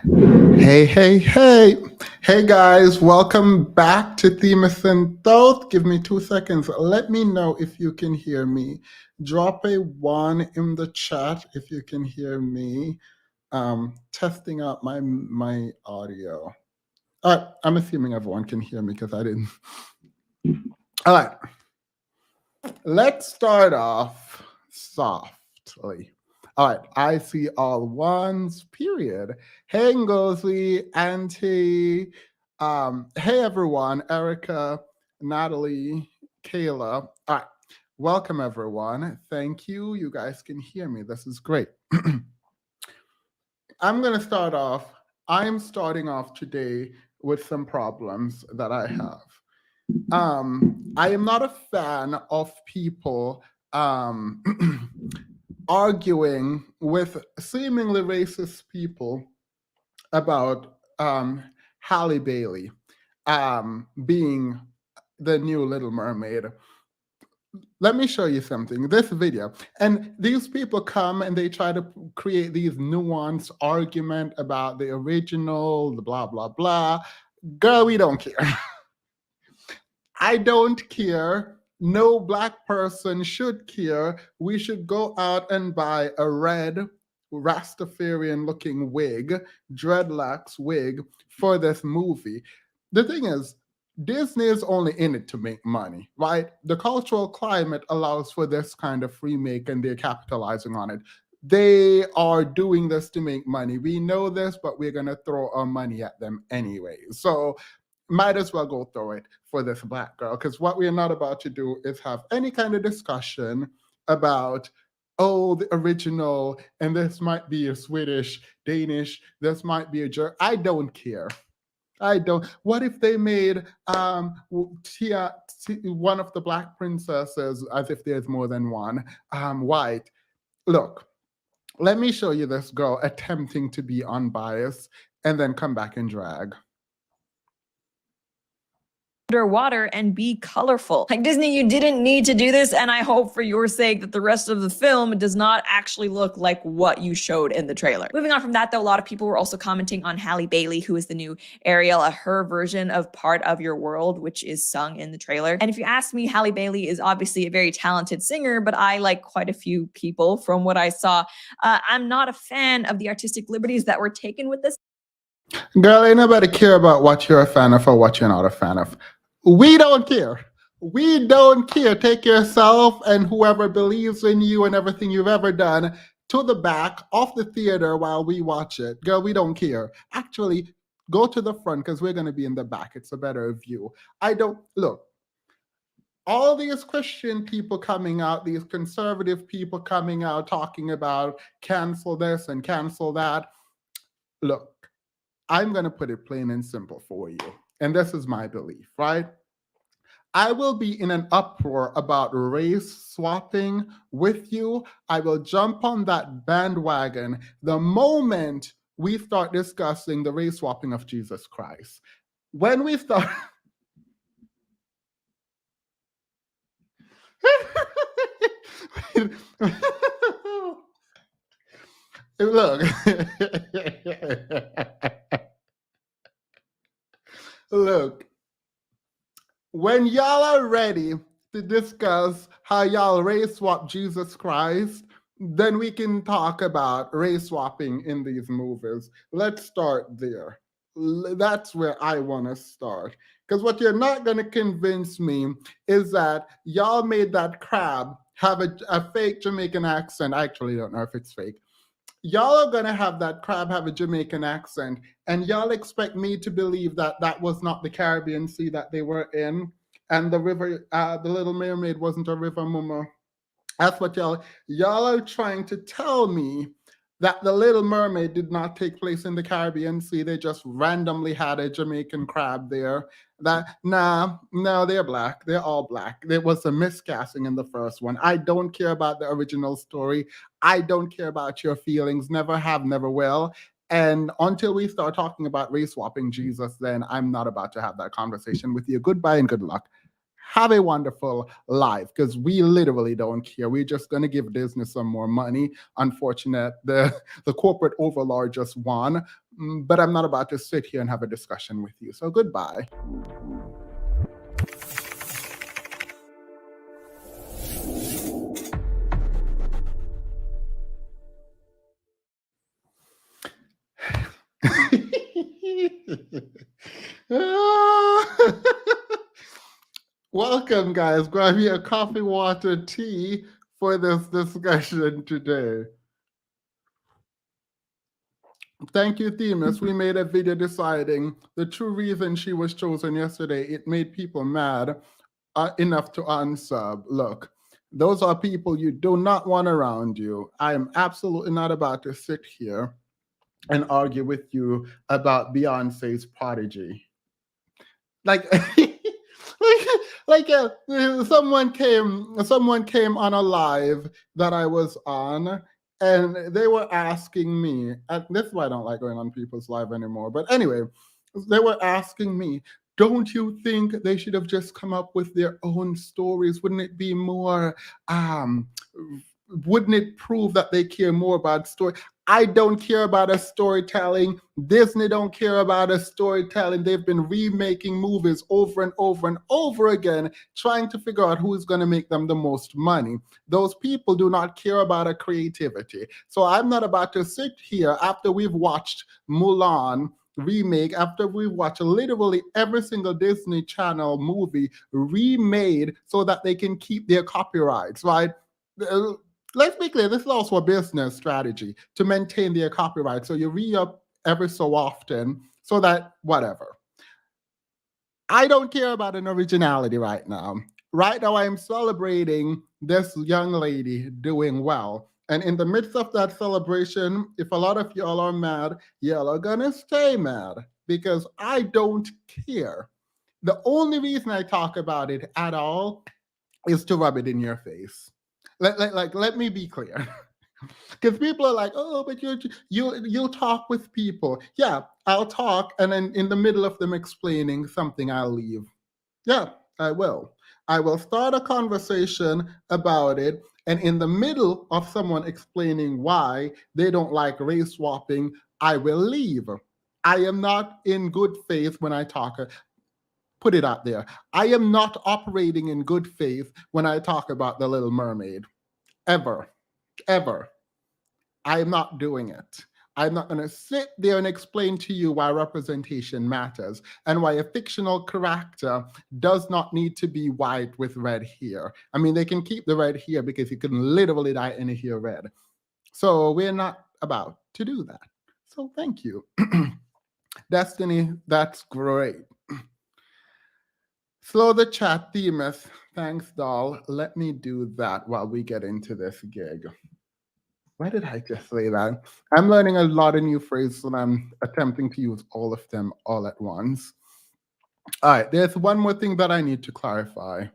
Hey, hey, hey. Hey, guys, welcome back to Themis and Thought. Give me 2 seconds. Let me know if you can hear me. Drop a 1 in the chat if you can hear me. Testing out my audio. All right, I'm assuming everyone can hear me because I didn't. All right, let's start off softly. All right, I see all ones, period. Hey, Ngozi, Auntie. Hey, everyone. Erica, Natalie, Kayla. All right, welcome, everyone. Thank you. You guys can hear me. This is great. I'm going to start off. I'm starting off today with some problems that I have. I am not a fan of people arguing with seemingly racist people about Halle Bailey being the new Little Mermaid. Let me show you something. This video, and these people come and they try to create these nuanced argument about the original, the blah blah blah. Girl, we don't care. I don't care. No Black person should care. We should go out and buy a red Rastafarian looking wig, dreadlocks wig for this movie. The thing is, Disney is only in it to make money, right? The cultural climate allows for this kind of remake and they're capitalizing on it. They are doing this to make money. We know this, but we're going to throw our money at them anyway. So might as well go through it for this Black girl, because what we're not about to do is have any kind of discussion about, oh, the original, and this might be a Swedish, Danish, this might be a German. I don't care. I don't. What if they made one of the Black princesses, as if there's more than one, white? Look, let me show you this girl attempting to be unbiased and then come back and drag. Underwater and be colorful. Like, Disney, you didn't need to do this, and I hope for your sake that the rest of the film does not actually look like what you showed in the trailer. Moving on from that, though, a lot of people were also commenting on Halle Bailey, who is the new Ariel, her version of Part of Your World, which is sung in the trailer. And if you ask me, Halle Bailey is obviously a very talented singer, but I like quite a few people from what I saw. I'm not a fan of the artistic liberties that were taken with this. Girl, ain't nobody care about what you're a fan of or what you're not a fan of. We don't care. We don't care. Take yourself and whoever believes in you and everything you've ever done to the back of the theater while we watch it. Girl, we don't care. Actually, go to the front because we're going to be in the back. It's a better view. Look, all these Christian people coming out, these conservative people coming out talking about cancel this and cancel that. Look, I'm going to put it plain and simple for you. And this is my belief, right? I will be in an uproar about race swapping with you. I will jump on that bandwagon the moment we start discussing the race swapping of Jesus Christ. When we start... Look. Look, when y'all are ready to discuss how y'all race swap Jesus Christ, then we can talk about race swapping in these movies. Let's start there. That's where I want to start. Because what you're not going to convince me is that y'all made that crab have a fake Jamaican accent. I actually don't know if it's fake. Y'all are going to have that crab have a Jamaican accent, and y'all expect me to believe that that was not the Caribbean Sea that they were in, and the river, the Little Mermaid wasn't a river mama. That's what y'all are trying to tell me, that the Little Mermaid did not take place in the Caribbean Sea. They just randomly had a Jamaican crab there. No, they're Black. They're all Black. There was a miscasting in the first one. I don't care about the original story. I don't care about your feelings. Never have, never will. And until we start talking about race swapping Jesus, then I'm not about to have that conversation with you. Goodbye and good luck. Have a wonderful life, because we literally don't care. We're just going to give Disney some more money. Unfortunate, the corporate overlord just won. but I'm not about to sit here and have a discussion with you. So goodbye. Welcome, guys. Grab me a coffee, water, tea for this discussion today. Thank you, Themis. We made a video deciding the true reason she was chosen yesterday. It made people mad enough to unsub. Look, those are people you do not want around you. I am absolutely not about to sit here and argue with you about Beyonce's Prodigy. Like, someone came on a live that I was on, and they were asking me, and this is why I don't like going on people's live anymore. But anyway, they were asking me, don't you think they should have just come up with their own stories? Wouldn't it be more, wouldn't it prove that they care more about story? I don't care about a storytelling. Disney don't care about a storytelling. They've been remaking movies over and over and over again, trying to figure out who is going to make them the most money. Those people do not care about a creativity. So I'm not about to sit here after we've watched Mulan remake, after we've watched literally every single Disney Channel movie remade so that they can keep their copyrights, right? Let's be clear, this is also a business strategy to maintain their copyright. So you re-up every so often so that whatever. I don't care about an originality right now. Right now, I'm celebrating this young lady doing well. And in the midst of that celebration, if a lot of y'all are mad, y'all are gonna stay mad because I don't care. The only reason I talk about it at all is to rub it in your face. Let me be clear. Because people are like, oh, but you'll talk with people. Yeah, I'll talk, and then in the middle of them explaining something, I'll leave. Yeah, I will. I will start a conversation about it, and in the middle of someone explaining why they don't like race swapping, I will leave. I am not in good faith when I talk. Put it out there. I am not operating in good faith when I talk about The Little Mermaid. Ever. I'm not doing it. I'm not going to sit there and explain to you why representation matters and why a fictional character does not need to be white with red hair. I mean, they can keep the red hair because you can literally dye any hair red. So we're not about to do that. So thank you. Destiny, that's great. Slow the chat, Themis. Thanks, doll. Let me do that while we get into this gig. Why did I just say that? I'm learning a lot of new phrases and I'm attempting to use all of them all at once. All right, there's one more thing that I need to clarify.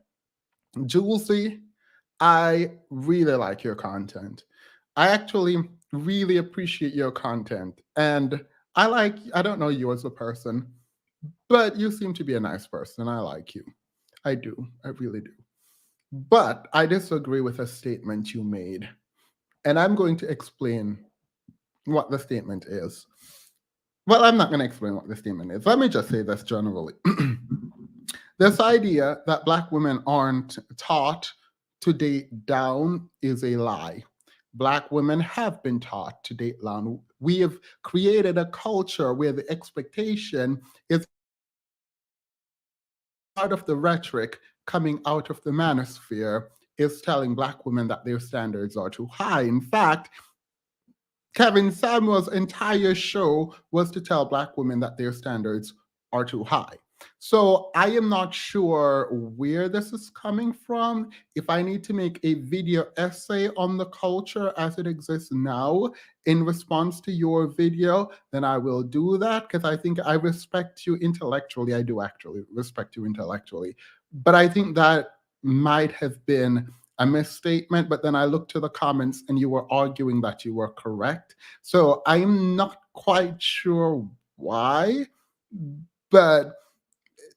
Julesy, I really like your content. I actually really appreciate your content. And I don't know you as a person, but you seem to be a nice person. I like you. I do. I really do. But I disagree with a statement you made. And I'm going to explain what the statement is. Well, I'm not going to explain what the statement is. Let me just say this generally. This idea that Black women aren't taught to date down is a lie. Black women have been taught to date down. We have created a culture where the expectation is part of the rhetoric coming out of the Manosphere is telling Black women that their standards are too high. In fact, Kevin Samuel's entire show was to tell Black women that their standards are too high. So I am not sure where this is coming from. If I need to make a video essay on the culture as it exists now in response to your video, then I will do that because I think I respect you intellectually. I do actually respect you intellectually. But I think that might have been a misstatement, but then I looked to the comments and you were arguing that you were correct. So I'm not quite sure why, but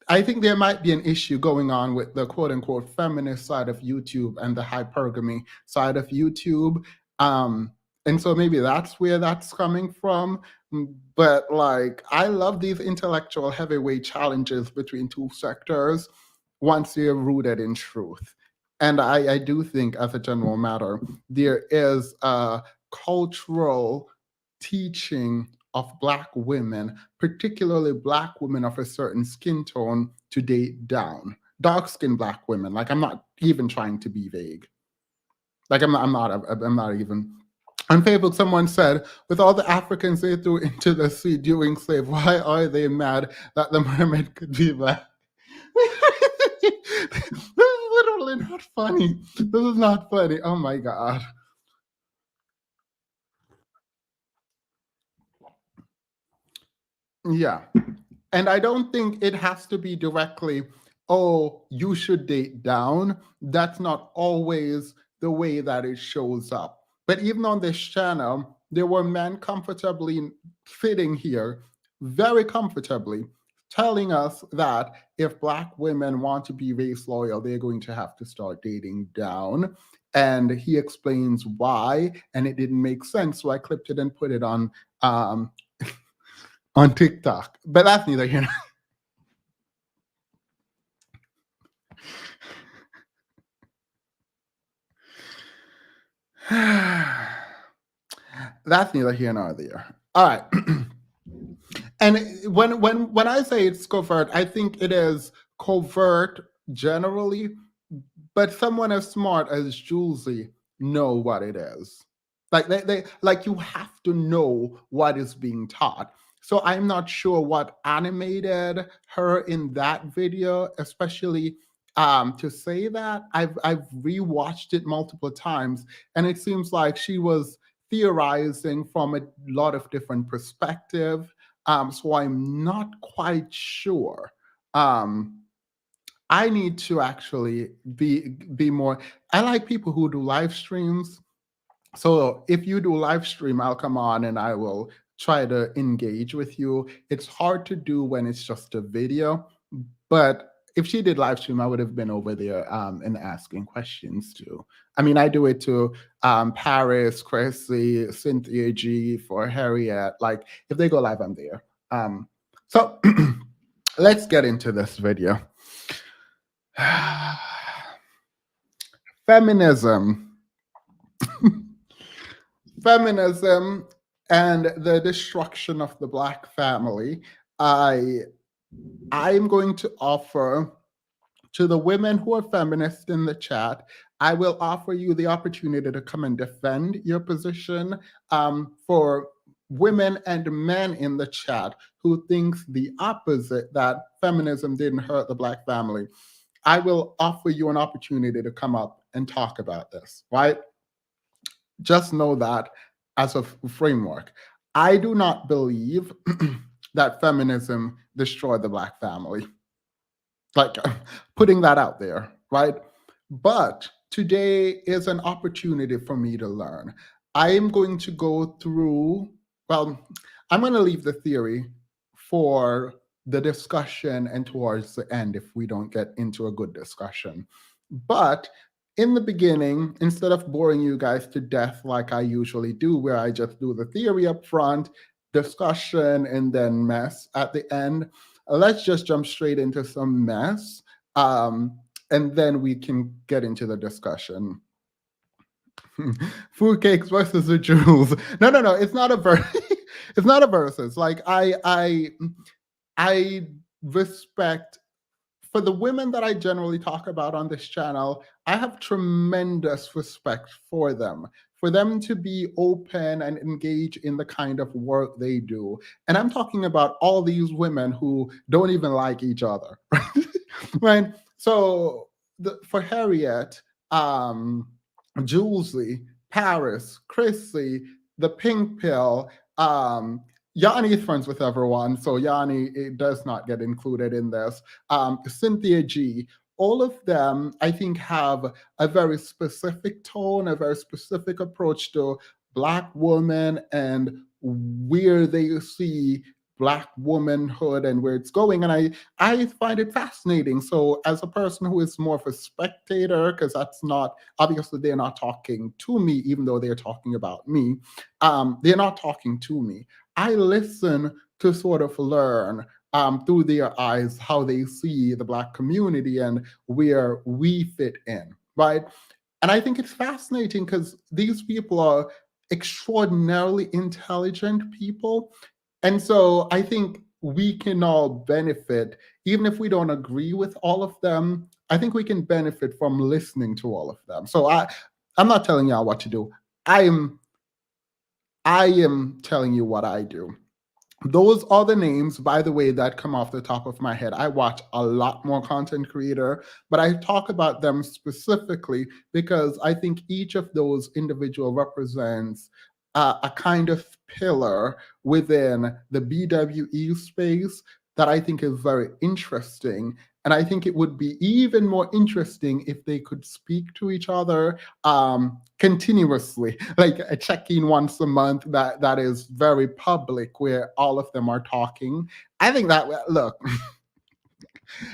I think there might be an issue going on with the quote unquote feminist side of YouTube and the hypergamy side of YouTube. And so maybe that's where that's coming from. But like, I love these intellectual heavyweight challenges between two sectors once they're rooted in truth. And I do think, as a general matter, there is a cultural teaching of Black women, particularly Black women of a certain skin tone, to date down. Dark skinned Black women. Like, I'm not even trying to be vague. Like, I'm not even. On Facebook, someone said, with all the Africans they threw into the sea during slave, why are they mad that the mermaid could be Black? This is literally not funny. This is not funny. Oh my God. Yeah. And I don't think it has to be directly, oh, you should date down. That's not always the way that it shows up. But even on this channel, there were men comfortably sitting here, very comfortably, telling us that if Black women want to be race loyal, they're going to have to start dating down. And he explains why, and it didn't make sense. So I clipped it and put it on TikTok. But that's neither here nor that's neither here nor there. All right. And when I say it's covert, I think it is covert generally, but someone as smart as Julesy know what it is. Like they like, you have to know what is being taught. So I'm not sure what animated her in that video, especially to say that. I've rewatched it multiple times, and it seems like she was theorizing from a lot of different perspectives. So I'm not quite sure. I need to actually be more. I like people who do live streams. So if you do live stream, I'll come on and I will try to engage with you. It's hard to do when it's just a video, but if she did live stream, I would have been over there and asking questions too. I mean, I do it to Paris, Chrissy, Cynthia G, for Harriet. Like, if they go live, I'm there. So let's get into this video. Feminism. Feminism and the destruction of the Black family. I'm going to offer to the women who are feminists in the chat, I will offer you the opportunity to come and defend your position. For women and men in the chat who thinks the opposite, that feminism didn't hurt the Black family, I will offer you an opportunity to come up and talk about this, right? Just know that as a framework. I do not believe that feminism destroyed the Black family. Like, putting that out there, right? But today is an opportunity for me to learn. I am going to go through, well, I'm going to leave the theory for the discussion and towards the end if we don't get into a good discussion. But in the beginning, instead of boring you guys to death like I usually do, where I just do the theory up front, discussion, and then mess at the end, let's just jump straight into some mess, and then we can get into the discussion. Food cakes versus the jewels. No. It's not a verse. It's not a versus. Like, I respect, for the women that I generally talk about on this channel, I have tremendous respect for them to be open and engage in the kind of work they do. And I'm talking about all these women who don't even like each other, right? So for Harriet, Julesley, Paris, Chrissy, the Pink Pill, Yanni is friends with everyone, so Yanni, it does not get included in this. Cynthia G, all of them, I think, have a very specific tone, a very specific approach to Black women and where they see Black womanhood and where it's going. And I find it fascinating. So as a person who is more of a spectator, because that's not, obviously they're not talking to me, even though they're talking about me. They're not talking to me. I listen to sort of learn through their eyes how they see the Black community and where we fit in, right? And I think it's fascinating because these people are extraordinarily intelligent people. And so I think we can all benefit, even if we don't agree with all of them. I think we can benefit from listening to all of them. So I'm not telling y'all what to do. I am telling you what I do. Those are the names, by the way, that come off the top of my head. I watch a lot more content creator, but I talk about them specifically because I think each of those individual represents a kind of pillar within the BWE space that I think is very interesting. And I think it would be even more interesting if they could speak to each other continuously, like a check-in once a month that is very public, where all of them are talking. I think that, look,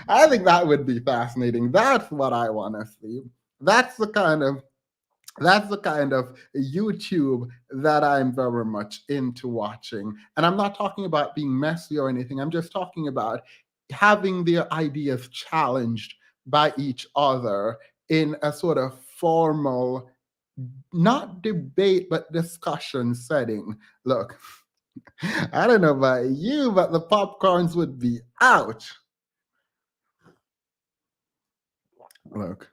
I think that would be fascinating. That's what I want to see. That's the kind of YouTube that I'm very much into watching. And I'm not talking about being messy or anything. I'm just talking about having their ideas challenged by each other in a sort of formal, not debate, but discussion setting. Look, I don't know about you, but the popcorns would be out. Look.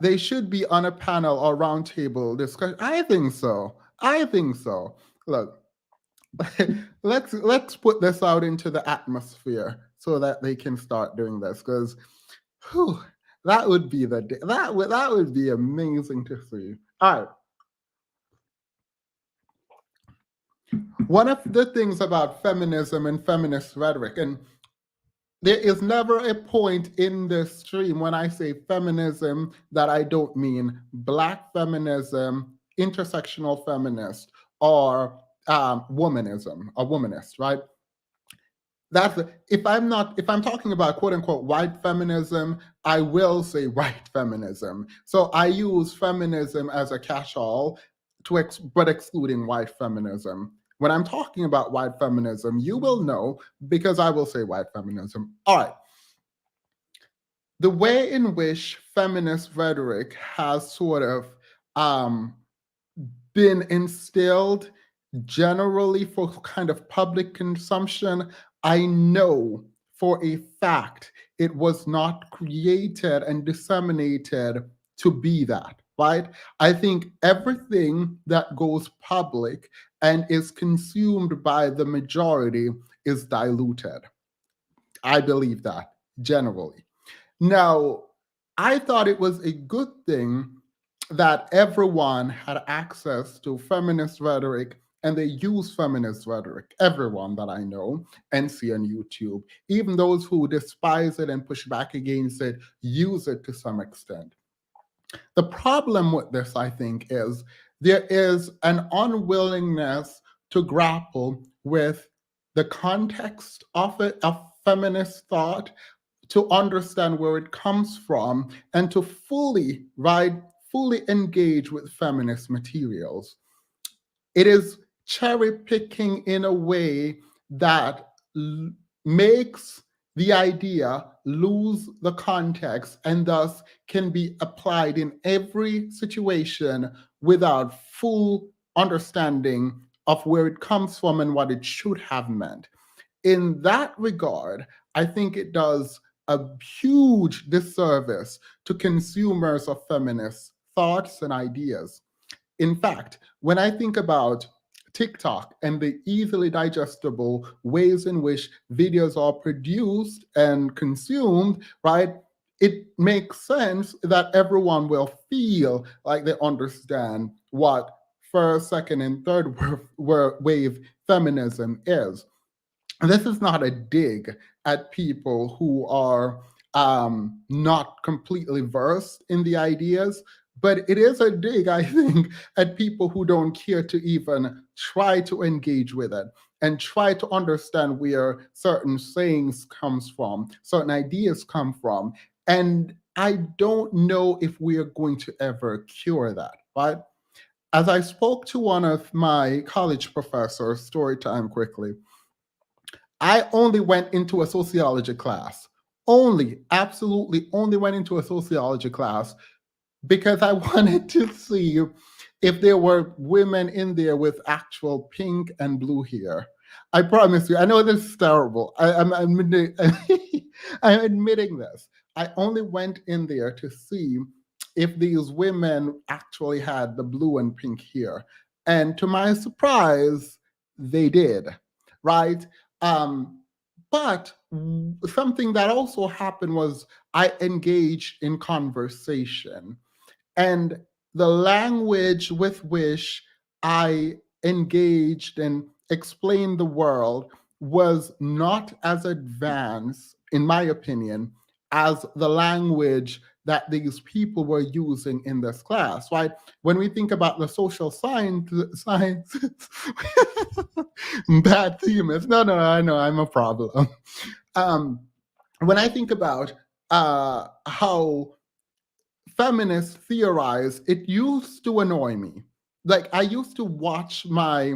They should be on a panel or roundtable discussion. I think so. Look, let's put this out into the atmosphere so that they can start doing this, because that would be that would be amazing to see. All right. One of the things about feminism and feminist rhetoric, and there is never a point in this stream when I say feminism that I don't mean Black feminism, intersectional feminist, or womanism, or womanist, right? That's if I'm talking about quote unquote white feminism, I will say white feminism. So I use feminism as a catch-all but excluding white feminism. When I'm talking about white feminism, you will know because I will say white feminism. All right. The way in which feminist rhetoric has sort of been instilled generally for kind of public consumption, I know for a fact it was not created and disseminated to be that, right? I think everything that goes public and is consumed by the majority is diluted. I believe that generally. Now, I thought it was a good thing that everyone had access to feminist rhetoric and they use feminist rhetoric, everyone that I know and see on YouTube. Even those who despise it and push back against it use it to some extent. The problem with this, I think, is there is an unwillingness to grapple with the context of it, of feminist thought, to understand where it comes from, and to fully engage with feminist materials. It is cherry picking in a way that makes the idea lose the context and thus can be applied in every situation without full understanding of where it comes from and what it should have meant. In that regard, I think it does a huge disservice to consumers of feminist thoughts and ideas. In fact, when I think about TikTok and the easily digestible ways in which videos are produced and consumed, right? It makes sense that everyone will feel like they understand what first, second, and third wave feminism is. And this is not a dig at people who are not completely versed in the ideas, But it is a dig, I think, at people who don't care to even try to engage with it and try to understand where certain sayings comes from, certain ideas come from. And I don't know if we are going to ever cure that, right? As I spoke to one of my college professors, story time quickly, I only went into a sociology class. Only, absolutely only went into a sociology class because I wanted to see if there were women in there with actual pink and blue hair. I promise you, I know this is terrible. I'm admitting, I'm admitting this. I only went in there to see if these women actually had the blue and pink hair. And to my surprise, they did, right? Um, but something that also happened was I engaged in conversation. And the language with which I engaged and explained the world was not as advanced, in my opinion, as the language that these people were using in this class, right? When we think about the social sciences, bad theme is, no, I know I'm a problem. Um, when I think about how feminists theorize, it used to annoy me. Like, I used to watch my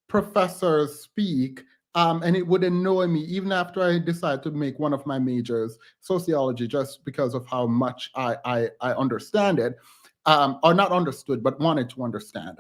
professors speak, and it would annoy me even after I decided to make one of my majors, sociology, just because of how much I understand it, or not understood, but wanted to understand.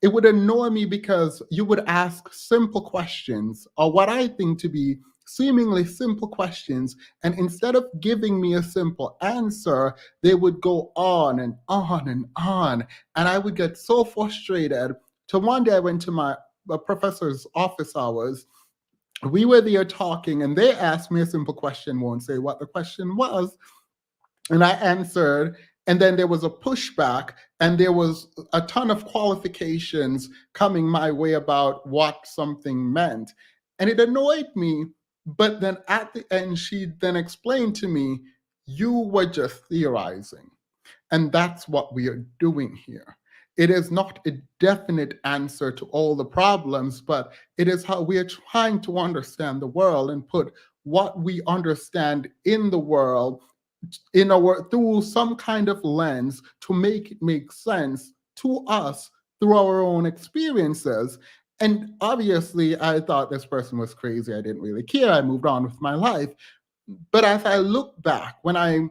It would annoy me because you would ask simple questions, or what I think to be seemingly simple questions, and instead of giving me a simple answer, they would go on and on and on. And I would get so frustrated. So one day I went to my professor's office hours. We were there talking, and they asked me a simple question, won't say what the question was, and I answered, and then there was a pushback, and there was a ton of qualifications coming my way about what something meant. And it annoyed me. But then at the end, she then explained to me, you were just theorizing. And that's what we are doing here. It is not a definite answer to all the problems, but it is how we are trying to understand the world and put what we understand in the world in our through some kind of lens to make it make sense to us through our own experiences. And obviously I thought this person was crazy. I didn't really care. I moved on with my life. But as I look back, when I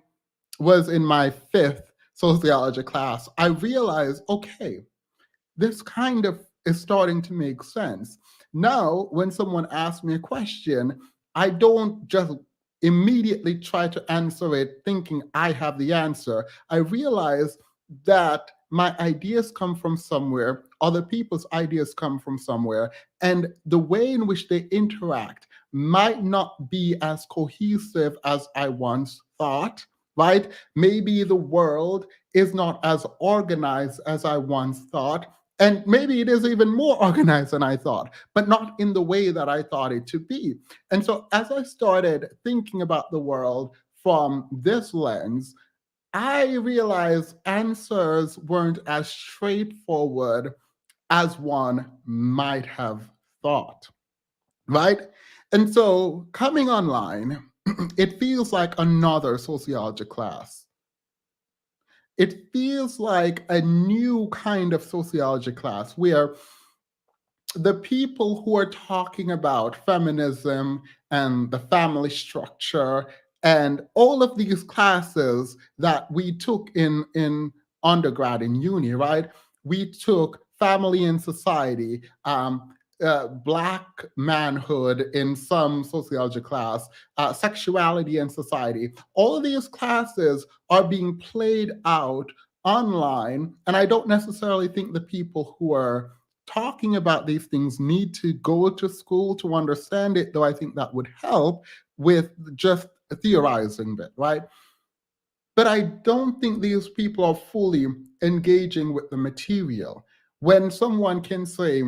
was in my fifth sociology class, I realized, okay, this kind of is starting to make sense. Now, when someone asks me a question, I don't just immediately try to answer it thinking I have the answer. I realize that my ideas come from somewhere, other people's ideas come from somewhere, and the way in which they interact might not be as cohesive as I once thought, right? Maybe the world is not as organized as I once thought, and maybe it is even more organized than I thought, but not in the way that I thought it to be. And so as I started thinking about the world from this lens, I realized answers weren't as straightforward as one might have thought, right? And so coming online, it feels like another sociology class. It feels like a new kind of sociology class where the people who are talking about feminism and the family structure and all of these classes that we took in undergrad in uni, right? We took family and society, black manhood in some sociology class, sexuality and society. All of these classes are being played out online, and I don't necessarily think the people who are talking about these things need to go to school to understand it, though I think that would help with just theorizing bit, right? But I don't think these people are fully engaging with the material. When someone can say,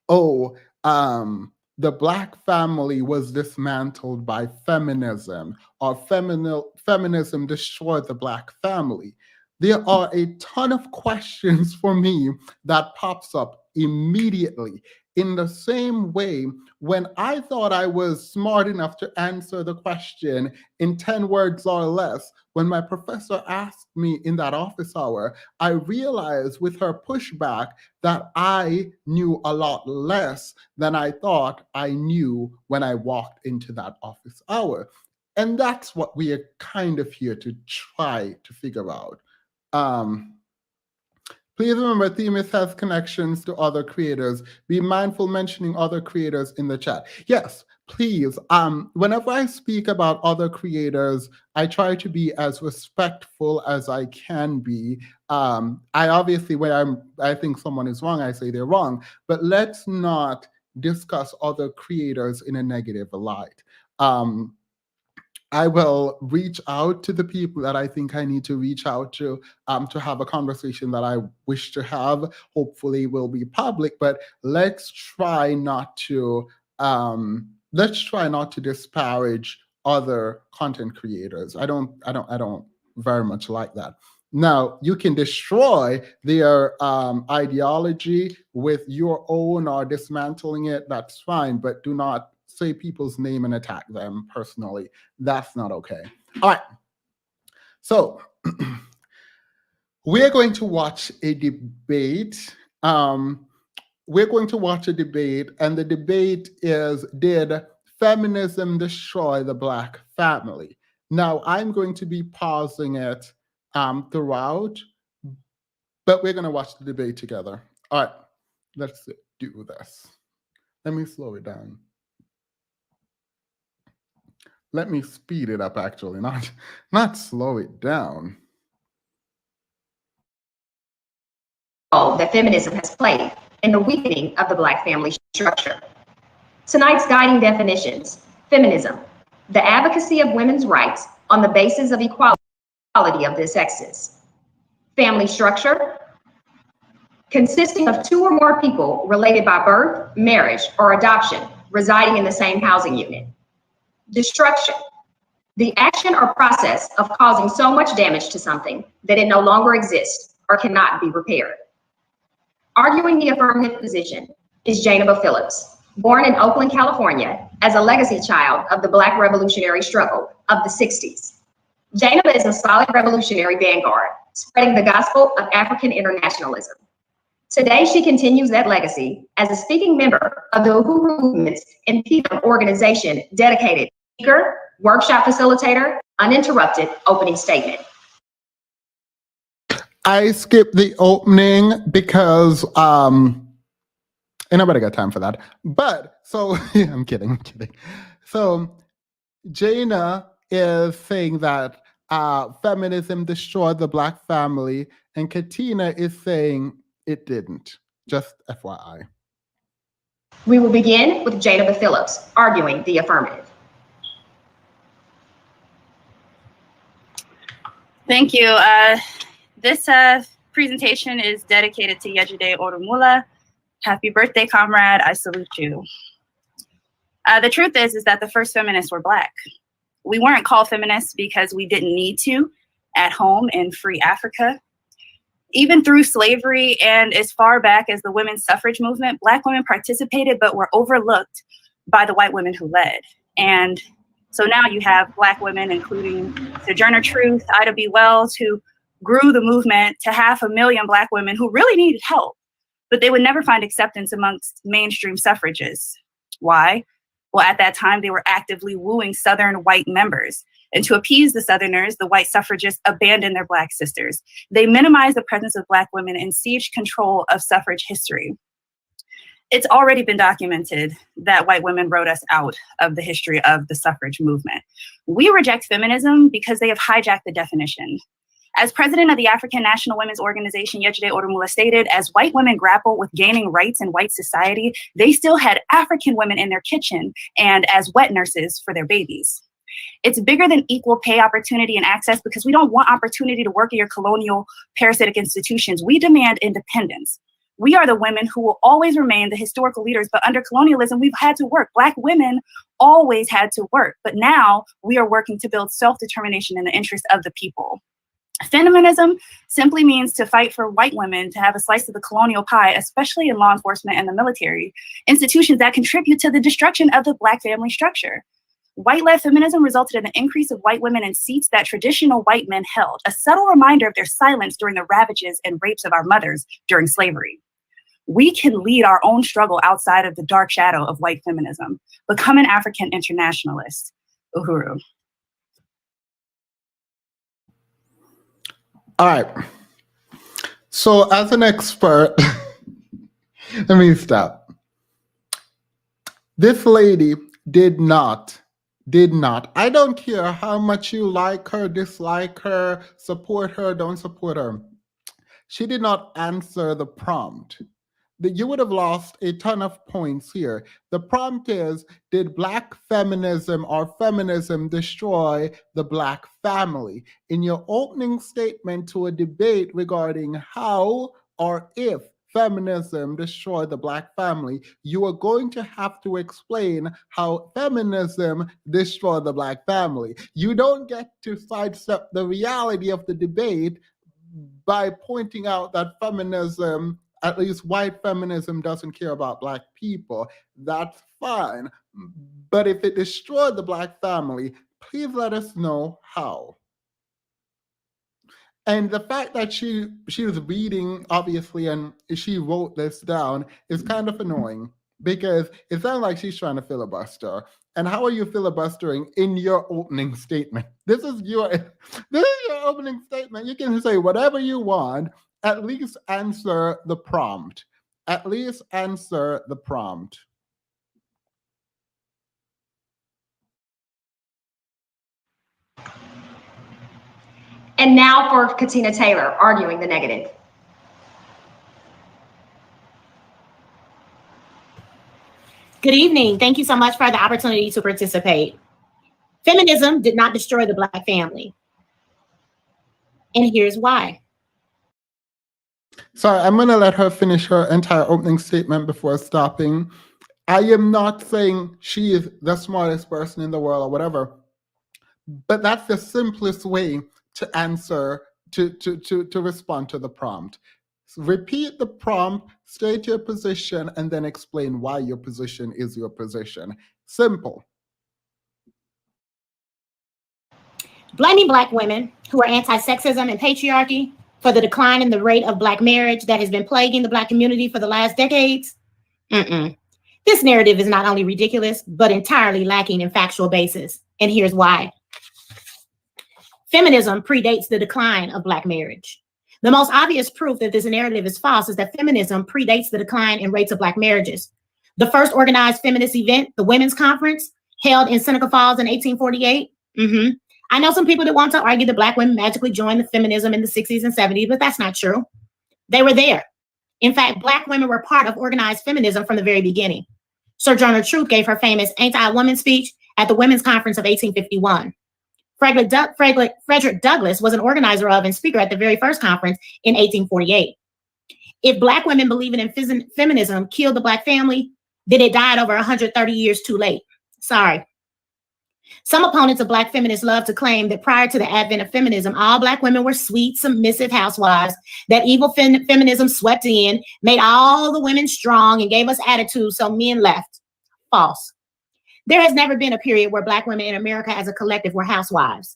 oh, the black family was dismantled by feminism, or feminism destroyed the black family. there are a ton of questions for me that pops up immediately. In the same way, when I thought I was smart enough to answer the question in 10 words or less, when my professor asked me in that office hour, I realized with her pushback that I knew a lot less than I thought I knew when I walked into that office hour. And that's what we are kind of here to try to figure out. Please remember, Themis has connections to other creators. Be mindful mentioning other creators in the chat. Yes, please. Whenever I speak about other creators, I try to be as respectful as I can be. I obviously, when I think someone is wrong, I say they're wrong. But let's not discuss other creators in a negative light. I will reach out to the people that I think I need to reach out to have a conversation that I wish to have. Hopefully will be public, but let's try not to disparage other content creators. I don't very much like that. Now, you can destroy their ideology with your own or dismantling it, that's fine, but do not say people's name and attack them personally. That's not okay. All right. So we're going to watch a debate. We're going to watch a debate, and the debate is, did feminism destroy the Black family? Now, I'm going to be pausing it throughout, but we're going to watch the debate together. All right, let's do this. Let me slow it down. Let me speed it up, actually, not slow it down. That feminism has played in the weakening of the Black family structure. Tonight's guiding definitions: feminism, the advocacy of women's rights on the basis of equality of the sexes. Family structure, consisting of two or more people related by birth, marriage, or adoption, residing in the same housing unit. Destruction, the action or process of causing so much damage to something that it no longer exists or cannot be repaired. Arguing the affirmative position is Janaba Phillips, born in Oakland, California, as a legacy child of the Black revolutionary struggle of the 60s. Janaba is a solid revolutionary vanguard, spreading the gospel of African internationalism. Today, she continues that legacy as a speaking member of the Uhuru Movement's Impediment organization dedicated speaker, workshop facilitator, uninterrupted opening statement. I skipped the opening because ain't nobody got time for that. But so I'm kidding. So Jaina is saying that feminism destroyed the Black family, and Katina is saying it didn't. Just FYI. We will begin with Janaba Phillips arguing the affirmative. Thank you. This presentation is dedicated to Yejide Orumula. Happy birthday, comrade. I salute you. The truth is that the first feminists were Black. We weren't called feminists because we didn't need to at home in free Africa. Even through slavery and as far back as the women's suffrage movement, Black women participated but were overlooked by the white women who led. And so now you have Black women, including Sojourner Truth, Ida B. Wells, who grew the movement to 500,000 Black women who really needed help, but they would never find acceptance amongst mainstream suffragists. Why? Well, at that time, they were actively wooing Southern white members. And to appease the Southerners, the white suffragists abandoned their Black sisters. They minimized the presence of Black women and seized control of suffrage history. It's already been documented that white women wrote us out of the history of the suffrage movement. We reject feminism because they have hijacked the definition. As president of the African National Women's Organization, Yejide Orumula stated, as white women grappled with gaining rights in white society, they still had African women in their kitchen and as wet nurses for their babies. It's bigger than equal pay, opportunity, and access because we don't want opportunity to work in your colonial parasitic institutions. We demand independence. We are the women who will always remain the historical leaders, but under colonialism, we've had to work. Black women always had to work, but now we are working to build self-determination in the interest of the people. Feminism simply means to fight for white women to have a slice of the colonial pie, especially in law enforcement and the military, institutions that contribute to the destruction of the Black family structure. White-led feminism resulted in an increase of white women in seats that traditional white men held, a subtle reminder of their silence during the ravages and rapes of our mothers during slavery. We can lead our own struggle outside of the dark shadow of white feminism. Become an African internationalist. Uhuru. All right. So as an expert, let me stop. This lady did not, I don't care how much you like her, dislike her, support her, don't support her. She did not answer the prompt. You would have lost a ton of points here. The prompt is, did Black feminism or feminism destroy the Black family? In your opening statement to a debate regarding how or if feminism destroyed the Black family, you are going to have to explain how feminism destroyed the Black family. You don't get to sidestep the reality of the debate by pointing out that feminism, at least white feminism, doesn't care about Black people. That's fine. But if it destroyed the Black family, please let us know how. And the fact that she was reading, obviously, and she wrote this down is kind of annoying because it sounds like she's trying to filibuster. And how are you filibustering in your opening statement? This is your opening statement. You can say whatever you want. At least answer the prompt. At least answer the prompt. And now for Katina Taylor, arguing the negative. Good evening. Thank you so much for the opportunity to participate. Feminism did not destroy the Black family. And here's why. Sorry, I'm going to let her finish her entire opening statement before stopping. I am not saying she is the smartest person in the world or whatever, but that's the simplest way to answer, to respond to the prompt. Repeat the prompt, state your position, and then explain why your position is your position. Simple. Blaming Black women who are anti-sexism and patriarchy for the decline in the rate of Black marriage that has been plaguing the Black community for the last decades. This narrative is not only ridiculous, but entirely lacking in factual basis. And here's why. Feminism predates the decline of Black marriage. The most obvious proof that this narrative is false is that feminism predates the decline in rates of Black marriages. The first organized feminist event, the Women's Conference, held in Seneca Falls in 1848. I know some people that want to argue that Black women magically joined the feminism in the 60s and 70s, but that's not true. They were there. In fact, Black women were part of organized feminism from the very beginning. Sojourner Truth gave her famous anti-woman speech at the Women's Conference of 1851. Frederick Douglass was an organizer of and speaker at the very first conference in 1848. If Black women believing in feminism killed the Black family, then it died over 130 years too late. Sorry. Some opponents of Black feminists love to claim that prior to the advent of feminism, all Black women were sweet, submissive housewives, that evil feminism swept in, made all the women strong, and gave us attitude, so men left. False. There has never been a period where Black women in America as a collective were housewives.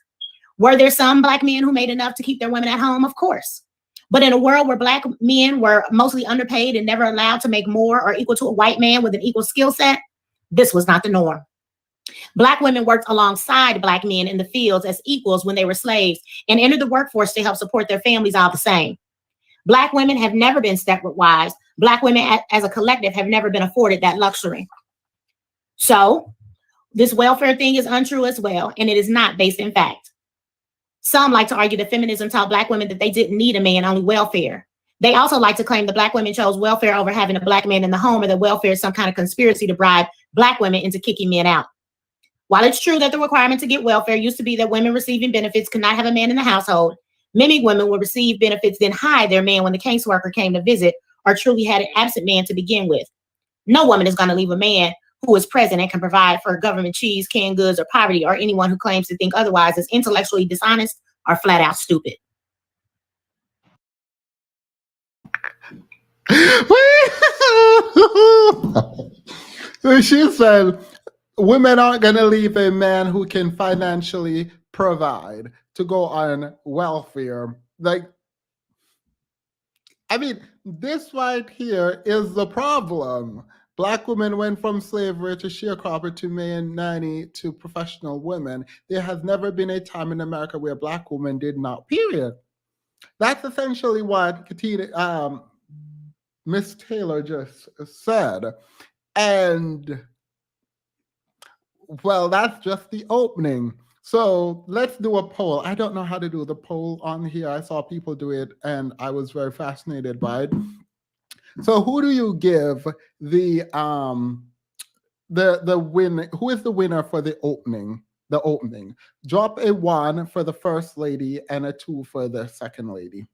Were there some Black men who made enough to keep their women at home? Of course. But in a world where Black men were mostly underpaid and never allowed to make more or equal to a white man with an equal skill set, this was not the norm. Black women worked alongside Black men in the fields as equals when they were slaves and entered the workforce to help support their families all the same. Black women have never been stepward wives. Black women as a collective have never been afforded that luxury. So this welfare thing is untrue as well, and it is not based in fact. Some like to argue that feminism taught Black women that they didn't need a man, only welfare. They also like to claim that Black women chose welfare over having a Black man in the home, or that welfare is some kind of conspiracy to bribe Black women into kicking men out. While it's true that the requirement to get welfare used to be that women receiving benefits could not have a man in the household, many women would receive benefits, then hide their man when the caseworker came to visit, or truly had an absent man to begin with. No woman is going to leave a man who is present and can provide for government cheese, canned goods, or poverty, or anyone who claims to think otherwise is intellectually dishonest or flat out stupid. She said, women aren't going to leave a man who can financially provide to go on welfare. Like, I mean, this right here is the problem. Black women went from slavery to sharecropper to maid nanny to professional women. There has never been a time in America where Black women did not, period. That's essentially what Katina, Miss Taylor just said. And, well, that's just the opening. So let's do a poll. I don't know how to do the poll on here. I saw people do it and I was very fascinated by it. So who do you give the win? Who is the winner for the opening? The opening. Drop a 1 for the first lady and a 2 for the second lady.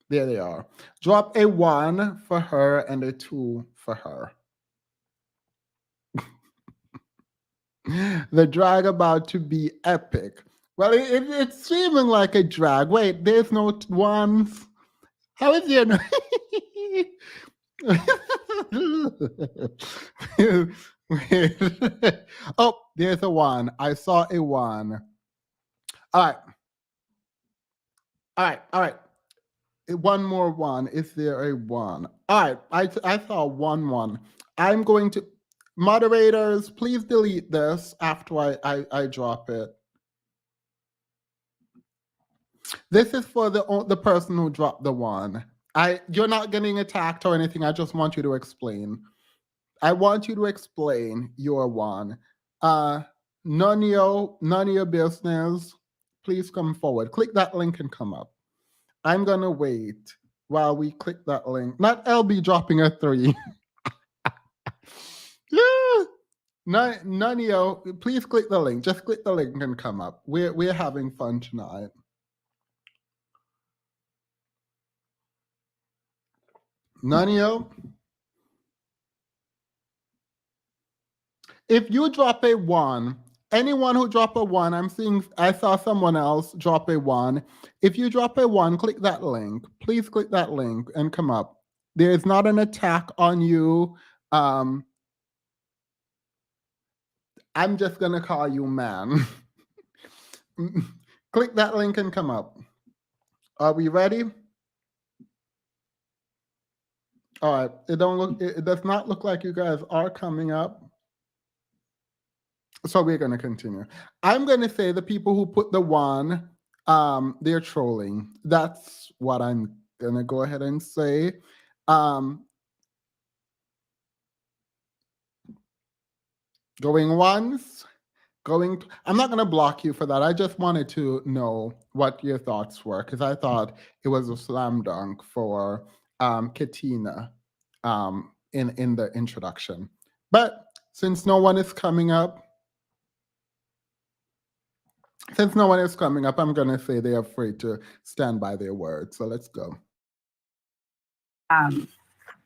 There they are. Drop a 1 for her and a 2 for her. The drag about to be epic. Well, it's seeming like a drag. Wait, there's no ones. How is there no? Oh, there's a 1. I saw a 1. All right. All right. All right. One more 1. Is there a 1? All right. I saw 1. I'm going to, moderators, please delete this after I drop it. This is for the person who dropped the 1. You're not getting attacked or anything. I just want you to explain. I want you to explain your 1. None of your business. Please come forward. Click that link and come up. I'm gonna wait while we click that link. Not LB dropping a 3. Yeah. None of you, please click the link. Just click the link and come up. We're having fun tonight. None of you. If you drop a 1, anyone who drop a 1, I saw someone else drop a 1. If you drop a 1, click that link. Please click that link and come up. There is not an attack on you. I'm just gonna call you man. Click that link and come up. Are we ready? All right. It does not look like you guys are coming up. So we're going to continue. I'm going to say the people who put the 1, they're trolling. That's what I'm going to go ahead and say. Going once, I'm not going to block you for that. I just wanted to know what your thoughts were because I thought it was a slam dunk for Katina in the introduction. But since no one is coming up, I'm going to say they're afraid to stand by their word. So let's go. On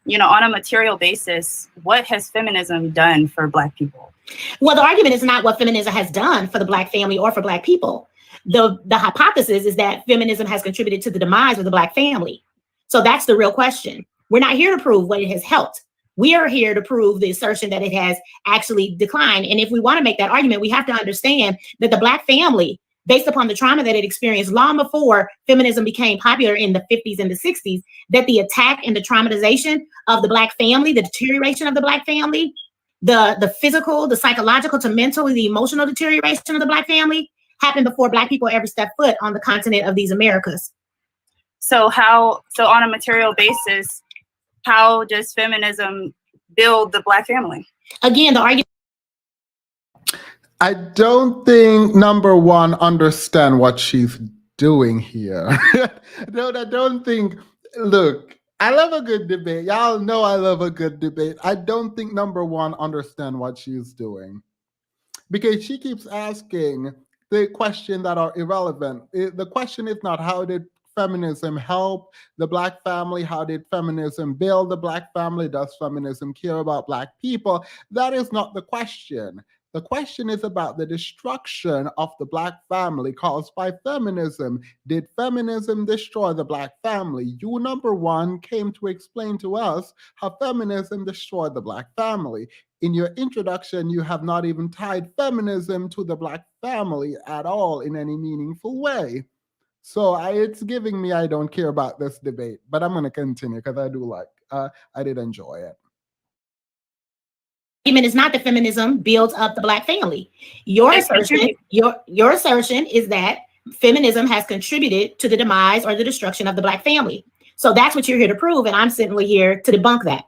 a material basis, what has feminism done for Black people? Well, the argument is not what feminism has done for the Black family or for Black people. The hypothesis is that feminism has contributed to the demise of the Black family. So that's the real question. We're not here to prove what it has helped. We are here to prove the assertion that it has actually declined. And if we want to make that argument, we have to understand that the Black family, based upon the trauma that it experienced long before feminism became popular in the 50s and the 60s, that the attack and the traumatization of the Black family, the deterioration of the Black family, the physical, the psychological to mental, the emotional deterioration of the Black family happened before Black people ever stepped foot on the continent of these Americas. So on a material basis, how does feminism build the Black family? Again, the argument. I don't think number 1 understand what she's doing here. No, I don't think. Look, I love a good debate. Y'all know I love a good debate. I don't think number 1 understand what she's doing because she keeps asking the questions that are irrelevant. The question is not how did feminism help the Black family? How did feminism build the Black family? Does feminism care about Black people? That is not the question. The question is about the destruction of the Black family caused by feminism. Did feminism destroy the Black family? You, number one, came to explain to us how feminism destroyed the Black family. In your introduction, you have not even tied feminism to the Black family at all in any meaningful way. So it's giving me I don't care about this debate, but I'm going to continue because I do like, I did enjoy it. Argument is not that feminism builds up the Black family. Your assertion is that feminism has contributed to the demise or the destruction of the Black family. So that's what you're here to prove, and I'm simply here to debunk that.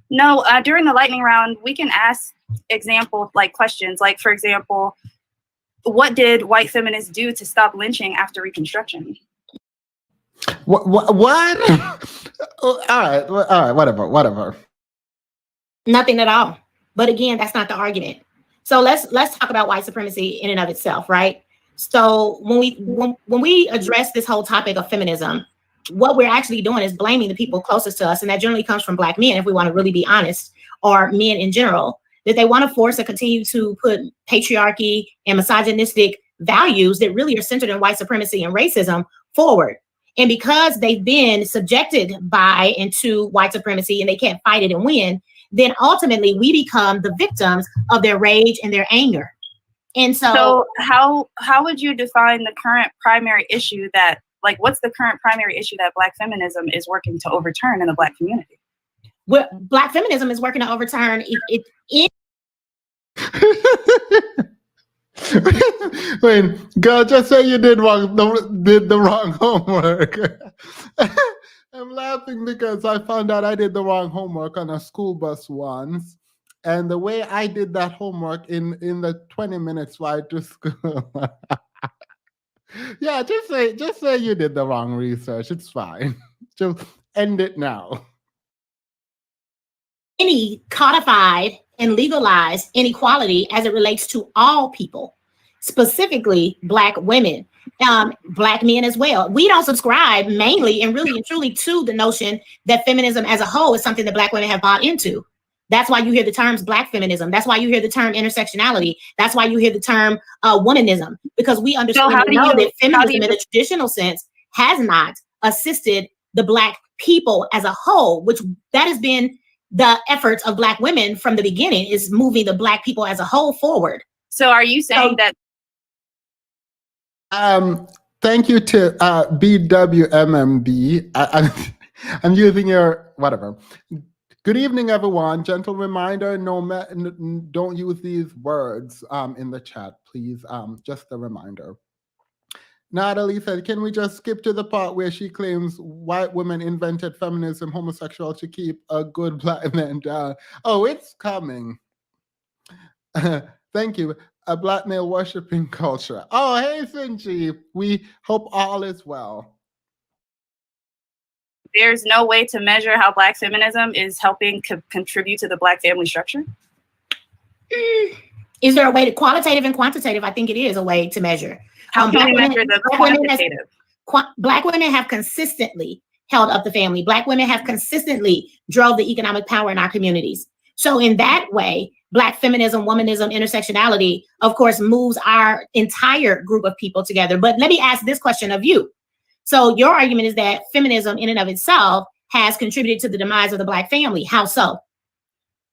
No, during the lightning round, we can ask questions, like, for example, what did white feminists do to stop lynching after Reconstruction? What? All right, whatever. Nothing at all. But again, that's not the argument. So let's talk about white supremacy in and of itself, right? So when we address this whole topic of feminism, what we're actually doing is blaming the people closest to us, and that generally comes from Black men, if we want to really be honest, or men in general, that they want to force and continue to put patriarchy and misogynistic values that really are centered in white supremacy and racism forward. And because they've been subjected by into white supremacy and they can't fight it and win, then ultimately we become the victims of their rage and their anger. And so how would you define the current primary issue that, like, what's the current primary issue that Black feminism is working to overturn in the Black community? Well, Black feminism is working to overturn it. Wait, girl, just say you did the wrong homework. I'm laughing because I found out I did the wrong homework on a school bus once. And the way I did that homework in the 20 minutes ride to school. Yeah, just say you did the wrong research. It's fine. Just end it now. Any codified and legalized inequality as it relates to all people, specifically Black women, Black men as well. We don't subscribe mainly and really and truly to the notion that feminism as a whole is something that Black women have bought into. That's why you hear the terms Black feminism. That's why you hear the term intersectionality. That's why you hear the term womanism, because we understand that feminism in the traditional sense has not assisted the Black people as a whole, which that has been the efforts of Black women from the beginning, is moving the Black people as a whole forward. So are you saying that? Thank you to BWMMB. I'm using your whatever. Good evening, everyone. Gentle reminder: don't use these words in the chat, please. Just a reminder. Natalie said, can we just skip to the part where she claims white women invented feminism, homosexual to keep a good Black man down? Oh, it's coming. Thank you. A Black male worshiping culture. Oh, hey, Finchi. We hope all is well. There's no way to measure how Black feminism is helping contribute to the Black family structure? Is there a way to qualitative and quantitative? I think it is a way to measure. How can we measure the quantitative? Black women have consistently held up the family. Black women have consistently drove the economic power in our communities. So in that way, Black feminism, womanism, intersectionality, of course, moves our entire group of people together. But let me ask this question of you. So your argument is that feminism in and of itself has contributed to the demise of the Black family. How so?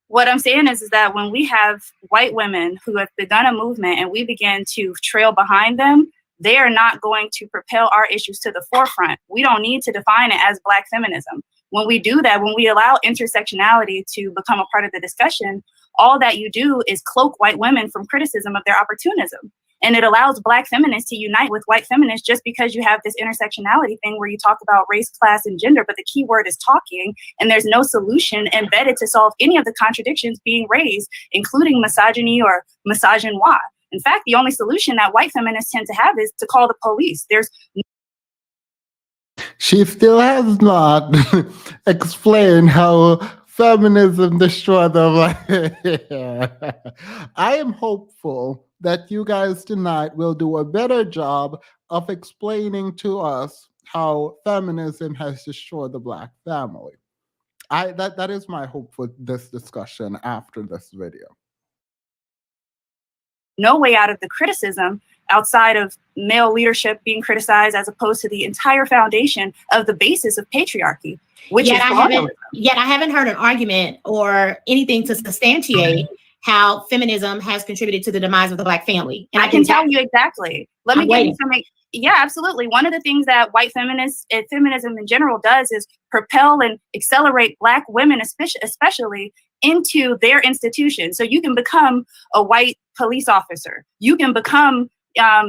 What I'm saying is that when we have white women who have begun a movement and we begin to trail behind them, they are not going to propel our issues to the forefront. We don't need to define it as Black feminism. When we do that, when we allow intersectionality to become a part of the discussion, all that you do is cloak white women from criticism of their opportunism. And it allows Black feminists to unite with white feminists just because you have this intersectionality thing where you talk about race, class, and gender, but the key word is talking, and there's no solution embedded to solve any of the contradictions being raised, including misogyny or misogynoir. In fact, the only solution that white feminists tend to have is to call the police. She still has not explained how feminism destroyed the I am hopeful that you guys tonight will do a better job of explaining to us how feminism has destroyed the Black family. That is my hope for this discussion after this video. no way out of the criticism outside of male leadership being criticized, as opposed to the entire foundation of the basis of patriarchy, which is colonialism. Yet I haven't heard an argument or anything to substantiate how feminism has contributed to the demise of the Black family. And I can tell you exactly. Let me give you some. Yeah, absolutely. One of the things that white feminists and feminism in general does is propel and accelerate Black women, especially into their institutions. So you can become a white police officer. You can become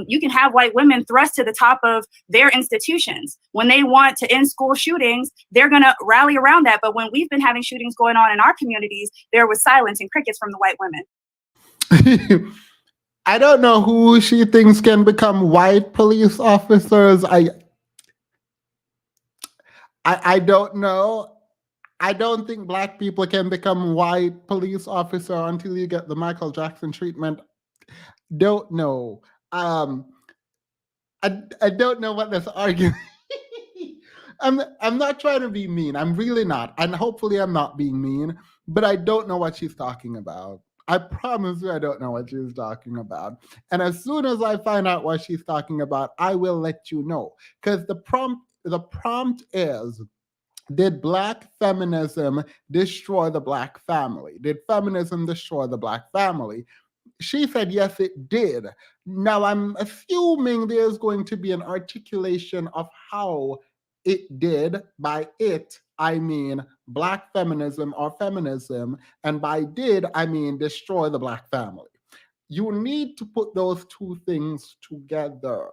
you can have white women thrust to the top of their institutions. When they want to end school shootings, they're going to rally around that. But when we've been having shootings going on in our communities, there was silence and crickets from the white women. I don't know who she thinks can become white police officers. I don't know. I don't think Black people can become white police officer until you get the Michael Jackson treatment. Don't know. I don't know what this argument. I'm not trying to be mean. I'm really not. And hopefully I'm not being mean, but I don't know what she's talking about. I promise you I don't know what she's talking about. And as soon as I find out what she's talking about, I will let you know. Because the prompt is, did Black feminism destroy the Black family? Did feminism destroy the Black family? She said, yes, it did. Now, I'm assuming there's going to be an articulation of how it did. By it, I mean Black feminism or feminism. And by did, I mean destroy the Black family. You need to put those two things together.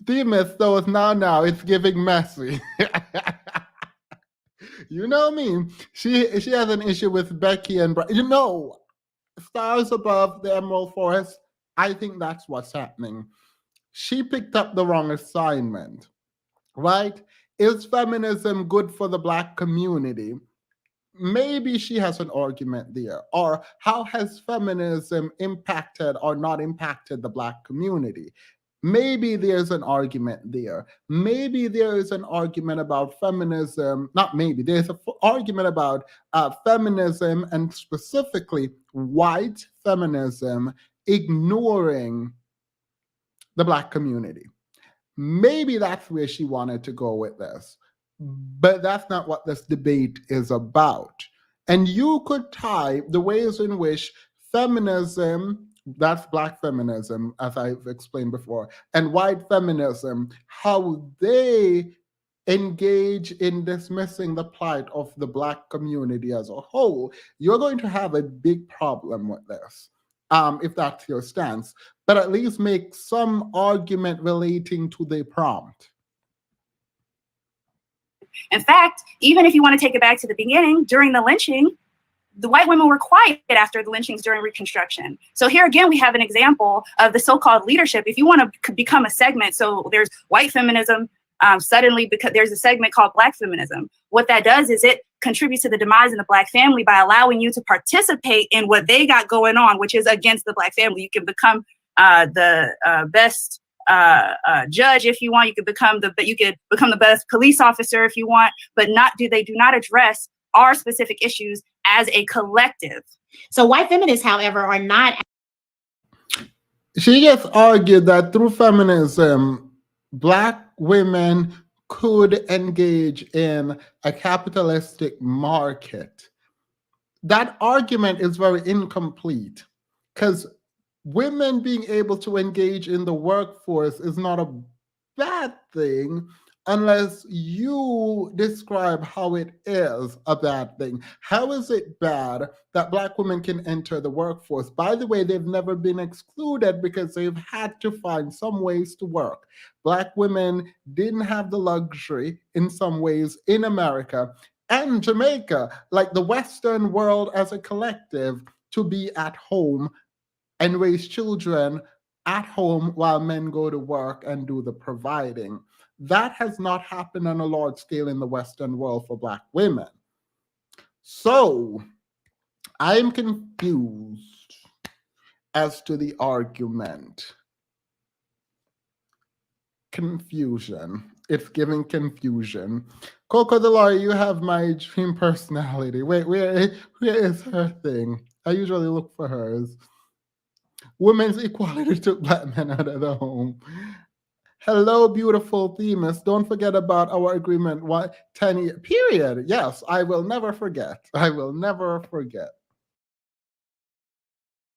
Themis, so it's now it's giving messy. You know me. She has an issue with Becky and Stars Above the Emerald Forest. I think that's what's happening. She picked up the wrong assignment, right? Is feminism good for the Black community? Maybe she has an argument there. Or how has feminism impacted or not impacted the Black community? Maybe there's an argument there. Maybe there is an argument about feminism. Not maybe, there's an argument about feminism, and specifically white feminism ignoring the Black community. Maybe that's where she wanted to go with this. But that's not what this debate is about. And you could tie the ways in which feminism, that's Black feminism, as I've explained before, and white feminism, how they engage in dismissing the plight of the Black community as a whole. You're going to have a big problem with this, if that's your stance. But at least make some argument relating to the prompt. In fact, even if you want to take it back to the beginning, during the lynching, the white women were quiet after the lynchings during Reconstruction. So here again, we have an example of the so-called leadership. If you want to become a segment, so there's white feminism, suddenly because there's a segment called Black feminism. What that does is it contributes to the demise of the Black family by allowing you to participate in what they got going on, which is against the Black family. You can become the best judge if you want. You could become the best police officer if you want, but they do not address our specific issues as a collective. So white feminists, however, are not. She just argued that through feminism, Black women could engage in a capitalistic market. That argument is very incomplete, because women being able to engage in the workforce is not a bad thing unless you describe how it is a bad thing. How is it bad that Black women can enter the workforce? By the way, they've never been excluded because they've had to find some ways to work. Black women didn't have the luxury in some ways in America and Jamaica, like the Western world as a collective, to be at home and raise children at home while men go to work and do the providing. That has not happened on a large scale in the Western world for Black women. So I'm confused as to the argument. Confusion. It's giving confusion. Coco Delore, you have my dream personality. Wait, where is her thing? I usually look for hers. Women's equality took Black men out of the home. Hello, beautiful Themis. Don't forget about our agreement. 10 year period. Yes, I will never forget. I will never forget.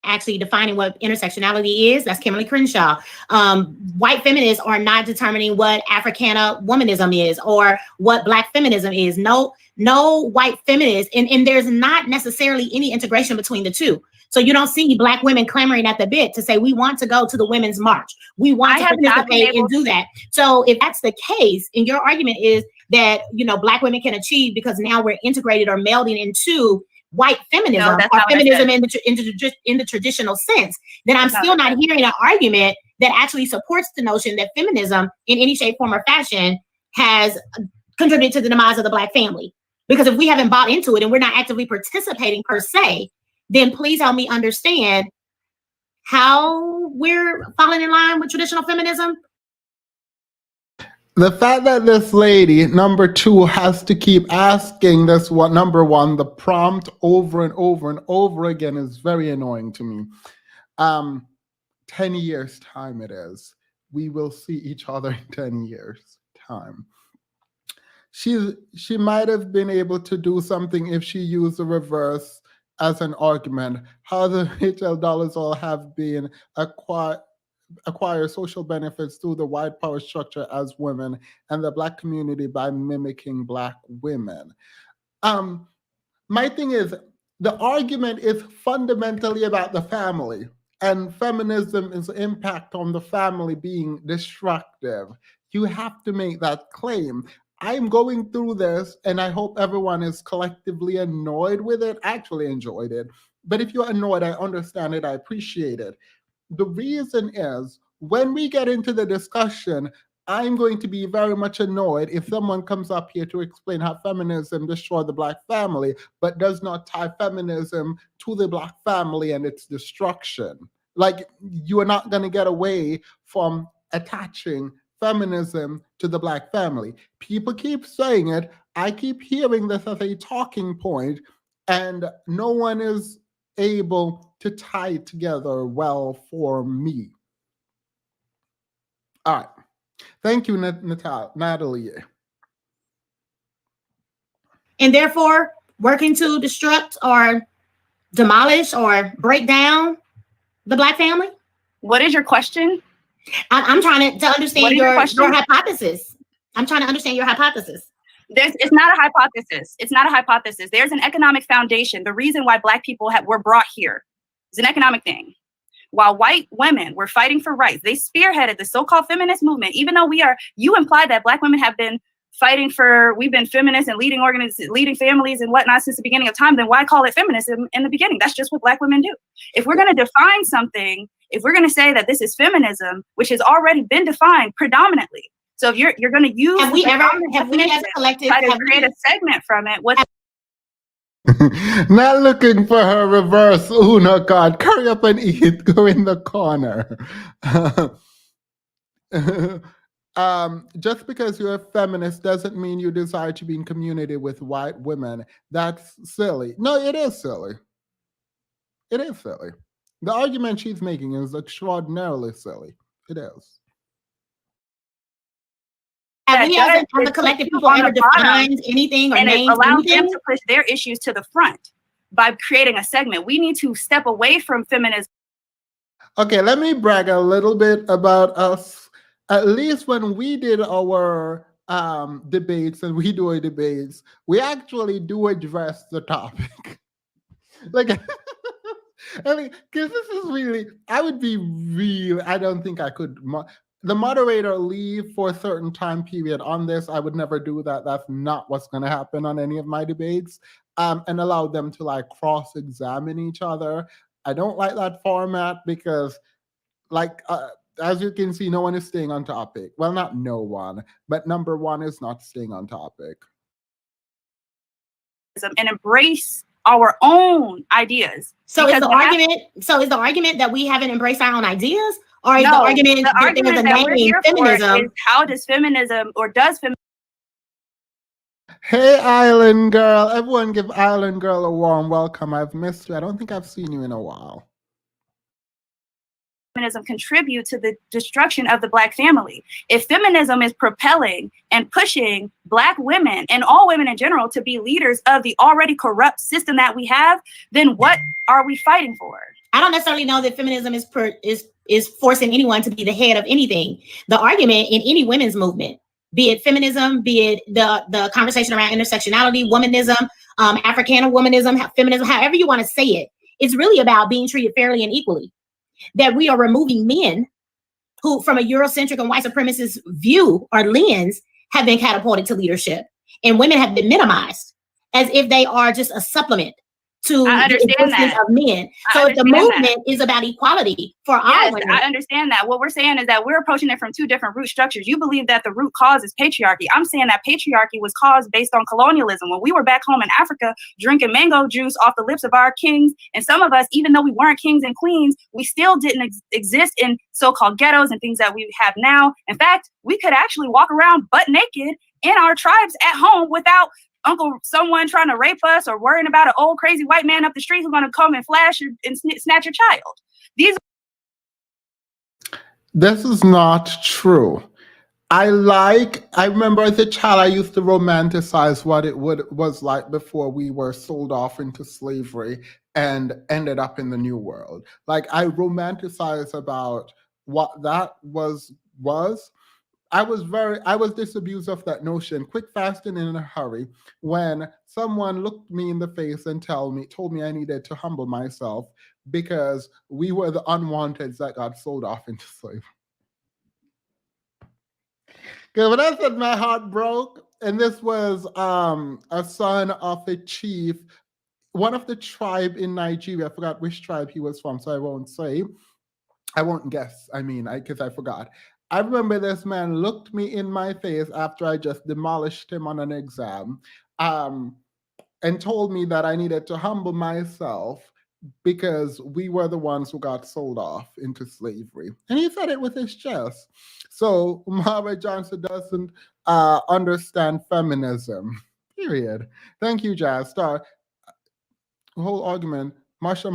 Actually defining what intersectionality is. That's Kimberly Crenshaw. White feminists are not determining what Africana womanism is or what Black feminism is. No white feminists, and there's not necessarily any integration between the two. So you don't see Black women clamoring at the bit to say, we want to go to the Women's March. We want to participate and do that. So if that's the case, and your argument is that, you know, Black women can achieve because now we're integrated or melding into white feminism or feminism in the traditional sense, then I'm still not hearing an argument that actually supports the notion that feminism in any shape, form, or fashion has contributed to the demise of the Black family. Because if we haven't bought into it and we're not actively participating per se, then please help me understand how we're falling in line with traditional feminism. The fact that this lady, number 2, has to keep asking this one, number 1, the prompt over and over and over again is very annoying to me. 10 years time it is. We will see each other in 10 years time. She might have been able to do something if she used the reverse as an argument. How the HL dollars all have been acquire social benefits through the white power structure as women and the Black community by mimicking Black women. My thing is, the argument is fundamentally about the family and feminism's impact on the family being destructive. You have to make that claim. I'm going through this and I hope everyone is collectively annoyed with it. I actually enjoyed it. But if you're annoyed, I understand it, I appreciate it. The reason is, when we get into the discussion, I'm going to be very much annoyed if someone comes up here to explain how feminism destroyed the Black family, but does not tie feminism to the Black family and its destruction. Like, you are not going to get away from attaching feminism to the Black family. People keep saying it. I keep hearing this as a talking point, and no one is able to tie it together well for me. All right. Thank you, Natalie. And therefore, working to destruct or demolish or break down the Black family? What is your question? I'm trying to understand your hypothesis. I'm trying to understand your hypothesis. It's not a hypothesis. It's not a hypothesis. There's an economic foundation. The reason why Black people were brought here is an economic thing. While white women were fighting for rights, they spearheaded the so-called feminist movement, even though you implied that Black women have been fighting we've been feminists and leading families and whatnot since the beginning of time, then why call it feminism in the beginning? That's just what Black women do. If we're going to define something, if we're going to say that this is feminism, which has already been defined predominantly. So if you're going to use, have we as a collective, create a segment from it, not looking for her reverse Uno card. Curry up and eat. Go in the corner. Just because you're a feminist doesn't mean you desire to be in community with white women. That's silly. No, it is silly. It is silly. The argument she's making is extraordinarily silly. It is. Have we as a collective people ever defined anything or named allowed them to push their issues to the front by creating a segment? We need to step away from feminism. Okay, let me brag a little bit about us. At least when we did our debates, and we do our debates, we actually do address the topic. Like, I mean, because this is really, I don't think I could. The moderator leave for a certain time period on this. I would never do that. That's not what's going to happen on any of my debates. And allow them to like cross-examine each other. I don't like that format because, like, as you can see, no one is staying on topic. Well, not no one, but number one is not staying on topic. And embrace our own ideas. So is the argument that we haven't embraced our own ideas, Or is the argument the that argument there's a that we're name, here feminism? for is how does feminism, or does feminism Hey, Island Girl. Everyone give Island Girl a warm welcome. I've missed you. I don't think I've seen you in a while. contribute to the destruction of the Black family? If feminism is propelling and pushing Black women and all women in general to be leaders of the already corrupt system that we have, then what are we fighting for? I don't necessarily know that feminism is forcing anyone to be the head of anything. The argument in any women's movement, be it feminism, be it the conversation around intersectionality, womanism, Africana womanism, feminism, however you want to say it, it's really about being treated fairly and equally. That we are removing men who, from a Eurocentric and white supremacist view or lens, have been catapulted to leadership, and women have been minimized as if they are just a supplement to the existence of men. So if the movement is about equality for all women. I understand that. What we're saying is that we're approaching it from two different root structures. You believe that the root cause is patriarchy. I'm saying that patriarchy was caused based on colonialism. When we were back home in Africa drinking mango juice off the lips of our kings, and some of us, even though we weren't kings and queens, we still didn't exist in so-called ghettos and things that we have now. In fact, we could actually walk around butt naked in our tribes at home without someone trying to rape us or worrying about an old crazy white man up the street who's going to come and flash and snatch your child. This is not true. I remember as a child, I used to romanticize what it was like before we were sold off into slavery and ended up in the New World. Like, I romanticize about what that was. I was disabused of that notion, quick, fast, and in a hurry, when someone looked me in the face and told me I needed to humble myself because we were the unwanteds that got sold off into slavery. Because when I said my heart broke, and this was a son of a chief, one of the tribe in Nigeria, I forgot which tribe he was from, so I won't guess, because I forgot. I remember this man looked me in my face after I just demolished him on an exam, and told me that I needed to humble myself because we were the ones who got sold off into slavery. And he said it with his chest. So Mara Johnson doesn't understand feminism, period. Thank you, Jazz Star. Whole argument, Marsha,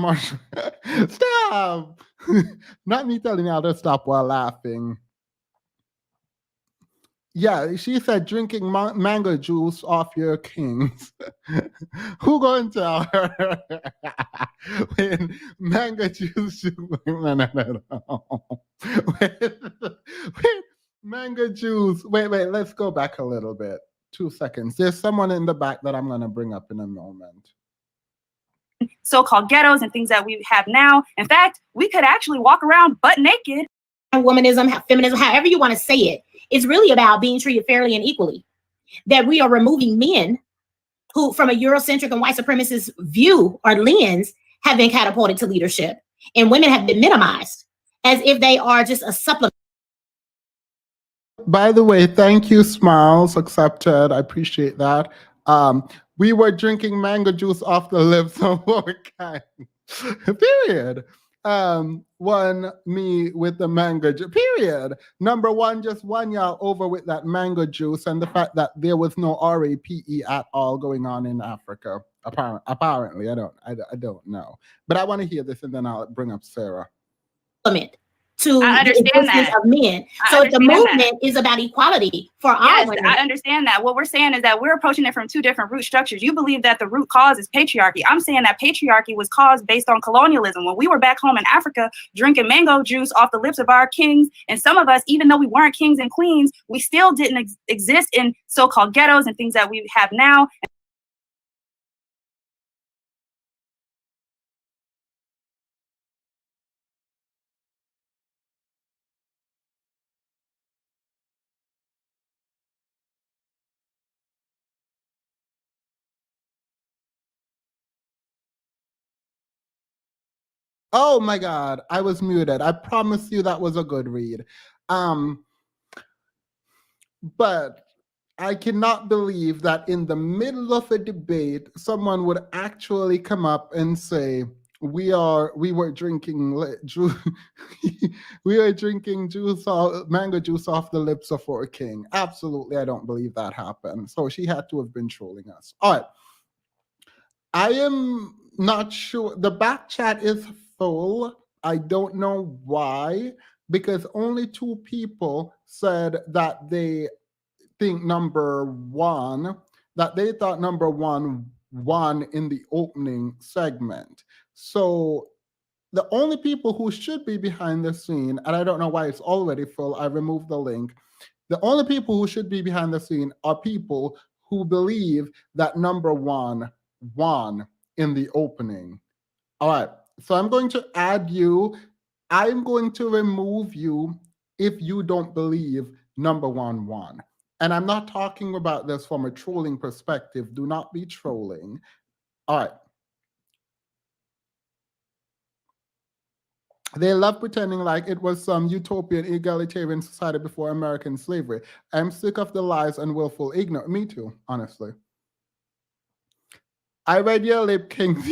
stop! Not me telling y'all to stop while laughing. Yeah, she said drinking mango juice off your kings. Who gonna tell her when mango juice? When mango juice. Wait, let's go back a little bit. 2 seconds. There's someone in the back that I'm gonna bring up in a moment. So-called ghettos and things that we have now. In fact, we could actually walk around butt naked. Womanism, feminism, however you want to say it, it's really about being treated fairly and equally. That we are removing men who, from a Eurocentric and white supremacist view or lens, have been catapulted to leadership, and women have been minimized as if they are just a supplement. By the way, thank you, Smiles, accepted. I appreciate that. We were drinking mango juice off the lips of our kind. Period. One, me with the mango juice, period. Number one, just one y'all over with that mango juice and the fact that there was no RAPE at all going on in Africa. Apparently, I don't know. But I want to hear this and then I'll bring up Sarah. To the existence of men. So if the movement is about equality for all women. I understand that. What we're saying is that we're approaching it from two different root structures. You believe that the root cause is patriarchy. I'm saying that patriarchy was caused based on colonialism. When we were back home in Africa drinking mango juice off the lips of our kings, and some of us, even though we weren't kings and queens, we still didn't exist in so-called ghettos and things that we have now. Oh my God, I was muted. I promise you that was a good read. But I cannot believe that in the middle of a debate, someone would actually come up and say, we were drinking we were drinking mango juice off the lips of our king. Absolutely, I don't believe that happened. So she had to have been trolling us. All right. I am not sure. The back chat is full. I don't know why, because only 2 people said that they think that they thought number one won in the opening segment. So the only people who should be behind the scene, and I don't know why it's already full, I removed the link. The only people who should be behind the scene are people who believe that number one won in the opening. All right, so I'm going to add you. I'm going to remove you if you don't believe number one won. And I'm not talking about this from a trolling perspective. Do not be trolling. All right. They love pretending like it was some utopian egalitarian society before American slavery. I'm sick of the lies and willful ignorance. Me too, honestly. I read your lip king.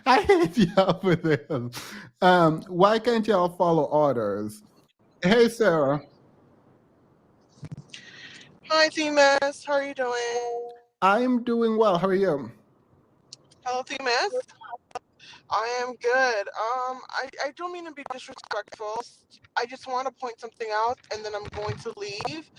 I hate y'all for this. Why can't y'all follow orders? Hey, Sarah. Hi, TMS. How are you doing? I'm doing well. How are you? Hello, TMS. I am good. I don't mean to be disrespectful. I just want to point something out, and then I'm going to leave.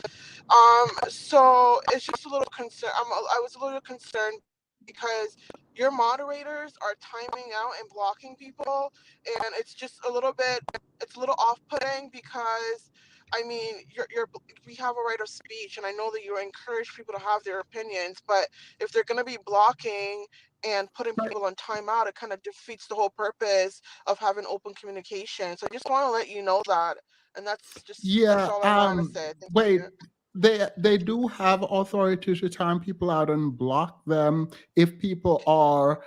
So it's just a little concern. I was a little concerned because your moderators are timing out and blocking people, and it's just a little bit. It's a little off-putting because, I mean, we have a right of speech, and I know that you encourage people to have their opinions, but if they're going to be blocking and putting people on timeout, it kind of defeats the whole purpose of having open communication. So I just want to let you know that, and that's all I wanted to say. Thank Wait. you. They do have authority to time people out and block them if people are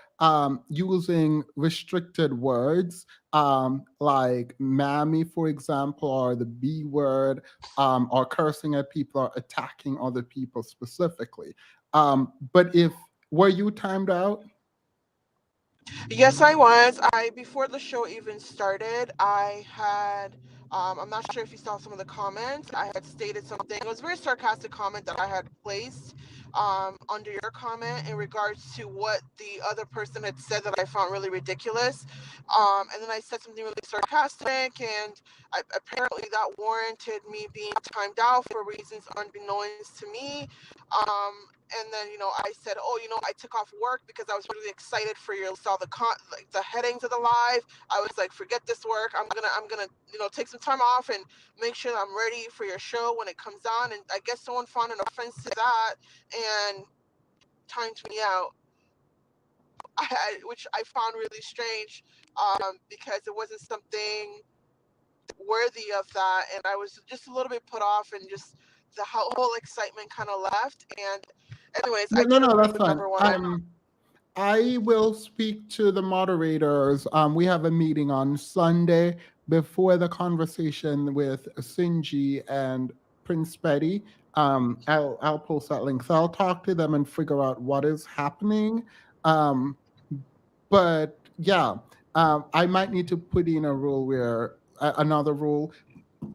using restricted words, like mammy, for example, or the B word, or cursing at people or attacking other people specifically. But were you timed out? Yes, I was. Before the show even started, I had I'm not sure if you saw some of the comments. I had stated something. It was a very sarcastic comment that I had placed under your comment in regards to what the other person had said that I found really ridiculous. And then I said something really sarcastic, and apparently that warranted me being timed out for reasons unbeknownst to me. And then I said, oh, I took off work because I was really excited for you. Saw the headings of the live. I was like, forget this work. I'm gonna take some time off and make sure that I'm ready for your show when it comes on. And I guess someone found an offense to that and timed me out, which I found really strange, because it wasn't something worthy of that, and I was just a little bit put off, and just the whole excitement kind of left. And anyways, I do No, agree that's with fine. number one. I will speak to the moderators. We have a meeting on Sunday before the conversation with Sinji and Prince Petty. I'll post that link. So I'll talk to them and figure out what is happening. But yeah, I might need to put in a rule another rule.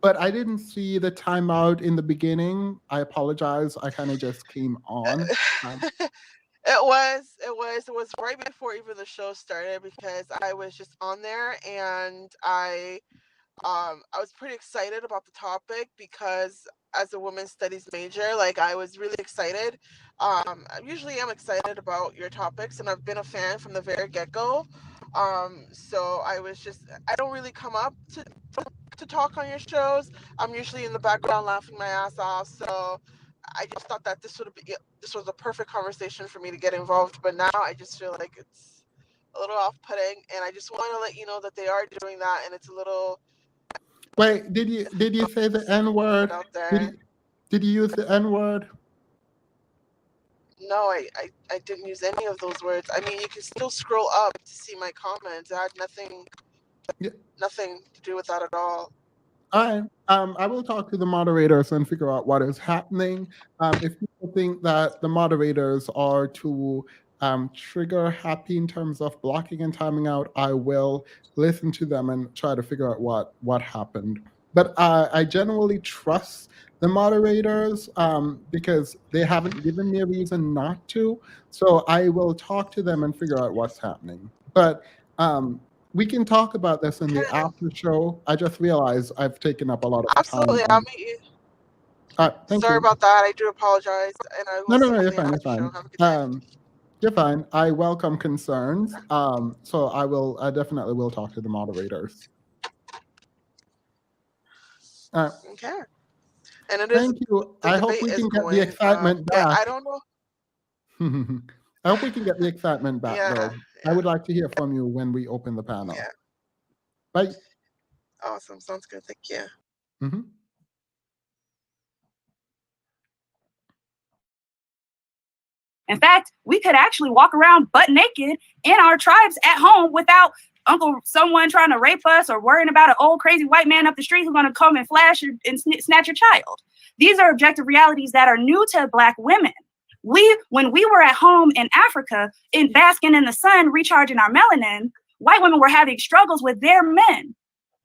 But I didn't see the timeout in the beginning. I apologize. I kind of just came on. It was right before even the show started, because I was just on there, and I was pretty excited about the topic, because as a women's studies major, like, I was really excited. I usually am excited about your topics, and I've been a fan from the very get-go. So I don't really come up to talk on your shows. I'm usually in the background laughing my ass off. So I just thought that this was a perfect conversation for me to get involved. But now I just feel like it's a little off-putting, and I just want to let you know that they are doing that, and it's a little. Wait, did you say the N word? Out there. Did you use the N word? No, I didn't use any of those words. I mean, you can still scroll up to see my comments. It had nothing to do with that at all. All right. I will talk to the moderators and figure out what is happening. If people think that the moderators are to trigger happy in terms of blocking and timing out, I will listen to them and try to figure out what happened. But I generally trust the moderators because they haven't given me a reason not to. So I will talk to them and figure out what's happening. But we can talk about this in the after show. I just realized I've taken up a lot of Absolutely. time. I'll meet you. Thank Sorry you. about that. I do apologize. And I will No, see you you're in the fine. You're after show. fine. Have a good day. You're fine. I welcome concerns. So I definitely will talk to the moderators. Okay. And it is. Thank you. The I hope debate we is can get the going. excitement Yeah, back. I don't know. I hope we can get the excitement back, though. I would like to hear from you when we open the panel. Yeah. Bye. Awesome. Sounds good. Thank you. Mm-hmm. In fact, we could actually walk around butt naked in our tribes at home without someone trying to rape us or worrying about an old crazy white man up the street who's going to come and flash and snatch your child. These are objective realities that are new to Black women. When we were at home in Africa, basking in the sun, recharging our melanin, white women were having struggles with their men.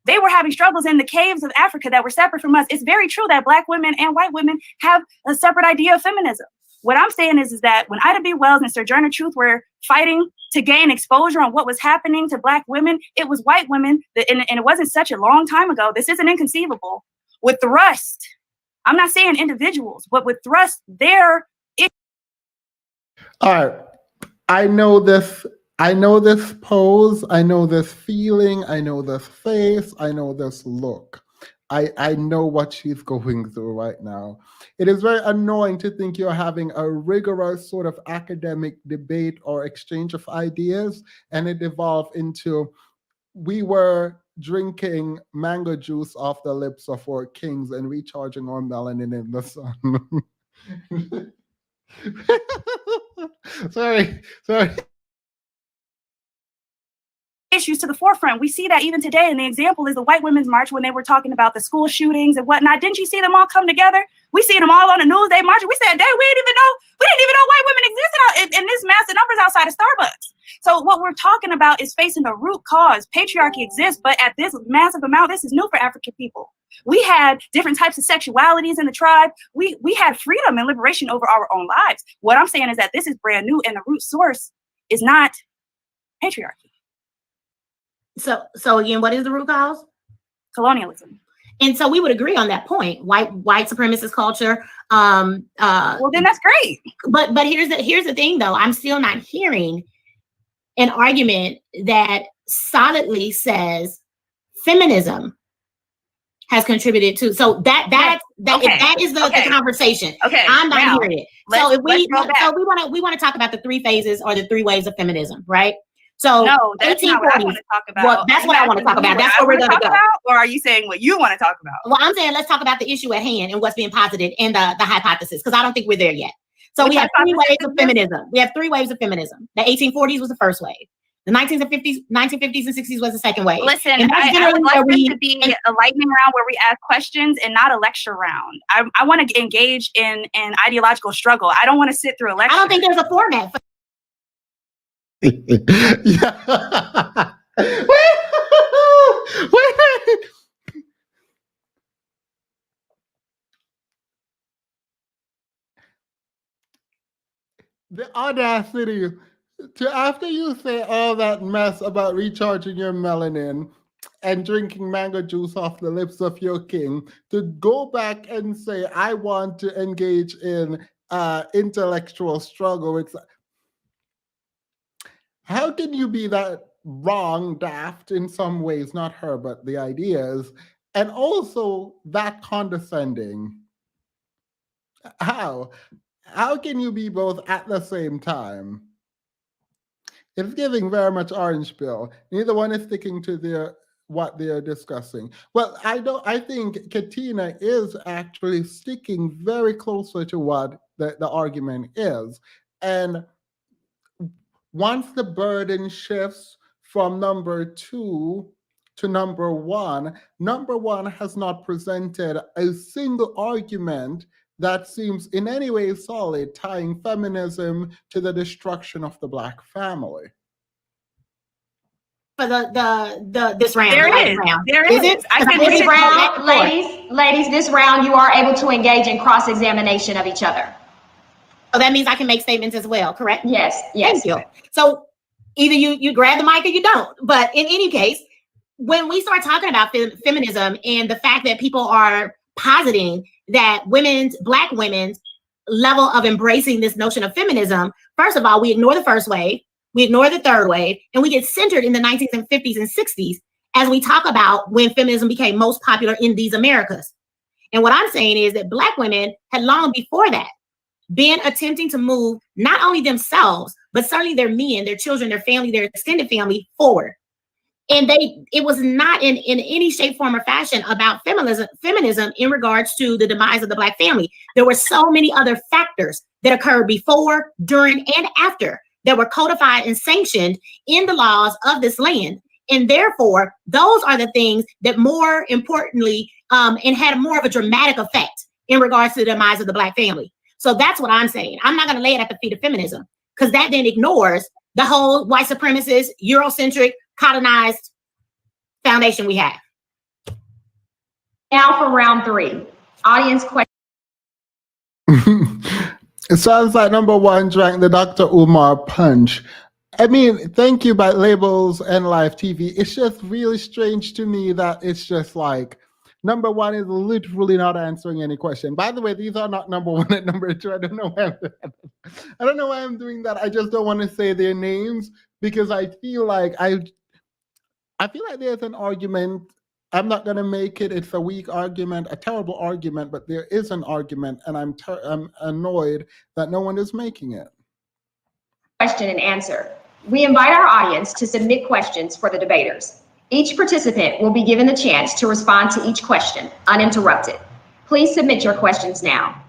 They were having struggles in the caves of Africa that were separate from us. It's very true that Black women and white women have a separate idea of feminism. What I'm saying is that when Ida B. Wells and Sojourner Truth were fighting to gain exposure on what was happening to Black women, it was white women, and it wasn't such a long time ago. This isn't inconceivable. With thrust, I'm not saying individuals, but with thrust, all right. I know this pose. I know this feeling. I know this face. I know this look. I know what she's going through right now. It is very annoying to think you're having a rigorous sort of academic debate or exchange of ideas, and it evolved into, we were drinking mango juice off the lips of our kings and recharging our melanin in the sun. Sorry. issues to the forefront. We see that even today, and the example is the White Women's March when they were talking about the school shootings and whatnot. Didn't you see them all come together? We see them all on the news. They marching. We said, "Dang, we didn't even know white women existed in this massive numbers outside of Starbucks." So what we're talking about is facing the root cause. Patriarchy exists, but at this massive amount, this is new for African people. We had different types of sexualities in the tribe. We had freedom and liberation over our own lives. What I'm saying is that this is brand new, and the root source is not patriarchy. So again, what is the root cause? Colonialism. And so we would agree on that point. White supremacist culture. Well, then that's great. But here's the thing, though. I'm still not hearing an argument that solidly says feminism has contributed to. So that is the conversation. Okay, I'm not hearing it. So we want to talk about the three phases or the three waves of feminism, right? So no, that's not what I want to talk about. Well, that's what I want to talk about. That's where we're going to go. Or are you saying what you want to talk about? Well, I'm saying let's talk about the issue at hand and what's being posited in the hypothesis, because I don't think we're there yet. So we have three waves of feminism. We have three waves of feminism. The 1840s was the first wave. The 1950s and 60s was the second wave. Listen, I would like this to be a lightning round where we ask questions and not a lecture round. I want to engage in an ideological struggle. I don't want to sit through a lecture. I don't think there's a format for yeah. Wait. The audacity to, after you say all that mess about recharging your melanin and drinking mango juice off the lips of your king, to go back and say, I want to engage in intellectual struggle. It's, how can you be that wrong, daft in some ways, not her, but the ideas, and also that condescending? How can you be both at the same time? It's giving very much orange pill. Neither one is sticking to what they're discussing. Well, I think Katina is actually sticking very closely to what the argument is. And once the burden shifts from number 2 to number 1 has not presented a single argument that seems in any way solid, tying feminism to the destruction of the Black family. For this round, There the is. round. There Is is. it? I can This read it. round, ladies, this round you are able to engage in cross-examination of each other. So that means I can make statements as well, correct? Yes. Thank you. So either you grab the mic or you don't. But in any case, when we start talking about feminism and the fact that people are positing that Black women's level of embracing this notion of feminism, first of all, we ignore the first wave, we ignore the third wave, and we get centered in the 1950s and 60s as we talk about when feminism became most popular in these Americas. And what I'm saying is that Black women had long before that been attempting to move not only themselves, but certainly their men, their children, their family, their extended family forward. And it was not in any shape, form, or fashion about feminism in regards to the demise of the Black family. There were so many other factors that occurred before, during, and after that were codified and sanctioned in the laws of this land. And therefore, those are the things that more importantly and had more of a dramatic effect in regards to the demise of the Black family. So that's what I'm saying. I'm not going to lay it at the feet of feminism, because that then ignores the whole white supremacist, Eurocentric, colonized foundation we have. Now for round 3, audience questions. It sounds like number 1 drank the Dr. Umar punch. I mean, thank you by Labels and Live TV. It's just really strange to me that it's just like, number 1 is literally not answering any question. By the way, these are not number 1 and number 2. I don't know why I'm doing that. I just don't want to say their names because I feel like there's an argument. I'm not going to make it. It's a weak argument, a terrible argument, but there is an argument, and I'm annoyed that no one is making it. Question and answer. We invite our audience to submit questions for the debaters. Each participant will be given the chance to respond to each question uninterrupted. Please submit your questions now.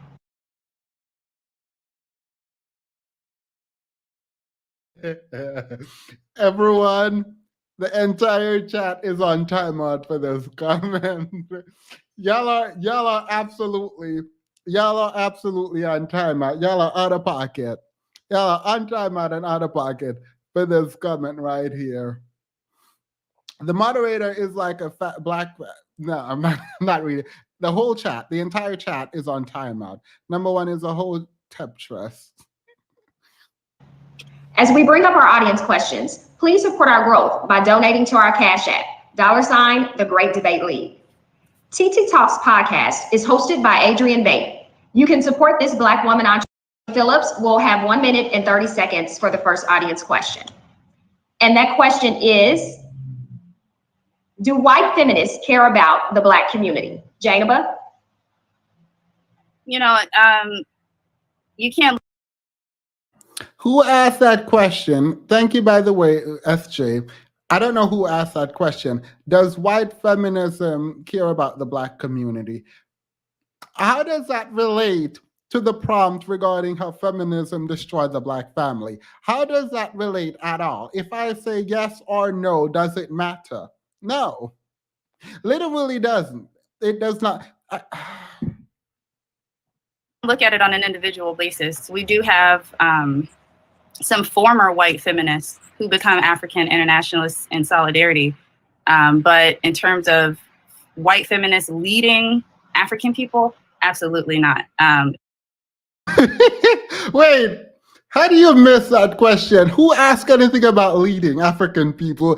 Everyone, the entire chat is on timeout for this comment. Y'all are absolutely on timeout. Y'all are out of pocket. Y'all are on timeout and out of pocket for this comment right here. The moderator is like a fat Black. No, I'm not reading. The whole chat, the entire chat is on timeout. Number 1 is a Hoteps trust. As we bring up our audience questions, please support our growth by donating to our Cash App, $ The Great Debate League. TT Talks podcast is hosted by Adrienne Bate. You can support this Black woman entrepreneur. Phillips will have 1 minute and 30 seconds for the first audience question. And that question is, do white feminists care about the Black community? Jainaba? You know, you can't. Who asked that question? Thank you, by the way, SJ. I don't know who asked that question. Does white feminism care about the Black community? How does that relate to the prompt regarding how feminism destroyed the Black family? How does that relate at all? If I say yes or no, does it matter? No, literally doesn't. It does not. Look at it on an individual basis. We do have some former white feminists who become African internationalists in solidarity. But in terms of white feminists leading African people, absolutely not. Wait, how do you miss that question? Who asked anything about leading African people?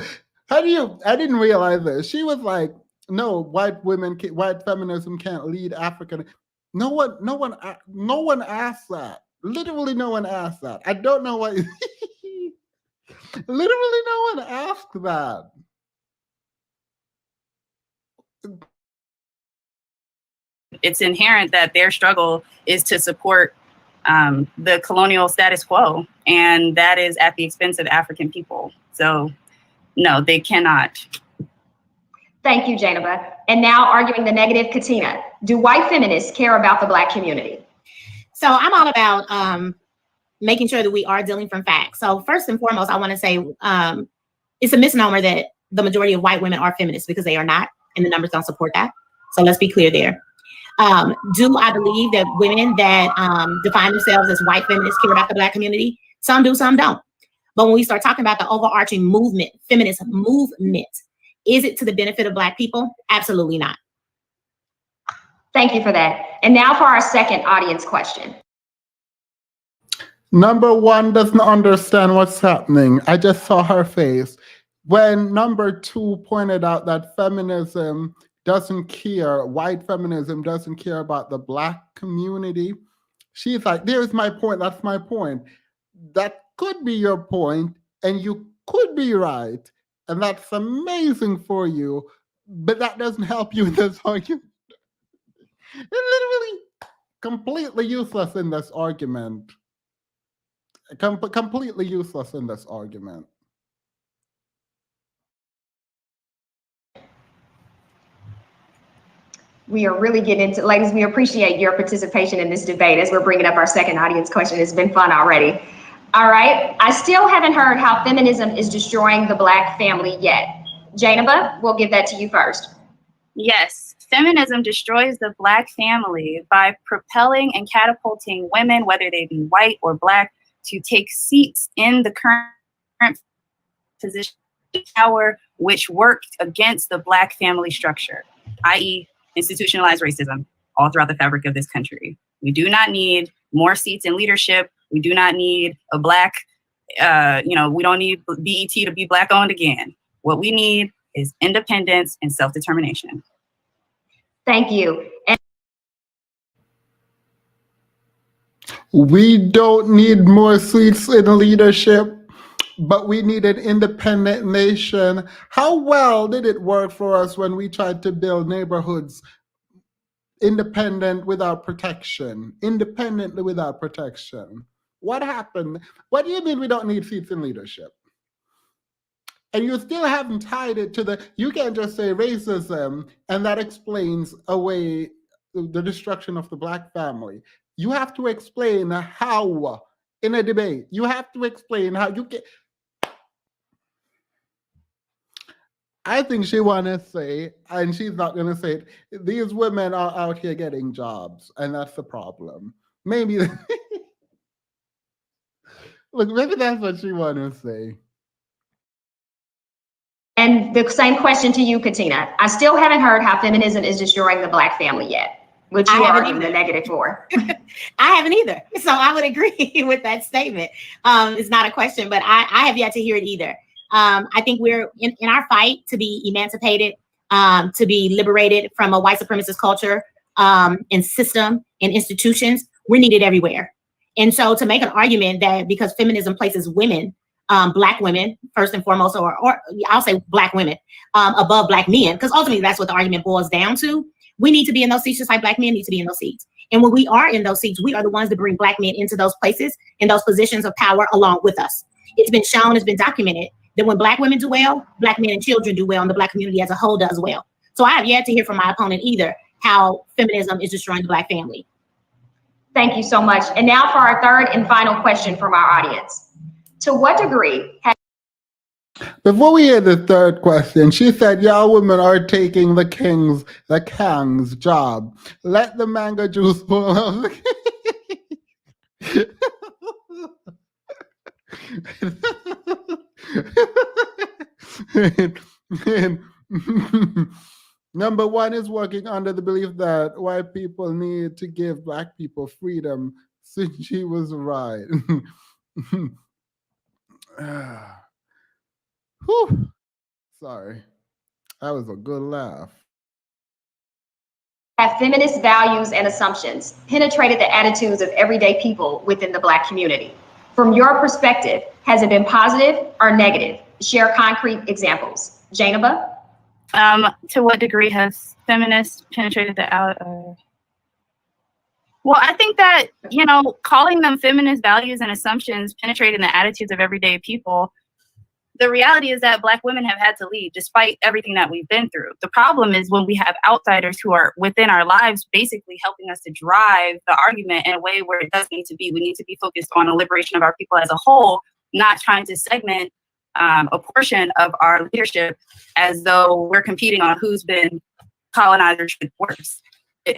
I didn't realize this. She was like, no, white feminism can't lead African. No one asked that. Literally no one asked that. I don't know why. Literally no one asked that. It's inherent that their struggle is to support the colonial status quo, and that is at the expense of African people. So no, they cannot. Thank you, Jainaba. And now arguing the negative, Katina. Do white feminists care about the Black community? So I'm all about making sure that we are dealing from facts. So first and foremost, I want to say it's a misnomer that the majority of white women are feminists, because they are not, and the numbers don't support that. So let's be clear there. Do I believe that women that define themselves as white feminists care about the Black community? Some do, some don't. But when we start talking about the overarching movement, feminist movement, is it to the benefit of Black people? Absolutely not. Thank you for that. And now for our second audience question. Number one doesn't understand what's happening. I just saw her face. When number two pointed out that feminism doesn't care, white feminism doesn't care about the Black community, she's like, there's my point, that's my point. That could be your point, and you could be right, and that's amazing for you, but that doesn't help you in this argument. It's literally completely useless in this argument. Completely useless in this argument. We are really getting into, ladies, we appreciate your participation in this debate as we're bringing up our second audience question. It's been fun already. All right, I still haven't heard how feminism is destroying the Black family yet. Janaba, we'll give that to you first. Yes, feminism destroys the Black family by propelling and catapulting women, whether they be white or Black, to take seats in the current position of power, which worked against the Black family structure, i.e., institutionalized racism all throughout the fabric of this country. We do not need more seats in leadership. We do not need a Black, we don't need BET to be Black owned again. What we need is independence and self-determination. Thank you. And we don't need more seats in leadership, but we need an independent nation. How well did it work for us when we tried to build neighborhoods independent without protection, independently without protection? What happened? What do you mean we don't need seats in leadership? And you still haven't tied it to you can't just say racism and that explains away the destruction of the Black family. You have to explain how in a debate. You have to explain how you get. I think she want to say, and she's not going to say it, these women are out here getting jobs, and that's the problem. Maybe, look, maybe that's what she want to say. And the same question to you, Katina. I still haven't heard how feminism is destroying the Black family yet, which you are in the negative for. I haven't either. So I would agree with that statement. It's not a question, but I have yet to hear it either. I think we're in our fight to be emancipated, to be liberated from a white supremacist culture and system and institutions. We're needed everywhere. And so to make an argument that because feminism places women, Black women, first and foremost, or I'll say Black women above Black men, because ultimately that's what the argument boils down to. We need to be in those seats just like Black men need to be in those seats. And when we are in those seats, we are the ones that bring Black men into those places, in those positions of power along with us. It's been shown, it's been documented that when Black women do well, Black men and children do well, and the Black community as a whole does well. So I have yet to hear from my opponent either how feminism is destroying the Black family. Thank you so much. And now for our third and final question from our audience. To what degree Before we hear the third question, she said, y'all women are taking the king's job. Let the mango juice fall out. Number one is working under the belief that white people need to give Black people freedom, since she was right. Whew. Sorry, that was a good laugh. have feminist values and assumptions penetrated the attitudes of everyday people within the Black community? From your perspective, has it been positive or negative? Share concrete examples. Janaba? To what degree has feminists penetrated the Well, I think that, calling them feminist values and assumptions penetrating the attitudes of everyday people, the reality is that Black women have had to lead despite everything that we've been through. The problem is when we have outsiders who are within our lives, basically helping us to drive the argument in a way where it does need to be. We need to be focused on the liberation of our people as a whole, not trying to segment a portion of our leadership as though we're competing on who's been colonized or treated worse.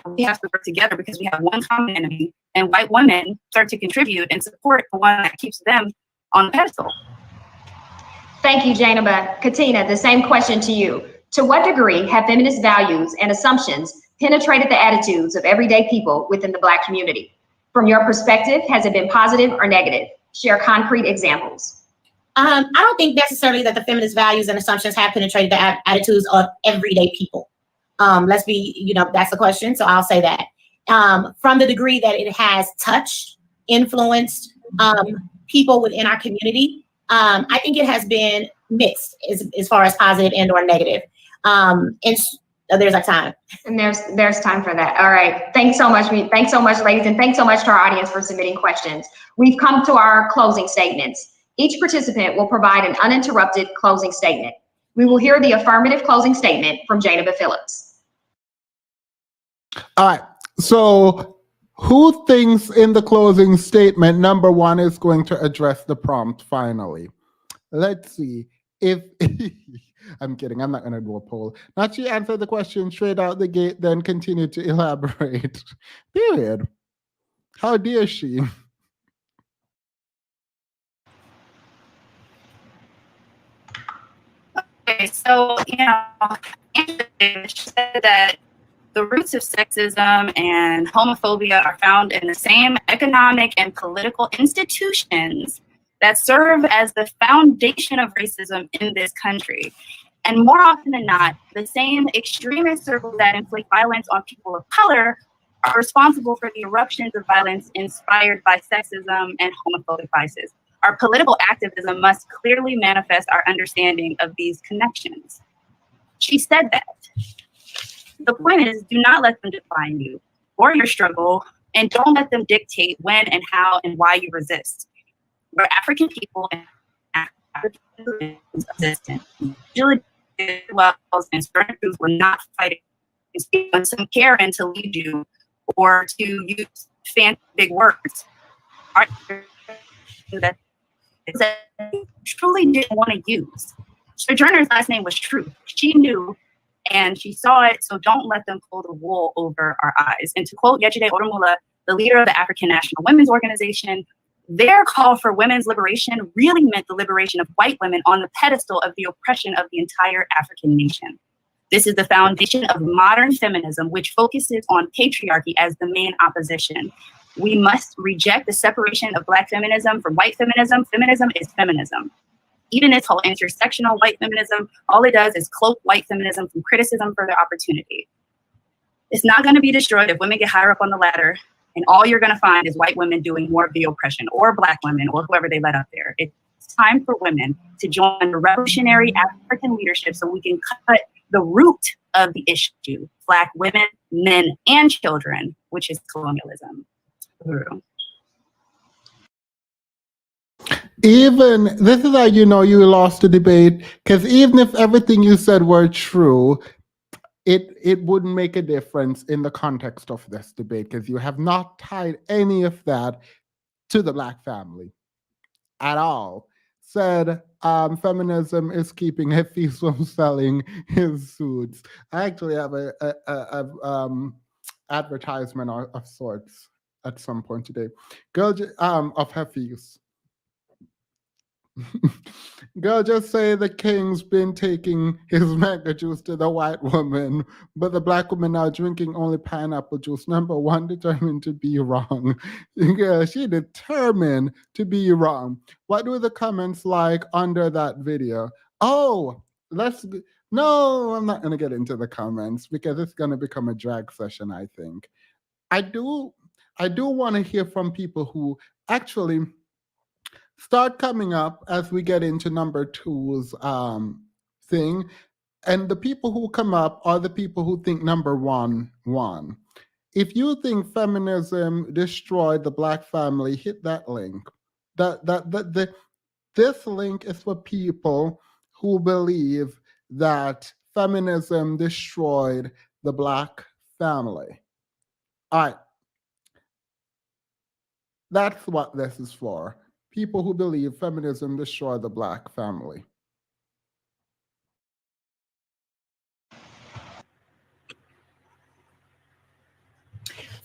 we have to work together because we have one common enemy, and white women start to contribute and support the one that keeps them on the pedestal. Thank you, Janaba. Katina, the same question to you. To what degree have feminist values and assumptions penetrated the attitudes of everyday people within the Black community? From your perspective, has it been positive or negative? Share concrete examples. I don't think necessarily that the feminist values and assumptions have penetrated the attitudes of everyday people. Let's be, that's the question. So I'll say that. From the degree that it has touched, influenced people within our community, I think it has been mixed as far as positive and or negative. There's our time. And there's time for that. All right. Thanks so much. Thanks so much, ladies. And thanks so much to our audience for submitting questions. We've come to our closing statements. Each participant will provide an uninterrupted closing statement. We will hear the affirmative closing statement from Janaba Phillips. All right. So who thinks in the closing statement, number one is going to address the prompt finally? Let's see. If I'm kidding, I'm not going to do a poll. Not she answered the question straight out the gate, then continue to elaborate. Period. How dare she? Okay, so, Angela said that the roots of sexism and homophobia are found in the same economic and political institutions that serve as the foundation of racism in this country. And more often than not, the same extremist circles that inflict violence on people of color are responsible for the eruptions of violence inspired by sexism and homophobic biases. Our political activism must clearly manifest our understanding of these connections. She said that. The point is, do not let them define you or your struggle, and don't let them dictate when and how and why you resist. We're African people and African resistance. Usually, and certain groups were not fighting some Karen to lead you or to use fancy big words. That truly didn't want to use. Sojourner's last name was Truth. She knew and she saw it, so don't let them pull the wool over our eyes. And to quote Yejide Odomula, the leader of the African National Women's Organization, their call for women's liberation really meant the liberation of white women on the pedestal of the oppression of the entire African nation. This is the foundation of modern feminism, which focuses on patriarchy as the main opposition. We must reject the separation of Black feminism from white feminism. Feminism is feminism. Even this whole intersectional white feminism, all it does is cloak white feminism from criticism for their opportunity. It's not going to be destroyed if women get higher up on the ladder, and all you're going to find is white women doing more of the oppression, or Black women, or whoever they let up there. It's time for women to join the revolutionary African leadership so we can cut the root of the issue, Black women, men, and children, which is colonialism. Even, this is how you know you lost the debate, because even if everything you said were true, it wouldn't make a difference in the context of this debate, because you have not tied any of that to the Black family at all. Said feminism is keeping hippies from selling his suits. I actually have a advertisement of sorts at some point today. Girl, of hippies. Girl, just say the king's been taking his mango juice to the white woman, but the Black woman now drinking only pineapple juice. Number one, determined to be wrong. Girl, she determined to be wrong. What do the comments like under that video? Oh, no, I'm not going to get into the comments because it's going to become a drag session, I think. I do want to hear from people who actually start coming up as we get into number two's thing. And the people who come up are the people who think number one won. If you think feminism destroyed the Black family, hit that link. This link is for people who believe that feminism destroyed the Black family. All right. That's what this is for. People who believe feminism destroyed the Black family.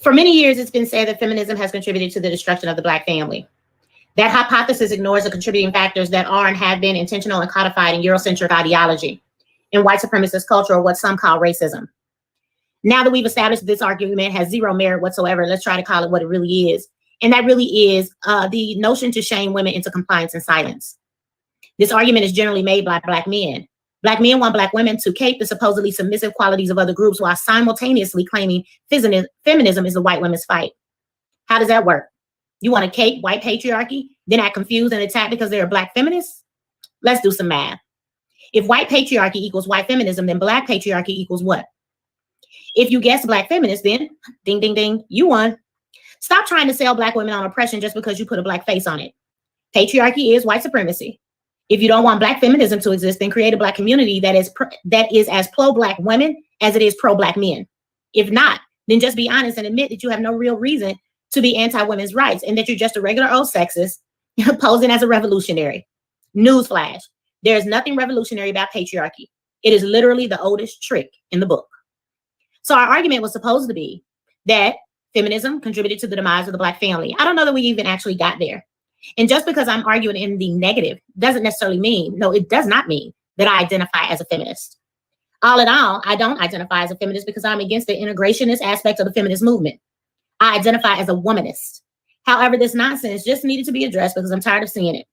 For many years, it's been said that feminism has contributed to the destruction of the Black family. That hypothesis ignores the contributing factors that are and have been intentional and codified in Eurocentric ideology, in white supremacist culture, or what some call racism. Now that we've established this argument has zero merit whatsoever, let's try to call it what it really is. And that really is the notion to shame women into compliance and silence. This argument is generally made by Black men. Black men want Black women to cape the supposedly submissive qualities of other groups while simultaneously claiming feminism is the white women's fight. How does that work? You want to cape white patriarchy, then act confused and attack because they're a Black feminist? Let's do some math. If white patriarchy equals white feminism, then Black patriarchy equals what? If you guess Black feminist, then ding, ding, ding, you won. Stop trying to sell Black women on oppression just because you put a Black face on it. Patriarchy is white supremacy. If you don't want Black feminism to exist, then create a Black community that is as pro-Black women as it is pro-Black men. If not, then just be honest and admit that you have no real reason to be anti-women's rights and that you're just a regular old sexist posing as a revolutionary. Newsflash, there is nothing revolutionary about patriarchy. It is literally the oldest trick in the book. So our argument was supposed to be that feminism contributed to the demise of the Black family. I don't know that we even actually got there. And just because I'm arguing in the negative doesn't necessarily mean, no, it does not mean that I identify as a feminist. All in all, I don't identify as a feminist because I'm against the integrationist aspect of the feminist movement. I identify as a womanist. However, this nonsense just needed to be addressed because I'm tired of seeing it.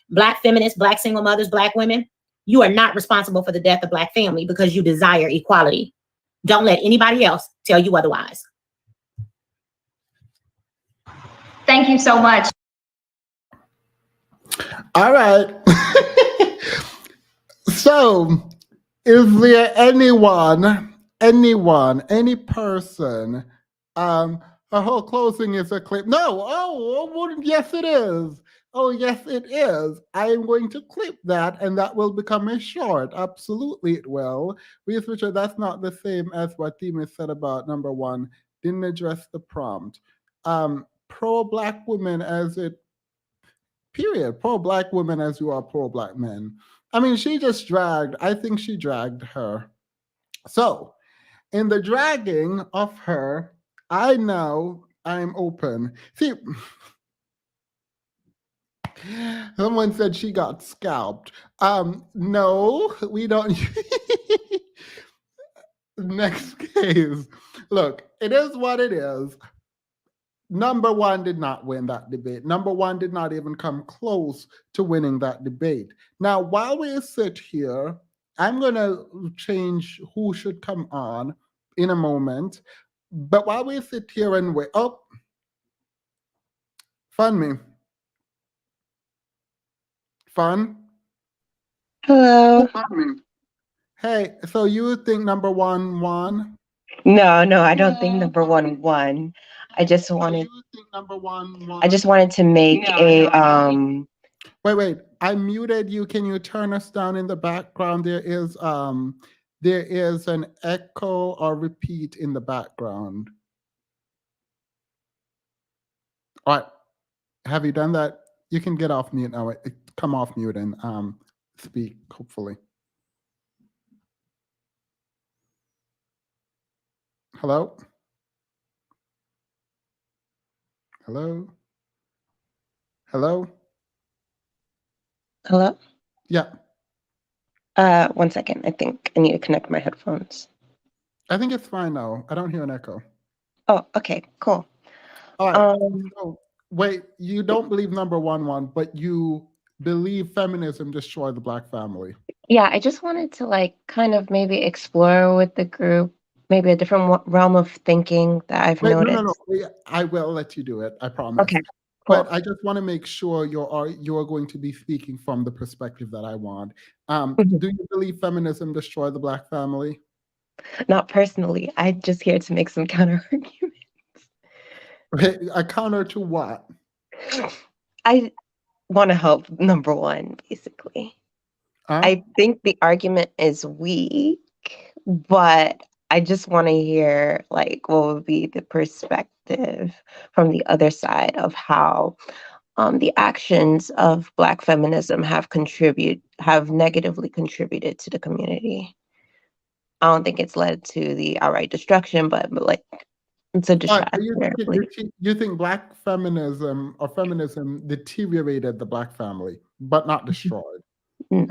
Black feminists, Black single mothers, Black women, you are not responsible for the death of Black family because you desire equality. Don't let anybody else tell you otherwise. Thank you so much. All right. So, is there any person, her whole closing is a clip. No, yes it is. Oh, yes it is. I am going to clip that and that will become a short. Absolutely it will. Richard, that's not the same as what Demis said about number one. Didn't address the prompt. Pro-Black women as it, period. Pro-Black women as you are pro-Black men. I mean, I think she dragged her. So, in the dragging of her, I'm open. See, someone said she got scalped. No, we don't. Next case. Look, it is what it is. Number one did not win that debate. Number one did not even come close to winning that debate. Now, while we sit here, I'm going to change who should come on in a moment. But while we sit here and wait, Fun me. Fun? Hello. Hey, so you think number one won? No, I don't think number one won. I just wanted to make Wait. I muted you. Can you turn us down in the background? There is an echo or repeat in the background. All right. Have you done that? You can get off mute now. Come off mute and speak, hopefully. Hello? Hello? Hello? Hello? Yeah. 1 second. I think I need to connect my headphones. I think it's fine now. I don't hear an echo. Oh, okay, cool. All right. So, wait, you don't believe number one won, but you believe feminism destroyed the Black family. Yeah, I just wanted to kind of maybe explore with the group maybe a different realm of thinking that I've noticed. No. I will let you do it. I promise. Okay. Cool. But I just want to make sure you're going to be speaking from the perspective that I want. Do you believe feminism destroyed the Black family? Not personally. I'm just here to make some counter arguments. A counter to what? I want to help number one, basically. I think the argument is weak, but I just want to hear what would be the perspective from the other side of how the actions of Black feminism have negatively contributed to the community. I don't think it's led to the outright destruction, but It's a You distraction, I think, believe. you think black feminism or feminism deteriorated the black family, but not destroyed? No.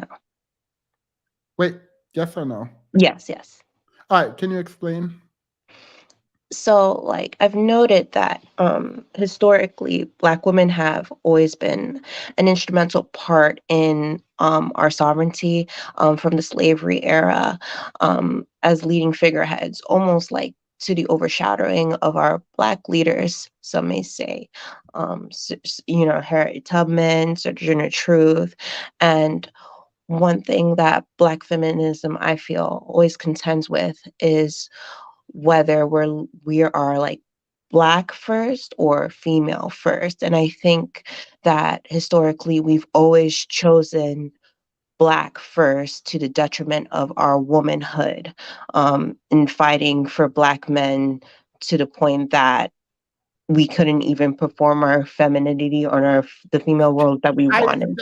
Wait, yes or no? Yes, yes. All right, can you explain? So, like, I've noted that historically, Black women have always been an instrumental part in our sovereignty from the slavery era as leading figureheads, almost like to the overshadowing of our Black leaders, some may say. Harriet Tubman, Sojourner Truth, and one thing that Black feminism, I feel, always contends with is whether we are like Black first or female first. And I think that historically we've always chosen Black first to the detriment of our womanhood, in fighting for Black men to the point that we couldn't even perform our femininity or the female roles that we wanted.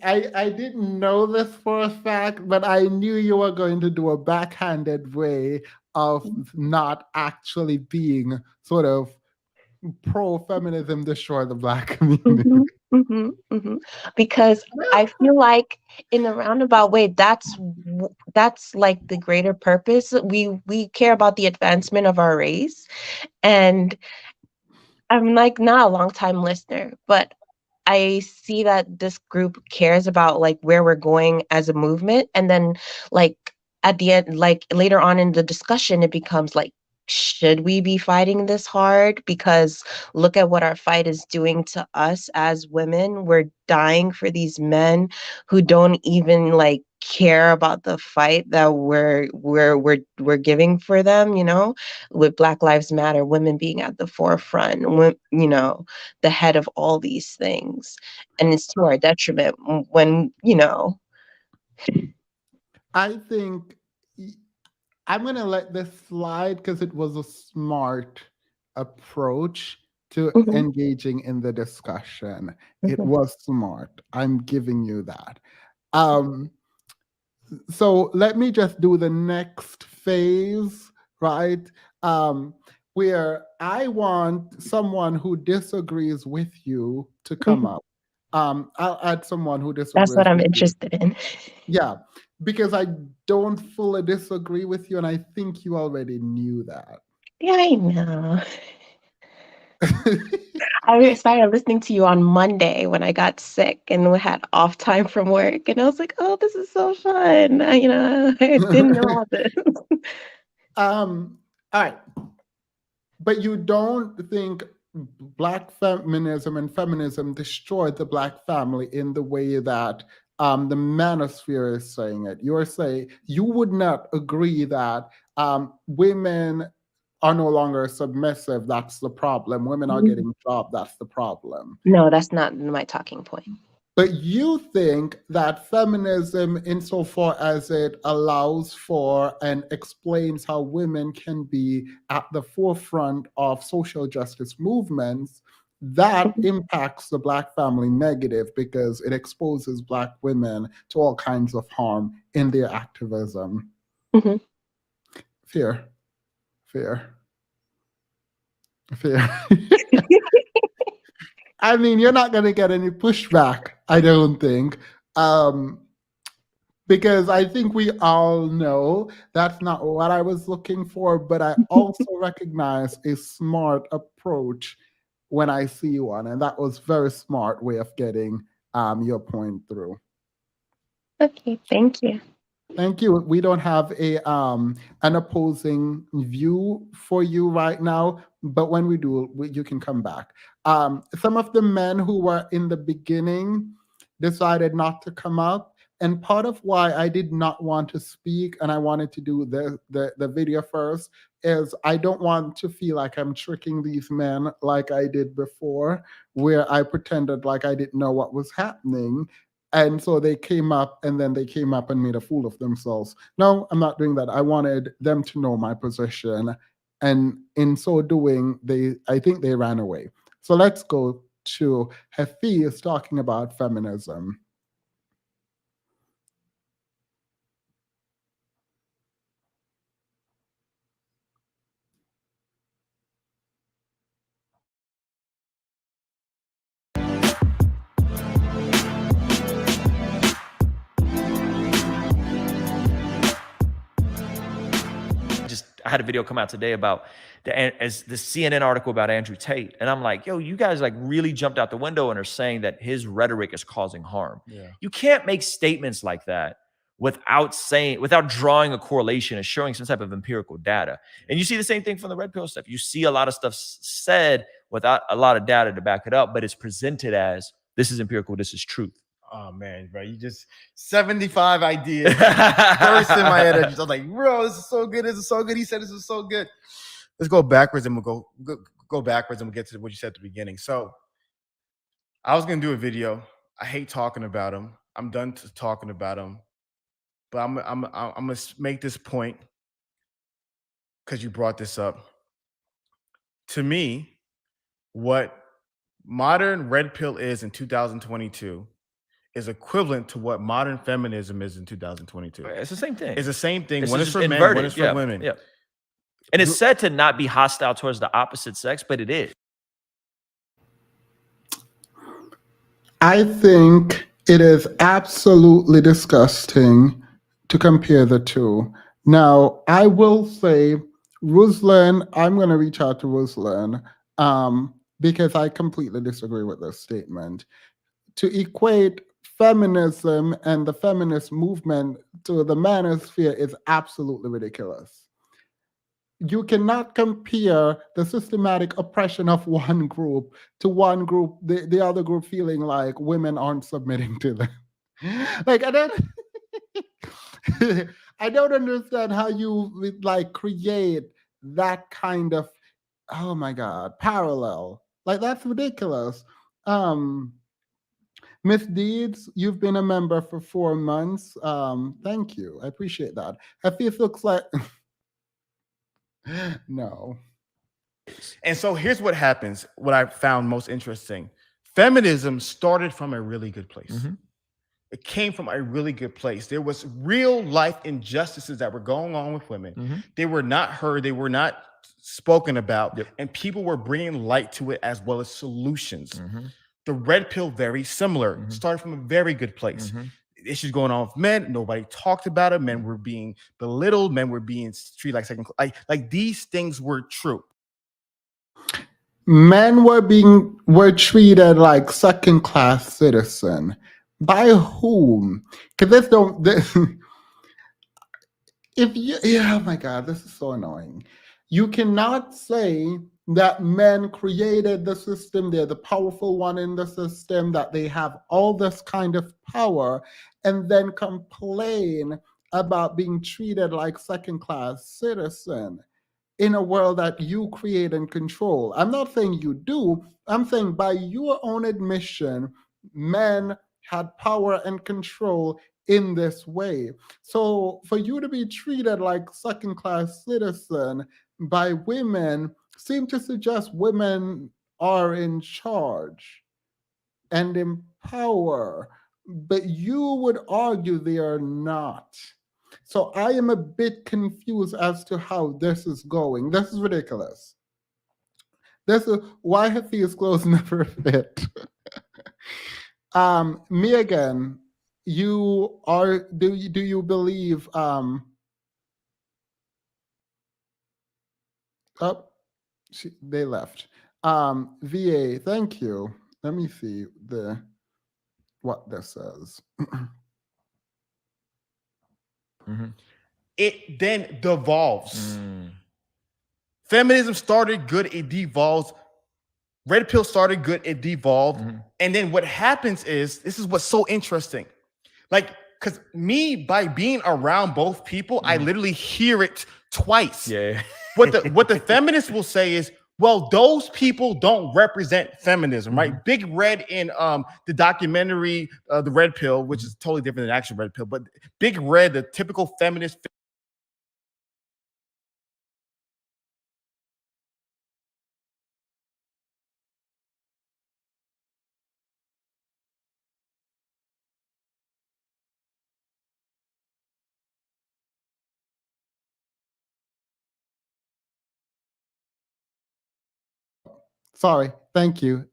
I didn't know this for a fact, but I knew you were going to do a backhanded way of not actually being sort of pro-feminism destroy the Black community. Because I feel like in a roundabout way, that's like the greater purpose. We care about the advancement of our race, and I'm like not a long time listener, but I see that this group cares about like where we're going as a movement. And then like at the end, like later on in the discussion, it becomes like, should we be fighting this hard? Because look at what our fight is doing to us as women. We're dying for these men who don't even like care about the fight that we're giving for them, with Black Lives Matter, women being at the forefront, the head of all these things. And it's to our detriment when, I think I'm going to let this slide because it was a smart approach to engaging in the discussion. It was smart. I'm giving you that. So let me just do the next phase, right? Where I want someone who disagrees with you to come up. I'll add someone who disagrees that's what I'm with you. interested in. Yeah, because I don't fully disagree with you, and I think you already knew that. Yeah, I know. I started listening to you on Monday when I got sick and we had off time from work, and I was like, "Oh, this is so fun!" I didn't know all this. All right, but you don't think Black feminism and feminism destroyed the Black family in the way that the Manosphere is saying it. You're saying you would not agree that women are no longer submissive. That's the problem. Women are getting jobs. That's the problem. No, that's not my talking point. But you think that feminism, insofar as it allows for and explains how women can be at the forefront of social justice movements, that impacts the Black family negative because it exposes Black women to all kinds of harm in their activism. Fair. I mean, you're not going to get any pushback, I don't think. Because I think we all know that's not what I was looking for, but I also recognize a smart approach when I see one. And that was very smart way of getting your point through. Okay, thank you. Thank you. We don't have an opposing view for you right now, but when we do, you can come back. Some of the men who were in the beginning decided not to come up. And part of why I did not want to speak and I wanted to do the video first is I don't want to feel like I'm tricking these men like I did before, where I pretended like I didn't know what was happening. And so they came up and then they came up and made a fool of themselves. No, I'm not doing that. I wanted them to know my position. And in so doing, I think they ran away. So let's go to Hafiz talking about feminism. I had a video come out today about the CNN article about Andrew Tate. And I'm like, yo, you guys like really jumped out the window and are saying that his rhetoric is causing harm. Yeah. You can't make statements like that without drawing a correlation and showing some type of empirical data. And you see the same thing from the red pill stuff. You see a lot of stuff said without a lot of data to back it up, but it's presented as this is empirical, this is truth. Oh man, bro, you just 75 ideas burst in my head. I was like, bro, this is so good. This is so good. He said this is so good. Let's go backwards and we'll go backwards and we'll get to what you said at the beginning. So I was gonna do a video. I hate talking about him. I'm done talking about him. But I'm gonna make this point because you brought this up. To me, what modern red pill is in 2022 is equivalent to what modern feminism is in 2022. It's the same thing. It's the same thing. It's One is just for men, inverted. one is for women. Yeah. And it's said to not be hostile towards the opposite sex, but it is. I think it is absolutely disgusting to compare the two. Now, I will say, Ruslan, I'm going to reach out to Ruslan because I completely disagree with this statement. To equate feminism and the feminist movement to the manosphere is absolutely ridiculous. You cannot compare the systematic oppression of one group to one group, the other group feeling like women aren't submitting to them. Like, I don't understand how you like create that kind of, oh my God, parallel. Like, that's ridiculous. Miss Deeds, you've been a member for 4 months. Thank you. I appreciate that. I feel it looks like no. And so here's what happens, what I found most interesting. Feminism started from a really good place. Mm-hmm. It came from a really good place. There was real life injustices that were going on with women. Mm-hmm. They were not heard. They were not spoken about. Yep. And people were bringing light to it as well as solutions. Mm-hmm. The red pill, very similar, Mm-hmm. started from a very good place. Mm-hmm. Issues going on with men, nobody talked about it. Men were being belittled. Men were being treated like second, like these things were true. Men were treated like second-class citizen. By whom? Because oh my God, this is so annoying. You cannot say that men created the system, they're the powerful one in the system, that they have all this kind of power, and then complain about being treated like second-class citizen in a world that you create and control. I'm not saying you do. I'm saying by your own admission, men had power and control in this way. So for you to be treated like second-class citizen by women seem to suggest women are in charge and in power, but you would argue they are not. So I am a bit confused as to how this is going. This is ridiculous. This is why have these clothes never fit. Me again. You are. Do you believe? They left. VA. Thank you. Let me see what this says. Mm-hmm. It then devolves. Feminism started good, it devolves. Red pill started good, it devolved. Mm-hmm. And then what happens is, this is what's so interesting. Like, because me, by being around both people, I literally hear it twice. Yeah. What the feminists will say is, well, those people don't represent feminism, right? Big Red in the documentary, The Red Pill, which is totally different than actual Red Pill, but Big Red, the typical feminist. Sorry. Thank you.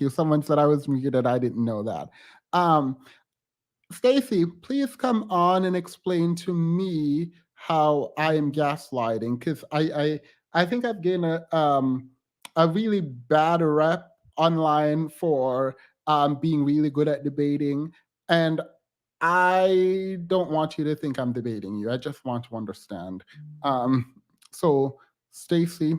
Someone said I was muted. I didn't know that. Stacey, please come on and explain to me how I am gaslighting, because I think I've gained a really bad rep online for being really good at debating, and I don't want you to think I'm debating you. I just want to understand. So, Stacy,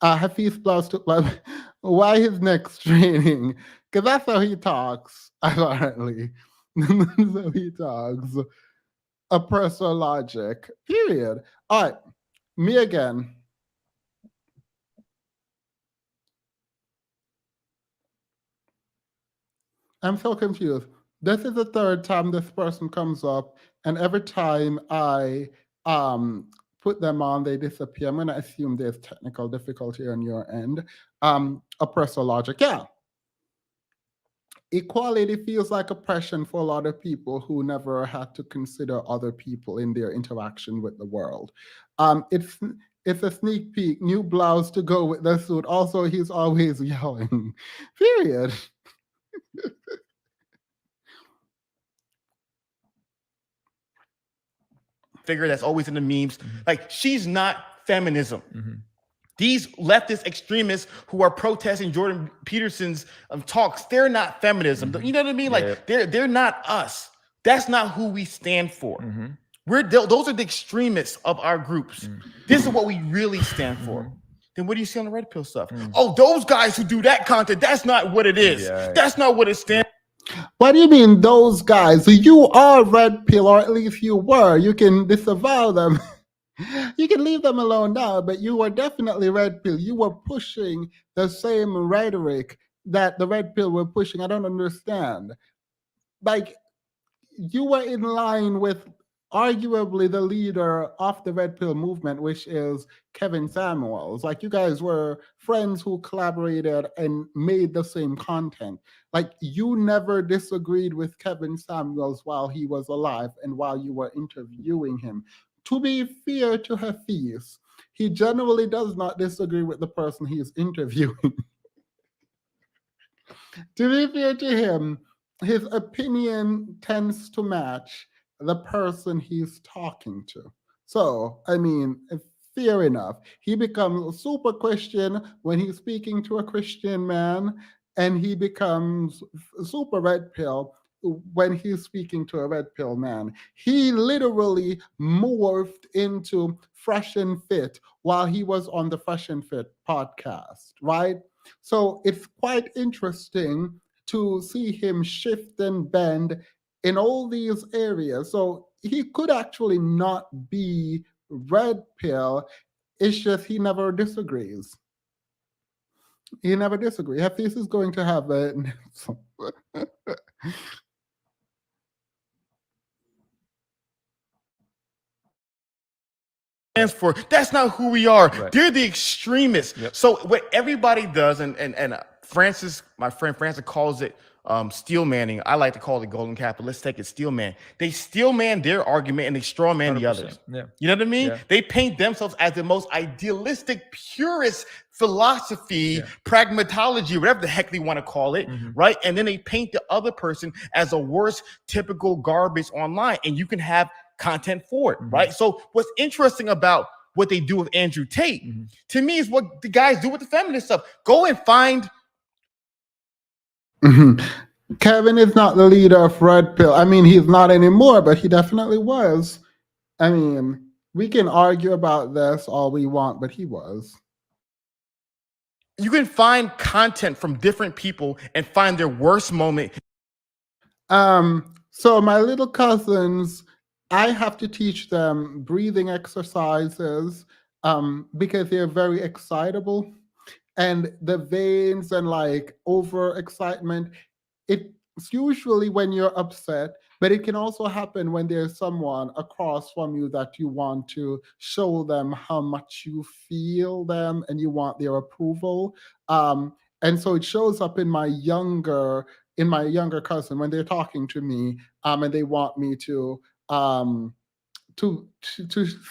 Hafiz Blouse took my why his next training? Because that's how he talks, apparently. That's how he talks. Oppressor logic. Period. All right, me again. I'm so confused. This is the third time this person comes up, and every time I put them on, they disappear. I'm going to assume there's technical difficulty on your end. Oppressor logic, yeah. Equality feels like oppression for a lot of people who never had to consider other people in their interaction with the world. It's a sneak peek, new blouse to go with the suit. Also, he's always yelling. Period. Figure that's always in the memes. Like, she's not feminism. These leftist extremists who are protesting Jordan Peterson's talks, they're not feminism. You know what I mean? Like, they're not us. That's not who we stand for. Those are the extremists of our groups. This is what we really stand for. Then what do you see on the red pill stuff? Oh, those guys who do that content, that's not what it is. That's not what it stands for. What do you mean, those guys? You are red pill, or at least you were. You can disavow them. You can leave them alone now, but you were definitely red pill. You were pushing the same rhetoric that the red pill were pushing. I don't understand. Like, you were in line with arguably the leader of the red pill movement, which is Kevin Samuels. Like, you guys were friends who collaborated and made the same content. Like, you never disagreed with Kevin Samuels while he was alive and while you were interviewing him. To be fair to Hafiz, he generally does not disagree with the person he is interviewing. To be fair to him, his opinion tends to match the person he's talking to. So, I mean, fair enough. He becomes a super Christian when he's speaking to a Christian man, and he becomes super red pill when he's speaking to a red pill man. He literally morphed into Fresh and Fit while he was on the Fresh and Fit podcast, right? So it's quite interesting to see him shift and bend in all these areas. So he could actually not be red pill. It's just he never disagrees. He never disagrees. Hafiz is going to have a stands for. That's not who we are. They're the extremists. So what everybody does, and Francis, my friend Francis, calls it steel manning. I like to call it golden capital. Let's take it steel man. They steel man their argument and they straw man the others. You know what I mean? They paint themselves as the most idealistic, purest philosophy, pragmatology, whatever the heck they want to call it, right? And then they paint the other person as a worst typical garbage online, and you can have content for it, right? So what's interesting about what they do with Andrew Tate, to me, is what the guys do with the feminist stuff. Go and find. Kevin is not the leader of Red Pill. I mean, he's not anymore, but he definitely was. I mean, we can argue about this all we want, but he was. You can find content from different people and find their worst moment. So my little cousins, I have to teach them breathing exercises because they're very excitable, and the veins and like overexcitement, it's usually when you're upset, but it can also happen when there's someone across from you that you want to show them how much you feel them and you want their approval. And so it shows up in my younger cousin when they're talking to me, and they want me to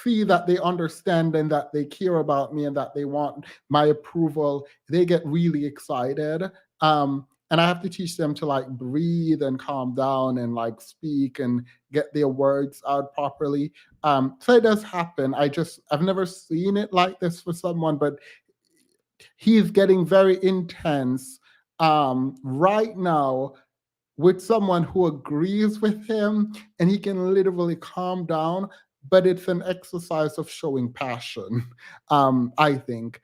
see that they understand and that they care about me and that they want my approval. They get really excited. and I have to teach them to like breathe and calm down and like speak and get their words out properly. So it does happen. I've never seen it like this for someone, but he's getting very intense right now with someone who agrees with him, and he can literally calm down, but it's an exercise of showing passion, I think.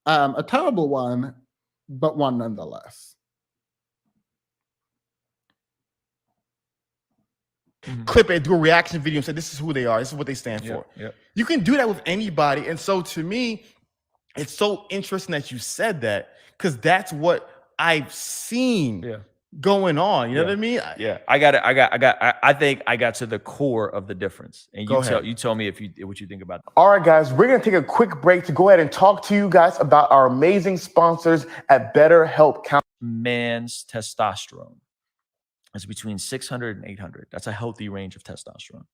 A terrible one, but one nonetheless. Clip it, do a reaction video and say, this is who they are, this is what they stand for. You can do that with anybody. And so to me, it's so interesting that you said that, because that's what I've seen going on. You know what I mean? I think I got to the core of the difference. And you tell me what you think about that. All right, guys, we're going to take a quick break to go ahead and talk to you guys about our amazing sponsors at BetterHelp. Man's testosterone is between 600 and 800. That's a healthy range of testosterone.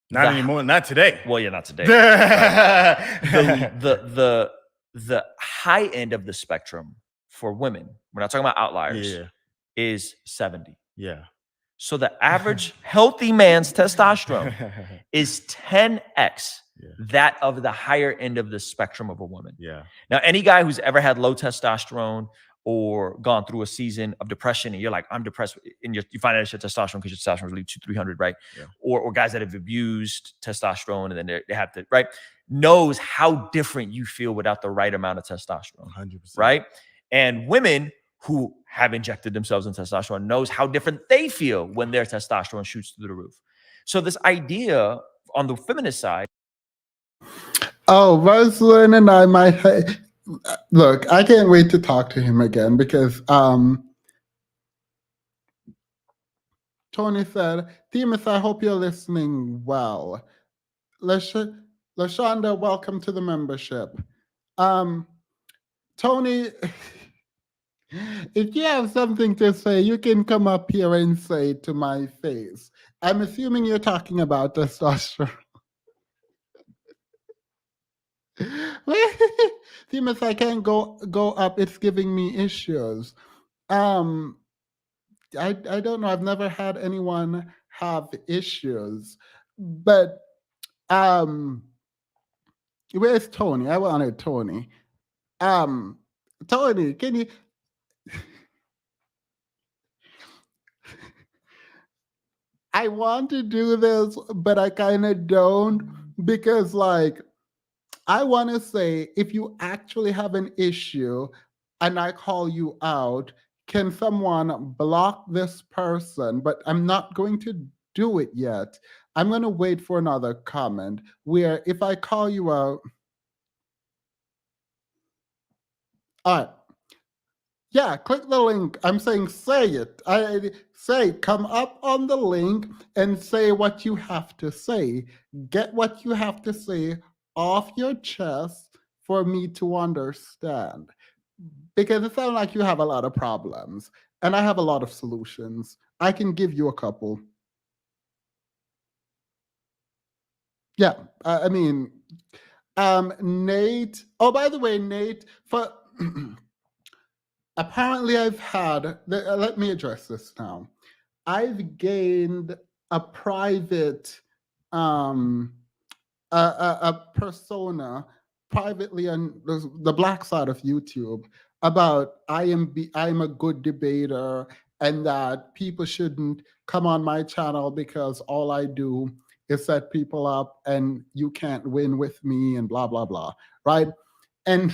Not anymore. Not today. Well, yeah, not today. The high end of the spectrum for women, we're not talking about outliers, is 70. Yeah. So the average healthy man's testosterone is 10x that of the higher end of the spectrum of a woman. Yeah. Now, any guy who's ever had low testosterone or gone through a season of depression and you're like, I'm depressed, and you find out it's your testosterone because your testosterone is really 200-300, right? Yeah. Or guys that have abused testosterone and then they have to, right? Knows how different you feel without the right amount of testosterone. 100%. Right? And women who have injected themselves in testosterone knows how different they feel when their testosterone shoots through the roof. So this idea on the feminist side. Oh, Rosalind and I might look, I can't wait to talk to him again because Tony said, Themis, I hope you're listening well. LaShonda, welcome to the membership. Tony, if you have something to say, you can come up here and say it to my face. I'm assuming you're talking about testosterone. Themis, I can't go up. It's giving me issues. I don't know. I've never had anyone have issues. But where's Tony? I wanted Tony. Tony, can you I want to do this, but I kind of don't, because like I want to say, if you actually have an issue and I call you out, can someone block this person? But I'm not going to do it yet. I'm going to wait for another comment where if I call you out. All right. Yeah, click the link. I'm saying say it. I say come up on the link and say what you have to say. Get what you have to say off your chest for me to understand. Because it sounds like you have a lot of problems and I have a lot of solutions. I can give you a couple. Yeah, I mean, Nate. Oh, by the way, Nate, for apparently I've had, let me address this now. I've gained a private, a persona privately on the Black side of YouTube about I'm a good debater and that people shouldn't come on my channel because all I do is set people up and you can't win with me and blah, blah, blah, right? And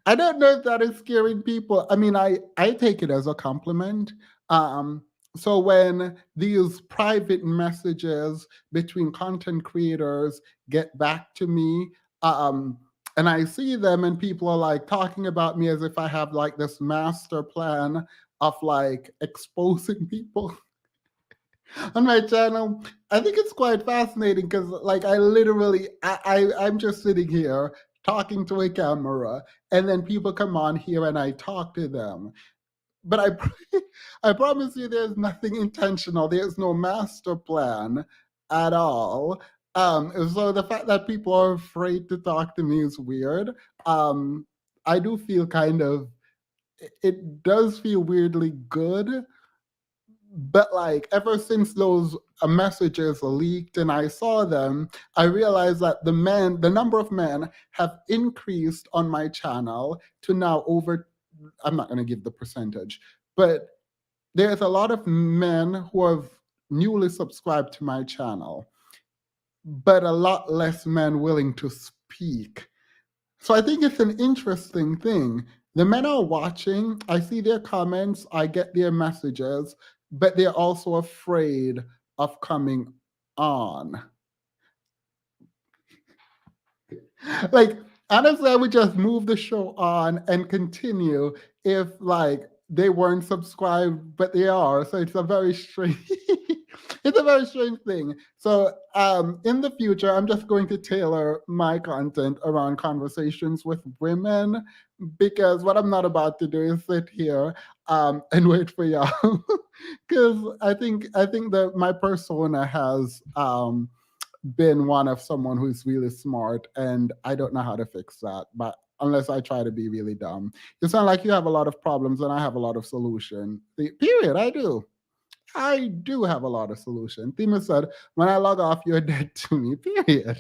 I don't know if that is scaring people. I mean, I take it as a compliment. So when these private messages between content creators get back to me, and I see them and people are like talking about me as if I have like this master plan of like exposing people on my channel, I think it's quite fascinating because like I literally, I'm just sitting here talking to a camera and then people come on here and I talk to them. But I promise you there's nothing intentional. There's no master plan at all. So the fact that people are afraid to talk to me is weird. I do feel kind of it does feel weirdly good. But like ever since those messages leaked and I saw them, I realized that the number of men have increased on my channel to now over, I'm not going to give the percentage, but there's a lot of men who have newly subscribed to my channel, but a lot less men willing to speak. So I think it's an interesting thing. The men are watching, I see their comments, I get their messages, but they're also afraid of coming on. Like, honestly, I would just move the show on and continue if like they weren't subscribed, but they are. So it's a very strange, it's a very strange thing. So in the future, I'm just going to tailor my content around conversations with women, because what I'm not about to do is sit here and wait for y'all. Because I think that my persona has been one of someone who's really smart, and I don't know how to fix that, but unless I try to be really dumb. You sound like you have a lot of problems and I have a lot of solution. Period, I do. I do have a lot of solution. Thema said, when I log off, you're dead to me, period.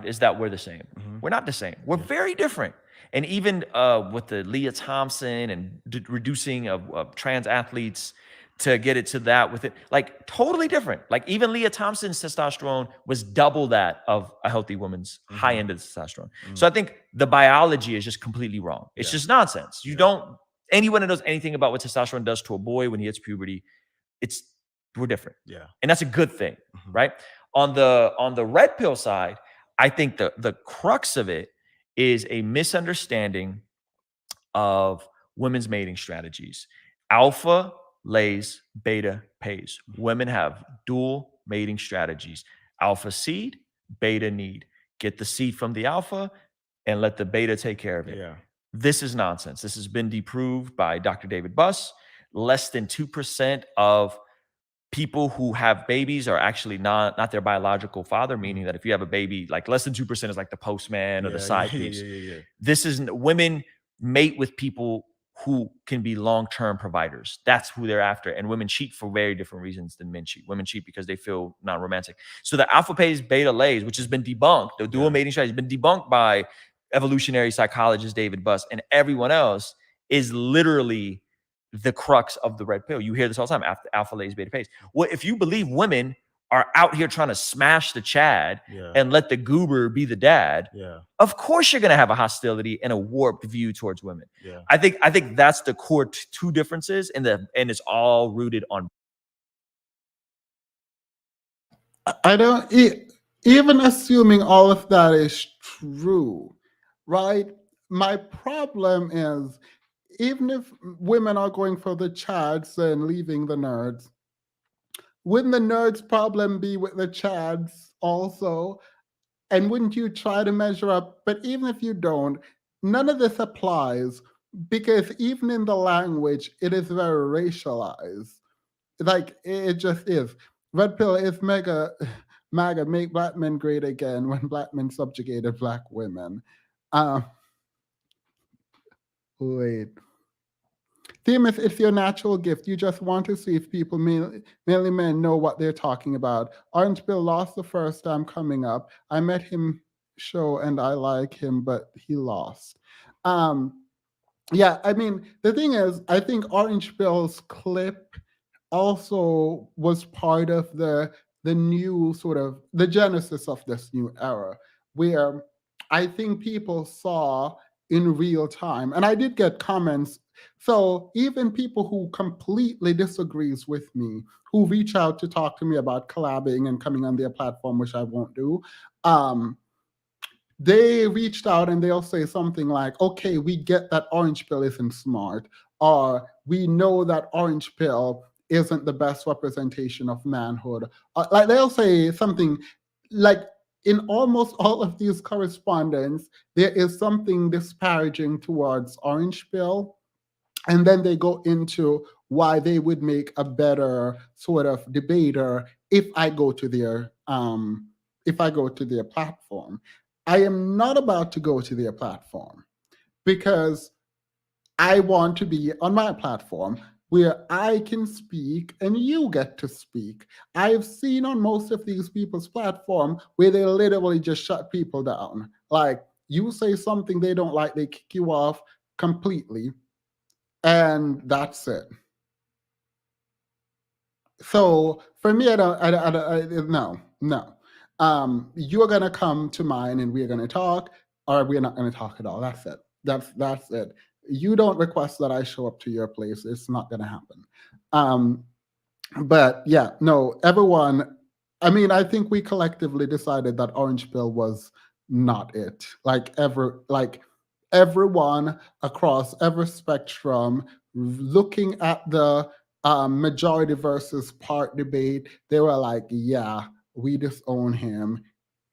Is that we're the same. We're not the same. We're very different. And even with the Leah Thompson and reducing of trans athletes to get it to that with it, like totally different. Like even Leah Thompson's testosterone was double that of a healthy woman's high end of testosterone. So I think the biology is just completely wrong. It's just nonsense. You don't, anyone that knows anything about what testosterone does to a boy when he hits puberty, we're different. Yeah. And that's a good thing, right? On the red pill side, I think the crux of it is a misunderstanding of women's mating strategies. Alpha lays, beta pays. Women have dual mating strategies. Alpha seed, beta need. Get the seed from the alpha and let the beta take care of it. Yeah. This is nonsense. This has been deproved by Dr. David Buss. Less than 2% of people who have babies are actually not their biological father, meaning that if you have a baby, like less than 2% is like the postman or the side piece. This isn't, women mate with people who can be long-term providers. That's who they're after. And women cheat for very different reasons than men cheat. Women cheat because they feel non-romantic. So the alpha pays, beta lays, which has been debunked. The dual mating strategy has been debunked by evolutionary psychologist David Buss and everyone else, is literally the crux of the red pill. You hear this all the time, alpha lays, beta pays. Well, if you believe women are out here trying to smash the Chad and let the goober be the dad, of course you're going to have a hostility and a warped view towards women. I think that's the core two differences, and it's all rooted on. I don't, even assuming all of that is true, right? My problem is, even if women are going for the chads and leaving the nerds, wouldn't the nerds' problem be with the chads also? And wouldn't you try to measure up? But even if you don't, none of this applies, because even in the language, it is very racialized. Like, it just is. Red pill is MAGA, make black men great again when black men subjugated black women. Wait. Themis, it's your natural gift. You just want to see if people, mainly men, know what they're talking about. Orange Bill lost the first time coming up. I met him show and I like him, but he lost. Yeah, I mean, the thing is, I think Orange Bill's clip also was part of the new sort of, the genesis of this new era, where I think people saw in real time, and I did get comments. So even people who completely disagrees with me, who reach out to talk to me about collabing and coming on their platform, which I won't do, they reached out and they'll say something like, okay, we get that Orange Pill isn't smart, or we know that Orange Pill isn't the best representation of manhood. Like they'll say something like, in almost all of these correspondence, there is something disparaging towards Orange Pill. And then they go into why they would make a better sort of debater if I go to their platform. I am not about to go to their platform, because I want to be on my platform where I can speak and you get to speak. I've seen on most of these people's platform where they literally just shut people down. Like, you say something they don't like, they kick you off completely, and that's it. So for me, no. You're gonna come to mine and we're gonna talk, or we're not gonna talk at all. That's it. That's it. You don't request that I show up to your place. It's not gonna happen. But yeah, no, everyone. I mean, I think we collectively decided that Orange Pill was not it. Like everyone across every spectrum, looking at the majority versus part debate, they were like, yeah, we disown him.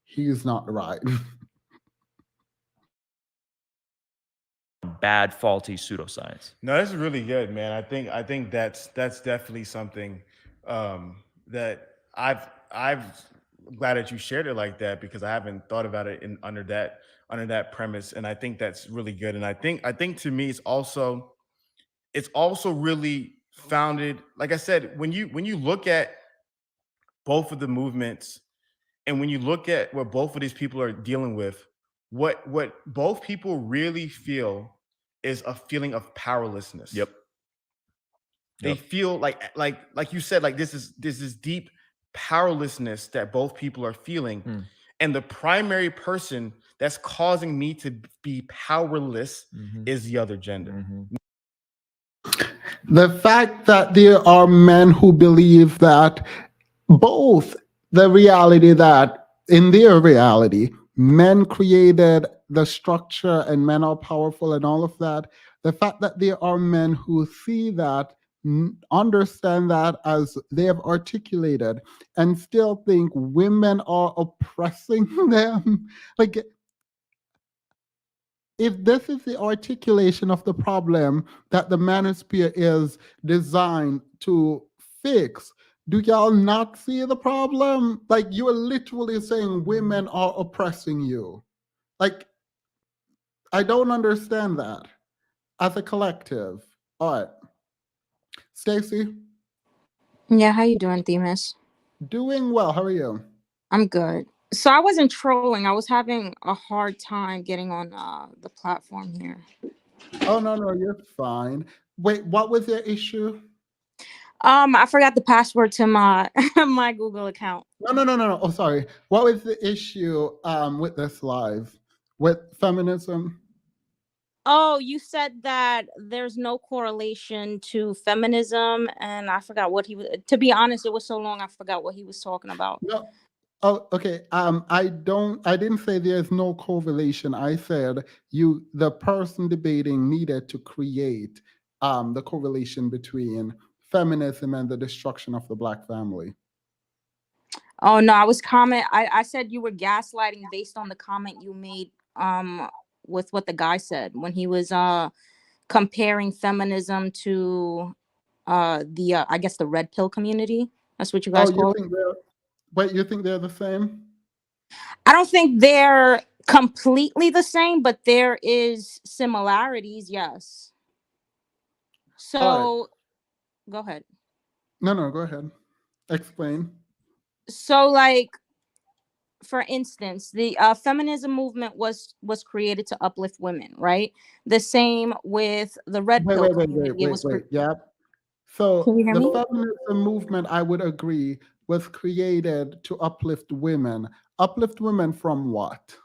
He's not right. Bad, faulty pseudoscience. No, that's really good, man. I think that's definitely something that I've glad that you shared it like that, because I haven't thought about it under that premise, and I think that's really good. And I think to me it's also really founded, like I said, when you look at both of the movements, and when you look at what both of these people are dealing with, what both people really feel is a feeling of powerlessness. Yep. They feel like you said, like this is deep powerlessness that both people are feeling. And the primary person that's causing me to be powerless is the other gender. The fact that there are men who believe that both the reality that in their reality, men created the structure and men are powerful and all of that. The fact that there are men who see that, understand that as they have articulated, and still think women are oppressing them. Like, if this is the articulation of the problem that the Manosphere is designed to fix, do y'all not see the problem? Like, you're literally saying women are oppressing you. Like, I don't understand that as a collective. All right. Stacy? Yeah, how you doing, Themis? Doing well. How are you? I'm good. So I wasn't trolling. I was having a hard time getting on the platform here. Oh, no, you're fine. Wait, what was your issue? I forgot the password to my my Google account. No. Oh, sorry. What was the issue with this live? With feminism? Oh, you said that there's no correlation to feminism, and I forgot what he was. To be honest, it was so long I forgot what he was talking about. No. Oh, okay. I didn't say there's no correlation. I said the person debating needed to create the correlation between feminism and the destruction of the Black family. Oh no, I said you were gaslighting based on the comment you made with what the guy said when he was comparing feminism to I guess the red pill community. That's what you guys call it. You think they're the same? I don't think they're completely the same, but there is similarities, yes. So go ahead. No, go ahead. Explain. So, like, for instance, the feminism movement was created to uplift women, right? The same with the red pill community. Wait. Yeah. So Can you hear the me? feminism movement, I would agree, was created to uplift women. Uplift women from what?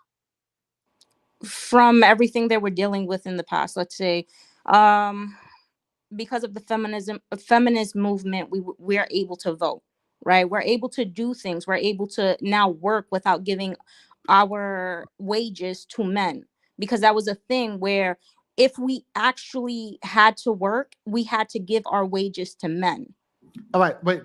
From everything they were dealing with in the past. Let's say, because of the feminist movement, we're able to vote, right? We're able to do things. We're able to now work without giving our wages to men, because that was a thing where if we actually had to work, we had to give our wages to men. All right, wait.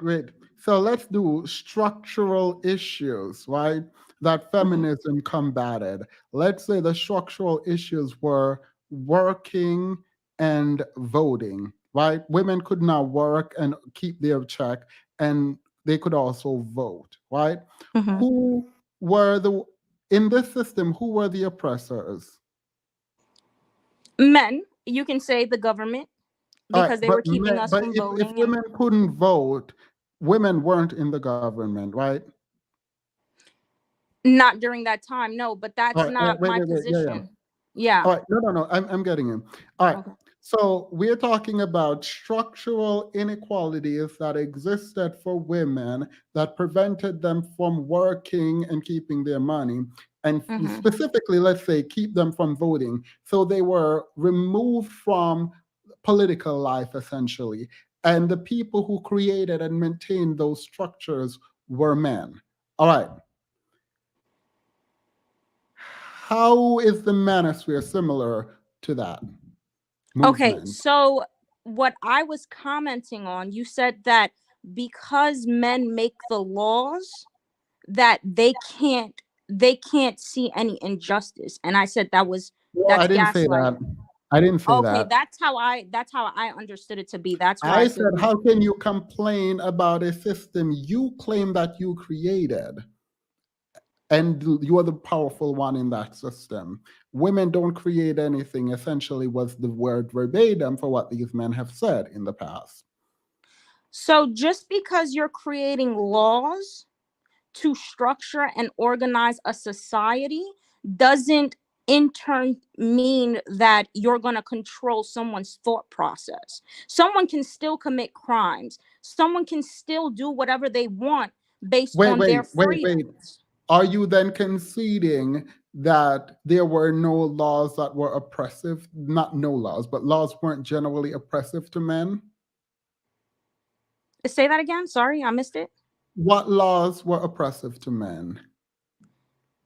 So let's do structural issues, right? That feminism combated. Let's say the structural issues were working and voting, right? Women could now work and keep their check, and they could also vote, right? Who were in this system, who were the oppressors? Men, you can say the government, All right, because they were keeping us but from if voting. And women couldn't vote, women weren't in the government, right? not during that time, no, but All that's right, not my wait. Yeah, yeah. position. Yeah. All right, no. I'm getting him. All right. Okay. So we're talking about structural inequalities that existed for women that prevented them from working and keeping their money. And specifically, let's say, keep them from voting. So they were removed from political life, essentially. And the people who created and maintained those structures were men. All right. How is the manosphere similar to that movement? Okay, so what I was commenting on, you said that because men make the laws, that they can't see any injustice. And I said that's I didn't say that. gaslighting. I didn't say Okay, that. that's how I understood it to be. That's why I I said said, how can you complain about a system you claim that you created? And you are the powerful one in that system. Women don't create anything, essentially, was the word verbatim for what these men have said in the past. so just because you're creating laws to structure and organize a society doesn't in turn mean that you're going to control someone's thought process. Someone can still commit crimes. Someone can still do whatever they want based on their freedoms. Are you then conceding that there were no laws that were oppressive? Not no laws, but laws weren't generally oppressive to men? Say that again. Sorry, I missed it. What laws were oppressive to men?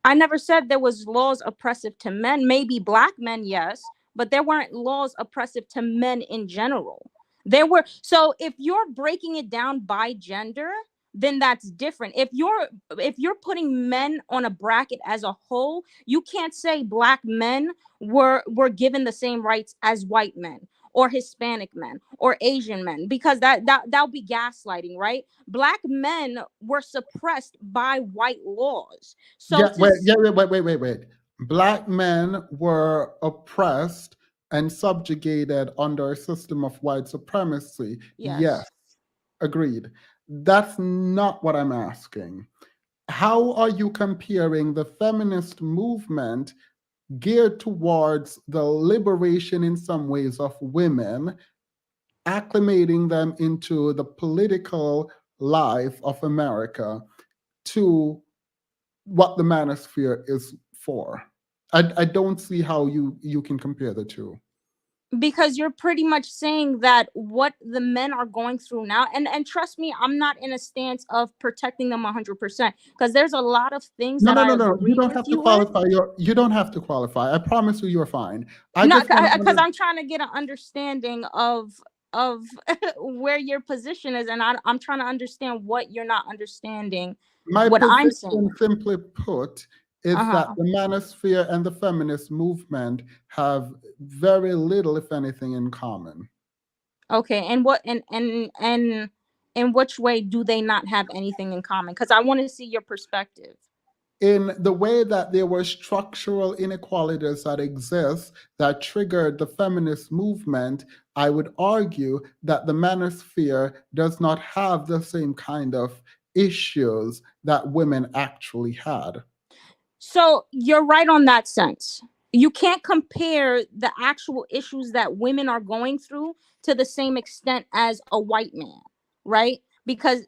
I never said there was laws oppressive to men. Maybe Black men, yes, but there weren't laws oppressive to men in general. There were. So if you're breaking it down by gender, then that's different. If you're putting men on a bracket as a whole, you can't say Black men were given the same rights as white men or Hispanic men or Asian men, because that'll be gaslighting, right? Black men were suppressed by white laws. So wait. Black men were oppressed and subjugated under a system of white supremacy. Yes, agreed. That's not what I'm asking. How are you comparing the feminist movement geared towards the liberation in some ways of women, acclimating them into the political life of America, to what the manosphere is for? I don't see how you can compare the two. Because you're pretty much saying that what the men are going through now, and trust me, I'm not in a stance of protecting them 100%, because there's a lot of things that I No. You agree don't with have to you with. qualify. You don't have to qualify. I promise you're fine. Because I'm trying to get an understanding of where your position is, and I'm trying to understand what you're not understanding. My what I'm position, saying, simply put, is that the manosphere and the feminist movement have very little, if anything, in common. Okay, and what and in which way do they not have anything in common? Because I want to see your perspective. In the way that there were structural inequalities that exist that triggered the feminist movement, I would argue that the manosphere does not have the same kind of issues that women actually had. So you're right on that sense. You can't compare the actual issues that women are going through to the same extent as a white man, right? Because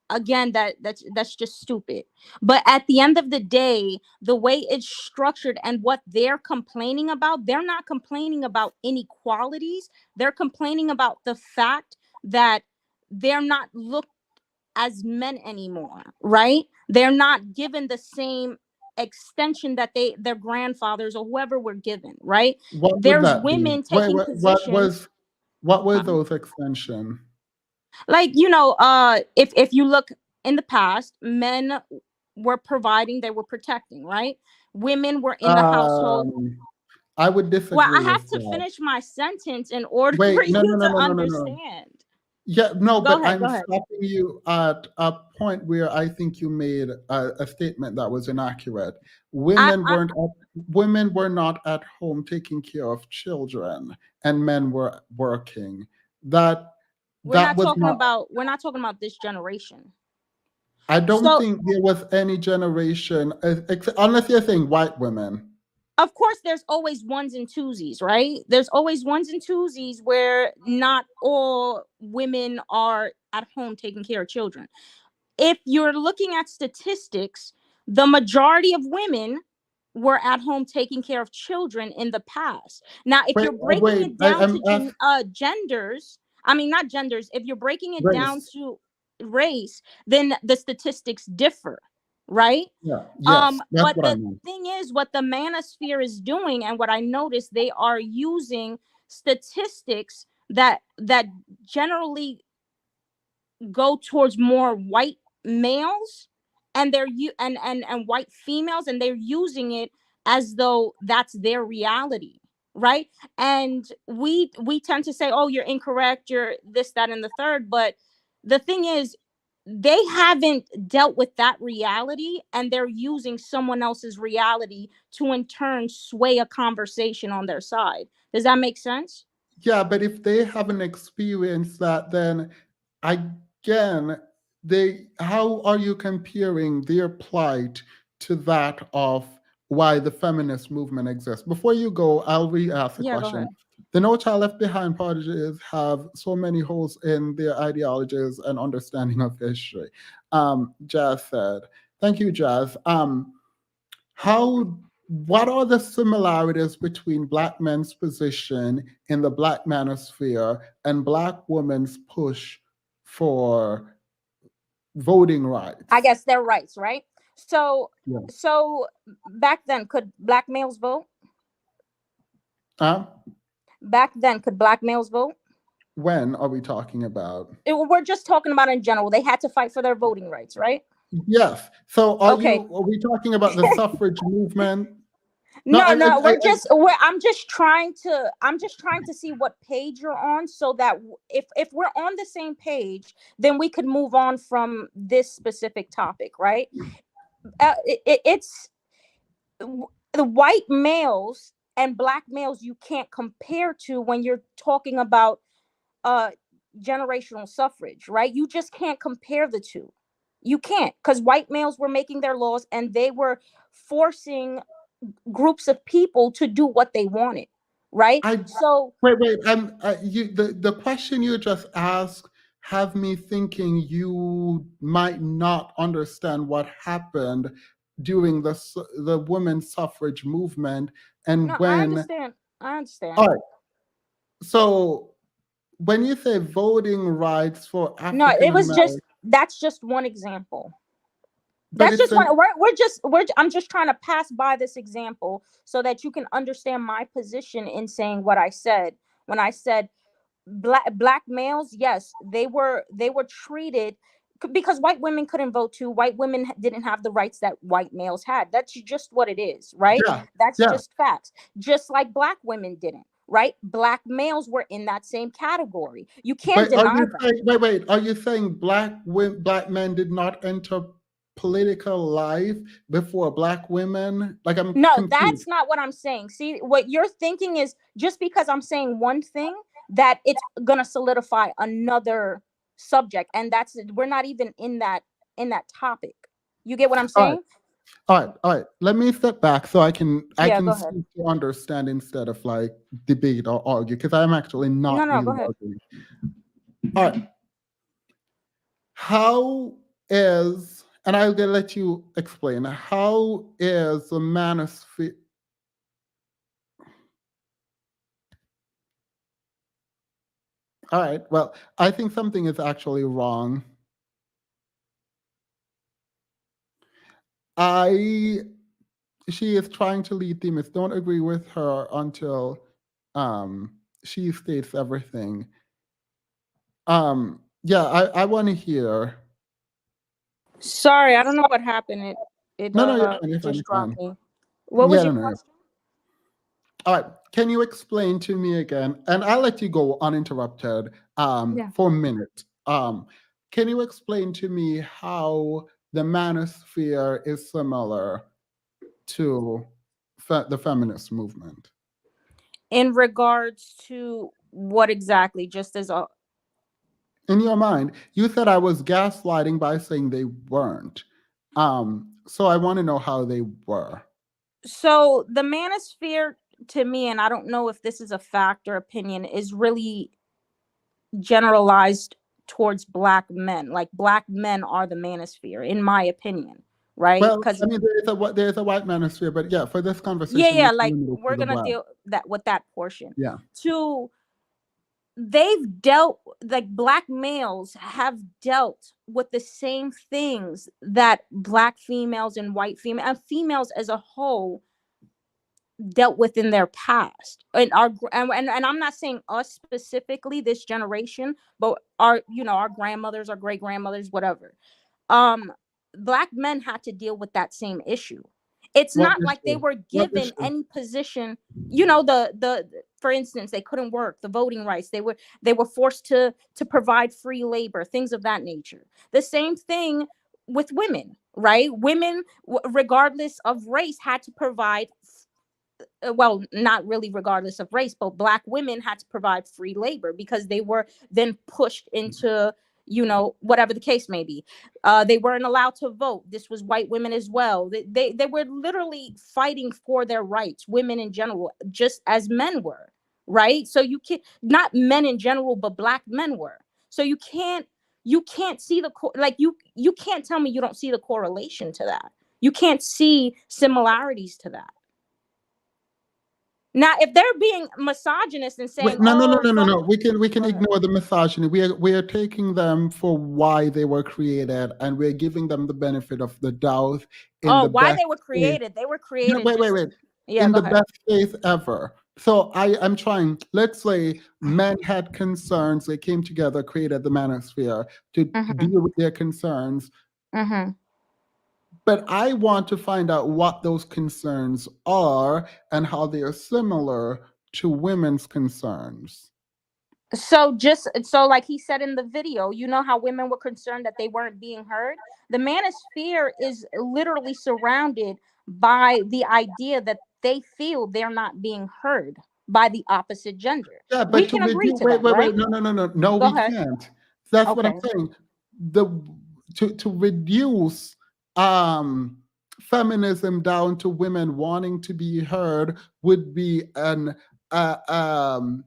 again, that's just stupid. But at the end of the day, the way it's structured and what they're complaining about, they're not complaining about inequalities. They're complaining about the fact that they're not looked as men anymore, right? They're not given the same extension that their grandfathers or whoever were given, right? What would There's that be? women taking positions. What were those extensions? Like, if you look in the past, men were providing, they were protecting, right? Women were in the household. I would disagree. Well, I have with to that. finish my sentence in order Wait, for you to no. understand. Yeah, no, Go but ahead, go I'm ahead. stopping you at a point where I think you made a statement that was inaccurate. I, Women were not at home taking care of children, and men were working. That we're that not was talking not. about this generation. I don't So think there was any generation, unless you're saying white women. of course there's always ones and twosies, right? There's always ones and twosies where not all women are at home taking care of children. If you're looking at statistics, the majority of women were at home taking care of children in the past. Now, if Wait, you're breaking wait. it down I'm to genders, I mean, not genders, if you're breaking it down race. to race, then the statistics differ, right? Yeah, yes, that's But what I the meant. thing is, what the Manosphere is doing, and what I noticed, they are using statistics that generally go towards more white males, and and white females, and they're using it as though that's their reality, right? And we tend to say, oh, you're incorrect, you're this, that, and the third. But the thing is, they haven't dealt with that reality, and they're using someone else's reality to in turn sway a conversation on their side. Does that make sense? Yeah, but if they haven't experienced that, then again, how are you comparing their plight to that of why the feminist movement exists? Before you go, I'll re-ask the Yeah, go ahead. question. The No Child Left Behind projects have so many holes in their ideologies and understanding of history. Jazz said, thank you, Jazz. What are the similarities between Black men's position in the Black manosphere and Black women's push for voting rights? I guess their rights, right? So Yeah. so back then, could Black males vote? Huh? Back then, could Black males vote? When are we talking about? We're just talking about in general. They had to fight for their voting rights, right? Yes. So Okay. are we talking about the suffrage movement? No, I'm just trying to see what page you're on, so that if we're on the same page, then we could move on from this specific topic, right? It's the white males and Black males you can't compare to when you're talking about generational suffrage, right? You just can't compare the two. You can't, because white males were making their laws and they were forcing groups of people to do what they wanted, right? So wait. The question you just asked have me thinking you might not understand what happened during the women's suffrage movement and no, I when. understand. All right. So when you say voting rights for No, African it was Americans, that's just one example. but That's it's just an one. I'm just trying to pass by this example so that you can understand my position in saying what I said. When I said black males, yes, they were treated, because white women couldn't vote too. White women didn't have the rights that white males had. That's just what it is, right? yeah, That's yeah. just facts. Just like Black women didn't, right? Black males were in that same category. You can't But are deny you that. saying, wait, are you saying black men did not enter political life before Black women? Like, I'm No, confused. that's not what I'm saying. See, what you're thinking is, just because I'm saying one thing, that it's gonna solidify another subject, and we're not even in that topic. You get what I'm All right, saying? all right. Let me step back so I Yeah, can go ahead. seek to understand instead of like debate or argue, because I'm actually not No, go really ahead. arguing. All right. How is, and I'll let you explain, how is the manosphere? All right, well, I think something is actually wrong. She is trying to lead themes. Don't agree with her until she states everything. Yeah, I want to hear. Sorry, I don't know what happened. It No, you're fine, you're fine, just you're dropped fine. me. What was Yeah, your no. question? All right. Can you explain to me again? And I'll let you go uninterrupted Yeah. for a minute. Can you explain to me how the manosphere is similar to the feminist movement? In regards to what exactly? Just as a In your mind, you said I was gaslighting by saying they weren't. So I want to know how they were. so the manosphere to me, and I don't know if this is a fact or opinion, is really generalized towards black men. Like black men are the manosphere, in my opinion, right? Well, Because I mean, there's a white manosphere, but yeah, for this yeah, conversation, yeah, let's like limit it we're to the gonna black. deal that with that portion. Yeah. To they've dealt, like black males have dealt with the same things that black females and white female and females as a whole dealt with in their past. And and I'm not saying us specifically, this generation, but our, you know, our grandmothers, our great grandmothers, whatever. um Black men had to deal with that same issue. It's What not like they issue? were What given issue? any position, you know, the for instance, they couldn't work, the voting rights, they were forced to provide free labor, things of that nature. The same thing with women, right? Women, regardless of race, had to provide well, not really regardless of race, but black women had to provide free labor because they were then pushed into, you know, whatever the case may be. They weren't allowed to vote. This was white women as well. They were literally fighting for their rights, women in general, just as men were, right? So you can't, not men in general, but black men were. So you can't see like you can't tell me you don't see the correlation to that. You can't see similarities to that. Now, if they're being misogynist and saying, Wait, no. "Oh, We can go ahead. ignore the misogyny. We are taking them for why they were created, and we're giving them the benefit of the doubt in Oh, the why best they were faith. created? They were No, created just, wait. yeah, In go the ahead. best faith ever. So I'm trying. Let's say men had concerns. They came together, created the manosphere to Mm-hmm. deal with their concerns. Mm-hmm. But I want to find out what those concerns are and how they are similar to women's concerns. So like he said in the video, you know how women were concerned that they weren't being heard? The manosphere is literally surrounded by the idea that they feel they're not being heard by the opposite gender. Yeah, We but to can agree reduce, to that, right? wait, no, Go we ahead. can't. That's what I'm Okay. saying. The to reduce feminism down to women wanting to be heard would be uh, um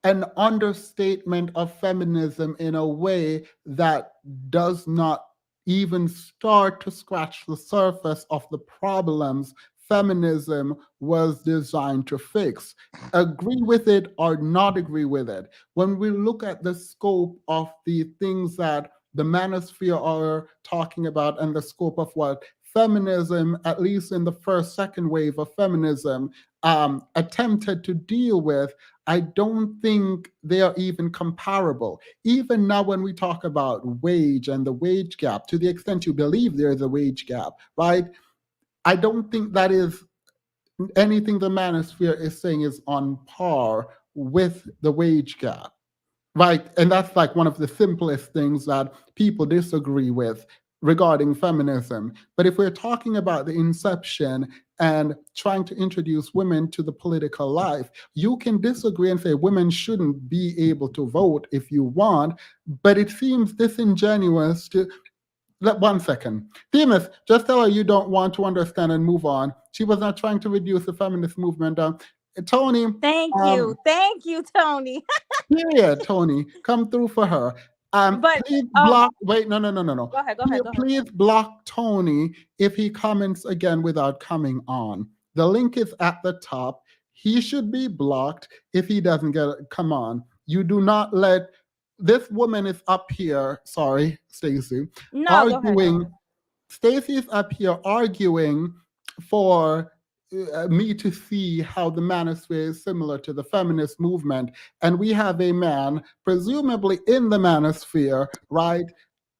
an understatement of feminism in a way that does not even start to scratch the surface of the problems feminism was designed to fix. Agree with it or not agree with it. When we look at the scope of the things that the manosphere are talking about and the scope of what feminism, at least in the second wave of feminism, attempted to deal with, I don't think they are even comparable. Even now, when we talk about wage and the wage gap, to the extent you believe there is a wage gap, right? I don't think that is anything the manosphere is saying is on par with the wage gap, right? And that's like one of the simplest things that people disagree with regarding feminism. But if we're talking about the inception and trying to introduce women to the political life, you can disagree and say women shouldn't be able to vote if you want, but it seems disingenuous to. 1 second. Themis, just tell her you don't want to understand and move on. She was not trying to reduce the feminist movement. Tony. Thank you. Thank you, Tony. Period, Tony. Come through for her. But Please block. Wait, no. go ahead, go ahead, go ahead. Please block Tony if he comments again without coming on. The link is at the top. He should be blocked if he doesn't come on. You do not let this woman is up here. Sorry, Stacey. No, go ahead, go Arguing. ahead. Stacey's up here arguing for me to see how the manosphere is similar to the feminist movement. And we have a man, presumably in the manosphere, right,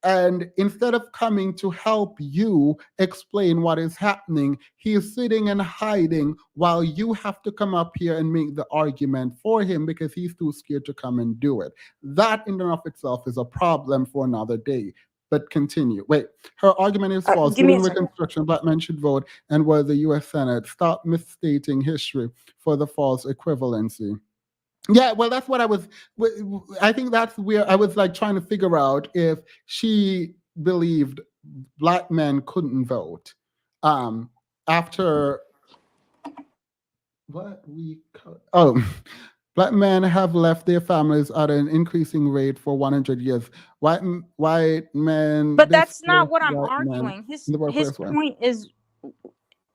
And instead of coming to help you explain what is happening, he is sitting and hiding while you have to come up here and make the argument for him because he's too scared to come and do it. That in and of itself is a problem for another day. But continue. Wait, her argument is false. Give me a During second. Reconstruction, Black men should vote and were the U.S. Senate. Stop misstating history for the false equivalency. Yeah, well, that's what I think that's where I was like trying to figure out if she believed Black men couldn't vote. After what Black men have left their families at an increasing rate for 100 years. White men. But that's not what I'm white men arguing. His in the workplace, point is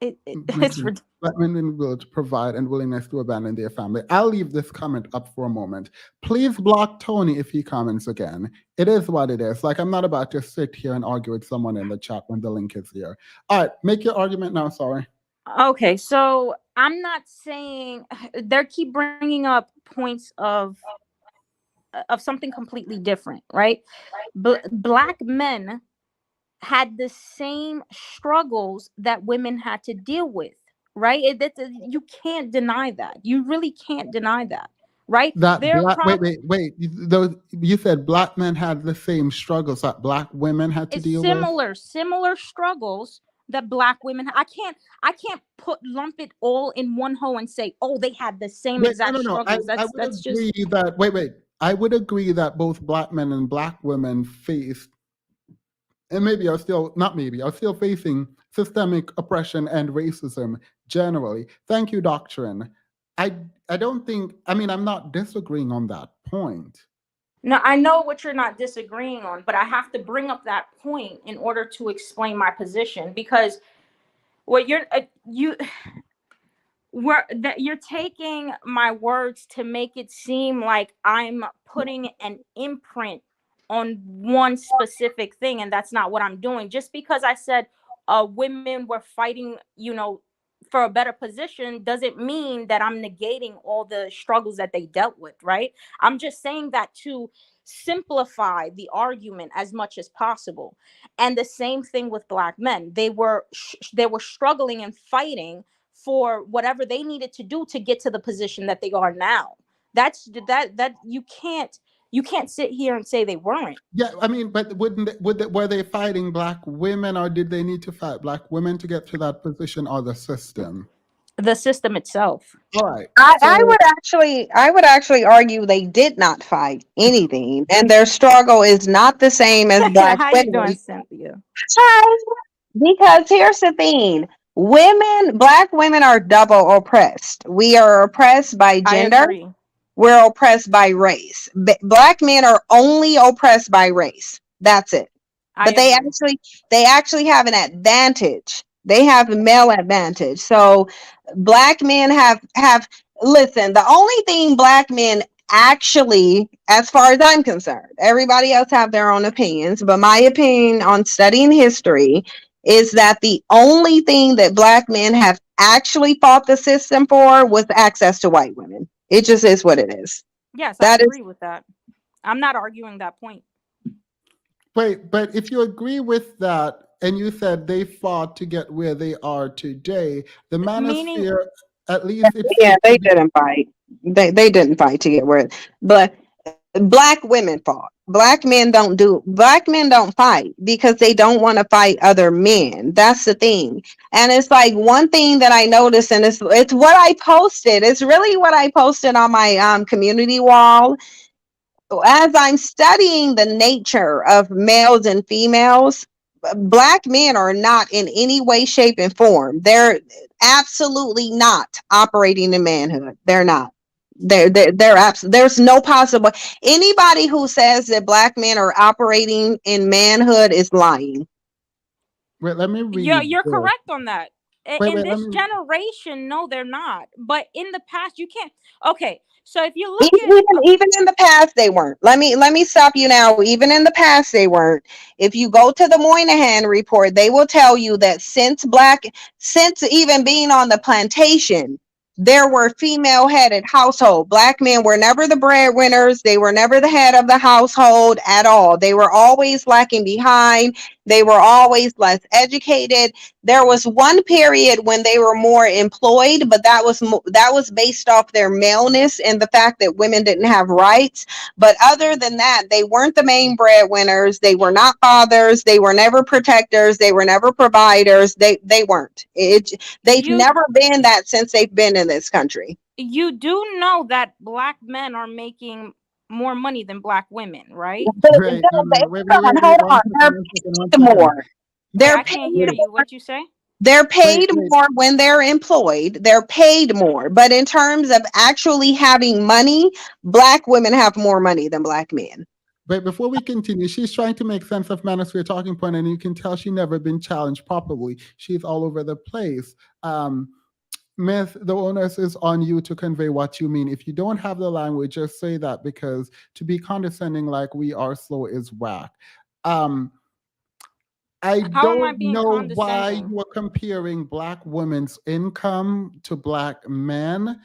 it's mentioned Black men in the village provide and willingness to abandon their family. I'll leave this comment up for a moment. Please block Tony if he comments again. It is what it is. Like, I'm not about to sit here and argue with someone in the chat when the link is here. All right, make your argument now. Sorry. okay. So I'm not saying they keep bringing up points of something completely different, right? Black men had the same struggles that women had to deal with, right? You can't deny that. You really can't deny that, right? Wait. You said Black men had the same struggles that Black women had to deal with? Similar struggles that Black women. I can't lump it all in one hole and say, oh, they had the same exact struggles. I would agree that both Black men and Black women faced, and are still facing systemic oppression and racism generally. Thank you, Doctrine. I don't think, I'm not disagreeing on that point. No, I know what you're not disagreeing on, but I have to bring up that point in order to explain my position, because what you're taking my words to make it seem like I'm putting an imprint on one specific thing, and that's not what I'm doing. Just because I said women were fighting, for a better position, doesn't mean that I'm negating all the struggles that they dealt with, right? I'm just saying that to simplify the argument as much as possible. And the same thing with Black men. They were struggling and fighting for whatever they needed to do to get to the position that they are now. That you can't sit here and say they weren't. Yeah, but were they fighting Black women, or did they need to fight Black women to get to that position, or the system? The system itself. All right. I would actually argue they did not fight anything, and their struggle is not the same as Black How women. you doing, Cynthia? Because here's the thing. Black women are double oppressed. We are oppressed by gender. We're oppressed by race. Black men are only oppressed by race. That's it. But they actually have an advantage. They have a male advantage. So Black men have listen, the only thing Black men actually, as far as I'm concerned, everybody else have their own opinions, but my opinion on studying history is that the only thing that Black men have actually fought the system for was access to white women. It just is what it is. Yes, I agree with that. I'm not arguing that point. Wait, but if you agree with that, and you said they fought to get where they are today, the Manosphere, at least... they didn't fight. They didn't fight to get where... But Black women fought. Black men don't fight because they don't want to fight other men. That's the thing. And it's like one thing that I noticed, and it's what I posted. It's really what I posted on my community wall. As I'm studying the nature of males and females, Black men are not in any way, shape, and form. They're absolutely not operating in manhood. They're not. There's no possible. Anybody who says that Black men are operating in manhood is lying. Wait, let me read. You're correct on that. In this generation, no, they're not. But in the past, you can't. Okay, so if you look even in the past, they weren't. Let me stop you now. Even in the past, they weren't. If you go to the Moynihan report, they will tell you that since even being on the plantation, there were female-headed households. Black men were never the breadwinners. They were never the head of the household at all. They were always lacking behind. They were always less educated. There was one period when they were more employed, but that was based off their maleness and the fact that women didn't have rights. But other than that, they weren't the main breadwinners. They were not fathers. They were never protectors. They were never providers. They weren't. They've You never been that since they've been in this country. you do know that Black men are making more money than Black women, right? Great. No, no, wait, wait, wait, Hold one on. second, They're one second, one paid second. more. Wait, They're I can't hear paid you. What'd you say? They're paid Wait. more when they're employed. They're paid more. But in terms of actually having money, Black women have more money than Black men. But before we continue, she's trying to make sense of Manosphere talking point, and you can tell she's never been challenged properly. She's all over the place. Myth, the onus is on you to convey what you mean. If you don't have the language, just say that, because to be condescending like we are slow is whack. I How am I don't being know why condescending? you are comparing Black women's income to Black men.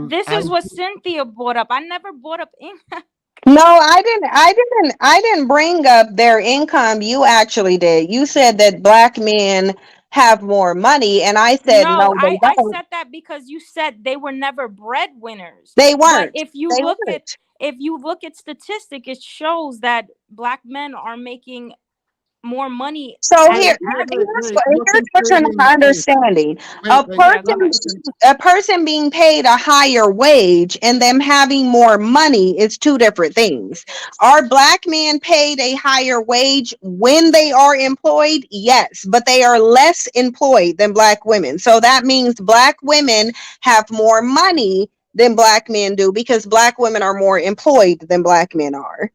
This is what Cynthia brought up. I never brought up income. No, I didn't bring up their income. You actually did. You said that Black men have more money, and I said no, they I don't. said that because you said they were never breadwinners. They But weren't. if you They look weren't. at statistic, it shows that Black men are making more money So as here, an here's average. what you're not understanding. Wait, wait, Yeah, go ahead. A person being paid a higher wage and them having more money is two different things. Are Black men paid a higher wage when they are employed? Yes, but they are less employed than Black women. So that means Black women have more money than Black men do because Black women are more employed than Black men are.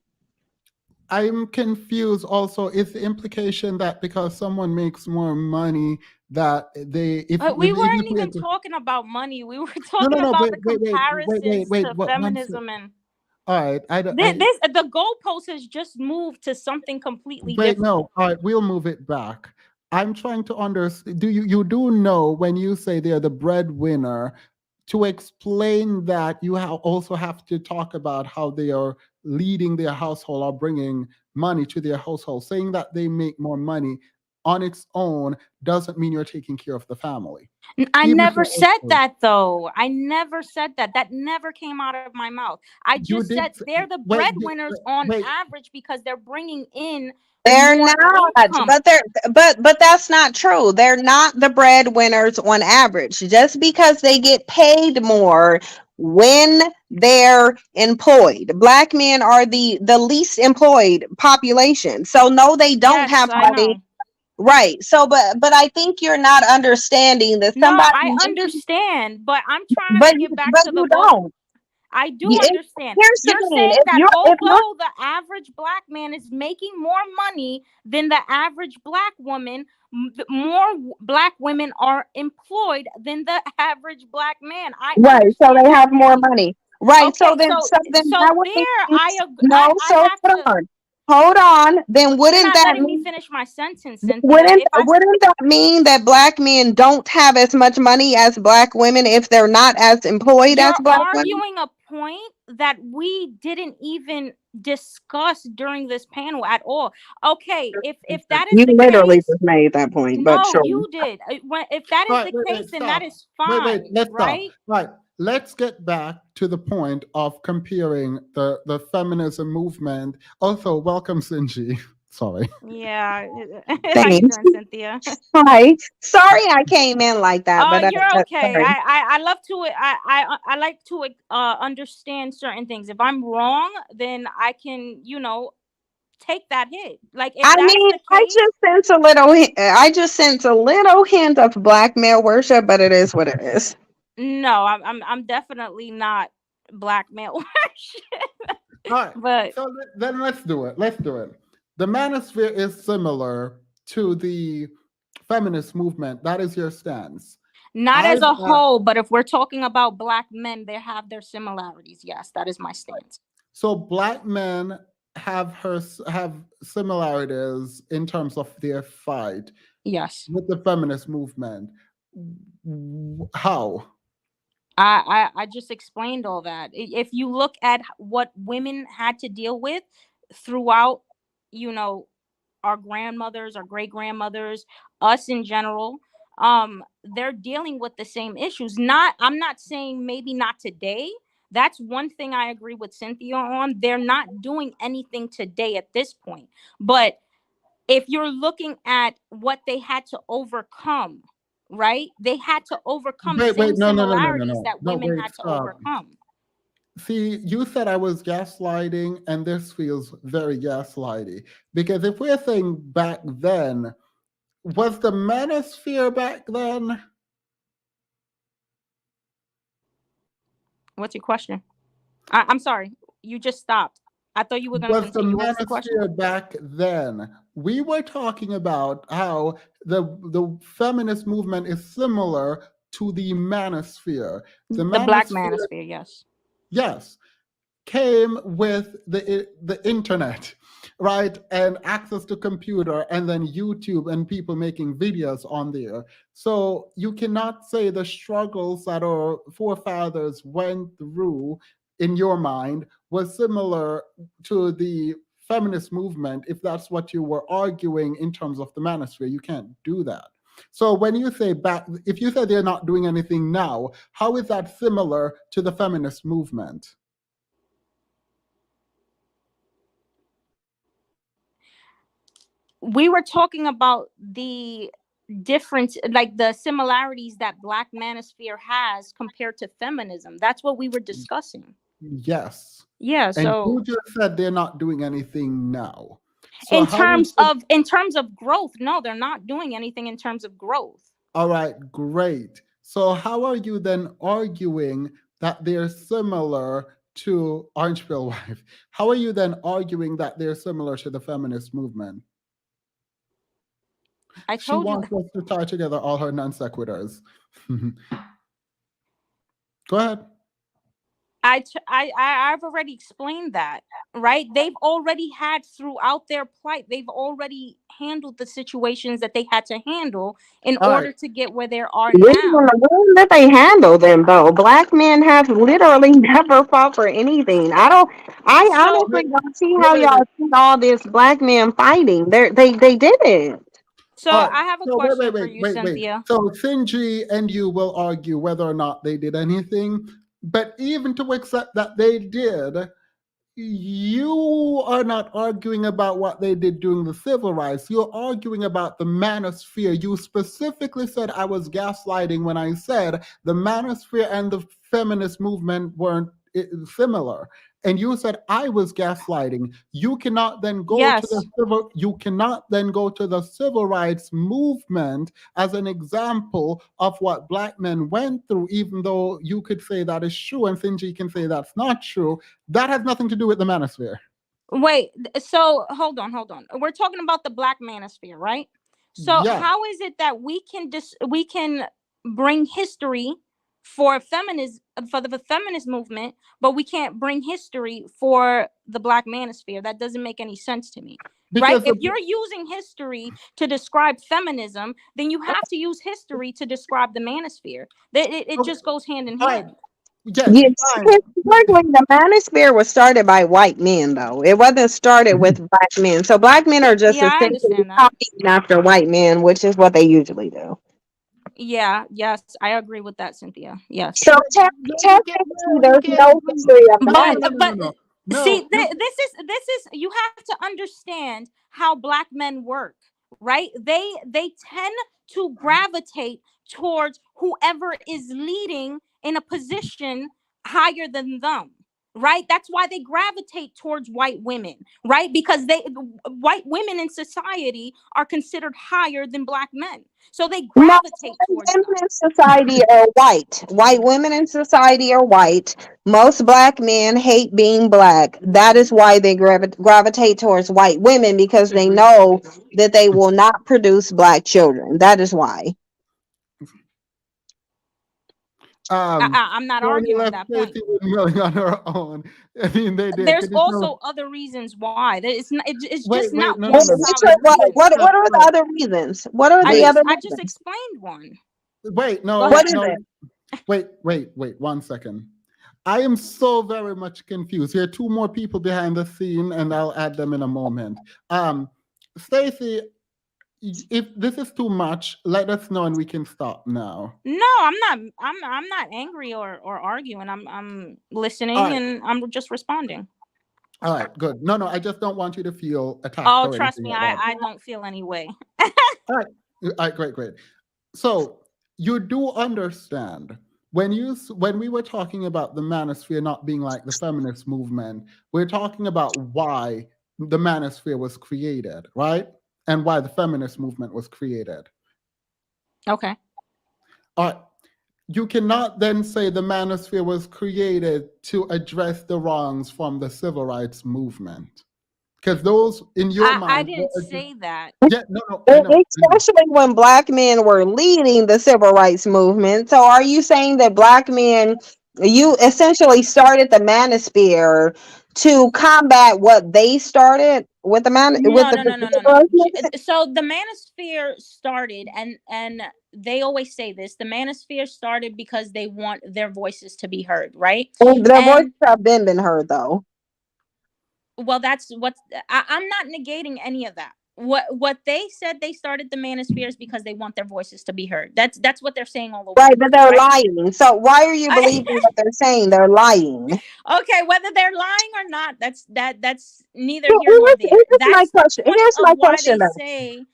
I'm confused also. Is the implication that because someone makes more money that they We weren't even talking about money. We were talking no, about wait, the wait, comparisons to what, feminism and all right, the goalpost has just moved to something completely wait, different. no, all right, we'll move it back. I'm trying to understand. You do know when you say they're the breadwinner, to explain that you also have to talk about how they are leading their household or bringing money to their household. Saying that they make more money on its own doesn't mean you're taking care of the family. I Even if never you're said employed. that though. I never said that. That never came out of my mouth. I You just did said they're the wait, breadwinners on wait. average because they're bringing in They're more not, income. but that's not true. They're not the breadwinners on average. Just because they get paid more when they're employed. Black men are the least employed population. So no, they don't Yes, have I money. know. Right. So but I think you're not understanding that No, somebody I understand, but I'm trying but to get back but to the you goal. don't. I do You, understand. here's the You're thing. saying that If you're although the average Black man is making more money than the average Black woman, more Black women are employed than the average Black man. I right, so understand they that have more point. money. Right. Okay, So that would there I no, I so have to. hold on. Then You're wouldn't not that letting me mean finish my sentence, Cynthia. wouldn't that mean that Black men don't have as much money as Black women if they're not as employed as You're Black women? arguing a point that we didn't even discuss during this panel at all. Okay, if that is You the literally case, just made that point, but no, sure. you did. If that is All right, the case, then that stop. is fine, Let's right? stop. Right. Let's get back to the point of comparing the feminism movement. Also, welcome, Sinji. Sorry. Yeah. How you Thanks. doing, Cynthia? Hi. Sorry I came in like that, but You're okay. sorry. I love to I like to understand certain things. If I'm wrong, then I can, take that hit. Like if I that's mean, the case, I just sense a little hint of Black male worship, but it is what it is. no, I'm definitely not Black male worship. All right. But So then let's do it. Let's do it. The manosphere is similar to the feminist movement. That is your stance. not as a whole, but if we're talking about Black men, they have their similarities. Yes, that is my stance. So Black men have similarities in terms of their fight. Yes. With the feminist movement. How? I just explained all that. If you look at what women had to deal with throughout, you know, our grandmothers, our great grandmothers, us in general, they're dealing with the same issues. I'm not saying maybe not today. That's one thing I agree with Cynthia on. They're not doing anything today at this point. But if you're looking at what they had to overcome, right? They had to overcome Wait, same no, similarities that no, women wait, had to stop. overcome. See, you said I was gaslighting, and this feels very gaslighty. Because if we're saying back then, was the manosphere back then? What's your question? I'm sorry, you just stopped. I thought you were going to Was the continue. What was the question? manosphere back then? We were talking about how the feminist movement is similar to the manosphere. The Black Manosphere, yes. Yes, came with the internet, right, and access to computer, and then YouTube and people making videos on there. So you cannot say the struggles that our forefathers went through in your mind was similar to the feminist movement if that's what you were arguing in terms of the manosphere. You can't do that. So when you say back, if you say they're not doing anything now, how is that similar to the feminist movement? We were talking about the difference, like the similarities that Black Manosphere has compared to feminism. That's what we were discussing. Yes. Yeah. And So you just said they're not doing anything now. So in how terms is it- of growth, no, they're not doing anything in terms of growth. all right, great. So how are you then arguing that they're similar to Orange Pill Wife? How are you then arguing that they're similar to the feminist movement? I She told you. wants us to tie together all her non sequiturs. Go ahead. I've already explained that, right? They've already had throughout their plight, they've already handled the situations that they had to handle in All order right. to get where they are When now. did they handle them though? Black men have literally never fought for anything. I So honestly don't see Wait, how wait, wait. y'all see all this black men fighting. They didn't. so All right. I have a So question for you, wait. Cynthia. So Sinji and you will argue whether or not they did anything, but even to accept that they did, you are not arguing about what they did during the civil rights. You're arguing about the manosphere. You specifically said I was gaslighting when I said the manosphere and the feminist movement weren't similar. And you said I was gaslighting. You cannot then go to the Yes. civil rights movement as an example of what black men went through, even though you could say that is true and Sinji can say that's not true. That has nothing to do with the manosphere. Wait, so hold on. We're talking about the Black Manosphere, right? So Yeah. how is it that we can bring history for the feminist movement, but we can't bring history for the Black Manosphere? That doesn't make any sense to me. Right? If you're using history to describe feminism, then you have to use history to describe the manosphere. It just goes hand in hand. Yes, Yes, fine. historically, the manosphere was started by white men, though. It wasn't started with black men. So black men are just Yeah, I essentially understand that. copying after white men, which is what they usually do. Yeah, yes, I agree with that, Cynthia. Yes. So technically, there's no history of the But No, see, this is you have to understand how black men work, right? They tend to gravitate towards whoever is leading in a position higher than them. Right? That's why they gravitate towards white women, right? Because white women in society are considered higher than black men. So they gravitate towards them. Women in society are white. White women in society are white. Most black men hate being black. That is why they gravitate towards white women, because they know that they will not produce black children. That is why. I'm not arguing that point. On her own. I mean, they did. There's also other reasons why. It's just not no, one no. solid reason. What are the other reasons? What are the other I reasons? just explained one. Wait, no, Go What ahead. is it? Wait, 1 second. I am so very much confused. There are two more people behind the scene, and I'll add them in a moment. Stacey, if this is too much, let us know and we can stop now. No, I'm not angry or arguing. I'm listening and I'm just responding. All right, good. No, I just don't want you to feel attacked. Oh, or trust me, anything like that. I don't feel any way. All right, great. So you do understand when we were talking about the manosphere not being like the feminist movement, we're talking about why the manosphere was created, right? And why the feminist movement was created. Okay. All right. You cannot then say the manosphere was created to address the wrongs from the civil rights movement. Because those, in your mind... I didn't say that. Yeah, no, I know. Especially when Black men were leading the civil rights movement. So are you saying that Black men, you essentially started the manosphere to combat what they started with the No. So the manosphere started, and they always say this: the manosphere started because they want their voices to be heard, right? Their voices have been heard, though. Well, that's what I'm not negating any of that. What they said, they started the manospheres because they want their voices to be heard. That's what they're saying all over. Right, but they're lying. So why are you believing what they're saying? They're lying. Okay, whether they're lying or not, that's neither here nor there. That's my question. Here's my question. Why they say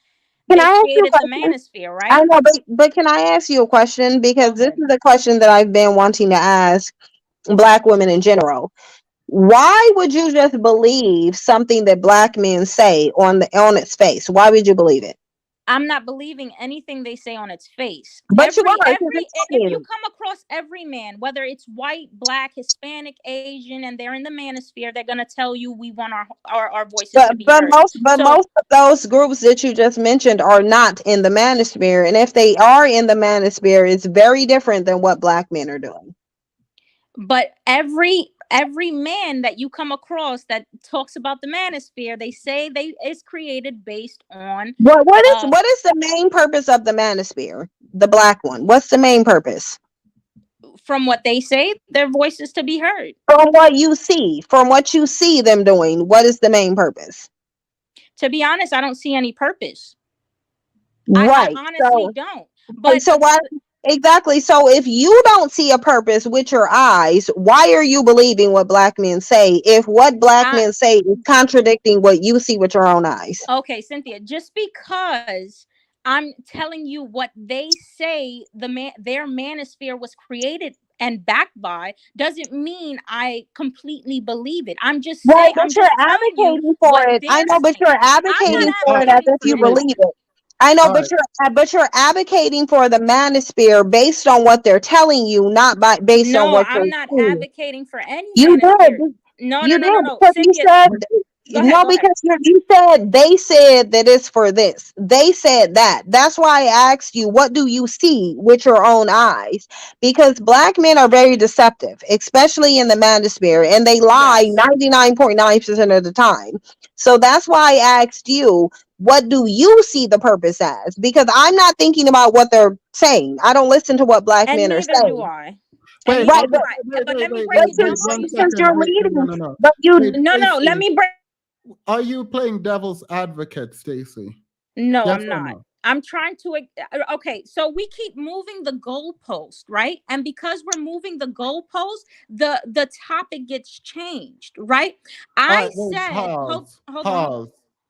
can they I ask you created a the manosphere, right? I know, but can I ask you a question? Because this is a question that I've been wanting to ask Black women in general. Why would you just believe something that Black men say on its face? Why would you believe it? I'm not believing anything they say on its face. But if you come across every man, whether it's white, Black, Hispanic, Asian, and they're in the manosphere, they're gonna tell you we want our voices to be heard. Most of those groups that you just mentioned are not in the manosphere, and if they are in the manosphere, it's very different than what Black men are doing. But every man that you come across that talks about the manosphere, they say it's created based on what is the main purpose of the manosphere, the Black one? What's the main purpose? From what they say, their voices to be heard. From what you see them doing, what is the main purpose? To be honest, I don't see any purpose. Right. I honestly don't. But so why exactly? So if you don't see a purpose with your eyes, why are you believing what Black men say if what Black men say is contradicting what you see with your own eyes? Okay, Cynthia, just because I'm telling you what they say their manosphere was created and backed by doesn't mean I completely believe it. I'm just saying, but you're advocating for it. I know, but you're advocating for it as if you believe it. I know, but you're advocating for the manosphere based on what they're telling you, not based on what you're I'm not advocating for any you manosphere. did. No. Because you said because you said they said that it's for this. They said that. That's why I asked you, what do you see with your own eyes? Because Black men are very deceptive, especially in the manosphere, and they lie 99.9% of the time. So that's why I asked you, what do you see the purpose as? Because I'm not thinking about what they're saying. I don't listen to what Black men are saying. Neither do I. Wait, but let me break it down for you. No, let me break. Are you playing devil's advocate, Stacey? No, I'm not. No? I'm trying to. Okay, so we keep moving the goalpost, right? And because we're moving the goalpost, the topic gets changed, right?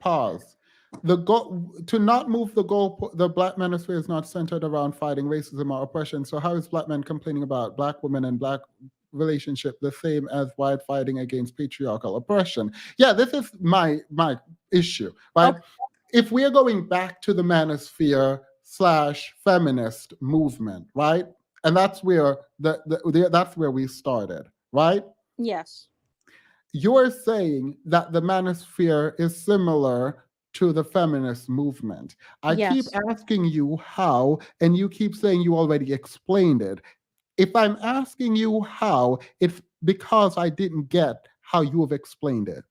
Pause. To not move the goal, the Black manosphere is not centered around fighting racism or oppression. So how is Black men complaining about Black women and Black relationship the same as white fighting against patriarchal oppression? Yeah, this is my issue, right? Okay. If we're going back to the manosphere / feminist movement, right? And that's where that's where we started, right? Yes. You're saying that the manosphere is similar to the feminist movement. I keep asking you how, and you keep saying you already explained it. If I'm asking you how, it's because I didn't get how you have explained it.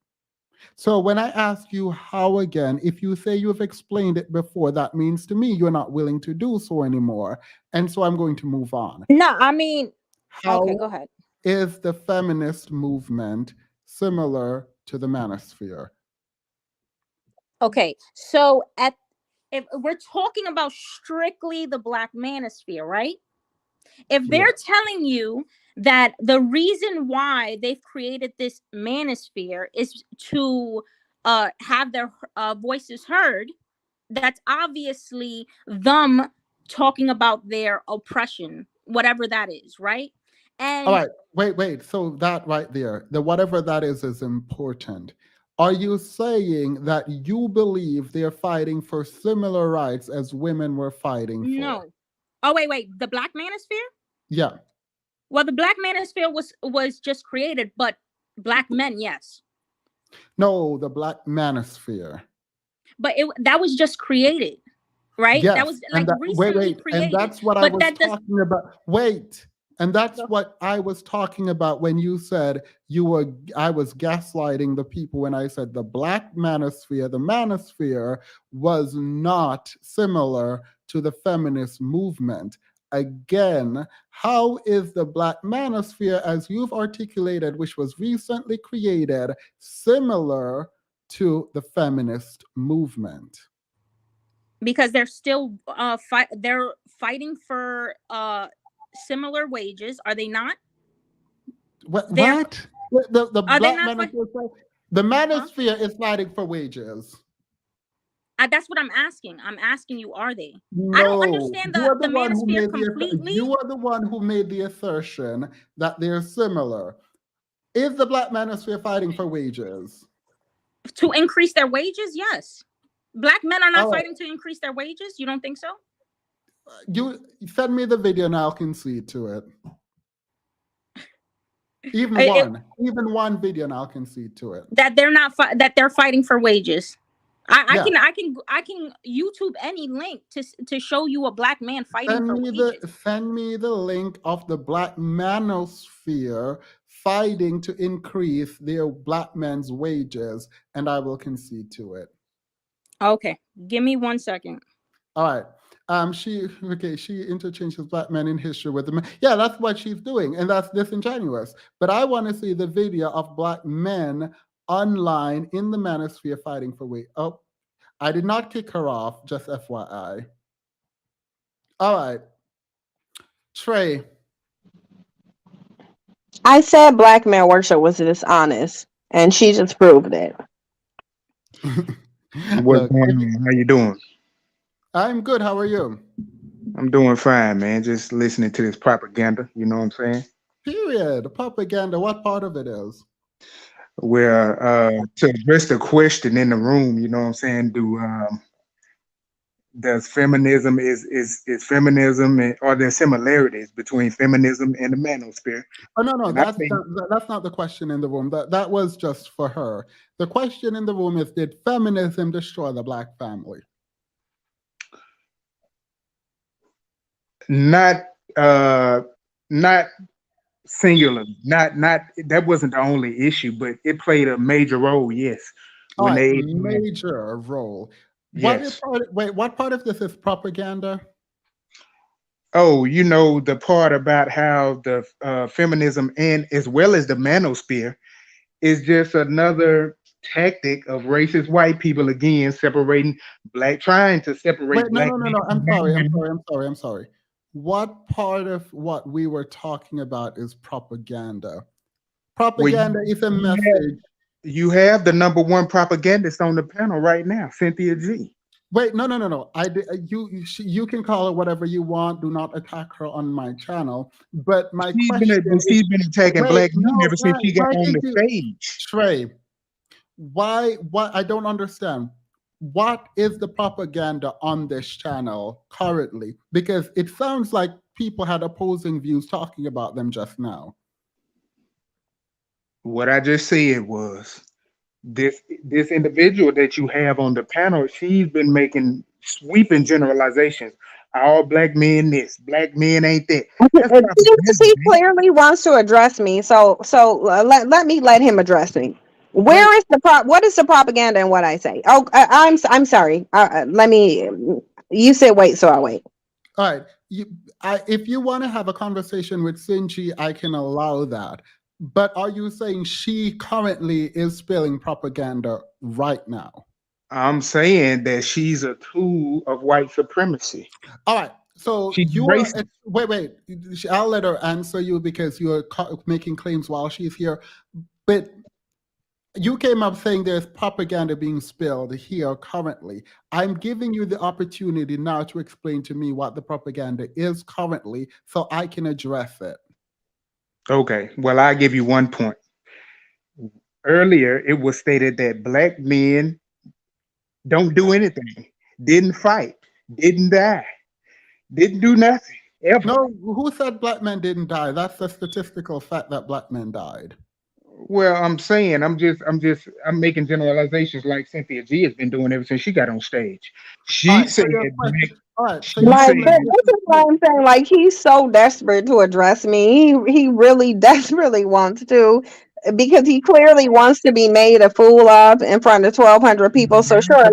So when I ask you how again, if you say you have explained it before, that means to me you're not willing to do so anymore. And so I'm going to move on. No, I mean, okay, How go ahead. is the feminist movement similar to the manosphere? Okay, so if we're talking about strictly the Black manosphere, right? If they're Yeah. telling you that the reason why they've created this manosphere is to have their voices heard, that's obviously them talking about their oppression, whatever that is, right? All And right, wait. So that right there, the whatever that is important. Are you saying that you believe they're fighting for similar rights as women were fighting for? no. Oh, wait, the Black manosphere? Yeah. Well, the Black manosphere was just created, but Black men, yes. No, the Black manosphere. But that was just created, right? That Yes, was and like that, recently and created. that's what I But was that does talking about. Wait, and that's what I was talking about when you said I was gaslighting the people when I said the Black manosphere, the manosphere was not similar to the feminist movement. Again, how is the Black manosphere, as you've articulated, which was recently created, similar to the feminist movement? because they're still they're fighting for similar wages, are they not? What? They're The are they Black not manosphere? The huh? manosphere is fighting for wages. That's what I'm asking. I'm asking you, are they? I don't No, understand you are the the one who manosphere made completely. you are the one who made the assertion that they're similar. Is the Black manosphere fighting for wages? To increase their wages, yes. Black men are not Oh, fighting to increase their wages. You don't think so? you send me the video and I'll concede to it. Even one video and I'll concede to it. That they're not that they're fighting for wages. I Yeah. can YouTube any link to show you a Black man fighting for wages. Send me the link of the Black manosphere fighting to increase their Black men's wages, and I will concede to it. Okay, give me 1 second. All right. She interchanges Black men in history with the men. Yeah, that's what she's doing, and that's disingenuous. But I want to see the video of Black men online in the manosphere fighting for wages. Oh, I did not kick her off, just FYI. All right. Trey. I said Black man worship was dishonest, and she just proved it. What's going on? How you doing? I'm good. How are you? I'm doing fine, man. Just listening to this propaganda. You know what I'm saying? Period. Propaganda. What part of it is? Where to address the question in the room, you know what I'm saying? Does feminism is feminism, and are there similarities between feminism and the manosphere? Oh no, And that's not the question in the room. That was just for her. The question in the room is: did feminism destroy the Black family? Not singular. Not that wasn't the only issue, but it played a major role. Yes. All right, major role. Yes. What part of this is propaganda? Oh, you know, the part about how the feminism and as well as the manosphere is just another tactic of racist white people again trying to separate Wait, Black. No. I'm sorry. What part of what we were talking about is propaganda? Propaganda is a message. You have the number one propagandist on the panel right now, Cynthia G. Wait, no. You can call her whatever you want. Do not attack her on my channel. But my question she's been attacking Black men ever since she got on the stage. Trey, why? I don't understand. What is the propaganda on this channel currently? Because it sounds like people had opposing views talking about them just now. What I just said was this individual that you have on the panel, she's been making sweeping generalizations. All Black men this, Black men ain't that. He clearly wants to address me, so let him address me. Where is the what is the propaganda in what I say? Oh, I'm sorry. Let me. You said wait, so I wait. All right. If you want to have a conversation with Sinji, I can allow that. But are you saying she currently is spilling propaganda right now? I'm saying that she's a tool of white supremacy. All right. So She's you are racist. wait. I'll let her answer you because you're making claims while she's here. But you came up saying there's propaganda being spilled here currently. I'm giving you the opportunity now to explain to me what the propaganda is currently so I can address it. Okay, well, I give you one point. Earlier, it was stated that black men don't do anything, didn't fight, didn't die, didn't do nothing ever. No, who said black men didn't die? That's a statistical fact that black men died. Well, I'm saying, I'm making generalizations like Cynthia G has been doing ever since she got on stage. She said, all right, so like this is what I'm saying. Like he's so desperate to address me. He really desperately wants to, because he clearly wants to be made a fool of in front of 1,200 people. So sure,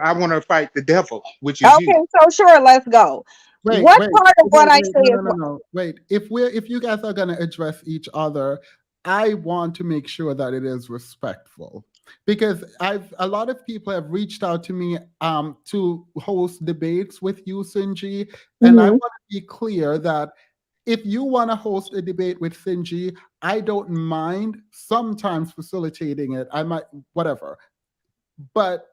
I want to fight the devil, which is okay. you. So sure, let's go. Wait, What part of what I say is no. Wait, if you guys are gonna address each other, I want to make sure that it is respectful, because a lot of people have reached out to me to host debates with you, Sinji, and I want to be clear that if you want to host a debate with Sinji, I don't mind sometimes facilitating it. I might, whatever, but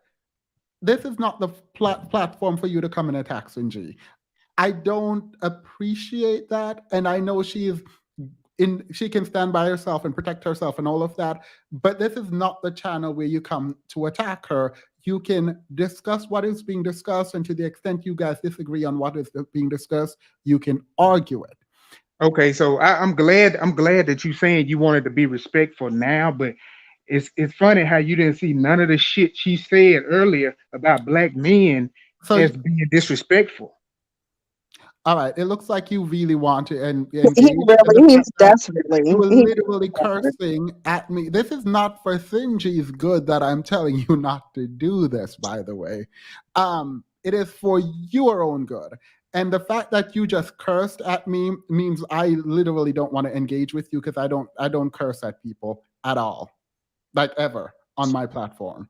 this is not the platform for you to come and attack Sinji. I don't appreciate that, and I know she can stand by herself and protect herself and all of that, but this is not the channel where you come to attack her. You can discuss what is being discussed, and to the extent you guys disagree on what is being discussed, you can argue it. Okay, so I'm glad that you're saying you wanted to be respectful now, but it's funny how you didn't see none of the shit she said earlier about black men as being disrespectful. All right, it looks like you really want to engage. he's desperately. You were literally cursing at me. This is not for Sinji's good that I'm telling you not to do this, by the way. It is for your own good. And the fact that you just cursed at me means I literally don't want to engage with you, because I don't curse at people at all, like ever, on my platform.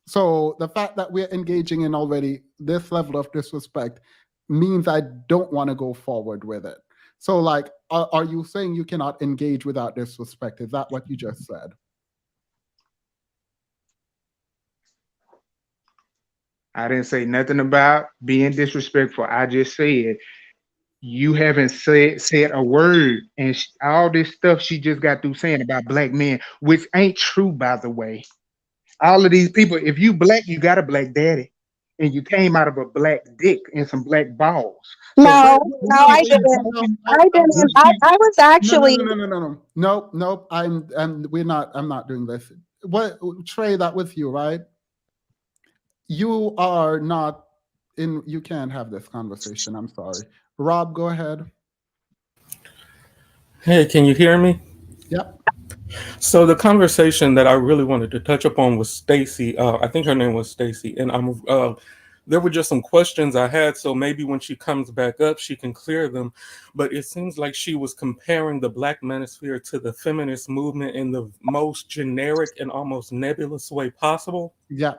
So the fact that we're engaging in already this level of disrespect means I don't want to go forward with it. So, like, are you saying you cannot engage without disrespect? Is that what you just said? I didn't say nothing about being disrespectful. I just said you haven't said a word, and all this stuff she just got through saying about black men, which ain't true, by the way. All of these people, if you black, you got a black daddy, and you came out of a black dick and some black balls. No, I didn't. I was actually No. I'm not doing this. What, Trey? That was you, right? You are not in. You can't have this conversation. I'm sorry. Rob, go ahead. Hey, can you hear me? Yep. So the conversation that I really wanted to touch upon was Stacy. I think her name was Stacy, and there were just some questions I had. So maybe when she comes back up, she can clear them. But it seems like she was comparing the Black Manosphere to the feminist movement in the most generic and almost nebulous way possible. Yeah.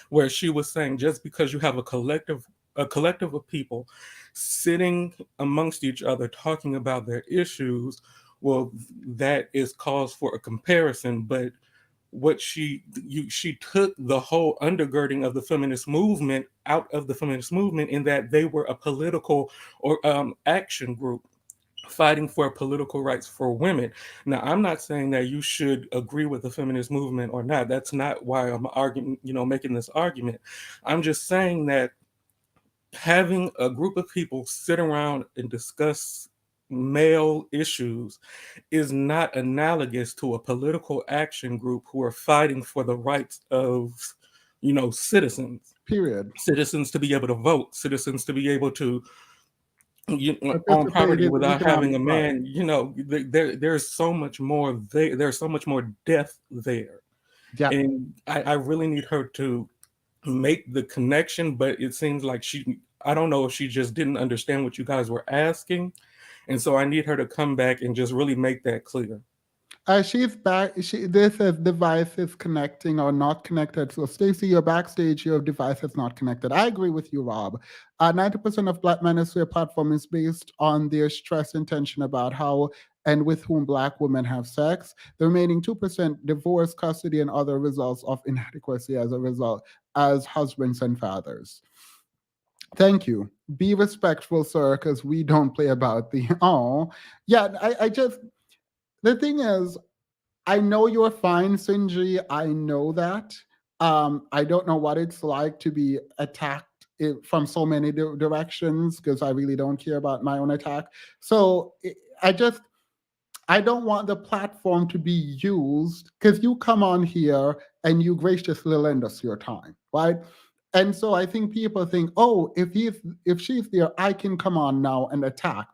Where she was saying just because you have a collective of people sitting amongst each other talking about their issues, well, that is cause for a comparison. But what she took the whole undergirding of the feminist movement out of the feminist movement, in that they were a political or action group fighting for political rights for women. Now, I'm not saying that you should agree with the feminist movement or not. That's not why I'm arguing, making this argument. I'm just saying that having a group of people sit around and discuss male issues is not analogous to a political action group who are fighting for the rights of, citizens. Period. Citizens to be able to vote, citizens to be able to own property without having a man. There's so much more. There's so much more depth there. Yeah. And I really need her to make the connection, but it seems like I don't know if she just didn't understand what you guys were asking. And so I need her to come back and just really make that clear. She's back. This says device is connecting or not connected. So Stacey, you're backstage, your device is not connected. I agree with you, Rob. 90% of Black Manosphere platform is based on their stress and tension about how and with whom Black women have sex. The remaining 2% divorce, custody, and other results of inadequacy as a result as husbands and fathers. Thank you. Be respectful, sir, because we don't play about the yeah. The thing is, I know you're fine, Sinji. I know that. I don't know what it's like to be attacked from so many directions because I really don't care about my own attack. So I don't want the platform to be used because you come on here and you graciously lend us your time, right? And so I think people think, oh, if she's there, I can come on now and attack.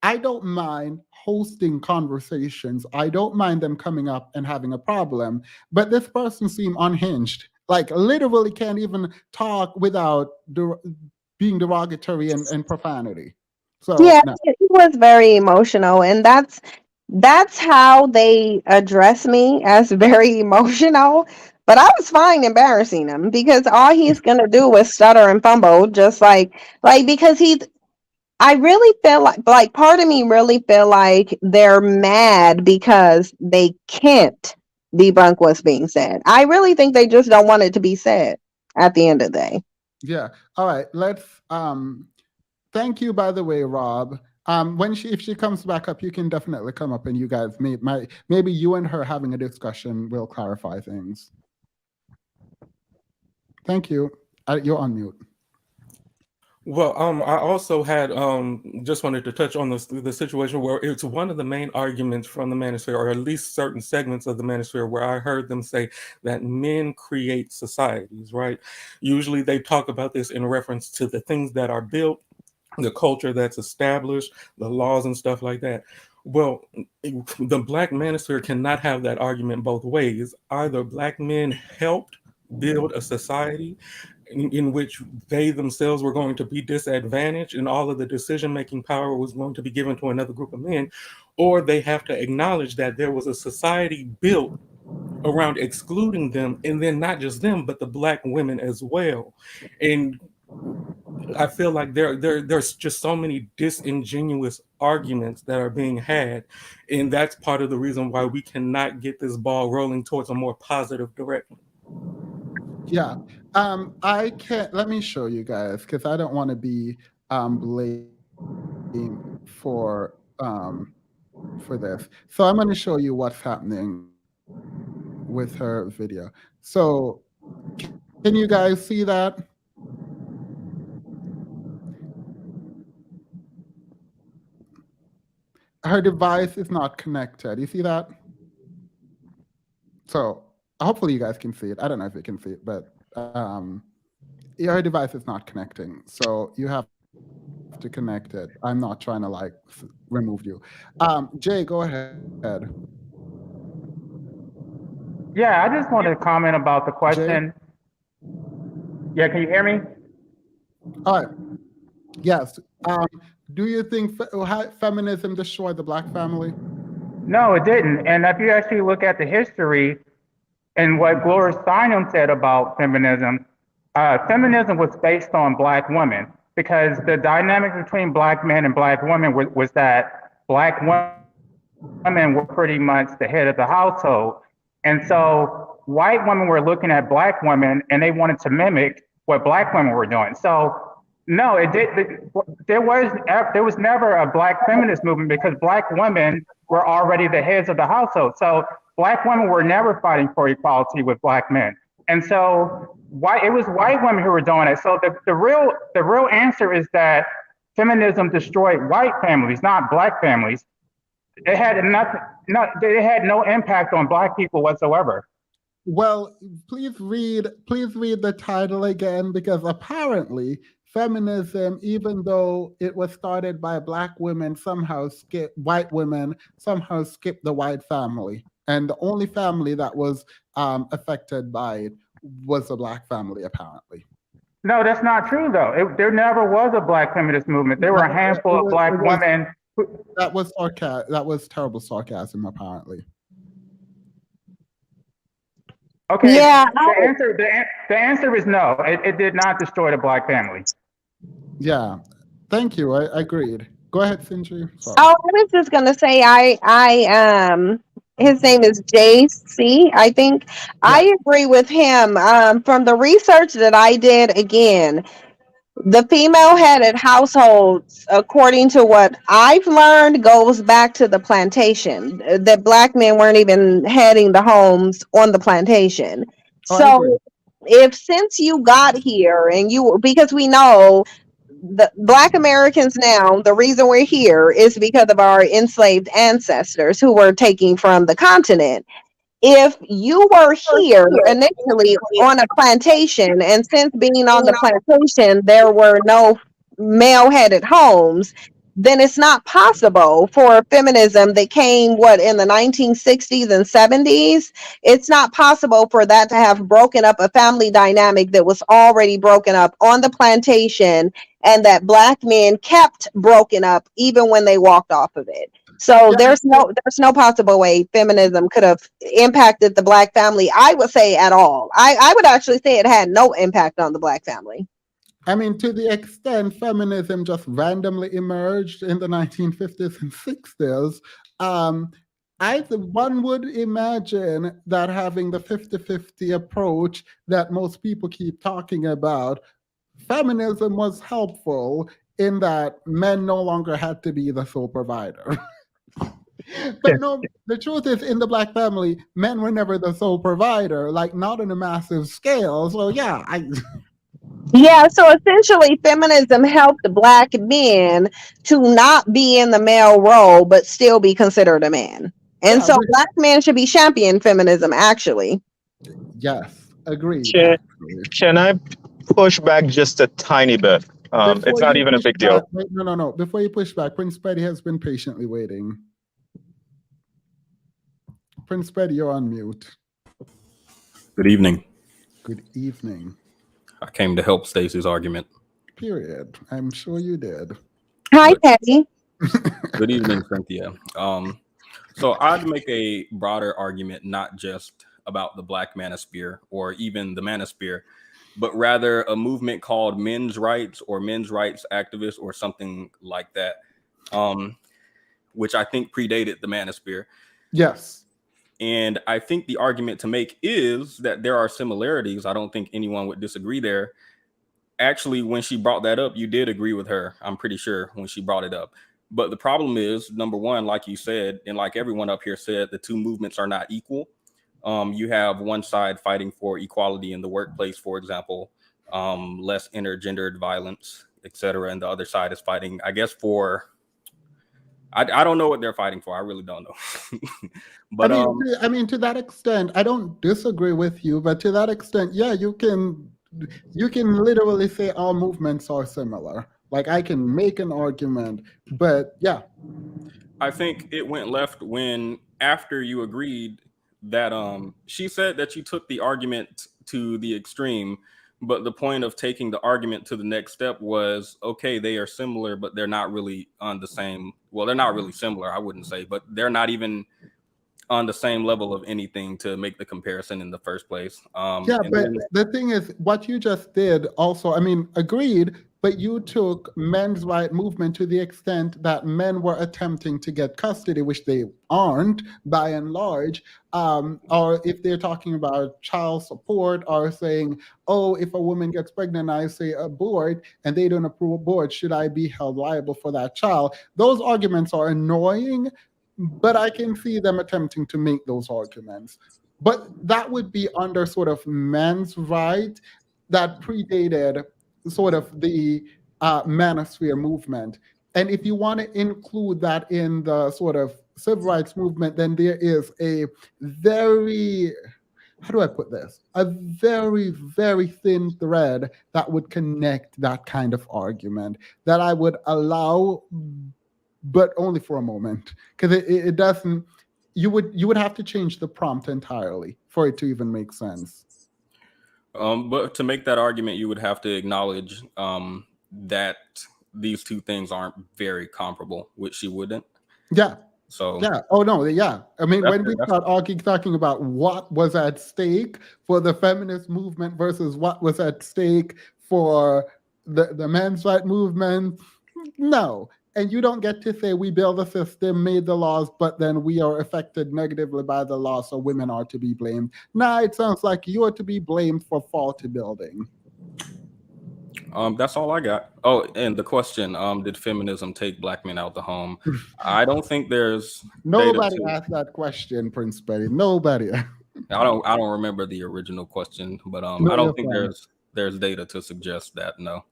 I don't mind hosting conversations. I don't mind them coming up and having a problem. But this person seemed unhinged. Like literally can't even talk without being derogatory and profanity. So Yeah, no. it was very emotional, and that's how they address me, as very emotional. But I was fine embarrassing him because all he's gonna do is stutter and fumble, just like because I really feel like part of me really feel like they're mad because they can't debunk what's being said. I really think they just don't want it to be said at the end of the day. Yeah. All right. Let's thank you, by the way, Rob. If she comes back up, you can definitely come up and you guys maybe you and her having a discussion will clarify things. Thank you. You're on mute. Well, I also had just wanted to touch on the situation where it's one of the main arguments from the Manosphere, or at least certain segments of the Manosphere, where I heard them say that men create societies, right? Usually they talk about this in reference to the things that are built, the culture that's established, the laws and stuff like that. Well, the Black Manosphere cannot have that argument both ways. Either Black men helped build a society in which they themselves were going to be disadvantaged and all of the decision-making power was going to be given to another group of men, or they have to acknowledge that there was a society built around excluding them, and then not just them, but the Black women as well. And I feel like there's just so many disingenuous arguments that are being had, and that's part of the reason why we cannot get this ball rolling towards a more positive direction. Yeah. I can't. Let me show you guys because I don't want to be blamed for this. So I'm going to show you what's happening with her video. So can you guys see that? Her device is not connected. You see that? So hopefully you guys can see it. I don't know if you can see it, but your device is not connecting. So you have to connect it. I'm not trying to like remove you. Jay, go ahead. Yeah, I just wanted to comment about the question. Yeah, can you hear me? All right. Yes. Do you think feminism destroyed the Black family? No, it didn't. And if you actually look at the history and what Gloria Steinem said about feminism, feminism was based on Black women because the dynamic between Black men and Black women was that Black women were pretty much the head of the household. And so white women were looking at Black women and they wanted to mimic what Black women were doing. So no, there was never a Black feminist movement because Black women were already the heads of the household. So Black women were never fighting for equality with Black men. And so it was white women who were doing it. So the real answer is that feminism destroyed white families, not Black families. It had no impact on Black people whatsoever. Well, please read the title again, because apparently feminism, even though it was started by Black women, white women somehow skipped the white family and the only family that was affected by it was the Black family, apparently. No, that's not true, though. There never was a Black feminist movement. There were a handful of Black women. That was terrible sarcasm, apparently. Okay. Yeah. The answer is no. It did not destroy the Black family. Yeah. Thank you. I agreed. Go ahead, Cindy. Sorry. Oh, I was just gonna say his name is JC, I think. Yeah. I agree with him. From the research that I did, again, the female-headed households, according to what I've learned, goes back to the plantation. That Black men weren't even heading the homes on the plantation. So since you got here and because we know the Black Americans now, the reason we're here is because of our enslaved ancestors who were taken from the continent. If you were here initially on a plantation, and since being on the plantation, there were no male-headed homes, then it's not possible for feminism that came, in the 1960s and 70s, it's not possible for that to have broken up a family dynamic that was already broken up on the plantation, and that Black men kept broken up even when they walked off of it. So there's no possible way feminism could have impacted the Black family, I would say, at all. I would actually say it had no impact on the Black family. I mean, to the extent feminism just randomly emerged in the 1950s and 60s, one would imagine that having the 50-50 approach that most people keep talking about, feminism was helpful in that men no longer had to be the sole provider. But no, the truth is, in the Black family, men were never the sole provider, like not on a massive scale. So yeah, Yeah, so essentially feminism helped Black men to not be in the male role, but still be considered a man. And so Black men should be champion feminism, actually. Yes, agreed. Can I push back just a tiny bit? It's not even a big deal. No. Before you push back, Prince Petty has been patiently waiting. Prince Petty, you're on mute. Good evening. Good evening. I came to help Stacey's argument. Period. I'm sure you did. Hi, Petty. Good evening, Cynthia. So I'd make a broader argument, not just about the Black Manosphere or even the Manosphere, but rather a movement called men's rights or men's rights activists or something like that, which I think predated the Manosphere. Yes. And I think the argument to make is that there are similarities. I don't think anyone would disagree there. Actually, when she brought that up, you did agree with her, I'm pretty sure, when she brought it up. But the problem is, number one, like you said, and like everyone up here said, the two movements are not equal. You have one side fighting for equality in the workplace, for example, less intergendered violence, etc. And the other side is fighting, I guess, for... I don't know what they're fighting for. I really don't know. But I mean, to that extent, I don't disagree with you, but to that extent, yeah, you can literally say all movements are similar. Like, I can make an argument, but yeah. I think it went left when, after you agreed that she said that you took the argument to the extreme, but the point of taking the argument to the next step was, okay, they are similar, but they're not really on the same. Well, they're not really similar, I wouldn't say, but they're not even on the same level of anything to make the comparison in the first place. Yeah, but the thing is, what you just did also, I mean, agreed, but you took men's right movement to the extent that men were attempting to get custody, which they aren't by and large, or if they're talking about child support or saying, oh, if a woman gets pregnant, I say abort, and they don't approve abort, should I be held liable for that child? Those arguments are annoying, but I can see them attempting to make those arguments. But that would be under sort of men's right that predated sort of the Manosphere movement. And if you want to include that in the sort of civil rights movement, then there is a very, how do I put this? A very, very thin thread that would connect that kind of argument that I would allow, but only for a moment, because it doesn't, you would have to change the prompt entirely for it to even make sense. But to make that argument, you would have to acknowledge that these two things aren't very comparable, which she wouldn't. Yeah. So yeah. Oh no. Yeah. I mean, when we that's- start talking about what was at stake for the feminist movement versus what was at stake for the men's right movement, no. And you don't get to say we build a system, made the laws, but then we are affected negatively by the law, so women are to be blamed. Nah, it sounds like you're to be blamed for faulty building. That's all I got. Oh, and the question, did feminism take black men out the home? I don't think there's Nobody asked that question, Prince Betty. Nobody. I don't remember the original question, but No, I don't think fine. there's data to suggest that, no.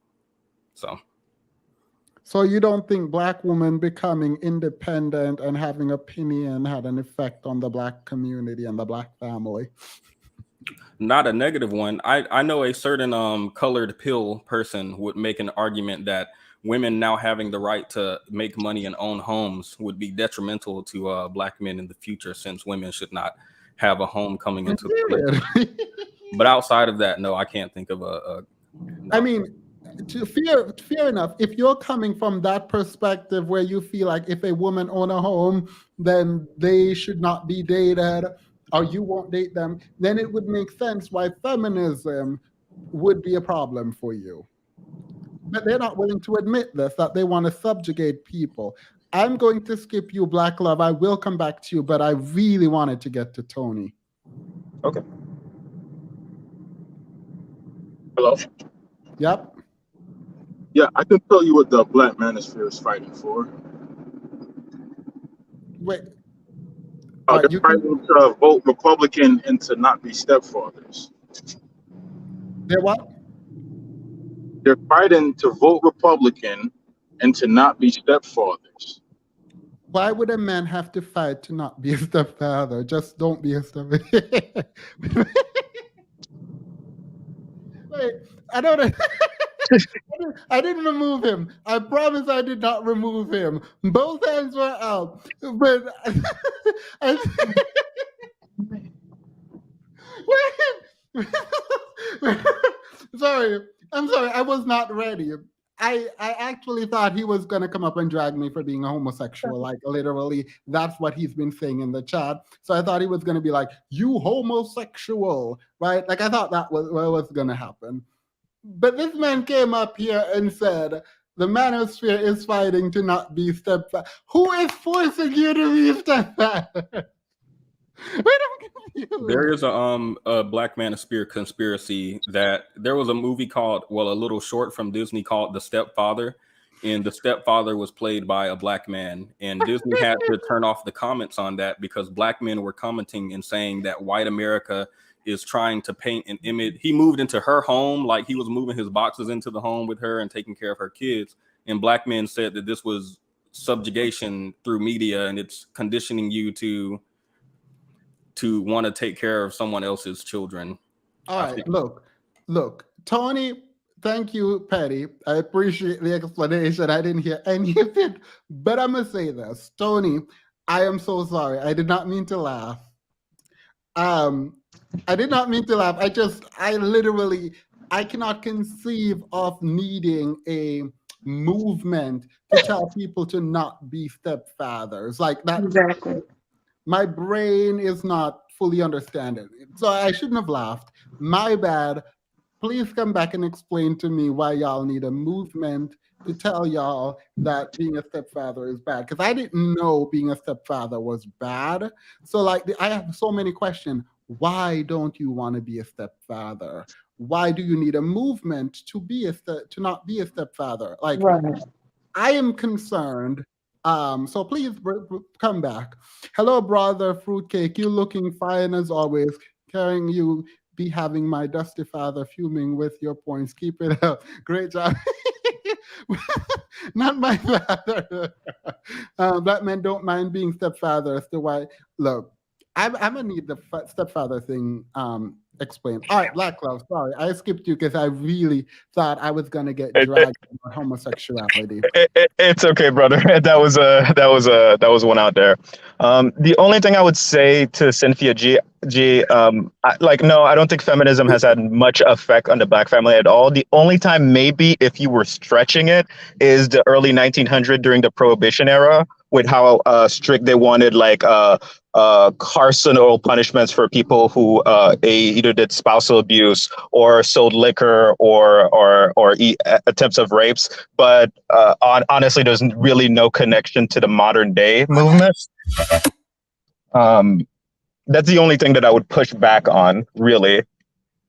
So you don't think black women becoming independent and having opinion had an effect on the black community and the black family? Not a negative one. I know a certain colored pill person would make an argument that women now having the right to make money and own homes would be detrimental to black men in the future, since women should not have a home coming into the place. But outside of that, no, I can't think of a no. I mean, fair enough. If you're coming from that perspective where you feel like if a woman own a home, then they should not be dated, or you won't date them, then it would make sense why feminism would be a problem for you. But they're not willing to admit this, that they want to subjugate people. I'm going to skip you, Black Love. I will come back to you, but I really wanted to get to Tony. Okay. Hello? Yep. Yeah, I can tell you what the Black Manosphere is fighting for. Wait. They're fighting to vote Republican and to not be stepfathers. They're what? They're fighting to vote Republican and to not be stepfathers. Why would a man have to fight to not be a stepfather? Just don't be a stepfather. Wait, I don't. I didn't remove him. I promise I did not remove him. Both hands were out. But sorry. I'm sorry. I was not ready. I actually thought he was going to come up and drag me for being a homosexual. Like, literally, that's what he's been saying in the chat. So I thought he was going to be like, you homosexual, right? Like, I thought that was what was going to happen. But this man came up here and said, the manosphere is fighting to not be stepfather. Who is forcing you to be stepfather? There is a Black Manosphere conspiracy that there was a movie called, well, a little short from Disney called The Stepfather, and the stepfather was played by a black man, and Disney had to turn off the comments on that because black men were commenting and saying that white America is trying to paint an image. He moved into her home, like he was moving his boxes into the home with her and taking care of her kids, and black men said that this was subjugation through media and it's conditioning you to want to take care of someone else's children. All right, look, Tony, thank you, Patty. I appreciate the explanation. I didn't hear any of it, but I'm going to say this. Tony, I am so sorry. I did not mean to laugh. I did not mean to laugh. I cannot conceive of needing a movement to tell people to not be stepfathers. Like that. Exactly. My brain is not fully understanding. So I shouldn't have laughed. My bad. Please come back and explain to me why y'all need a movement to tell y'all that being a stepfather is bad. Because I didn't know being a stepfather was bad. So like I have so many questions. Why don't you want to be a stepfather? Why do you need a movement to not be a stepfather? Like, right. I am concerned. So please come back. Hello, brother Fruitcake. You looking fine as always. Carrying you be having my dusty father fuming with your points. Keep it up. Great job. Not my father. Black men don't mind being stepfathers. So why? Look, I'm gonna need the stepfather thing explain. All right, Black Love, sorry. I skipped you because I really thought I was going to get It, dragged on homosexuality. it's okay, brother. That was one out there. The only thing I would say to Cynthia G, no, I don't think feminism has had much effect on the Black family at all. The only time, maybe if you were stretching it, is the early 1900s during the Prohibition era, with how strict they wanted, like carceral punishments for people who either did spousal abuse or sold liquor or attempts of rapes. But honestly, there's really no connection to the modern day movement. That's the only thing that I would push back on, really.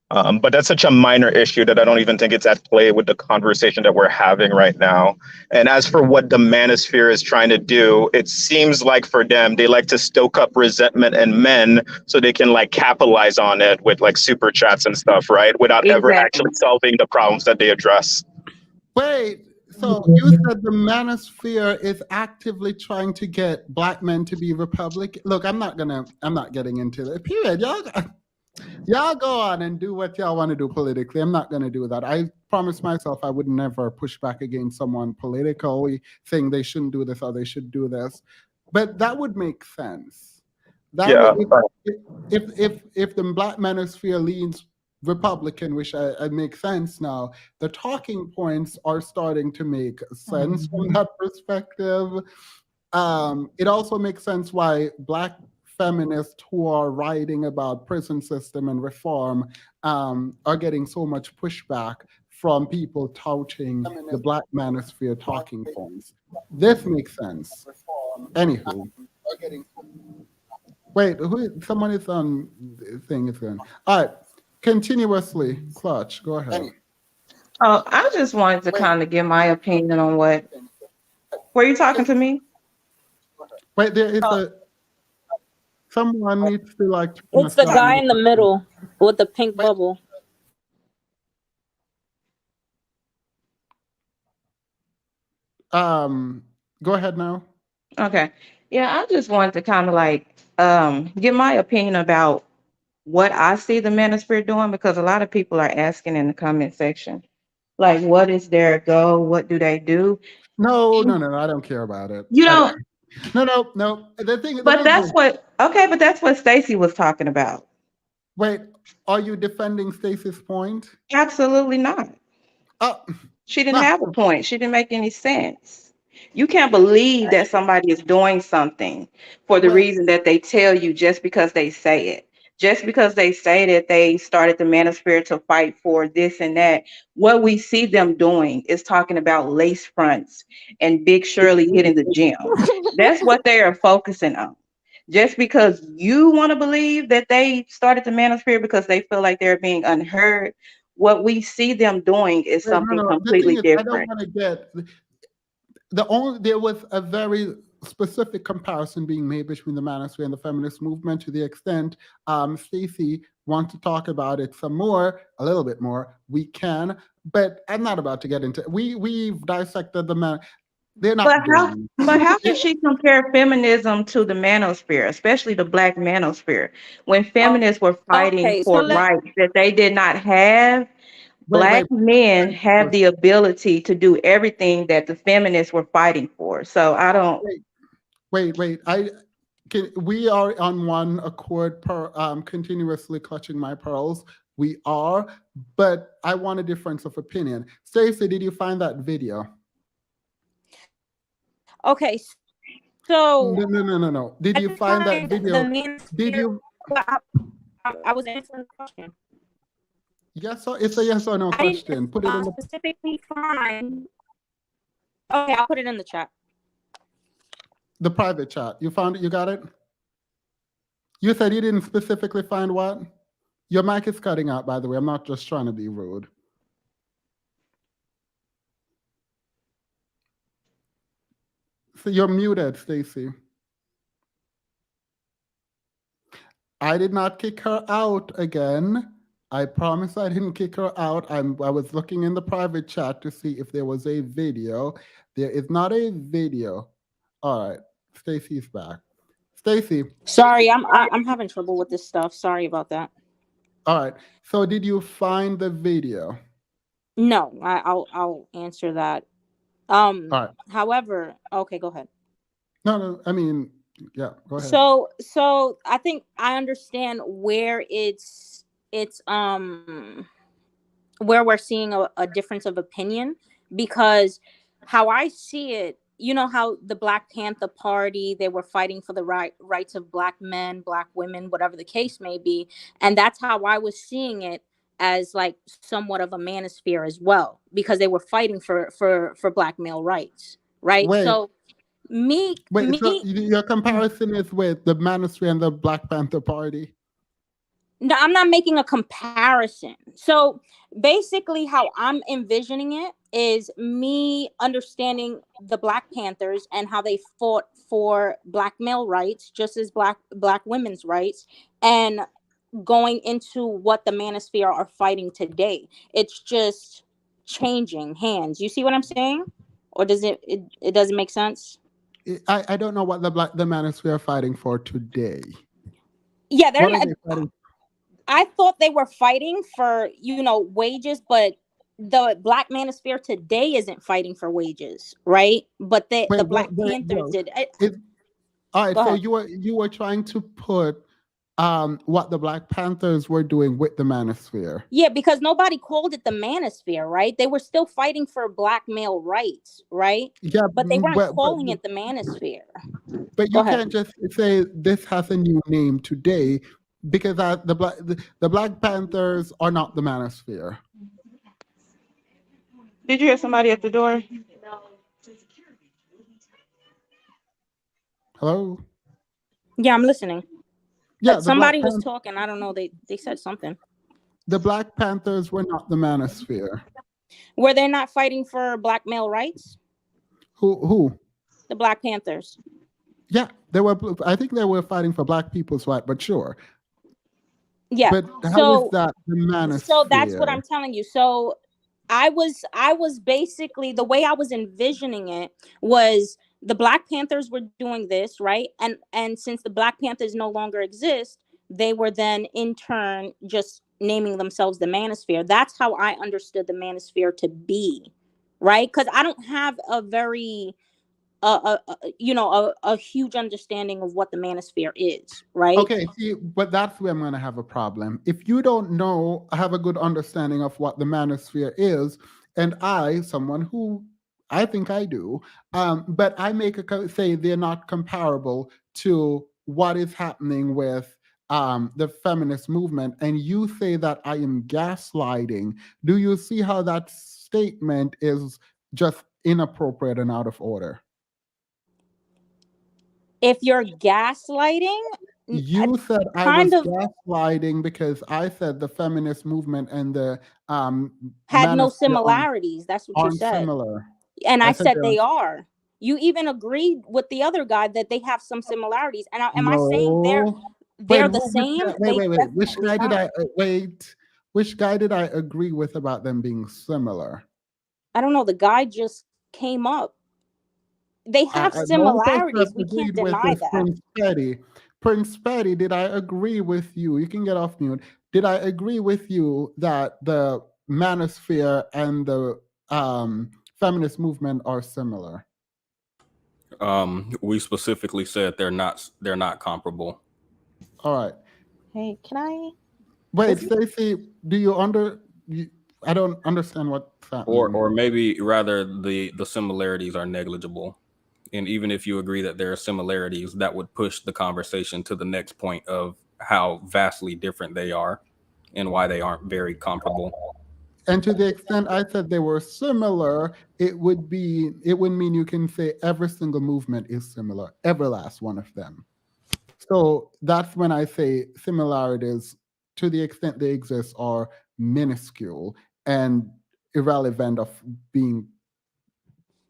But that's such a minor issue that I don't even think it's at play with the conversation that we're having right now. And as for what the Manosphere is trying to do, it seems like for them, they like to stoke up resentment in men so they can like capitalize on it with like super chats and stuff, right? Without ever actually solving the problems that they address. Wait, so you said the Manosphere is actively trying to get Black men to be Republican? Look, I'm not getting into it. Period. Y'all go on and do what y'all want to do politically. I'm not going to do that. I promised myself I would never push back against someone politically saying they shouldn't do this or they should do this. But that would make sense. If the Black Manosphere leans Republican, which I make sense now, the talking points are starting to make sense from that perspective. It also makes sense why Black feminists who are writing about prison system and reform are getting so much pushback from people touting the Black Manosphere talking points. This makes sense. Anywho. Wait, someone is on thing is going. All right, continuously, Clutch, go ahead. Oh, I just wanted to kind of give my opinion on what. Were you talking to me? Wait, there is someone needs to like. It's the guy in the middle with the pink bubble. Go ahead now. Okay. Yeah, I just wanted to kind of like give my opinion about what I see the Manosphere doing, because a lot of people are asking in the comment section, like, what is their goal? What do they do? No, I don't care about it. You don't. No. The thing. But that's what. Okay, but that's what Stacey was talking about. Wait, are you defending Stacey's point? Absolutely not. She didn't have a point. She didn't make any sense. You can't believe that somebody is doing something for the reason that they tell you just because they say it. Just because they say that they started the Manosphere to fight for this and that. What we see them doing is talking about lace fronts and Big Shirley hitting the gym. That's what they are focusing on. Just because you want to believe that they started the Manosphere because they feel like they're being unheard, what we see them doing is something completely different. I don't want to get there was a very specific comparison being made between the Manosphere and the feminist movement, to the extent Stacey wants to talk about it a little bit more. We can, but I'm not about to get into it. We've dissected the man. They're not. But how can she compare feminism to the Manosphere, especially the Black Manosphere, when feminists were fighting for rights that they did not have? Black men have the ability to do everything that the feminists were fighting for. So I don't. Wait. We are on one accord, continuously clutching my pearls. We are, but I want a difference of opinion. Stacey, did you find that video? Okay, so no. Did you find that video? Did you? I was answering the question. Yes, so it's a yes or no question. Put it in the specifically find. Okay, I'll put it in the chat. The private chat. You found it? You got it? You said you didn't specifically find what? Your mic is cutting out, by the way. I'm not just trying to be rude. So you're muted, Stacey. I did not kick her out again. I promise I didn't kick her out. I was looking in the private chat to see if there was a video. There is not a video. All right, Stacey's back. Stacey. Sorry, I'm having trouble with this stuff. Sorry about that. All right. So did you find the video? No, I'll answer that. All right. However, okay, go ahead. No, I mean, yeah, go ahead. So I think I understand where it's where we're seeing a difference of opinion, because how I see it, you know how the Black Panther Party, they were fighting for the rights of Black men, Black women, whatever the case may be, and that's how I was seeing it, as like somewhat of a manosphere as well, because they were fighting for Black male rights, right? Wait. So so your comparison is with the Manosphere and the Black Panther Party? No, I'm not making a comparison. So basically, how I'm envisioning it is me understanding the Black Panthers and how they fought for Black male rights, just as Black women's rights, and going into what the Manosphere are fighting today. It's just changing hands. You see what I'm saying? Or does it doesn't make sense? I don't know what the Manosphere are fighting for today. Yeah, what are they fighting? I thought they were fighting for, wages, but the Black Manosphere today isn't fighting for wages, right? But the Black Panthers did. All right, so you were trying to put what the Black Panthers were doing with the Manosphere. Yeah, because nobody called it the Manosphere, right? They were still fighting for Black male rights, right? Yeah, but they weren't calling it the Manosphere. But you can't just say this has a new name today, because the Black Panthers are not the Manosphere. Did you hear somebody at the door? Hello? Yeah, I'm listening. Yeah, somebody was talking. I don't know. They said something. The Black Panthers were not the Manosphere. Were they not fighting for Black male rights? Who? The Black Panthers. Yeah, they were. I think they were fighting for Black people's rights, but sure. Yeah. But how is that the Manosphere? So that's what I'm telling you. So I was basically, the way I was envisioning it was the Black Panthers were doing this, right? And since the Black Panthers no longer exist, they were then in turn just naming themselves the Manosphere. That's how I understood the Manosphere to be, right? Because I don't have a very a huge understanding of what the Manosphere is, right? Okay, see, but that's where I'm going to have a problem. If you don't have a good understanding of what the Manosphere is, and someone who I think I do, but I say they're not comparable to what is happening with the feminist movement, and you say that I am gaslighting, do you see how that statement is just inappropriate and out of order? If you're gaslighting, you said I was gaslighting because I said the feminist movement and the had no similarities. That's what you said. Similar. And I said they are. You even agreed with the other guy that they have some similarities. And am I saying they're the same? Wait. Which guy did I agree with about them being similar? I don't know. The guy just came up. They have similarities. We can't deny that. Prince Petty, did I agree with you? You can get off mute. Did I agree with you that the Manosphere and the feminist movement are similar? We specifically said they're not comparable. All right. Hey, can I? Wait, Stacey, I don't understand what that means. Or maybe rather the similarities are negligible. And even if you agree that there are similarities, that would push the conversation to the next point of how vastly different they are and why they aren't very comparable. And to the extent I said they were similar, it would mean you can say every single movement is similar, every last one of them. So that's when I say similarities, to the extent they exist, are minuscule and irrelevant of being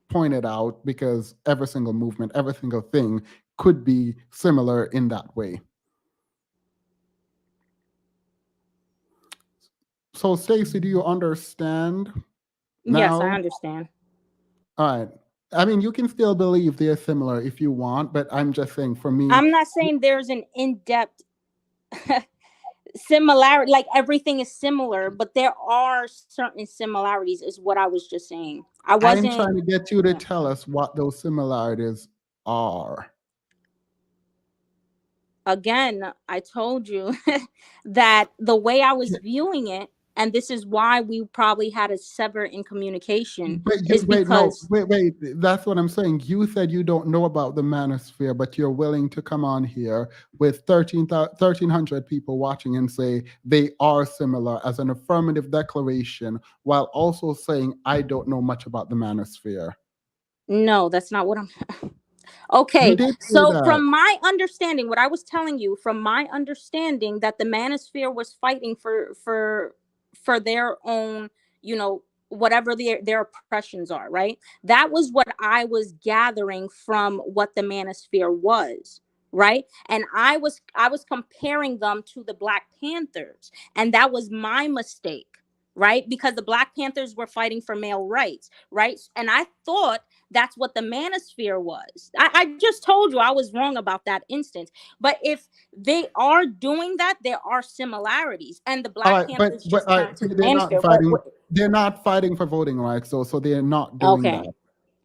pointed out, because every single movement, every single thing could be similar in that way. So Stacey, do you understand now? Yes, I understand. All right. I mean, you can still believe they're similar if you want, but I'm just saying, for me, I'm not saying there's an in-depth similarity, like everything is similar, but there are certain similarities, is what I was just saying. I I'm wasn't trying to get you to tell us what those similarities are. Again, I told you that the way I was viewing it, and this is why we probably had a sever in communication, is because wait. That's what I'm saying. You said you don't know about the Manosphere, but you're willing to come on here with 1,300 people watching and say they are similar as an affirmative declaration, while also saying I don't know much about the Manosphere. no, that's not what I'm. Okay, You did say so that. from my understanding, what I was telling you, from my understanding, that the Manosphere was fighting for their own, you know, whatever their oppressions are, right? That was what I was gathering from what the Manosphere was, right? And I was comparing them to the Black Panthers, and that was my mistake, right? Because the Black Panthers were fighting for male rights, right? And I thought that's what the Manosphere was. I just told you I was wrong about that instance. But if they are doing that, there are similarities. And the Black Panthers just turned to the Manosphere. They're not fighting for voting rights, so they're not doing that.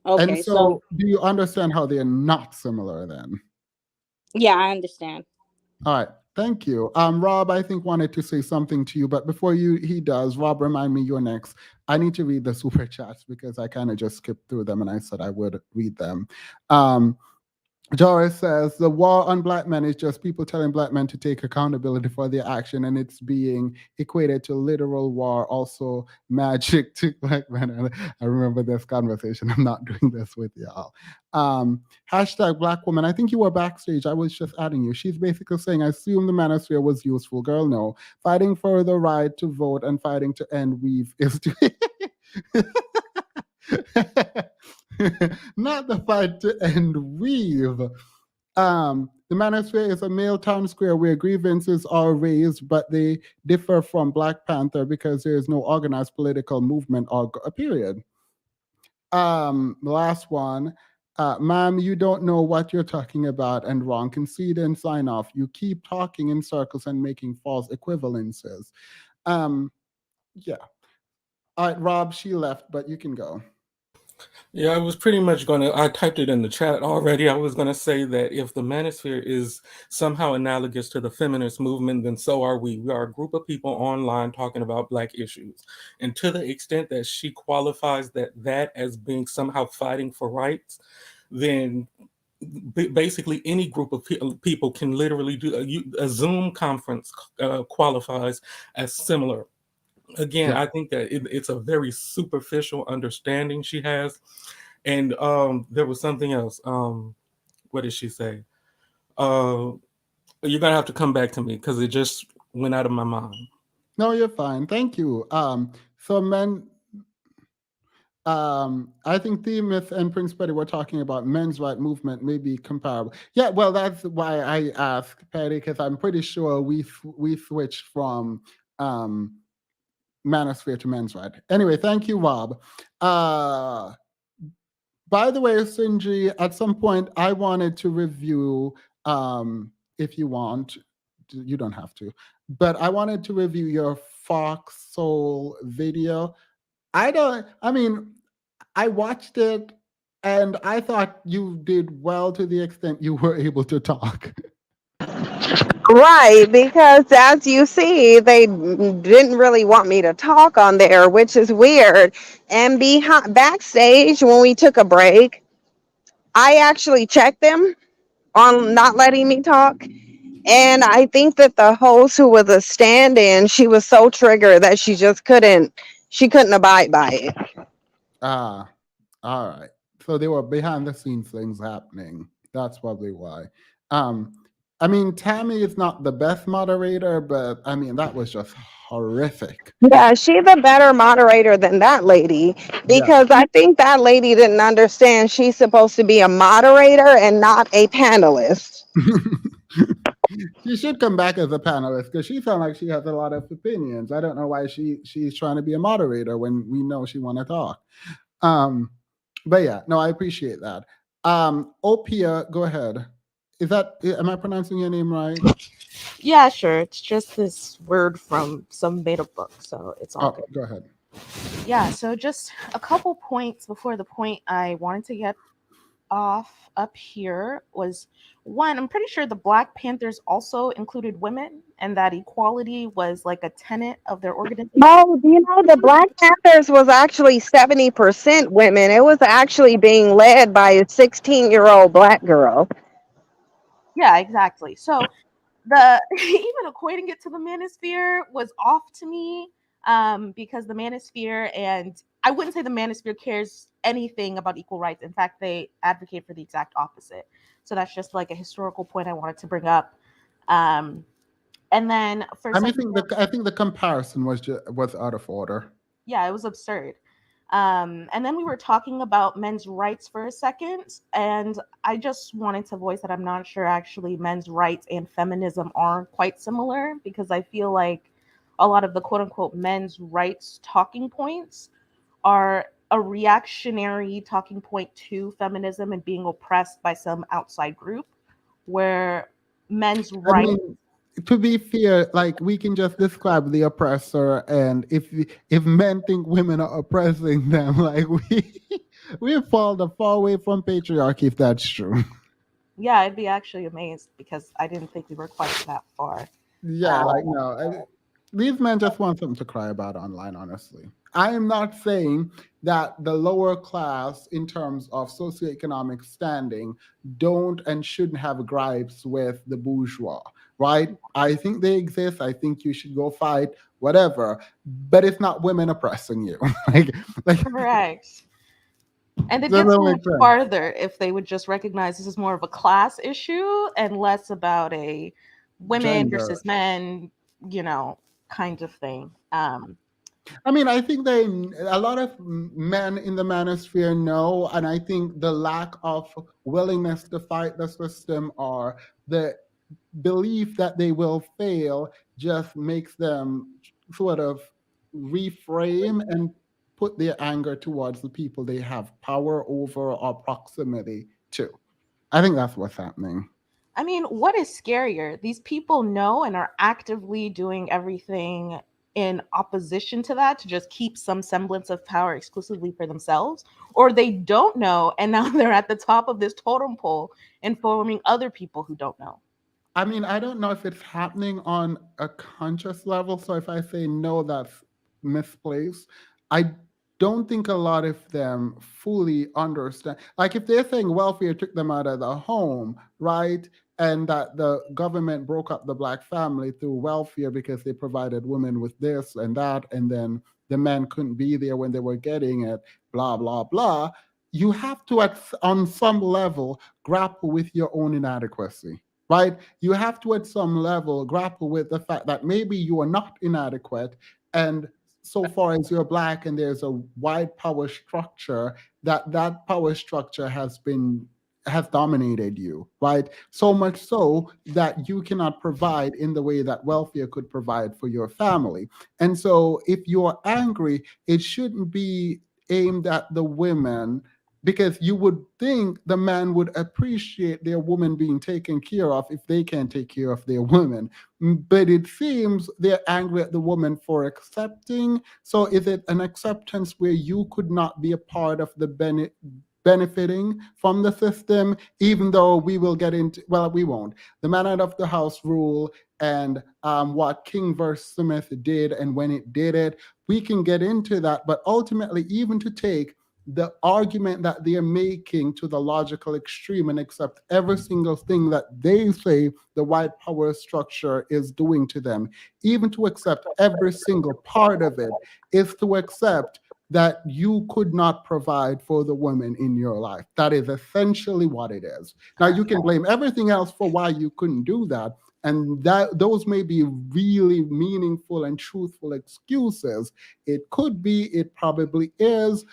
Okay. And so do you understand how they're not similar then? Yeah, I understand. All right. Thank you. Rob, I think wanted to say something to you, but before he does, Rob, remind me you're next. I need to read the super chats because I kind of just skipped through them and I said I would read them. Joris says the war on Black men is just people telling Black men to take accountability for their action, and it's being equated to literal war, also magic to Black men. I remember this conversation. I'm not doing this with y'all. Hashtag Black woman. I think you were backstage. I was just adding you. She's basically saying, I assume the Manosphere was useful. Girl, no. Fighting for the right to vote and fighting to end weave is to not the fight to end weave. The Manosphere is a male town square where grievances are raised, but they differ from Black Panther because there is no organized political movement or a period. The last one. Ma'am, you don't know what you're talking about and wrong. Concede and sign off. You keep talking in circles and making false equivalences. Yeah. All right, Rob, she left, but you can go. Yeah, I was pretty much I typed it in the chat already. I was going to say that if the Manosphere is somehow analogous to the feminist movement, then so are we. We are a group of people online talking about Black issues. And to the extent that she qualifies that as being somehow fighting for rights, then basically any group of people can literally do a Zoom conference qualifies as similar. Again, I think that it's a very superficial understanding she has. And there was something else. What did she say? You're going to have to come back to me because it just went out of my mind. No, you're fine. Thank you. So men, I think Themis and Prince Petty were talking about men's right movement may be comparable. Yeah, well, that's why I asked Petty, because I'm pretty sure we switched from Manosphere to men's right. Anyway, thank you, Rob. By the way, Sinji, at some point I wanted to review, if you want, you don't have to, but I wanted to review your Fox Soul video. I watched it and I thought you did well to the extent you were able to talk. Right, because as you see, they didn't really want me to talk on there, which is weird. And backstage, when we took a break, I actually checked them on not letting me talk. And I think that the host, who was a stand-in, she was so triggered that she couldn't abide by it. All right. So there were behind the scenes things happening. That's probably why. Tammy is not the best moderator, but that was just horrific. Yeah, she's a better moderator than that lady, because I think that lady didn't understand she's supposed to be a moderator and not a panelist. She should come back as a panelist because she sounds like she has a lot of opinions. I don't know why she's trying to be a moderator when we know she want to talk. But yeah, no, I appreciate that. Opia, go ahead. am I pronouncing your name right? Yeah, sure. It's just this word from some made up book, so it's all Oh, good. go ahead. Yeah, so just a couple points before the point I wanted to get off up here was one, I'm pretty sure the Black Panthers also included women and that equality was like a tenet of their organization. Oh, you know, the Black Panthers was actually 70% women. It was actually being led by a 16-year-old Black girl. Yeah, exactly. So the even equating it to the Manosphere was off to me, because the Manosphere, and I wouldn't say the Manosphere cares anything about equal rights. In fact, they advocate for the exact opposite. So that's just like a historical point I wanted to bring up. And then for I think the comparison was out of order. yeah, it was absurd. And then we were talking about men's rights for a second, and I just wanted to voice that I'm not sure actually men's rights and feminism are quite similar, because I feel like a lot of the quote unquote men's rights talking points are a reactionary talking point to feminism and being oppressed by some outside group, where men's I rights. mean, to be fair, like we can just describe the oppressor, and if men think women are oppressing them, like we fall far away from patriarchy if that's true. Yeah, I'd be actually amazed because I didn't think we were quite that far. Yeah, like no, these men just want something to cry about online. Honestly, I am not saying that the lower class, in terms of socioeconomic standing, don't and shouldn't have gripes with the bourgeois, right? I think they exist. I think you should go fight, whatever. But it's not women oppressing you. like Correct. And it Does gets that a make little sense? farther if they would just recognize this is more of a class issue and less about a women Gender. versus men, kind of thing. I mean, I think a lot of men in the manosphere know, and I think the lack of willingness to fight the system or the belief that they will fail just makes them sort of reframe and put their anger towards the people they have power over or proximity to. I think that's what's happening. I mean, what is scarier? These people know and are actively doing everything in opposition to that to just keep some semblance of power exclusively for themselves, or they don't know and now they're at the top of this totem pole informing other people who don't know. I mean, I don't know if it's happening on a conscious level. So if I say no, that's misplaced. I don't think a lot of them fully understand. Like if they're saying welfare took them out of the home, right? And that the government broke up the Black family through welfare because they provided women with this and that, and then the men couldn't be there when they were getting it, blah, blah, blah. You have to, on some level, grapple with your own inadequacy, right? You have to, at some level, grapple with the fact that maybe you are not inadequate. And so far as you're Black and there's a wide power structure, that power structure has dominated you, right? So much so that you cannot provide in the way that welfare could provide for your family. And so if you're angry, it shouldn't be aimed at the women, because you would think the man would appreciate their woman being taken care of if they can't take care of their women. But it seems they're angry at the woman for accepting. So is it an acceptance where you could not be a part of the benefiting from the system, even though we will get into, well, we won't. The man out of the house rule and what King versus Smith did and when it did it, we can get into that. But ultimately, even to take the argument that they're making to the logical extreme and accept every single thing that they say the white power structure is doing to them, even to accept every single part of it, is to accept that you could not provide for the women in your life. That is essentially what it is. Now, you can blame everything else for why you couldn't do that, and those may be really meaningful and truthful excuses. It could be, it probably is,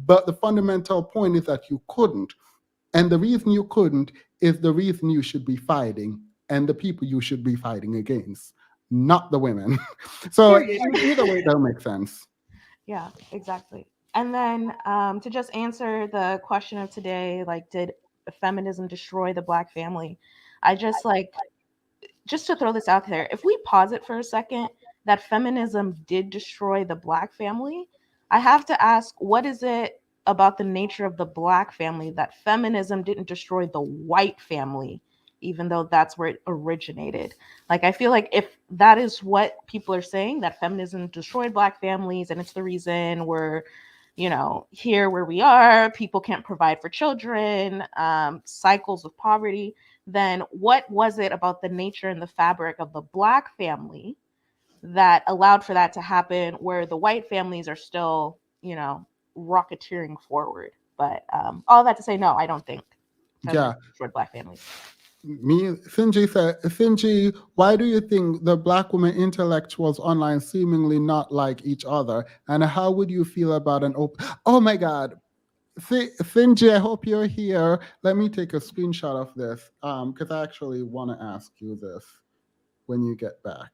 but the fundamental point is that you couldn't. And the reason you couldn't is the reason you should be fighting and the people you should be fighting against, not the women. So either way, that'll make sense. Yeah, exactly. And then to just answer the question of today, like, did feminism destroy the Black family? I just to throw this out there, if we pause it for a second, that feminism did destroy the Black family, I have to ask, what is it about the nature of the Black family that feminism didn't destroy the white family, even though that's where it originated? Like, I feel like if that is what people are saying, that feminism destroyed Black families and it's the reason we're, here where we are, people can't provide for children, cycles of poverty, then what was it about the nature and the fabric of the Black family that allowed for that to happen, where the white families are still, rocketeering forward? But all that to say, no, I don't think feminism destroyed Black families. Finji, why do you think the Black women intellectuals online seemingly not like each other? And how would you feel about an open... Oh my God. Finji, I hope you're here. Let me take a screenshot of this because I actually want to ask you this when you get back.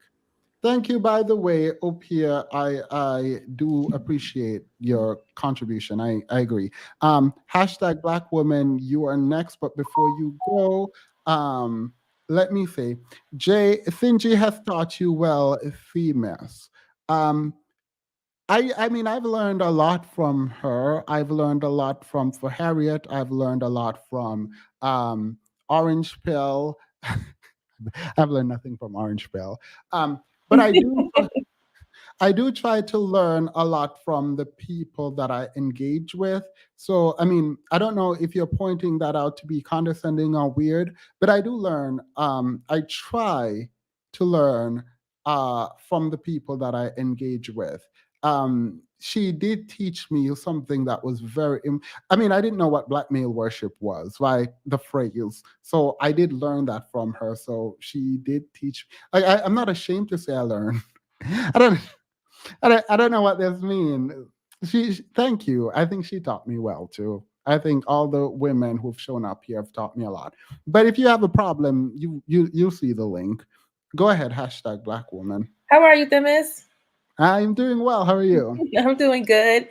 Thank you, by the way, Opia. I do appreciate your contribution. I agree. Hashtag Black woman, you are next. But before you go, let me say, Finji has taught you well, females. I mean, I've learned a lot from her. I've learned a lot from For Harriet. I've learned a lot from Orange Pill. I've learned nothing from Orange Pill. But I do try to learn a lot from the people that I engage with. So, I mean, I don't know if you're pointing that out to be condescending or weird, but I do learn. I try to learn from the people that I engage with. She did teach me something that was I mean, I didn't know what black male worship was, right? The phrase. So I did learn that from her. So she did teach. I'm not ashamed to say I learned. I don't know what this means. Thank you. I think she taught me well too. I think all the women who've shown up here have taught me a lot. But if you have a problem, you'll see the link. Go ahead, hashtag Black woman. How are you, Themis? I'm doing well. How are you? I'm doing good.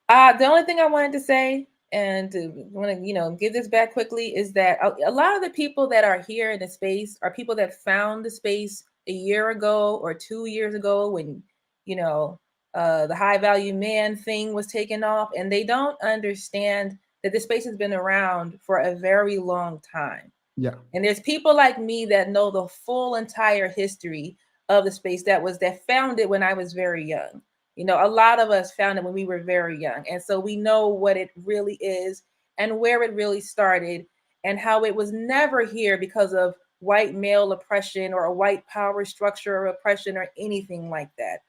The only thing I wanted to say, and to want to give this back quickly, is that a lot of the people that are here in the space are people that found the space a year ago or 2 years ago when the high value man thing was taken off, and they don't understand that this space has been around for a very long time. Yeah. And there's people like me that know the full entire history of the space that found it when I was very young. A lot of us found it when we were very young. And so we know what it really is and where it really started and how it was never here because of white male oppression or a white power structure or oppression or anything like that.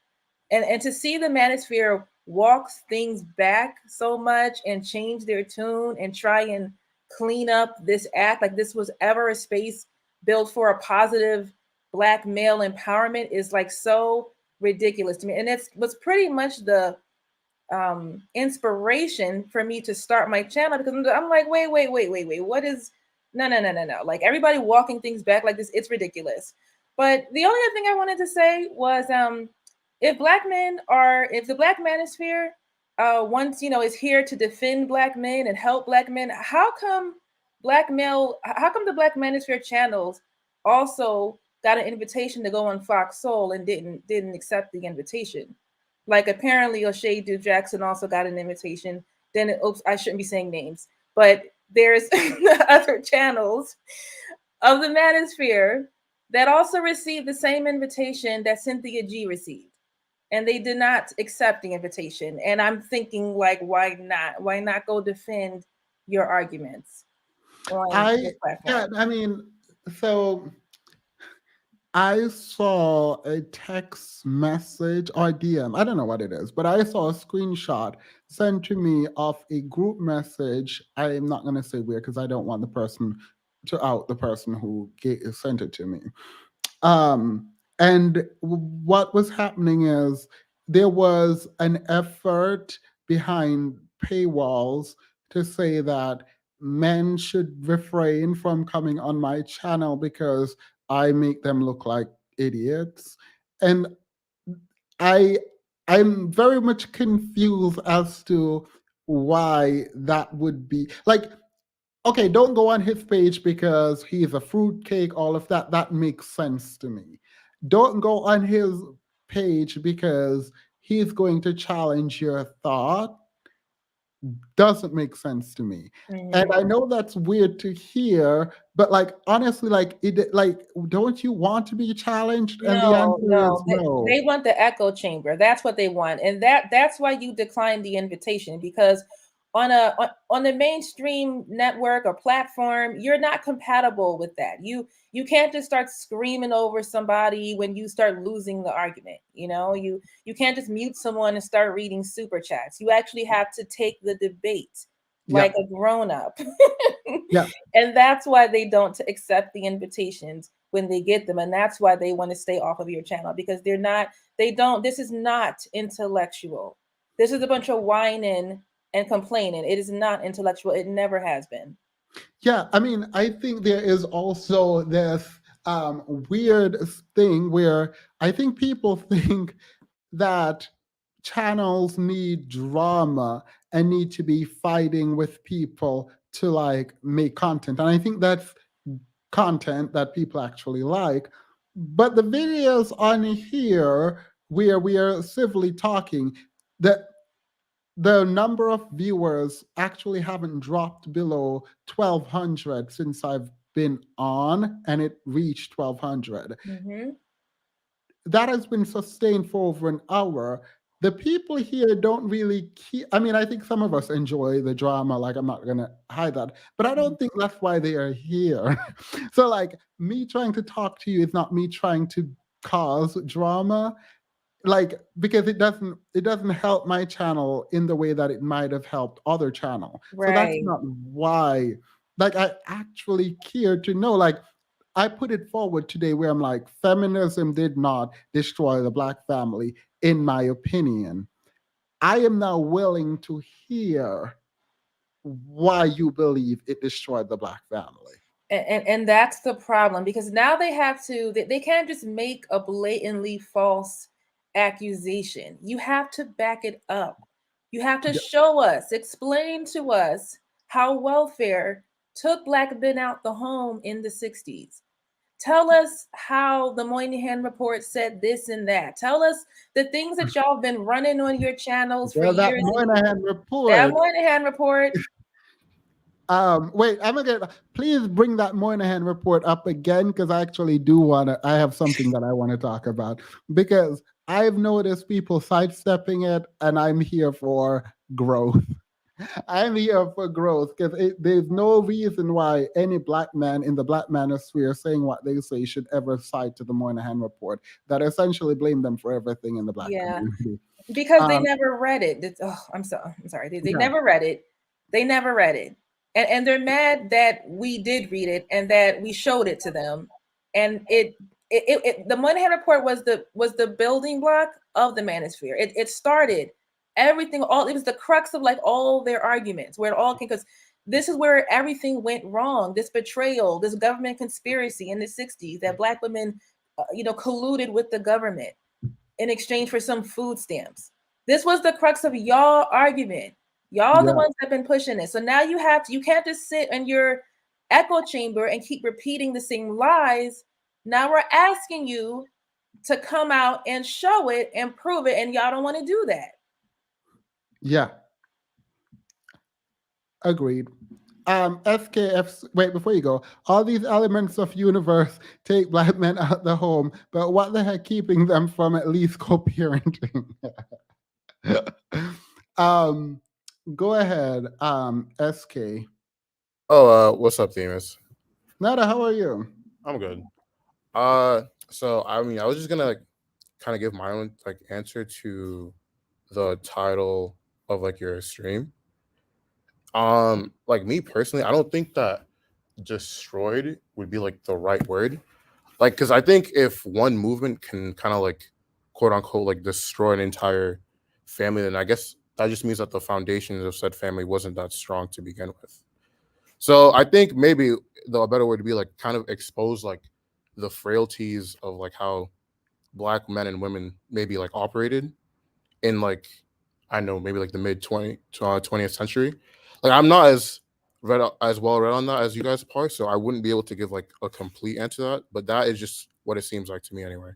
And to see the Manosphere walks things back so much and change their tune and try and clean up this act like this was ever a space built for a positive Black male empowerment is like so ridiculous to me. And it was pretty much the inspiration for me to start my channel, because I'm like, wait, what is no. Like, everybody walking things back like this, it's ridiculous. But the only other thing I wanted to say was if the Black Manosphere is here to defend Black men and help Black men, how come the Black Manosphere channels also got an invitation to go on Fox Soul and didn't accept the invitation? Like, apparently O'Shea Duke Jackson also got an invitation. Then I shouldn't be saying names, but there's other channels of the Manosphere that also received the same invitation that Cynthia G received, and they did not accept the invitation. And I'm thinking, like, why not? Why not go defend your arguments on this platform? I mean, so I saw a text message or DM, I don't know what it is, but I saw a screenshot sent to me of a group message. I'm not going to say where because I don't want the person to out the person who sent it to me. And what was happening is there was an effort behind paywalls to say that men should refrain from coming on my channel because I make them look like idiots. And I'm very much confused as to why that would be. Like, okay, don't go on his page because he's a fruitcake, all of that. That makes sense to me. Don't go on his page because he's going to challenge your thought. Doesn't make sense to me. And I know that's weird to hear, but like honestly, like don't you want to be challenged? And the No, answer is they, no. they want the echo chamber. That's what they want, and that's why you decline the invitation, because on the mainstream network or platform, you're not compatible with that. You can't just start screaming over somebody when you start losing the argument. You can't just mute someone and start reading super chats. You actually have to take the debate like a grown up. Yeah. And that's why they don't accept the invitations when they get them, and that's why they want to stay off of your channel, because this is not intellectual. This is a bunch of whining and complaining. It is not intellectual. It never has been. Yeah, I mean, I think there is also this weird thing where I think people think that channels need drama and need to be fighting with people to like make content. And I think that's content that people actually like. But the videos on here where we are civilly talking, that the number of viewers actually haven't dropped below 1,200 since I've been on, and it reached 1,200. That has been sustained for over an hour. The people here don't really I mean, I think some of us enjoy the drama, like I'm not gonna hide that, but I don't think that's why they are here. So like me trying to talk to you is not me trying to cause drama, like because it doesn't help my channel in the way that it might have helped other channel. So that's Right. not why. Like I actually care to know, like I put it forward today where I'm like, feminism did not destroy the Black family, in my opinion. I am now willing to hear why you believe it destroyed the Black family. And that's the problem, because now they can't just make a blatantly false accusation. You have to back it up. You have to show us, explain to us how welfare took Black men out the home in the 60s. Tell us how the Moynihan report said this and that. Tell us the things that y'all been running on your channels for Well, that years. Moynihan report. That Moynihan report. Wait, I'm gonna please bring that Moynihan report up again, because I actually I have something that I want to talk about, because I've noticed people sidestepping it, and I'm here for growth. I'm here for growth because there's no reason why any Black man in the Black manosphere saying what they say should ever cite to the Moynihan report that essentially blame them for everything in the Black community. Because they never read it. I'm sorry. They never read it. They never read it. And they're mad that we did read it and that we showed it to them. And the Moynihan report was the building block of the manosphere. It started everything. It was the crux of like all their arguments, where it all came, because this is where everything went wrong. This betrayal, this government conspiracy in the 60s, that Black women, colluded with the government in exchange for some food stamps. This was the crux of y'all argument. Y'all the ones that have been pushing it. So now you can't just sit in your echo chamber and keep repeating the same lies. Now we're asking you to come out and show it and prove it, and y'all don't want to do that. Yeah. Agreed. SKF, wait, before you go, all these elements of universe take Black men out the home, but what the heck keeping them from at least co-parenting? Go ahead, SK. Oh, what's up, Themis? Nada, how are you? I'm good. So I mean, I was just gonna kind of give my own like answer to the title of like your stream. Like me personally, I don't think that destroyed would be like the right word. Like, because I think if one movement can kind of like quote unquote like destroy an entire family, then I guess that just means that the foundations of said family wasn't that strong to begin with. So I think maybe the better word would be like kind of expose like the frailties of like how Black men and women maybe like operated in like, I know, maybe like the mid 20th century. Like I'm not as read on that as you guys are, so I wouldn't be able to give like a complete answer to that. But that is just what it seems like to me anyway.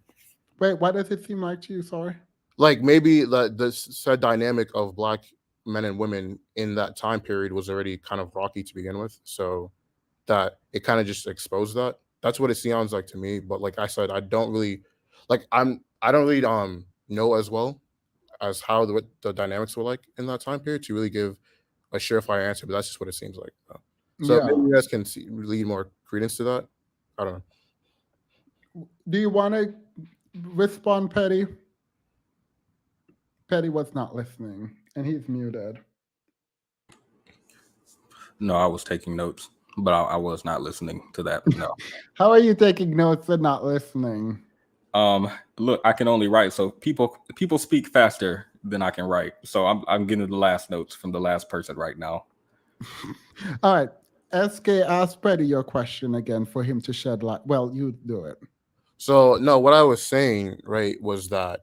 Wait, what does it seem like to you? Sorry. Like maybe the said dynamic of Black men and women in that time period was already kind of rocky to begin with, so that it kind of just exposed that. That's what it sounds like to me. But like I said, I don't really know as well as how what the dynamics were like in that time period to really give a surefire answer. But that's just what it seems like. So Yeah. maybe you guys can lead more credence to that. I don't know. Do you want to respond, Petty? Petty was not listening, and he's muted. No, I was taking notes, but I was not listening to that. No. How are you taking notes and not listening? Look, I can only write, so people speak faster than I can write. So I'm getting the last notes from the last person right now. All right. SK, ask Petty your question again for him to shed light. Well, you do it. So no, what I was saying, right, was that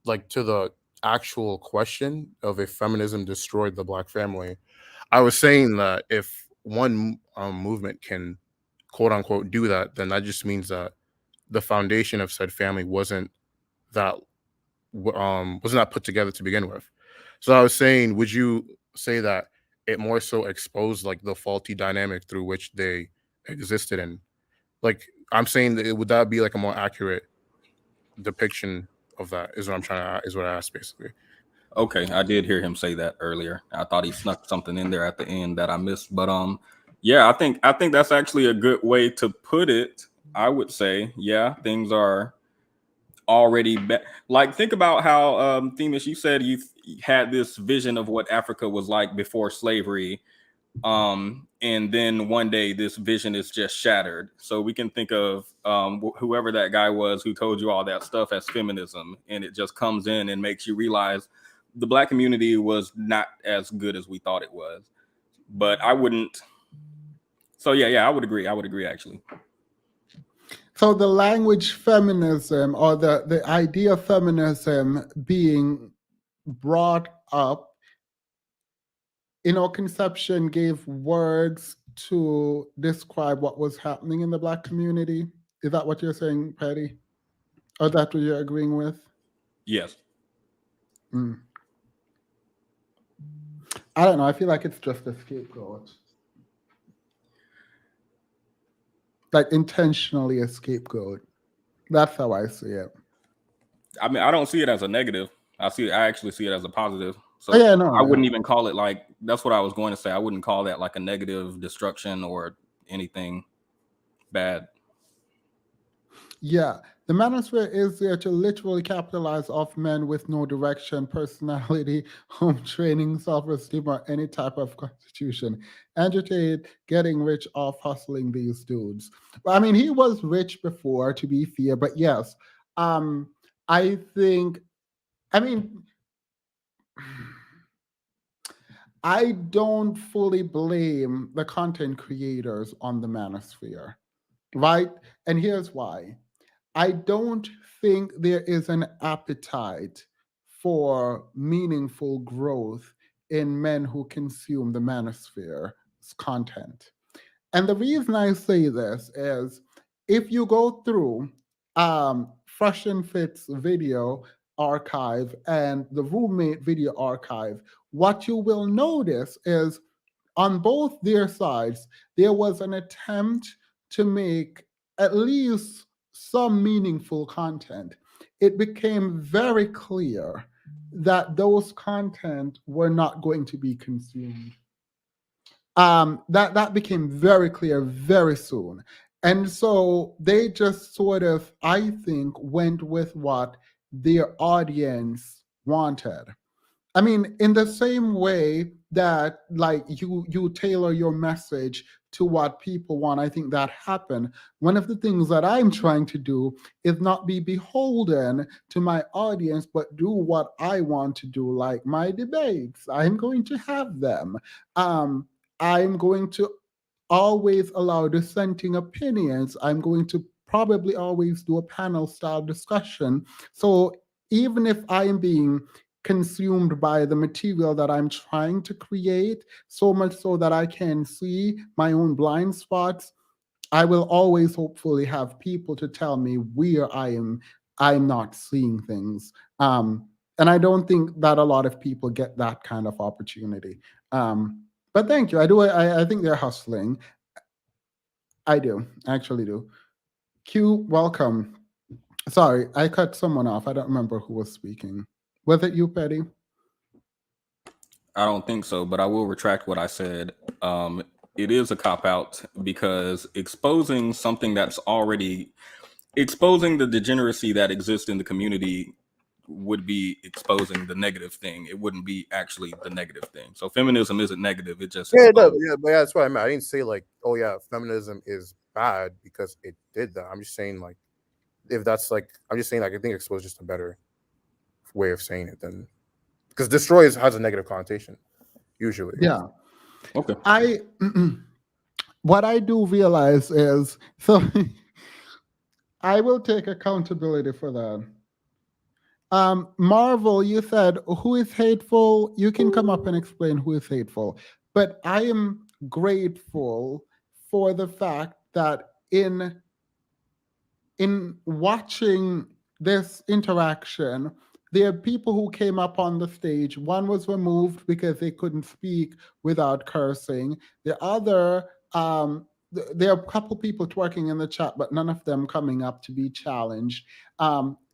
like to the actual question of if feminism destroyed the Black family, I was saying that if one movement can quote unquote do that, then that just means that the foundation of said family wasn't that put together to begin with. So I was saying, would you say that it more so exposed like the faulty dynamic through which they existed in? Like I'm saying that would that be like a more accurate depiction of that? Is what I asked basically. Okay, I did hear him say that earlier. I thought he snuck something in there at the end that I missed, but yeah, I think that's actually a good way to put it. I would say, yeah, things are already like think about how Themis, you said you had this vision of what Africa was like before slavery, and then one day this vision is just shattered. So we can think of whoever that guy was who told you all that stuff as feminism, and it just comes in and makes you realize the Black community was not as good as we thought it was. But I wouldn't. So yeah, I would agree actually. So the language feminism, or the idea of feminism being brought up in our conception, gave words to describe what was happening in the Black community. Is that what you're saying, Patty? Or that what you're agreeing with? Yes. I don't know. I feel like it's just a scapegoat. Like intentionally a scapegoat. That's how I see it. I mean, I don't see it as a negative. I actually see it as a positive. So I wouldn't even call it like, that's what I was going to say. I wouldn't call that like a negative destruction or anything bad. Yeah, the Manosphere is there to literally capitalize off men with no direction, personality, home training, self-esteem, or any type of constitution. Agitate getting rich off hustling these dudes. I mean, he was rich before, to be fair, but yes, I think, I mean, I don't fully blame the content creators on the Manosphere, right? And here's why. I don't think there is an appetite for meaningful growth in men who consume the Manosphere's content. And the reason I say this is if you go through Fresh and Fit's video archive and the Roommate video archive, what you will notice is on both their sides, there was an attempt to make at least some meaningful content. It became very clear that those content were not going to be consumed. That became very clear very soon. And so they just sort of, I think, went with what their audience wanted. I mean, in the same way that like you tailor your message to what people want, I think that happened. One of the things that I'm trying to do is not be beholden to my audience, but do what I want to do, like my debates. I'm going to have them. I'm going to always allow dissenting opinions. I'm going to probably always do a panel style discussion. So even if I am being consumed by the material that I'm trying to create, so much so that I can see my own blind spots, I will always hopefully have people to tell me where I'm not seeing things. And I don't think that a lot of people get that kind of opportunity. But thank you. I think they're hustling. I do, actually do. Q, welcome. Sorry, I cut someone off. I don't remember who was speaking. Was it you, Petty? I don't think so, but I will retract what I said. It is a cop-out because exposing something that's already exposing the degeneracy that exists in the community would be exposing the negative thing. It wouldn't be actually the negative thing. So feminism isn't negative. It just yeah, no, yeah, but yeah, that's what I meant. I didn't say like, oh yeah, feminism is bad because it did that. I'm just saying like, if that's like, I'm just saying like, I think expose is just a better way of saying it than, because destroy has a negative connotation usually. Yeah. Okay. What I do realize is, so I will take accountability for that. Marvel, you said, who is hateful? You can come up and explain who is hateful. But I am grateful for the fact that in watching this interaction, there are people who came up on the stage. One was removed because they couldn't speak without cursing. The other, there are a couple people twerking in the chat, but none of them coming up to be challenged.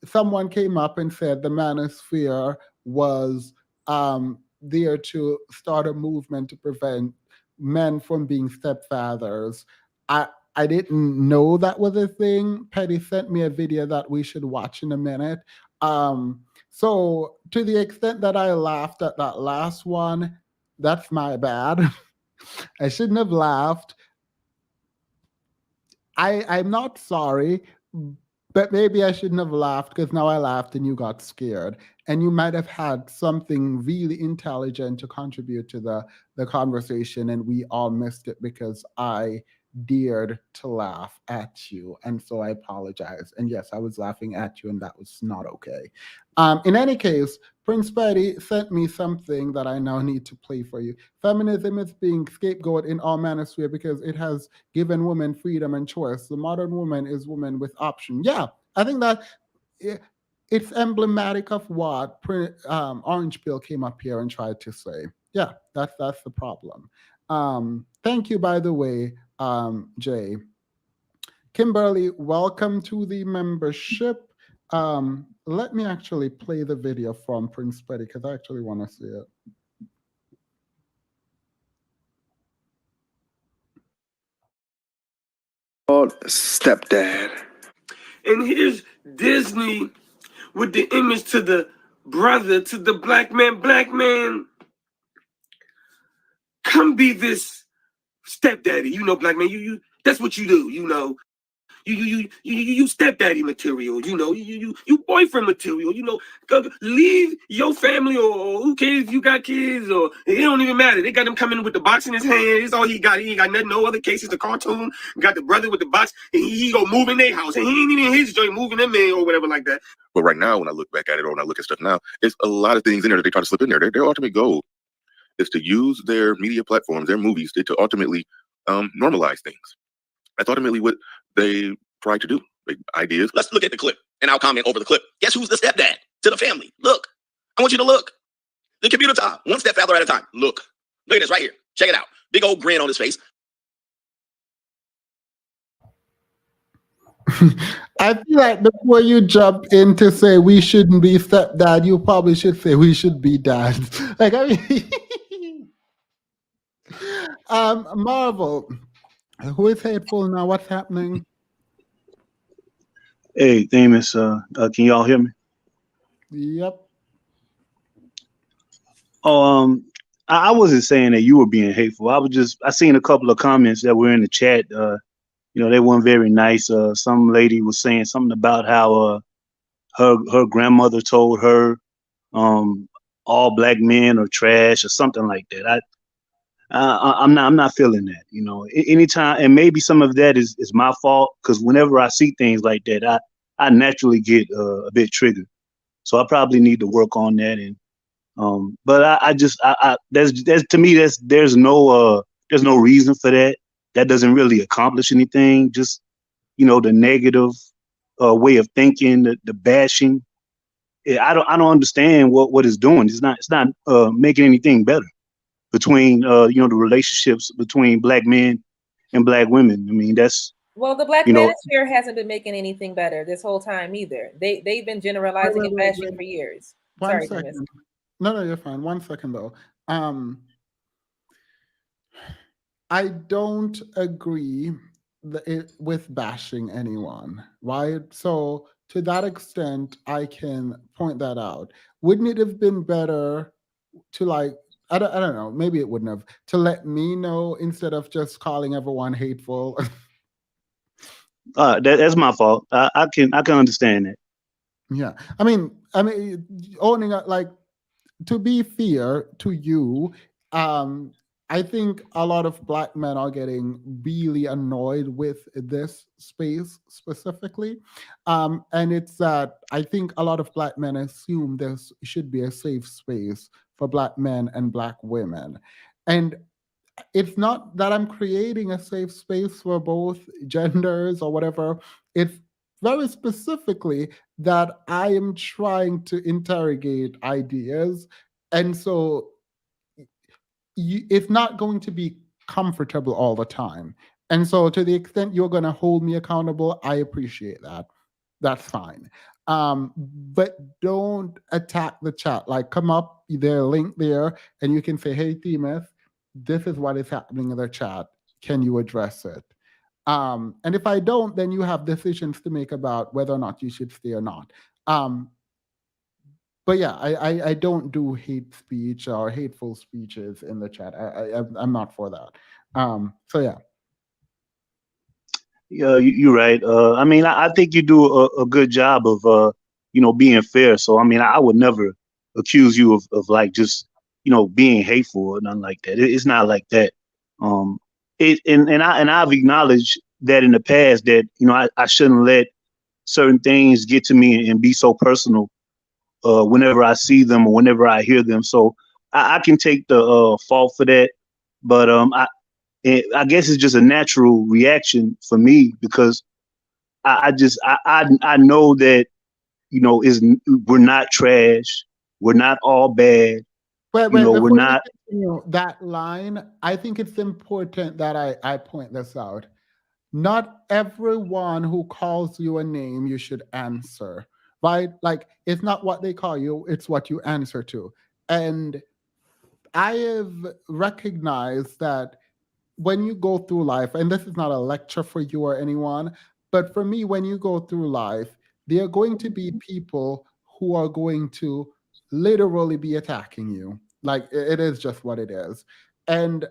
Someone came up and said the Manosphere was there to start a movement to prevent men from being stepfathers. I didn't know that was a thing. Petty sent me a video that we should watch in a minute. So to the extent that I laughed at that last one, that's my bad. I shouldn't have laughed. I'm not sorry, but maybe I shouldn't have laughed because now I laughed and you got scared. And you might have had something really intelligent to contribute to the conversation, and we all missed it because I dared to laugh at you. And so I apologize. And yes, I was laughing at you, and that was not okay. In any case, Prince Petty sent me something that I now need to play for you. Feminism is being scapegoat in all manosphere because it has given women freedom and choice. The modern woman is woman with option. Yeah, I think that it's emblematic of what Orange Pill came up here and tried to say. Yeah, that's the problem. Thank you, by the way, Jay. Kimberly, welcome to the membership. Let me actually play the video from Prince Petty because I actually want to see it. Stepdad. And here's Disney with the image to the brother, to the black man, come be this stepdaddy. You know, black man, you that's what you do, you know. You stepdaddy material, you know, you boyfriend material, you know. Leave your family, or who cares if you got kids, or it don't even matter. They got him coming with the box in his hand. It's all he got. He ain't got nothing, no other cases. The cartoon got the brother with the box, and he go move in their house, and he ain't even in his joint moving them in or whatever like that. But right now, when I look back at it, or when I look at stuff now, it's a lot of things in there that they try to slip in there. Their ultimate goal is to use their media platforms, their movies, to ultimately normalize things. That's ultimately what they try to do. Like, ideas. Let's look at the clip, and I'll comment over the clip. Guess who's the stepdad to the family? Look. I want you to look. The computer time. One stepfather at a time. Look. Look at this right here. Check it out. Big old grin on his face. I feel like before you jump in to say we shouldn't be stepdad, you probably should say we should be dad. Like, I mean, Marvel, who is hateful now? What's happening? Hey, Themis, can y'all hear me? Yep. Oh, I wasn't saying that you were being hateful. I seen a couple of comments that were in the chat. You know, they weren't very nice. Some lady was saying something about how her grandmother told her all black men are trash or something like that. I'm not feeling that, you know. Anytime, and maybe some of that is my fault, because whenever I see things like that, I naturally get a bit triggered. So I probably need to work on that and But there's to me there's no reason for that. That doesn't really accomplish anything. Just the negative way of thinking, the bashing. I don't understand what it's doing. It's not making anything better between the relationships between black men and black women. I mean, that's well, the Black Manosphere hasn't been making anything better this whole time either. They've been generalizing and bashing for years. One second. No, you're fine. 1 second though. I don't agree with bashing anyone, right? So to that extent, I can point that out. Wouldn't it have been better to like, I don't know, maybe it wouldn't have, to let me know instead of just calling everyone hateful? That's my fault. I can understand that. Yeah. I mean, owning up, like, to be fair to you, I think a lot of black men are getting really annoyed with this space specifically. And it's that I think a lot of black men assume this should be a safe space for black men and black women. And it's not that I'm creating a safe space for both genders or whatever. It's very specifically that I am trying to interrogate ideas. And so it's not going to be comfortable all the time. And so to the extent you're going to hold me accountable, I appreciate that. That's fine. But don't attack the chat. Like, come up, there's a link there, and you can say, hey, Themis, this is what is happening in the chat. Can you address it? And if I don't, then you have decisions to make about whether or not you should stay or not. But yeah, I don't do hate speech or hateful speeches in the chat. I'm not for that. So yeah. Yeah, you're right. I mean, I think you do a good job of being fair. So I mean, I would never accuse you of like just being hateful or nothing like that. It's not like that. I've acknowledged that in the past that I shouldn't let certain things get to me and be so personal whenever I see them or whenever I hear them. So I can take the fault for that. But I guess it's just a natural reaction for me because I know that we're not trash, we're not all bad. Wait, we're not. That line, I think it's important that I point this out. Not everyone who calls you a name you should answer, right? Like, it's not what they call you, it's what you answer to. And I have recognized that when you go through life, and this is not a lecture for you or anyone, but for me, when you go through life, there are going to be people who are going to literally be attacking you. Like, it is just what it is. And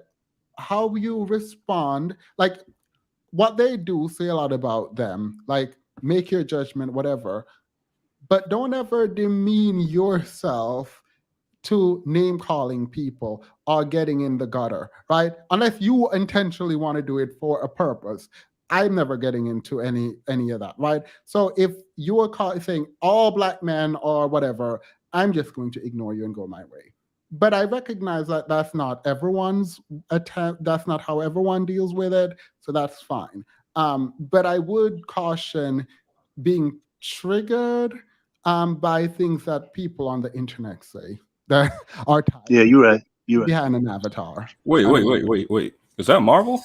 how you respond, like, what they do say a lot about them. Like, make your judgment, whatever, but don't ever demean yourself to name calling people or getting in the gutter, right? Unless you intentionally want to do it for a purpose. I'm never getting into any of that, right? So if you are saying all black men or whatever, I'm just going to ignore you and go my way. But I recognize that that's not everyone's attempt. That's not how everyone deals with it. So that's fine. But I would caution being triggered by things that people on the internet say that are tied. Yeah, you're right. You're right. Behind an avatar. Wait. Is that Marvel?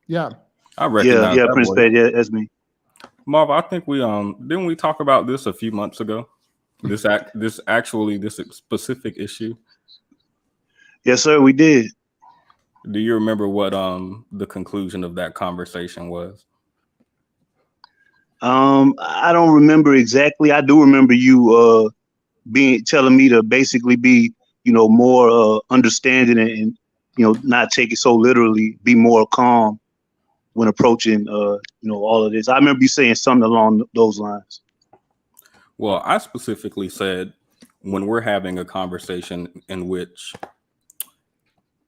Yeah. I recognize that Prince voice. Fade, yeah, that's me. Marvel, I think we didn't we talk about this a few months ago? This specific issue. Yes, sir, we did. Do you remember what the conclusion of that conversation was? I don't remember exactly. I do remember you telling me to basically be more understanding and not take it so literally, be more calm when approaching all of this. I remember you saying something along those lines. Well, I specifically said when we're having a conversation in which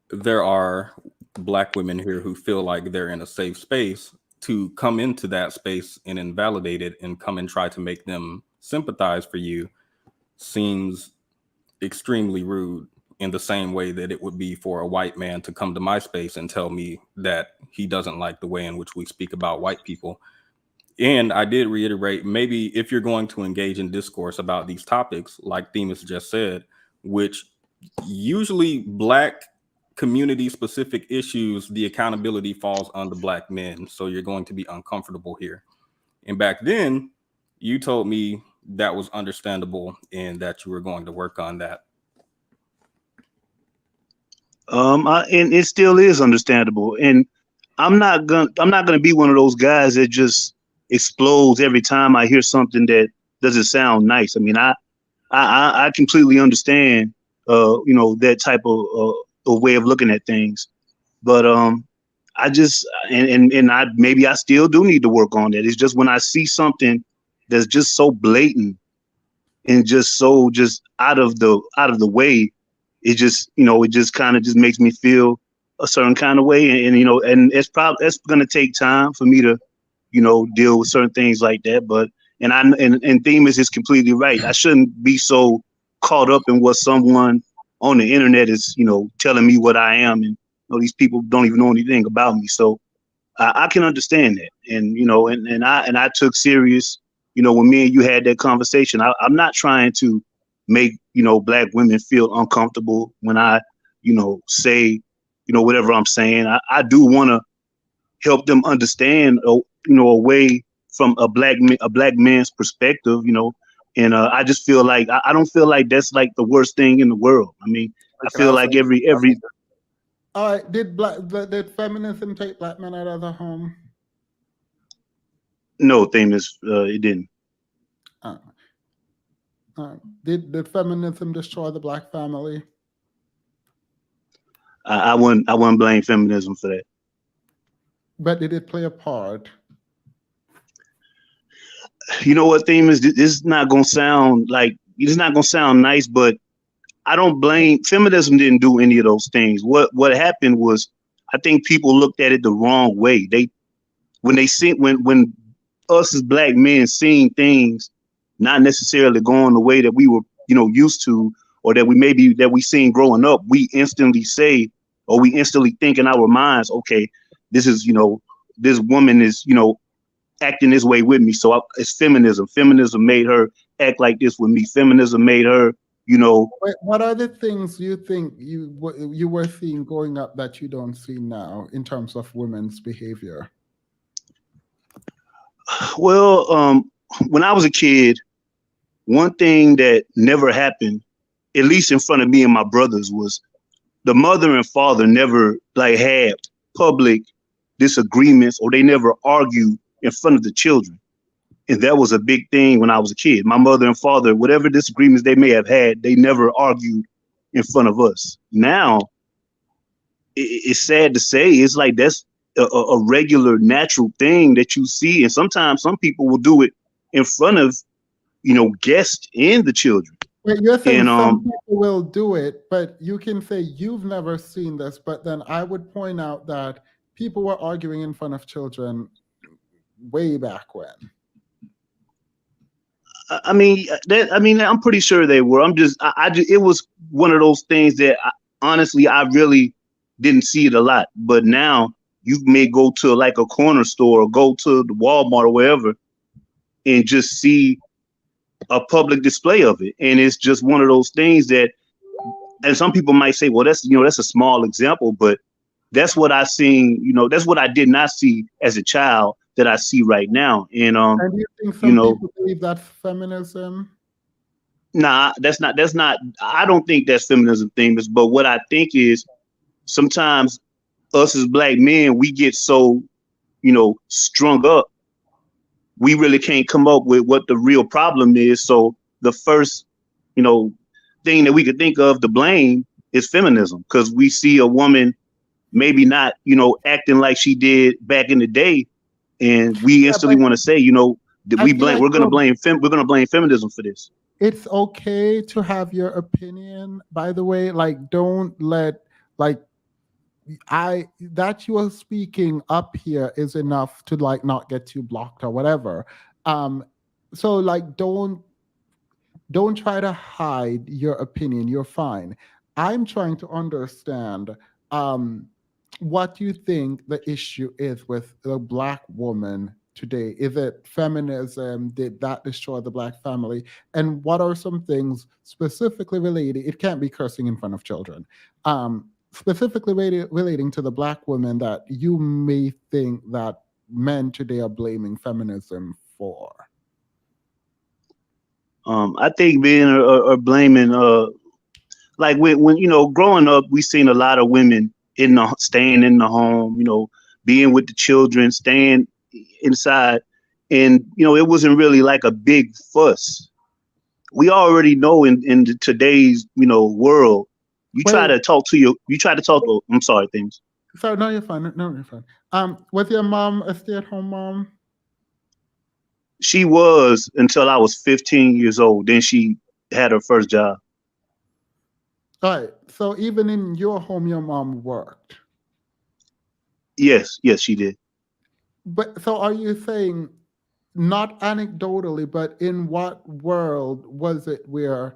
there are black women here who feel like they're in a safe space, to come into that space and invalidate it and come and try to make them sympathize for you seems extremely rude in the same way that it would be for a white man to come to my space and tell me that he doesn't like the way in which we speak about white people. And I did reiterate, maybe if you're going to engage in discourse about these topics, like Themis just said, which usually Black community specific issues, the accountability falls on the Black men. So you're going to be uncomfortable here. And back then, you told me that was understandable and that you were going to work on that. And it still is understandable. And I'm not gonna be one of those guys that just explodes every time I hear something that doesn't sound nice. I mean, I completely understand, that type of way of looking at things. But I just and I maybe I still do need to work on that. It's just when I see something that's just so blatant and just so just out of the way, it just it just kind of just makes me feel a certain kind of way. And it's gonna take time for me to deal with certain things like that. But and Themis is completely right. I shouldn't be so caught up in what someone on the internet is telling me what I am, and these people don't even know anything about me. So I can understand that, and I took serious when me and you had that conversation. I'm not trying to make Black women feel uncomfortable when I say whatever I'm saying. I do want to help them understand away from a black man's perspective, and I just feel like I don't feel like that's like the worst thing in the world. I mean, I feel like every all right, did feminism take Black men out of the home? No, Themis, it didn't. Did feminism destroy the Black family? I wouldn't blame feminism for that. But did it play a part? You know what, Themis? This is not gonna sound nice, but I don't blame feminism. Didn't do any of those things. What happened was, I think people looked at it the wrong way. When us as Black men seeing things not necessarily going the way that we were used to, or that we seen growing up, we instantly say, or we instantly think in our minds, okay, this is this woman is acting this way with me, so it's feminism. Feminism made her act like this with me. Feminism made her What are the things you think you were seeing growing up that you don't see now in terms of women's behavior? Well, when I was a kid, one thing that never happened, at least in front of me and my brothers, was the mother and father never had public disagreements, or they never argued in front of the children. And that was a big thing when I was a kid. My mother and father, whatever disagreements they may have had, they never argued in front of us. Now, it's sad to say, it's like that's a regular, natural thing that you see. And sometimes some people will do it in front of, guests and the children. Wait, you're saying some people will do it, but you can say you've never seen this, but then I would point out that people were arguing in front of children way back when. I mean, I'm pretty sure they were. It was one of those things that honestly, I really didn't see it a lot. But now you may go to like a corner store or go to the Walmart or wherever and just see a public display of it. And it's just one of those things that, and some people might say, well, that's a small example, but that's what I seen, that's what I did not see as a child that I see right now. And do you think some people believe that's feminism? Nah, that's not, I don't think that's feminism things, but what I think is sometimes us as Black men, we get so, strung up, we really can't come up with what the real problem is. So the first, thing that we could think of to blame is feminism, because we see a woman maybe not, acting like she did back in the day, and we instantly want to say, that we're gonna blame feminism for this. It's okay to have your opinion, by the way. Like, don't let that you are speaking up here is enough to don't try to hide your opinion. You're fine. I'm trying to understand what you think the issue is with the Black woman today. Is it feminism? Did that destroy the Black family? And what are some things specifically related? It can't be cursing in front of children. Specifically relating to the Black woman that you may think that men today are blaming feminism for. I think being or blaming like when growing up, we seen a lot of women staying in the home, being with the children, staying inside, and it wasn't really like a big fuss. We already know in today's world, you try to talk to I'm sorry, things. So no, you're fine. No, you're fine. Was your mom a stay-at-home mom? She was until I was 15 years old. Then she had her first job. All right. So even in your home, your mom worked. Yes, she did. But so are you saying, not anecdotally, but in what world was it where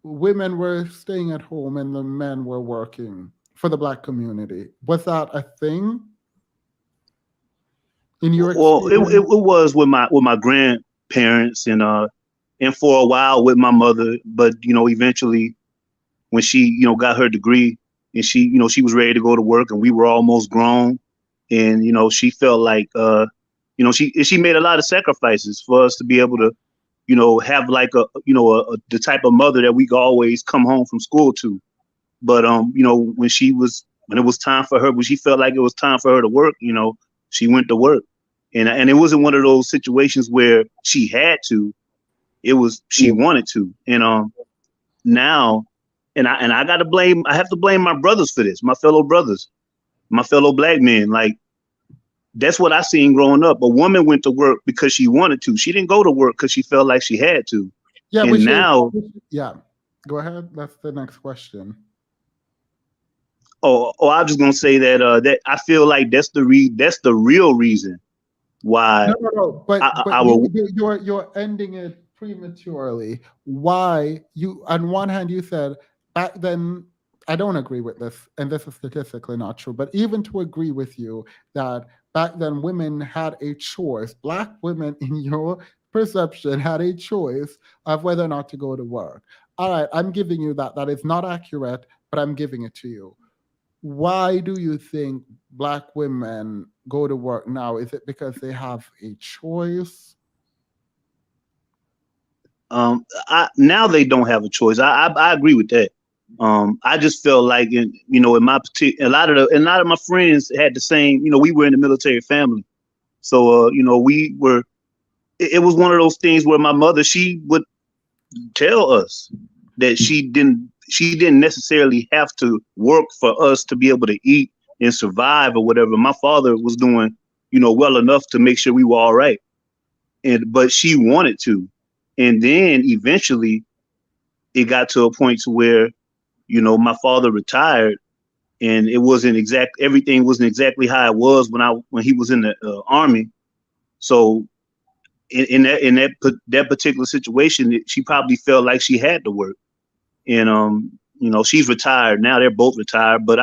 women were staying at home and the men were working for the Black community? Was that a thing? In your experience? It was with my grandparents and for a while with my mother, but eventually when she got her degree and she was ready to go to work and we were almost grown, and she felt like she made a lot of sacrifices for us to be able to have like the type of mother that we could always come home from school to. But when it was time for her, when she felt like it was time for her to work, she went to work. And it wasn't one of those situations where she had to. It was she wanted to. And now, and I have to blame my brothers for this, my fellow brothers, my fellow Black men. Like, that's what I seen growing up. A woman went to work because she wanted to. She didn't go to work because she felt like she had to. Yeah, and now, go ahead. That's the next question. I was just gonna say that that I feel like that's the real reason why. No. But you're ending it prematurely. Why you? On one hand, you said back then. I don't agree with this, and this is statistically not true. But even to agree with you that back then women had a choice, Black women in your perception had a choice of whether or not to go to work. All right, I'm giving you that. That is not accurate, but I'm giving it to you. Why do you think Black women go to work now? Is it because they have a choice? Now they don't have a choice. I agree with that. I just felt like in my a lot of my friends had the same. We were in the military family, so we were. It was one of those things where my mother, she would tell us that she didn't necessarily have to work for us to be able to eat and survive or whatever. My father was doing well enough to make sure we were all right, but she wanted to, and then eventually it got to a point to where my father retired, and everything wasn't exactly how it was when he was in the army. So in that particular situation, she probably felt like she had to work, and she's retired now. They're both retired, but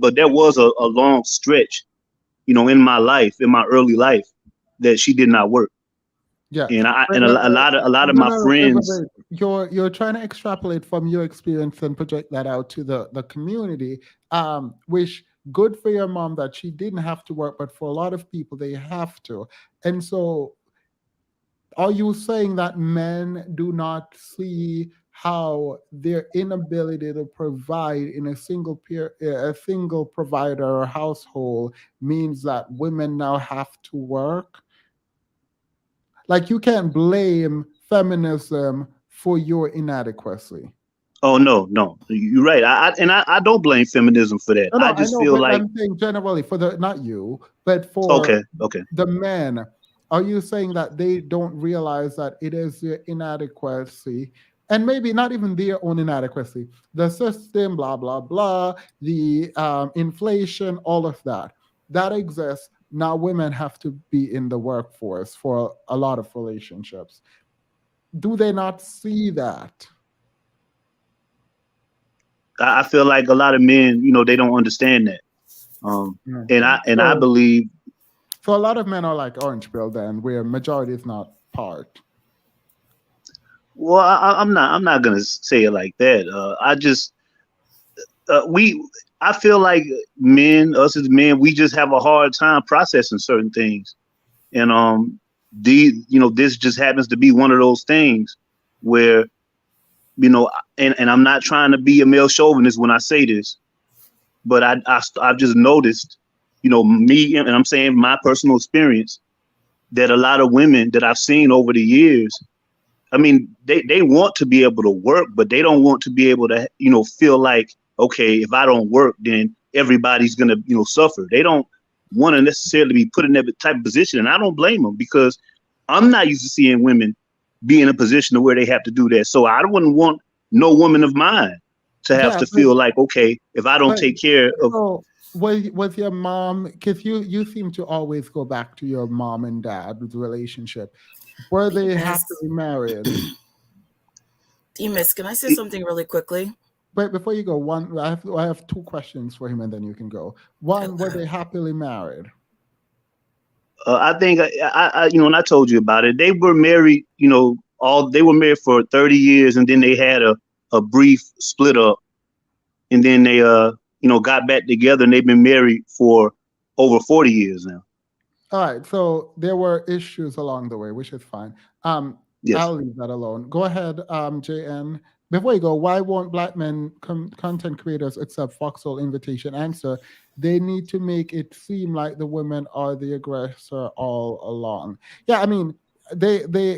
but there was a long stretch, in my life, in my early life, that she did not work. Yeah, and a lot of my friends. You're trying to extrapolate from your experience and project that out to the community. Which good for your mom that she didn't have to work, but for a lot of people they have to. And so, are you saying that men do not see how their inability to provide in a single provider or household means that women now have to work? Like, you can't blame feminism for your inadequacy. Oh no, you're right. I don't blame feminism for that. No, I just feel like I'm saying generally for not you, but for the men. Are you saying that they don't realize that it is their inadequacy, and maybe not even their own inadequacy, the system, blah blah blah, the inflation, all of that exists. Now women have to be in the workforce for a lot of relationships. do they not see that? I feel like a lot of men, they don't understand that. And I believe. So a lot of men are like orange pill then, where majority is not part. Well, I'm not gonna say it like that. I feel like us as men, we just have a hard time processing certain things, and this just happens to be one of those things where, and I'm not trying to be a male chauvinist when I say this, but I've just noticed, me, and I'm saying my personal experience, that a lot of women that I've seen over the years, I mean, they want to be able to work, but they don't want to be able to, feel like, okay, if I don't work, then everybody's going to, suffer. They don't want to necessarily be put in that type of position. And I don't blame them, because I'm not used to seeing women be in a position where they have to do that. So I wouldn't want no woman of mine to have to feel like, okay, if I don't take care of. So was your mom, because you seem to always go back to your mom and dad's relationship. Were they happily married? Demas, can I say something really quickly? Wait, before you go, I have two questions for him, and then you can go. One, were they happily married? I think I when I told you about it, they were married. They were married for 30 years, and then they had a brief split up, and then they got back together, and they've been married for over 40 years now. All right, so there were issues along the way, which is fine. Yes. I'll leave that alone. Go ahead, JN. Before you go, why won't black men content creators accept Foxhole invitation? Answer: they need to make it seem like the women are the aggressor all along. Yeah, I mean, a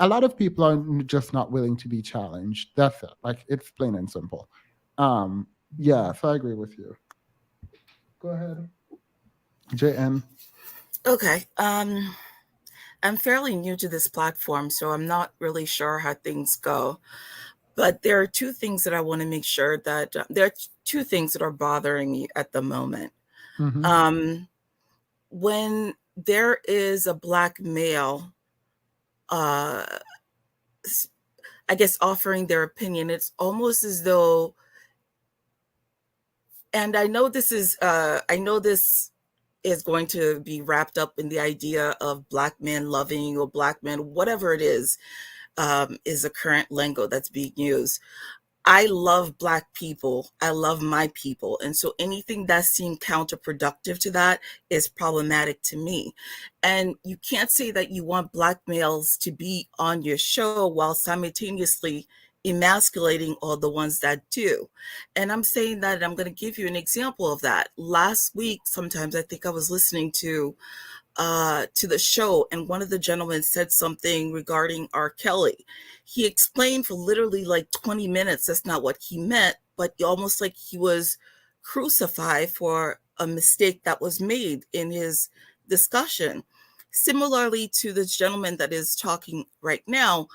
lot of people are just not willing to be challenged. That's it. Like, it's plain and simple. Yeah, so I agree with you. Go ahead, JN. Okay. I'm fairly new to this platform, so I'm not really sure how things go. But there are two things that I want to make sure that there are two things that are bothering me at the moment. When there is a black male, I guess, offering their opinion, it's almost as though, and I know this is going to be wrapped up in the idea of black men loving, or black men, whatever it is a current lingo that's being used. I love black people. I love my people. And so anything that seems counterproductive to that is problematic to me. And you can't say that you want black males to be on your show while simultaneously emasculating all the ones that do. And I'm saying that, and I'm going to give you an example of that. Last week, sometimes I think I was listening to the show, and one of the gentlemen said something regarding R. Kelly. He explained for literally like 20 minutes that's not what he meant, but almost like he was crucified for a mistake that was made in his discussion. Similarly to this gentleman that is talking right now,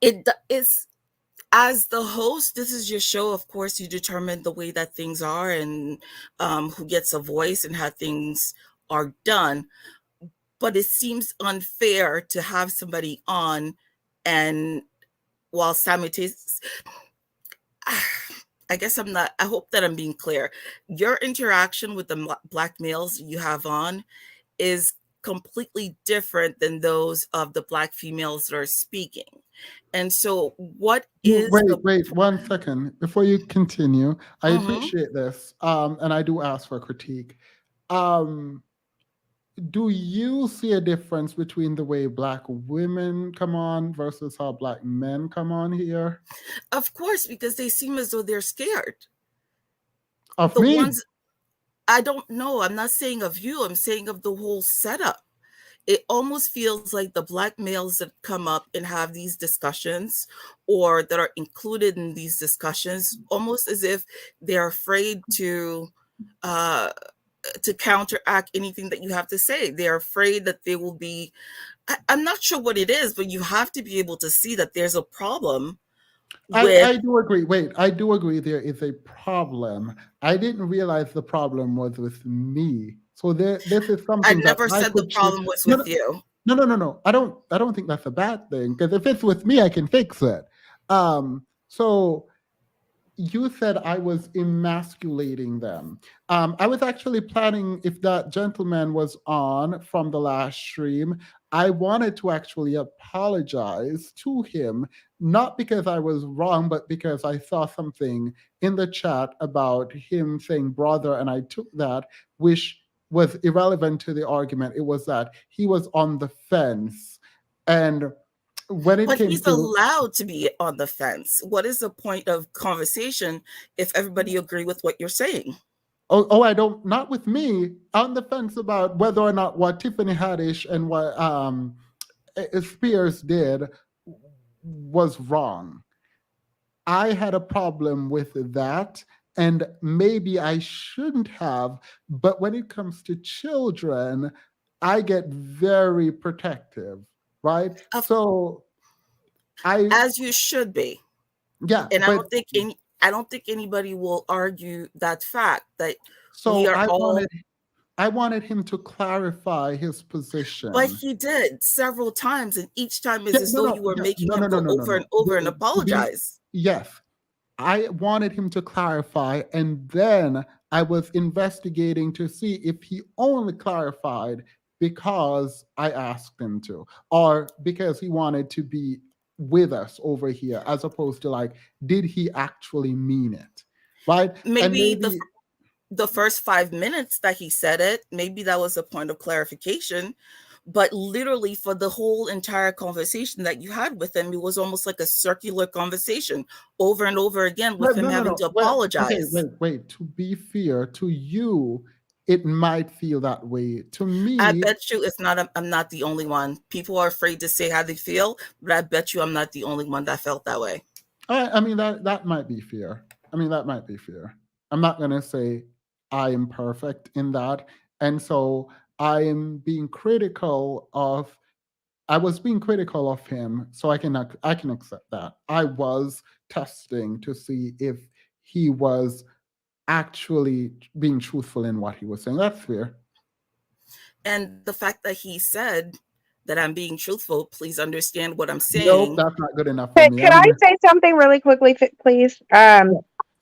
it is, as the host, this is your show. Of course, you determine the way that things are, and who gets a voice and how things are done. But it seems unfair to have somebody on, and while simultaneously, I guess I hope that I'm being clear. Your interaction with the black males you have on is completely different than those of the black females that are speaking. And so what is wait 1 second before you continue. I appreciate this, and I do ask for critique. Do you see a difference between the way black women come on versus how black men come on here? Of course, because they seem as though they're scared. Of me? Ones, I don't know. I'm not saying of you. I'm saying of the whole setup. It almost feels like the black males that come up and have these discussions, or that are included in these discussions, almost as if they're afraid to counteract anything that you have to say. They're afraid that they will be, I'm not sure what it is, but you have to be able to see that there's a problem. I do agree. Wait, I do agree there is a problem. I didn't realize the problem was with me. So this is something I never said the problem was with you. No. I don't think that's a bad thing, because if it's with me, I can fix it. So you said I was emasculating them. I was actually planning, if that gentleman was on from the last stream, I wanted to actually apologize to him, not because I was wrong, but because I saw something in the chat about him saying brother, and I took that, which was irrelevant to the argument. It was that he was on the fence. And when it But came he's to allowed to be on the fence. What is the point of conversation if everybody agree with what you're saying? I don't, not with me, on the fence about whether or not what Tiffany Haddish and what Spears did was wrong. I had a problem with that, and maybe I shouldn't have, but when it comes to children, I get very protective, right? So as you should be. Yeah, and but I don't think anybody will argue that fact that so we are all. I wanted him to clarify his position. But he did several times, and each time is as though you were making him go over and over and apologize. Yes. I wanted him to clarify, and then I was investigating to see if he only clarified because I asked him to, or because he wanted to be with us over here, as opposed to like, did he actually mean it? Right? Maybe the first 5 minutes that he said it, maybe that was a point of clarification. But literally for the whole entire conversation that you had with him, it was almost like a circular conversation over and over again with him having to apologize. Okay, wait. To be fair, to you, it might feel that way. To me, I bet you it's not. I'm not the only one. People are afraid to say how they feel, but I bet you I'm not the only one that felt that way. I mean, that might be fair. I'm not going to say I am perfect in that. And so I am being critical of, I was being critical of him, so I can accept that. I was testing to see if he was actually being truthful in what he was saying. That's fair. And the fact that he said that I'm being truthful, please understand what I'm saying. No, that's not good enough for me. Could I say something really quickly, please?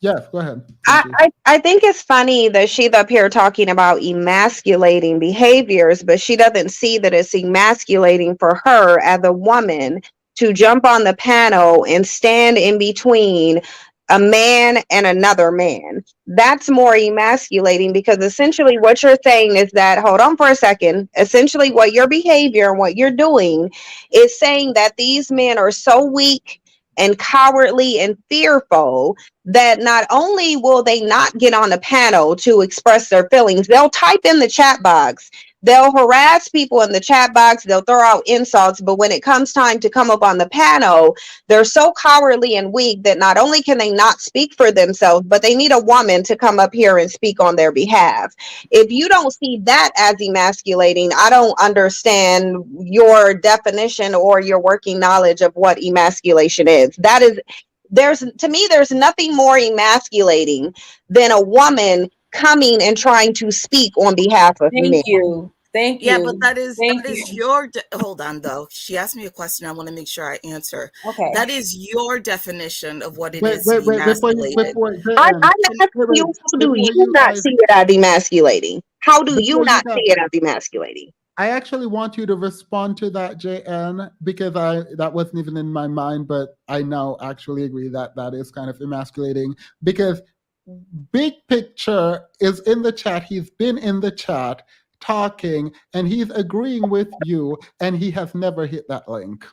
Yes, go ahead. I think it's funny that she's up here talking about emasculating behaviors, but she doesn't see that it's emasculating for her as a woman to jump on the panel and stand in between a man and another man. That's more emasculating, because essentially what you're saying is that, hold on for a second, essentially what your behavior and what you're doing is saying that these men are so weak and cowardly and fearful that not only will they not get on the panel to express their feelings, they'll type in the chat box. They'll harass people in the chat box. They'll throw out insults. But when it comes time to come up on the panel, they're so cowardly and weak that not only can they not speak for themselves, but they need a woman to come up here and speak on their behalf. If you don't see that as emasculating, I don't understand your definition or your working knowledge of what emasculation is. That is, to me, there's nothing more emasculating than a woman coming and trying to speak on behalf of men. Thank you. Yeah, but that is your hold on though. She asked me a question. I want to make sure I answer. Okay. That is your definition of what it is wait, emasculated. I'm asking you, how do you not see it as emasculating? How do you not see it as emasculating? I actually want you to respond to that, JN, because that wasn't even in my mind, but I now actually agree that that is kind of emasculating, because Big Picture is in the chat. He's been in the chat talking, and he's agreeing with you, and he has never hit that link.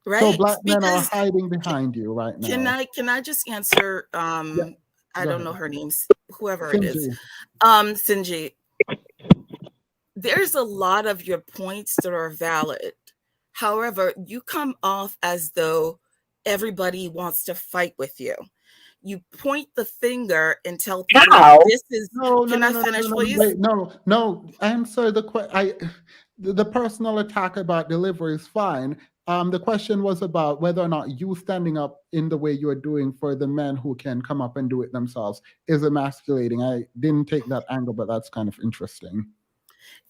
Right. So black men are hiding behind you right now. Can I just answer? I don't know her names, whoever it is. Sinji. There's a lot of your points that are valid. However, you come off as though everybody wants to fight with you. You point the finger and tell people this is. Can I finish, please? Wait, no. Answer the personal attack about delivery is fine. The question was about whether or not you standing up in the way you are doing for the men who can come up and do it themselves is emasculating. I didn't take that angle, but that's kind of interesting.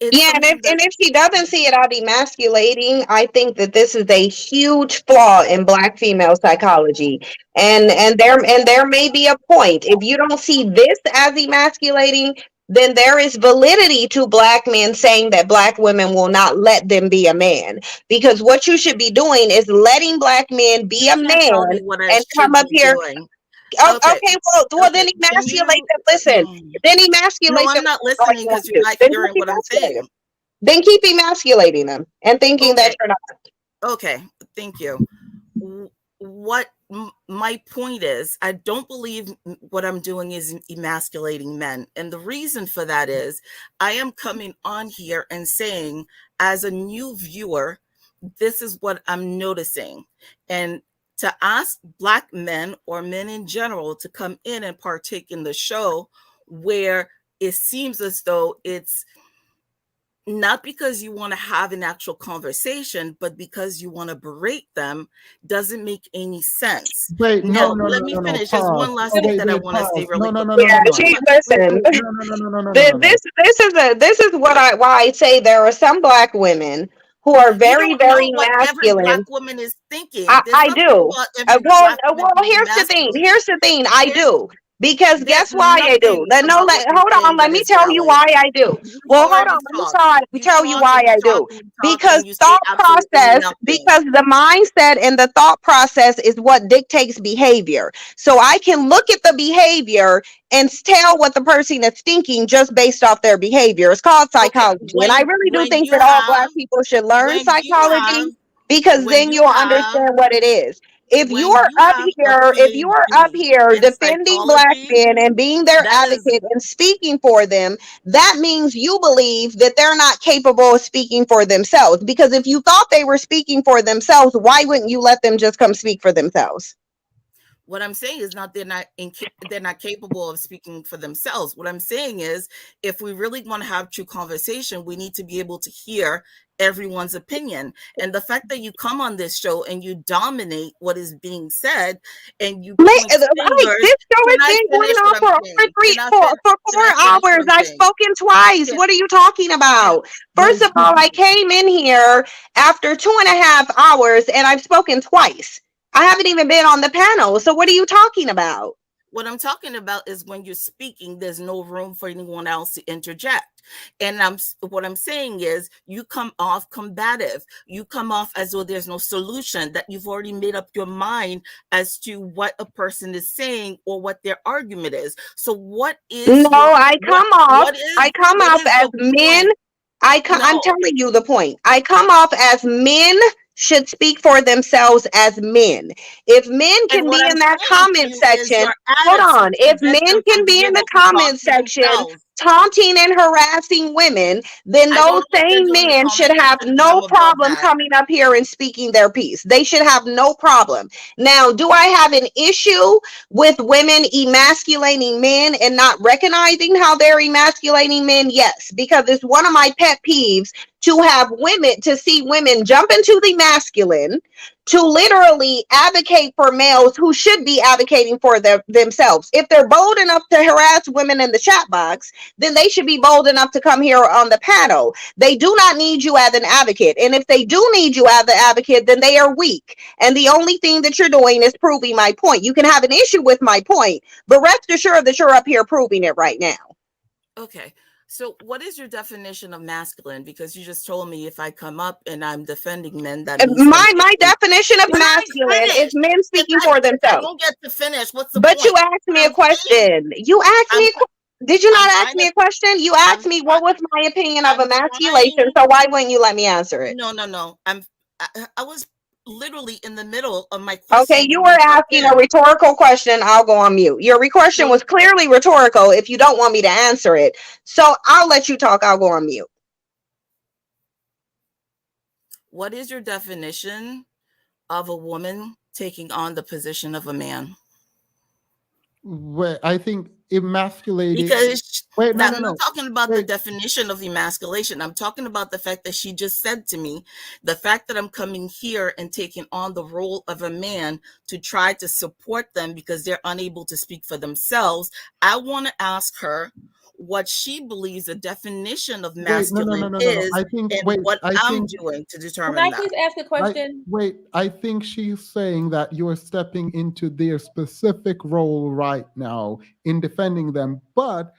Yeah, and if she doesn't see it as emasculating, I think that this is a huge flaw in Black female psychology. And there may be a point. If you don't see this as emasculating, then there is validity to Black men saying that Black women will not let them be a man. Because what you should be doing is letting Black men be a can't tell me man what I and come should up be here. doing. Oh, Okay. okay, well then Can emasculate you? them. Listen, then emasculate No, I'm them. not That's all listening you want because to you're do. not Then hearing keep what I'm emasculating them. saying. Then keep emasculating them and thinking that Okay. you're not. Okay. Thank you. What my point is, I don't believe what I'm doing is emasculating men. And the reason for that is I am coming on here and saying, as a new viewer, this is what I'm noticing. And to ask Black men or men in general to come in and partake in the show where it seems as though it's not because you want to have an actual conversation, but because you want to berate them, doesn't make any sense. Wait, Now, no, let me finish. There's pause. one last Oh, thing wait, that I wait, want to say pause. really No, quickly. Yeah, listen. This is what this is who are You very, don't know very what every Black masculine. woman is thinking. There's I nothing do. about every Well, Black woman being here's the thing. masculine. Here's the thing. I do. Because There's guess why I do? nothing about what you're Hold on. saying Let that me is tell you valid. why I do. You Well, hold already on. talked. Let me You tell you talk why and you I talk do. and you talk Because and you say thought absolutely process, nothing. because the mindset and the thought process is what dictates behavior. So I can look at the behavior and tell what the person is thinking just based off their behavior. It's called psychology. And I really do think that all Black people should learn psychology, because then you'll understand what it is. If you're up here defending Black men and being their advocate and speaking for them, that means you believe that they're not capable of speaking for themselves. Because if you thought they were speaking for themselves, why wouldn't you let them just come speak for themselves? What I'm saying is they're not capable of speaking for themselves. What I'm saying is, if we really want to have true conversation, we need to be able to hear everyone's opinion. And the fact that you come on this show and you dominate what is being said and you point fingers. This show has been going on for over 4 hours. I've spoken twice. What are you talking about? First of all, I came in here after 2.5 hours and I've spoken twice. I haven't even been on the panel. So what are you talking about? What I'm talking about is when you're speaking, there's no room for anyone else to interject. And what I'm saying is you come off combative. You come off as though there's no solution, that you've already made up your mind as to what a person is saying or what their argument is. So what is I come off as men. I'm telling you the point. I come off as men should speak for themselves as men. If men can be in that comment section, hold on. If men can be in the comment section taunting and harassing women, then those same men should have no problem coming up here and speaking their piece. They should have no problem. Now, do I have an issue with women emasculating men and not recognizing how they're emasculating men? Yes, because it's one of my pet peeves to see women jump into the masculine, to literally advocate for males who should be advocating for themselves. If they're bold enough to harass women in the chat box, then they should be bold enough to come here on the panel. They do not need you as an advocate. And if they do need you as an advocate, then they are weak. And the only thing that you're doing is proving my point. You can have an issue with my point, but rest assured that you're up here proving it right now. Okay. So what is your definition of masculine? Because you just told me if I come up and I'm defending men, that means my definition of masculine is men speaking for themselves. I don't get to finish. What's the point? But you asked me a question. You asked me a question. Did you not ask me a question? You asked me what was my opinion of emasculation. So why wouldn't you let me answer it? No. I was literally in the middle of my question. Okay, you were asking a rhetorical question. I'll go on mute. Your question was clearly rhetorical if you don't want me to answer it. So I'll let you talk. I'll go on mute. What is your definition of a woman taking on the position of a man? Well, I think emasculating. Because I'm not talking about the definition of emasculation. I'm talking about the fact that she just said to me, the fact that I'm coming here and taking on the role of a man to try to support them because they're unable to speak for themselves. I want to ask her, what she believes the definition of No. masculine is I think, and wait, what I I'm think, doing to Can determine I that. please ask a question? I think she's saying that you're stepping into their specific role right now in defending them. But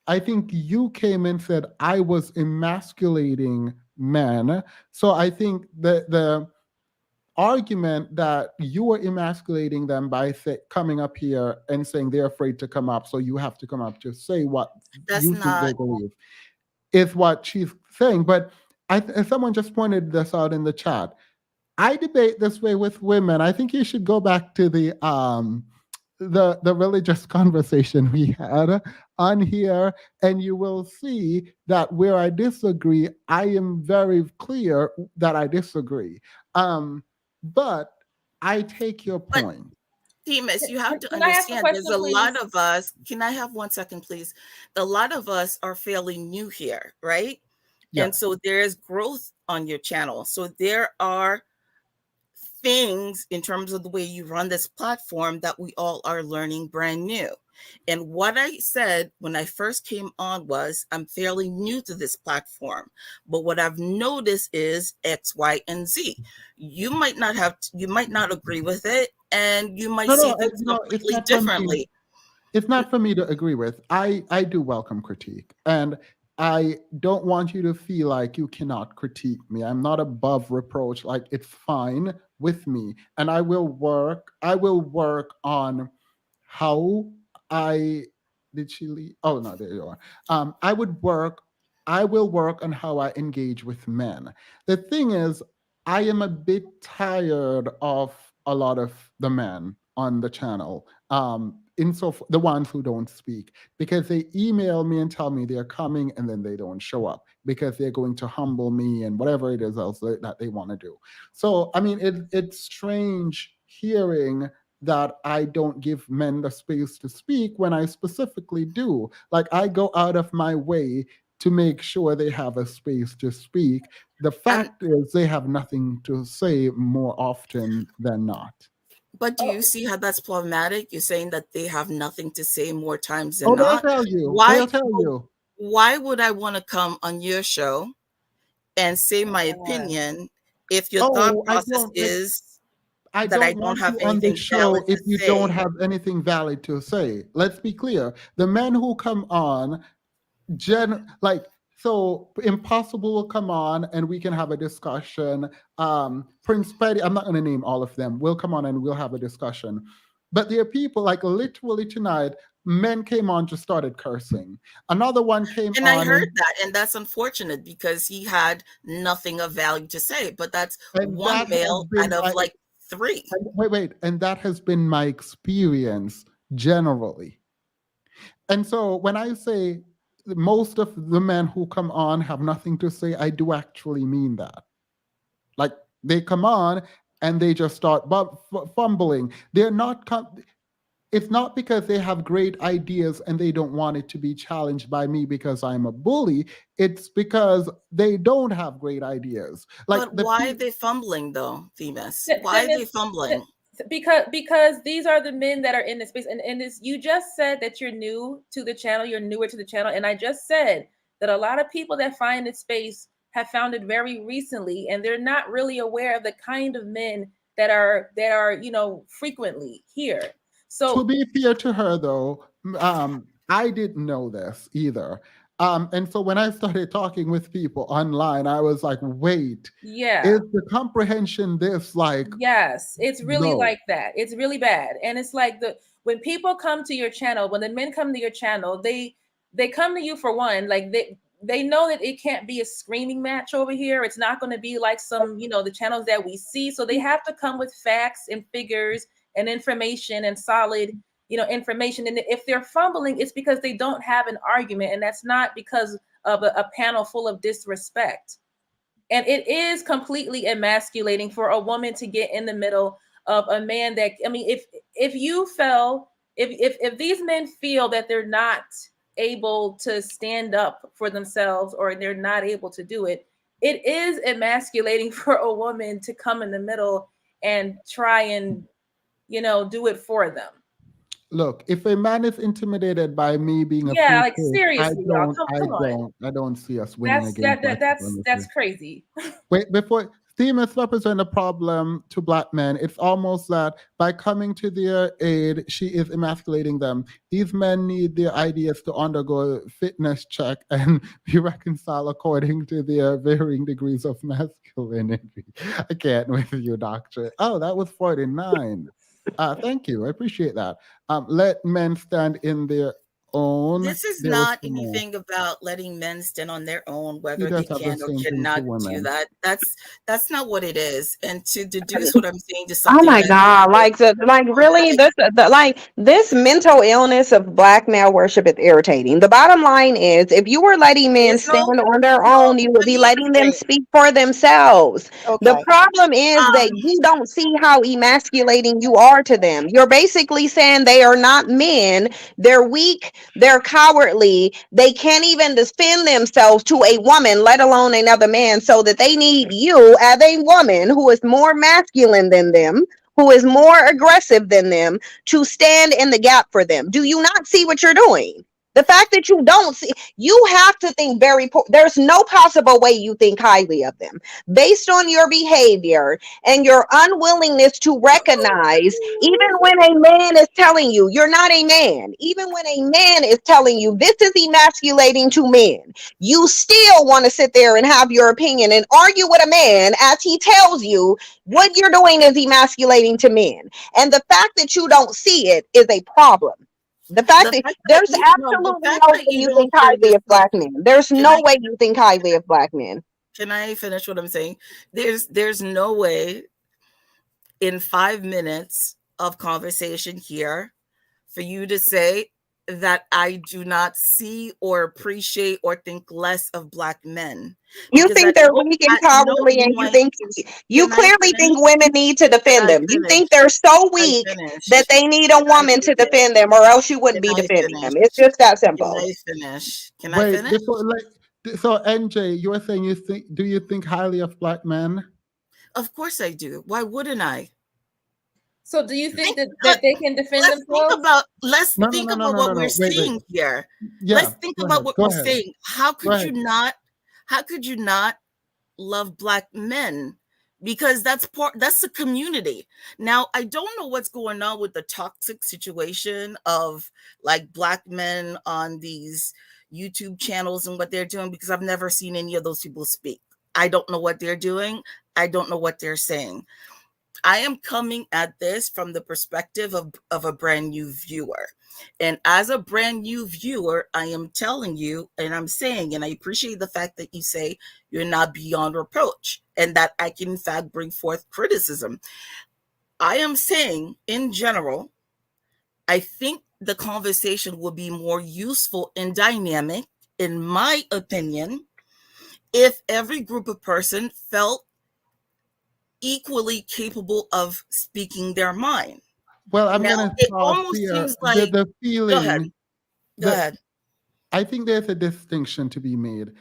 I think you came and said I was emasculating men. So I think the argument that you are emasculating them by coming up here and saying they're afraid to come up, so you have to come up to say what That's you think they not. believe, is what she's saying. But someone just pointed this out in the chat. I debate this way with women. I think you should go back to the religious conversation we had on here, and you will see that where I disagree, I am very clear that I disagree. But I take your point. Themis, you have to Can I ask a understand there's question, a lot please? of us. Can I have 1 second, please? A lot of us are fairly new here, right? Yeah. And so there is growth on your channel. So there are things in terms of the way you run this platform that we all are learning brand new. And what I said when I first came on was I'm fairly new to this platform, but what I've noticed is X, Y, and Z. You might not agree with it, and you might see things It's completely not for me. differently. It's not for me to agree with. I do welcome critique, and I don't want you to feel like you cannot critique me. I'm not above reproach. Like, it's fine with me, and I will work on how I did she leave? Oh no, there you are. I will work on how I engage with men. The thing is, I am a bit tired of a lot of the men on the channel. The ones who don't speak, because they email me and tell me they're coming and then they don't show up because they're going to humble me and whatever it is else that they want to do. So I mean, it's strange hearing that I don't give men the space to speak when I specifically do. Like, I go out of my way to make sure they have a space to speak. The fact is they have nothing to say more often than not. But do you see how that's problematic? You're saying that they have nothing to say more times than Oh, they'll not. tell you. Why? They'll tell you. Why would I want to come on your show and say my opinion if your thought process is I that I don't don't want have you on the anything show valid if to you say? don't have anything valid to say. Let's be clear. The men who come on, so Impossible will come on and we can have a discussion. Prince Petty, I'm not going to name all of them. We'll come on and we'll have a discussion. But there are people, like literally tonight, men came on, just started cursing. Another one came And on. I heard that, and that's unfortunate because he had nothing of value to say. But that's one male out of like 3. Wait. And that has been my experience generally. And so when I say most of the men who come on have nothing to say, I do actually mean that. Like, they come on and they just start fumbling. They're not. It's not because they have great ideas and they don't want it to be challenged by me because I'm a bully. It's because they don't have great ideas. Like, but why are they fumbling though, Themis? Th- Why are they Themis, fumbling? Because these are the men that are in the space, and this, you just said that you're new to the channel, you're newer to the channel, and I just said that a lot of people that find this space have found it very recently, and they're not really aware of the kind of men that are frequently here. So to be fair to her, though, I didn't know this either. And so when I started talking with people online, I was like, wait, yeah, is the comprehension this like? Yes, it's really No. like that. It's really bad. And it's like when people come to your channel, when the men come to your channel, they come to you for one, like they know that it can't be a screaming match over here. It's not going to be like some, the channels that we see. So they have to come with facts and figures and information and solid, information. And if they're fumbling, it's because they don't have an argument. And that's not because of a panel full of disrespect. And it is completely emasculating for a woman to get in the middle of a man that, I mean, if these men feel that they're not able to stand up for themselves or they're not able to do it, it is emasculating for a woman to come in the middle and try and, do it for them. Look, if a man is intimidated by me being a Yeah, free like spirit, seriously, y'all, come on. I don't see us winning against white supremacy. That's crazy. Wait, before Steve misrepresent a problem to black men, it's almost that by coming to their aid, she is emasculating them. These men need their ideas to undergo a fitness check and be reconciled according to their varying degrees of masculinity. I can't with you, doctor. Oh, that was 49. Thank you. I appreciate that. Let men stand in their own. This is not anything about letting men stand on their own, whether they can or cannot do that. That's not what it is. And to deduce what I'm saying to something. Oh my God! Like really, this mental illness of black male worship is irritating. The bottom line is, if you were letting men stand on their own, you would be letting them speak for themselves. The problem is that you don't see how emasculating you are to them. You're basically saying they are not men. They're weak. They're cowardly. They can't even defend themselves to a woman, let alone another man, so that they need you as a woman who is more masculine than them, who is more aggressive than them, to stand in the gap for them. Do you not see what you're doing? The fact that you don't see, you have to think there's no possible way you think highly of them based on your behavior and your unwillingness to recognize, even when a man is telling you you're not a man, even when a man is telling you this is emasculating to men, you still want to sit there and have your opinion and argue with a man as he tells you what you're doing is emasculating to men. And the fact that you don't see it is a problem. The fact that there's absolutely no way you think highly of black men. There's no way you think highly of black men. Can I finish what I'm saying? There's no way in 5 minutes of conversation here for you to say that I do not see or appreciate or think less of black men. You think they're weak and cowardly, and you clearly think women need to defend them. You think they're so weak that they need a woman to defend them, or else you wouldn't be defending them. It's just that simple. Can I finish? Can I finish? So NJ, you were saying do you think highly of black men? Of course I do. Why wouldn't I? So do you think that they can defend themselves? Let's think about what we're saying here. Yeah, let's think about what we're saying. How could you not love black men? Because that's the community. Now, I don't know what's going on with the toxic situation of like black men on these YouTube channels and what they're doing, because I've never seen any of those people speak. I don't know what they're doing. I don't know what they're saying. I am coming at this from the perspective of a brand new viewer. And as a brand new viewer, I am telling you, and I'm saying, and I appreciate the fact that you say you're not beyond reproach and that I can in fact bring forth criticism. I am saying in general, I think the conversation will be more useful and dynamic, in my opinion, if every group of person felt equally capable of speaking their mind. Well, I'm going to stop here. Like, the feeling. Go ahead. I think there's a distinction to be made.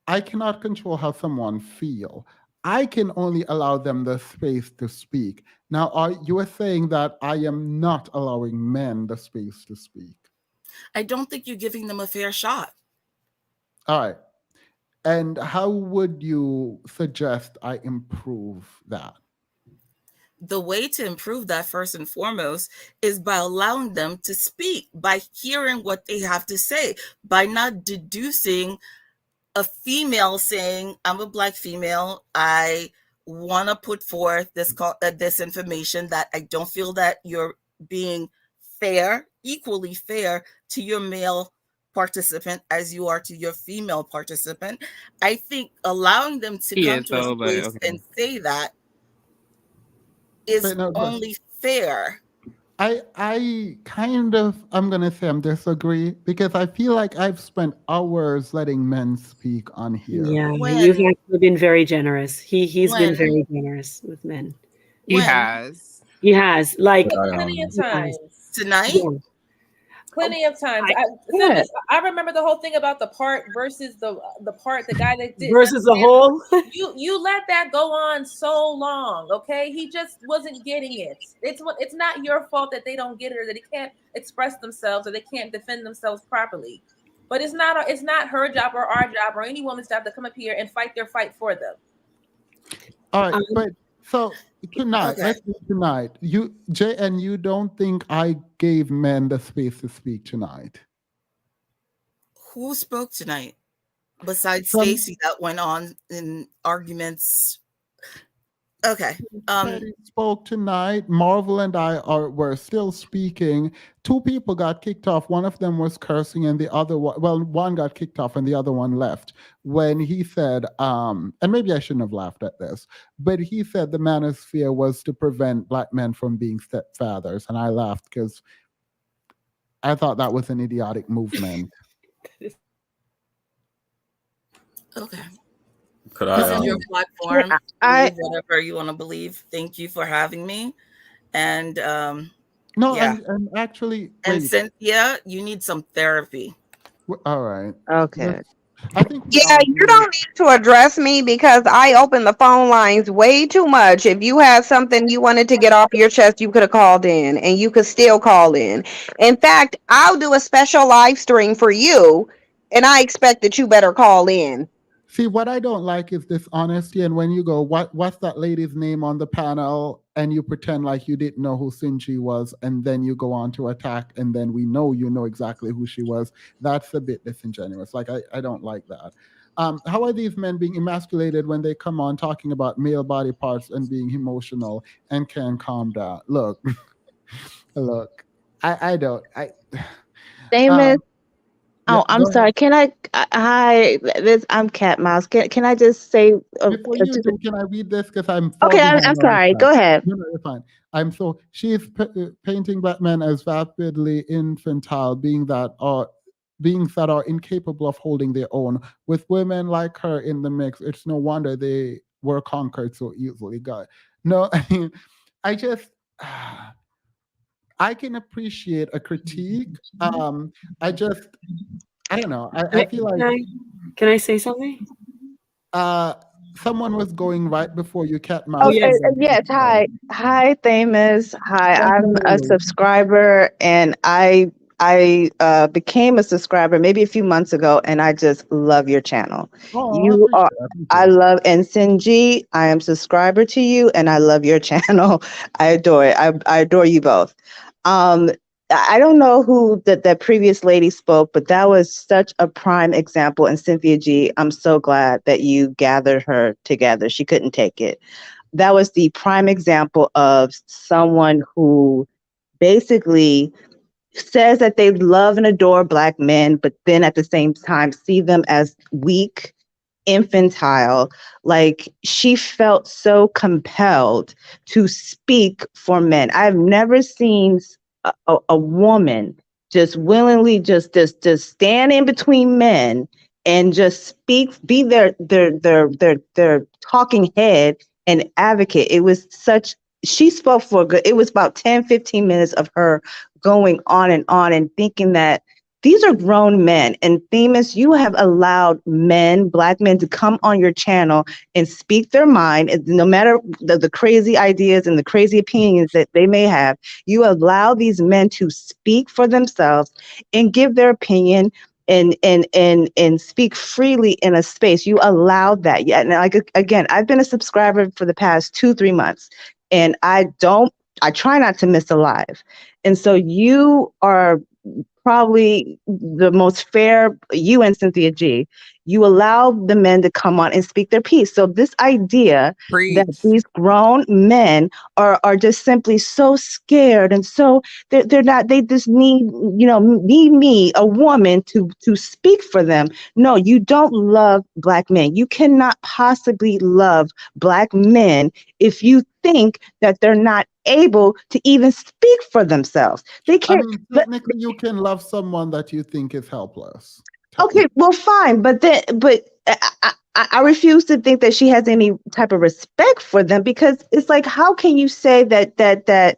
I cannot control how someone feels. I can only allow them the space to speak. Now, you are saying that I am not allowing men the space to speak. I don't think you're giving them a fair shot. All right. And how would you suggest I improve that? The way to improve that, first and foremost, is by allowing them to speak, by hearing what they have to say, by not deducing a female saying, I'm a black female, I want to put forth this information that I don't feel that you're being fair, equally fair to your male participant as you are to your female participant. I think allowing them to come to a space and say that is only fair. I kind of, I'm going to say I'm disagree, because I feel like I've spent hours letting men speak on here. Yeah, you've actually been very generous. He's been very generous with men. He has. He has. Like plenty of times. Tonight? Plenty of times. I remember the whole thing about the part versus the part, the guy that did versus the whole. you let that go on so long, okay? He just wasn't getting it. It's not your fault that they don't get it or that they can't express themselves or they can't defend themselves properly. But it's not her job or our job or any woman's job to come up here and fight their fight for them. All right, but so tonight, let's do tonight. You, Jay, and you don't think I gave men the space to speak tonight? Who spoke tonight besides Stacy that went on in arguments? Okay. Teddy spoke tonight. Marvel and I were still speaking. 2 people got kicked off. One of them was cursing, and the other one got kicked off, and the other one left. When he said, and maybe I shouldn't have laughed at this, but he said the Manosphere was to prevent Black men from being stepfathers, and I laughed because I thought that was an idiotic movement. Okay. Could This I? is your platform. Believe whatever you want to believe. Thank you for having me. And no, yeah. and actually, and Cynthia, you need some therapy. All right. Okay. I think yeah, you don't need to address me because I opened the phone lines way too much. If you had something you wanted to get off your chest, you could have called in and you could still call in. In fact, I'll do a special live stream for you and I expect that you better call in. See, what I don't like is this honesty. And when you go, what's that lady's name on the panel? And you pretend like you didn't know who Sinji was. And then you go on to attack. And then we know you know exactly who she was. That's a bit disingenuous. Like, I don't like that. How are these men being emasculated when they come on talking about male body parts and being emotional and can calm down? Look, look, I don't. Damus. Oh, I'm sorry. Can I? Hi, I'm Cat Mouse. Can I just say? Before you do, can I read this? Because I'm okay. I'm sorry. Go ahead. No, you're fine. So she's painting Black men as vapidly infantile, beings that are incapable of holding their own. With women like her in the mix, it's no wonder they were conquered so easily. God, no, I mean, I just. I can appreciate a critique. I don't know. I feel like. Can I say something? Someone was going right before you, Cat Mouse. Oh, yes. Hi, Thamus. Hi, I'm a subscriber, and I became a subscriber maybe a few months ago, and I just love your channel. I love Sinji. I am subscriber to you, and I love your channel. I adore it. I adore you both. I don't know who that previous lady spoke, but that was such a prime example. And Cynthia G, I'm so glad that you gathered her together. She couldn't take it. That was the prime example of someone who basically says that they love and adore Black men, but then at the same time see them as weak, infantile. Like, she felt so compelled to speak for men. I've never seen a woman just willingly just stand in between men and just speak, be their talking head and advocate. It was such, she spoke for good. It was about 10-15 minutes of her going on and thinking that these are grown men. And Themis, you have allowed men, Black men, to come on your channel and speak their mind, no matter the crazy ideas and the crazy opinions that they may have. You allow these men to speak for themselves and give their opinion and speak freely in a space. You allowed that. Yeah, and like, again, I've been a subscriber for the past 2-3 months, and I try not to miss a live. And so you are probably the most fair, you and Cynthia G, you allow the men to come on and speak their piece. So this idea that these grown men are just simply so scared and so they're not, they just need me, a woman, to speak for them. No, you don't love Black men. You cannot possibly love Black men if you think that they're not able to even speak for themselves. They can't. I mean, technically, you can love someone that you think is helpless. Okay, well, fine, but I refuse to think that she has any type of respect for them, because it's like, how can you say that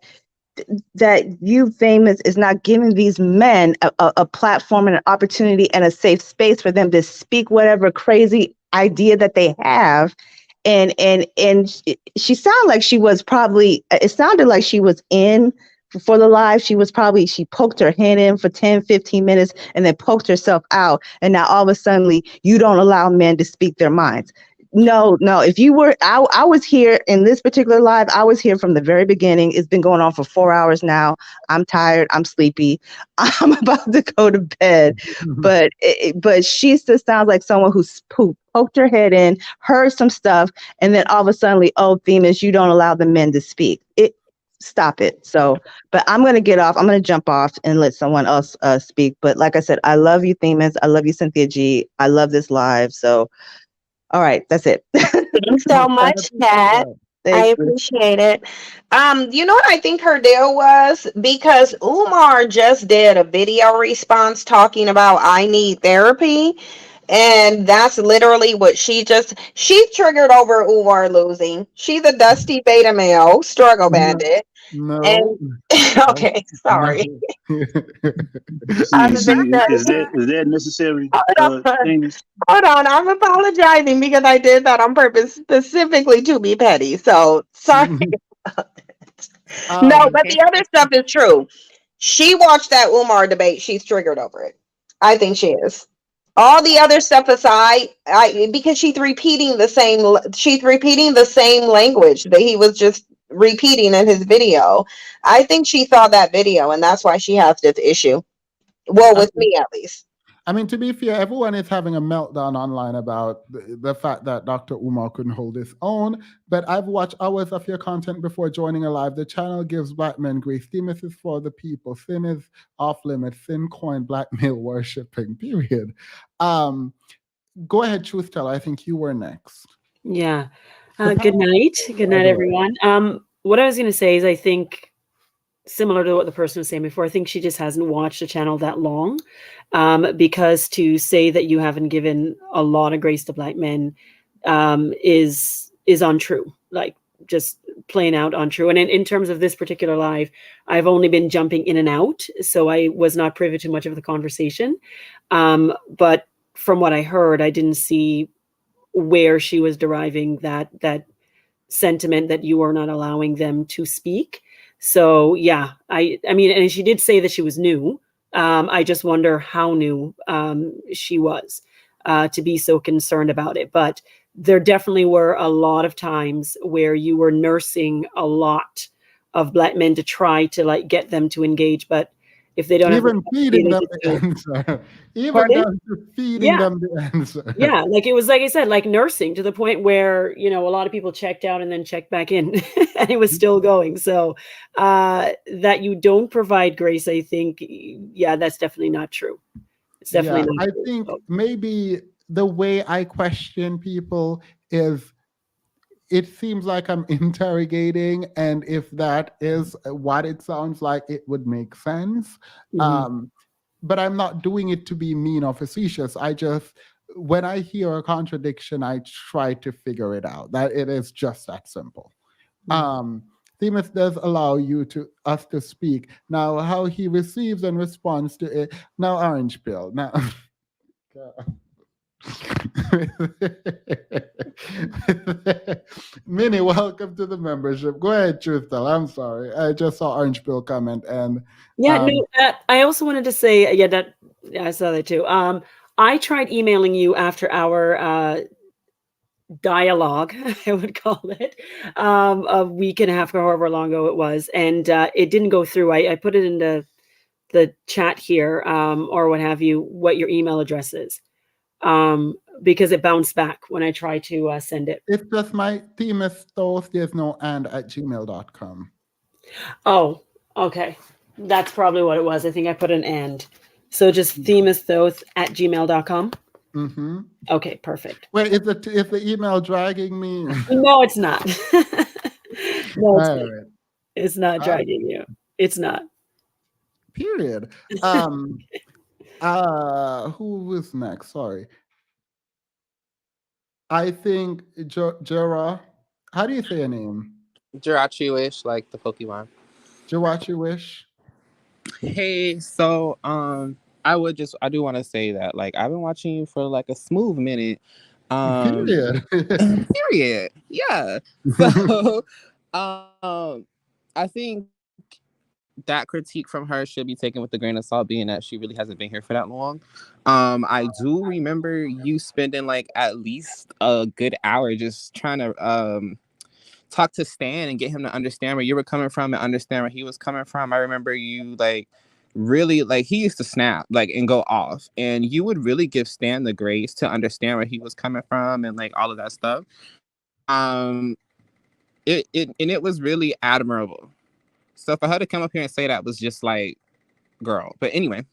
that you, Famous, is not giving these men a platform and an opportunity and a safe space for them to speak whatever crazy idea that they have. And she sounded like she was probably, it sounded like she was in for the live. She poked her head in for 10, 15 minutes and then poked herself out. And now all of a sudden you don't allow men to speak their minds. No. If you were, I was here in this particular live. I was here from the very beginning. It's been going on for 4 hours now. I'm tired. I'm sleepy. I'm about to go to bed. But she still sounds like someone who poked her head in, heard some stuff, and then all of a sudden, oh, Themis, you don't allow the men to speak. Stop it. So, but I'm going to get off. I'm going to jump off and let someone else speak. But like I said, I love you, Themis. I love you, Cynthia G. I love this live. So, all right, that's it. Thanks so much, Kat. I appreciate it. You know what I think her deal was? Because Umar just did a video response talking about I need therapy. And that's literally what she triggered over Umar losing. She's a dusty beta male struggle bandit. No. And okay, sorry. Is that necessary? Hold on, I'm apologizing because I did that on purpose specifically to be petty. So sorry. No, but the other stuff is true. She watched that Umar debate. She's triggered over it. I think she is. All the other stuff aside, because she's repeating the same language that he was just repeating in his video. I think she saw that video and that's why she has this issue. Well, with me at least. I mean, to be fair, everyone is having a meltdown online about the fact that Dr. Umar couldn't hold his own. But I've watched hours of your content before joining a live. The channel gives black men grace. Themis is for the people. Sin is off limits. Sin coin blackmail worshipping. Period. Go ahead, Truth Teller. I think you were next. Yeah. Good night. Good night, everyone. What I was going to say is I think, similar to what the person was saying before, I think she just hasn't watched the channel that long, because to say that you haven't given a lot of grace to black men is untrue, like just plain out untrue. And in terms of this particular live, I've only been jumping in and out, so I was not privy to much of the conversation. But from what I heard, I didn't see where she was deriving that sentiment that you are not allowing them to speak. So yeah, I mean, and she did say that she was new. I just wonder how new she was to be so concerned about it. But there definitely were a lot of times where you were nursing a lot of black men to try to like get them to engage. But if they don't even feeding them the answer, even down to feeding them the answer. Yeah, like it was, like I said, like nursing to the point where, you know, a lot of people checked out and then checked back in and it was still going. So that you don't provide grace, I think, yeah, that's definitely not true. It's definitely not true. I think maybe the way I question people is it seems like I'm interrogating, and if that is what it sounds like, it would make sense. But I'm not doing it to be mean or facetious. I just, when I hear a contradiction, I try to figure it out. That it is just that simple. Themis does allow us to speak. Now, how he receives and responds to it. Now, Orange Pill. Now. Minnie, welcome to the membership. Go ahead, Truth Tell. I'm sorry. I just saw Orange Pill comment and no, I also wanted to say, I saw that too. I tried emailing you after our dialogue, I would call it, a week and a half ago, however long ago it was, and it didn't go through. I put it in the chat here, or what have you, what your email address is. Because it bounced back when I tried to send it. It's just my Themis Thoth, there's no and at gmail.com. Oh, okay. That's probably what it was. I think I put an and. So just Themis Thoth at gmail.com. Okay, perfect. Wait, is the email dragging me? No, it's not. No, it's not. It's not dragging you. It's not. Period. Who was next? Sorry. I think Jera. How do you say your name? Jirachi-ish, like the Pokemon. Do what you wish. Hey, so I do want to say that like I've been watching you for like a smooth minute. Period. Period. Yeah. So I think that critique from her should be taken with a grain of salt, being that she really hasn't been here for that long. I do remember you spending like at least a good hour just trying to talk to Stan and get him to understand where you were coming from and understand where he was coming from. I remember you like really like he used to snap like and go off, and you would really give Stan the grace to understand where he was coming from and like all of that stuff. It was really admirable. So for her to come up here and say that was just like, girl. But anyway,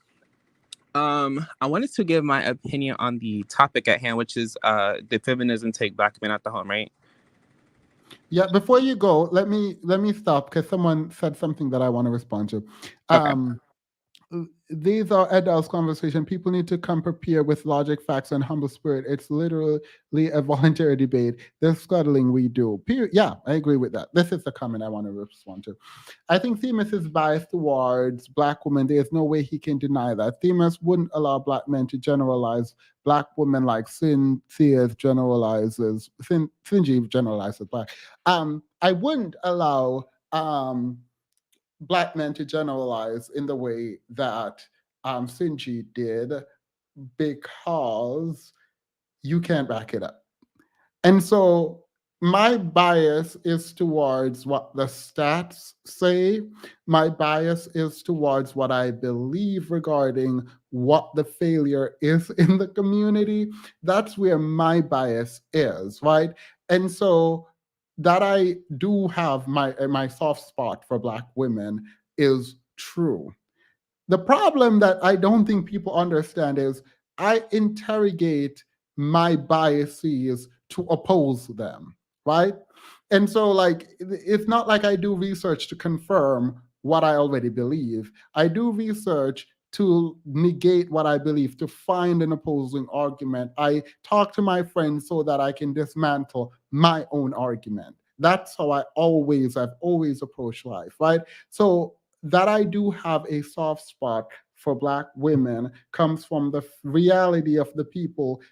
I wanted to give my opinion on the topic at hand, which is did feminism take Black men out the home, right? Yeah, before you go, let me stop because someone said something that I want to respond to. Okay. These are adults conversation. People need to come prepared with logic, facts, and humble spirit. It's literally a voluntary debate. The scuttling we do. Period. Yeah, I agree with that. This is the comment I want to respond to. I think Themis is biased towards Black women. There's no way he can deny that. Themis wouldn't allow Black men to generalize Black women like Cinji generalizes Black. I wouldn't allow Black men to generalize in the way that Cinji did, because you can't back it up. And so my bias is towards what the stats say. My bias is towards what I believe regarding what the failure is in the community. That's where my bias is, right? And so that I do have my soft spot for Black women is true. The problem that I don't think people understand is I interrogate my biases to oppose them, right? And so, like, it's not like I do research to confirm what I already believe. I do research to negate what I believe, to find an opposing argument. I talk to my friends so that I can dismantle my own argument. That's how I've always approached life, right? So that I do have a soft spot for Black women comes from the reality of the people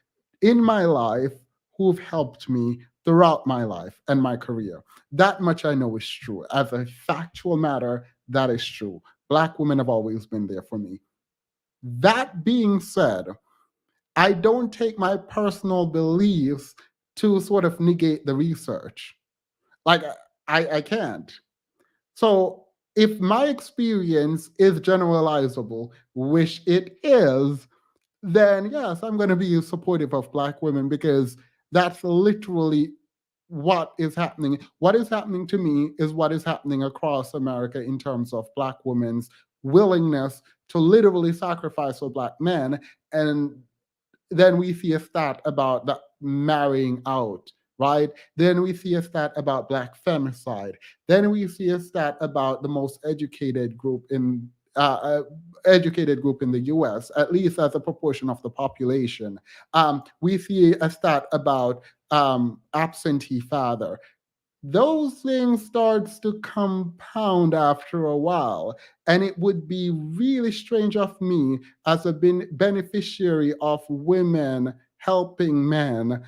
in my life who've helped me throughout my life and my career. That much I know is true. As a factual matter, that is true. Black women have always been there for me. That being said, I don't take my personal beliefs to sort of negate the research. Like, I can't. So if my experience is generalizable, which it is, then yes, I'm going to be supportive of Black women, because that's literally what is happening. What is happening to me is what is happening across America in terms of Black women's willingness to literally sacrifice for Black men. And then we see a stat about the marrying out, right? Then we see a stat about Black femicide. Then we see a stat about the most educated group in the U.S., at least as a proportion of the population. We see a stat about absentee father. Those things starts to compound after a while, and it would be really strange of me as a beneficiary of women helping men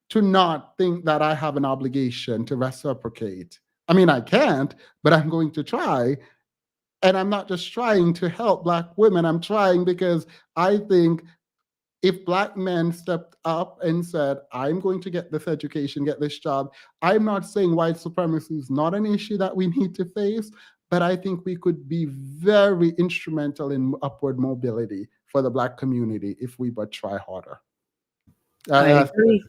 to not think that I have an obligation to reciprocate. I mean, I can't, but I'm going to try. And I'm not just trying to help Black women. I'm trying because I think if Black men stepped up and said, I'm going to get this education, get this job, I'm not saying white supremacy is not an issue that we need to face, but I think we could be very instrumental in upward mobility for the Black community if we but try harder. I agree.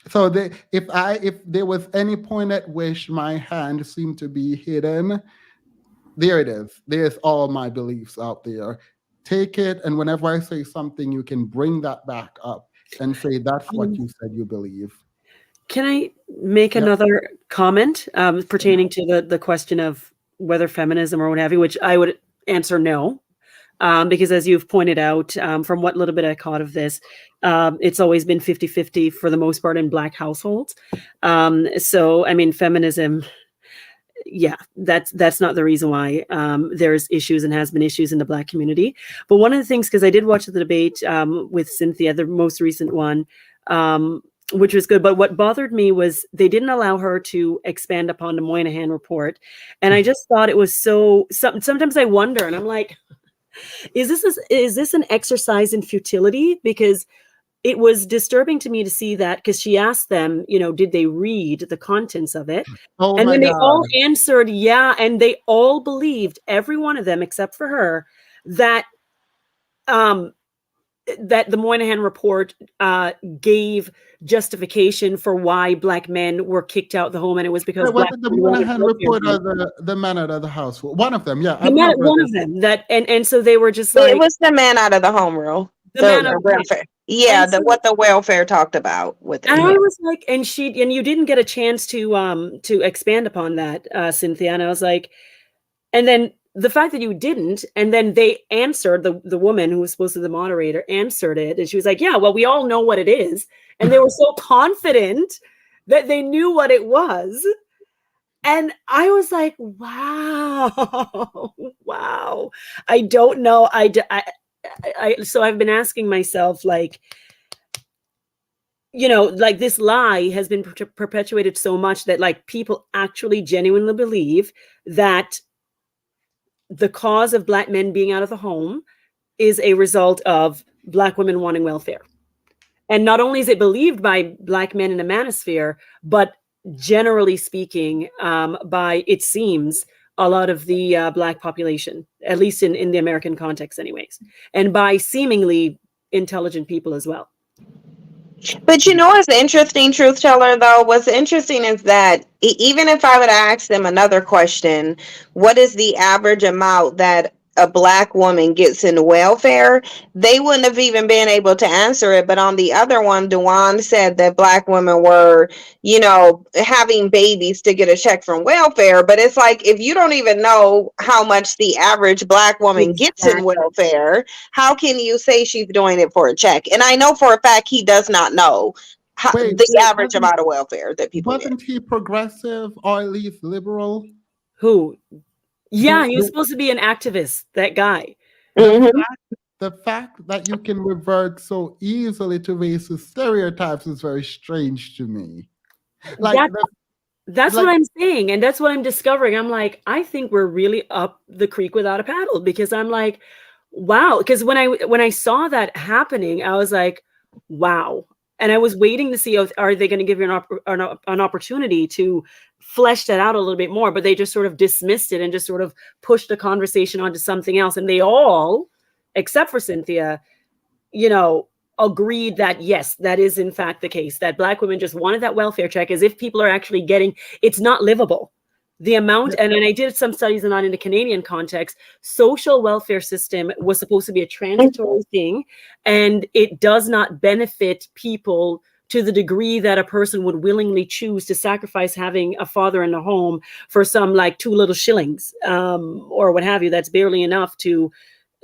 So if there was any point at which my hand seemed to be hidden, there it is. There's all my beliefs out there. Take it, and whenever I say something, you can bring that back up and say that's what you said you believe. Can I make another comment pertaining to the question of whether feminism or what have you, which I would answer no, because as you've pointed out, from what little bit I caught of this, it's always been 50-50 for the most part in Black households. So, I mean, feminism, yeah, that's not the reason why there's issues and has been issues in the Black community. But one of the things, because I did watch the debate with Cynthia, the most recent one, which was good. But what bothered me was they didn't allow her to expand upon the Moynihan report. And I just thought it was sometimes I wonder, and I'm like, is this an exercise in futility? Because it was disturbing to me to see that, because she asked them, did they read the contents of it? Oh and my then they all God. answered, yeah. And they all believed, every one of them, except for her, that that the Moynihan report gave justification for why Black men were kicked out of the home, and it was because Was Black it the men wanted Moynihan welfare report or relief. the man out of the house? One of them, yeah. The man, one of them, that, and so they were just It like, was the man out of the home rule. the man The out of welfare. Yeah, and so, what the welfare talked about with it. and I Yeah. was like, and you didn't get a chance to expand upon that, Cynthia. And I was like, and then the fact that you didn't, and then they answered, the woman who was supposed to be the moderator answered it, and she was like, yeah, well, we all know what it is. And they were so confident that they knew what it was. And I was like, wow, wow. I don't know. So I've been asking myself, like, like, this lie has been perpetuated so much that, like, people actually genuinely believe that the cause of Black men being out of the home is a result of Black women wanting welfare. And not only is it believed by Black men in the Manosphere, but generally speaking, by, it seems, a lot of the Black population, at least in the American context anyways, and by seemingly intelligent people as well. But what's interesting, truth teller, though? What's interesting is that even if I would ask them another question, what is the average amount that a Black woman gets in welfare? They wouldn't have even been able to answer it. But on the other one, Dewan said that Black women were, having babies to get a check from welfare. But it's like, if you don't even know how much the average Black woman gets in welfare, how can you say she's doing it for a check? And I know for a fact he does not know the average amount of welfare that people get. Wasn't he progressive or at least liberal? Who? Yeah, he was supposed to be an activist, that guy. The fact that you can revert so easily to racist stereotypes is very strange to me. Like, that's what I'm saying, and that's what I'm discovering. I'm like, I think we're really up the creek without a paddle, because I'm like, wow. Because when I saw that happening, I was like, wow. And I was waiting to see, are they going to give you an opportunity to flesh that out a little bit more? But they just sort of dismissed it and just sort of pushed the conversation onto something else. And they all, except for Cynthia, agreed that, yes, that is in fact the case, that Black women just wanted that welfare check, as if people are actually getting, it's not livable. The amount, and I did some studies on that in the Canadian context, social welfare system was supposed to be a transitory thing, and it does not benefit people to the degree that a person would willingly choose to sacrifice having a father in the home for some, like, 2 little shillings, or what have you. That's barely enough to,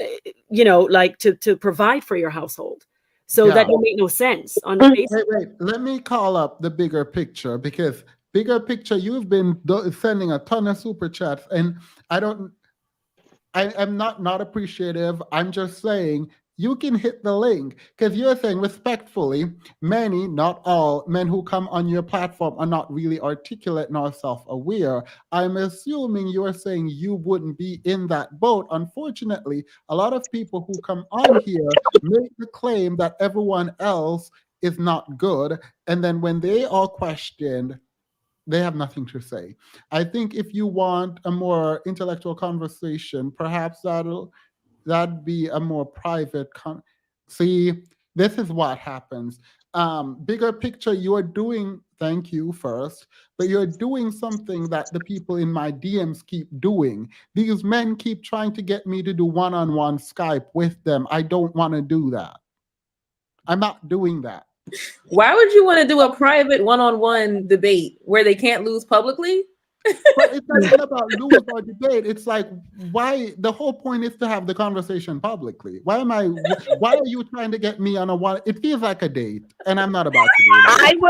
to provide for your household. So that don't make no sense on the face. Wait, let me call up the bigger picture, because bigger picture, you've been sending a ton of super chats, and I am not appreciative. I'm just saying, you can hit the link, because you're saying respectfully, many, not all, men who come on your platform are not really articulate nor self-aware. I'm assuming you're saying you wouldn't be in that boat. Unfortunately, a lot of people who come on here make the claim that everyone else is not good, and then when they are questioned, they have nothing to say. I think if you want a more intellectual conversation, perhaps that'd be a more private see, this is what happens. Bigger picture, you are doing, thank you first, but you're doing something that the people in my DMs keep doing. These men keep trying to get me to do one-on-one Skype with them. I don't want to do that. I'm not doing that. Why would you want to do a private one-on-one debate where they can't lose publicly? But it's like not about lose or debate. It's like, why? The whole point is to have the conversation publicly. Why are you trying to get me on a one? It feels like a date, and I'm not about to do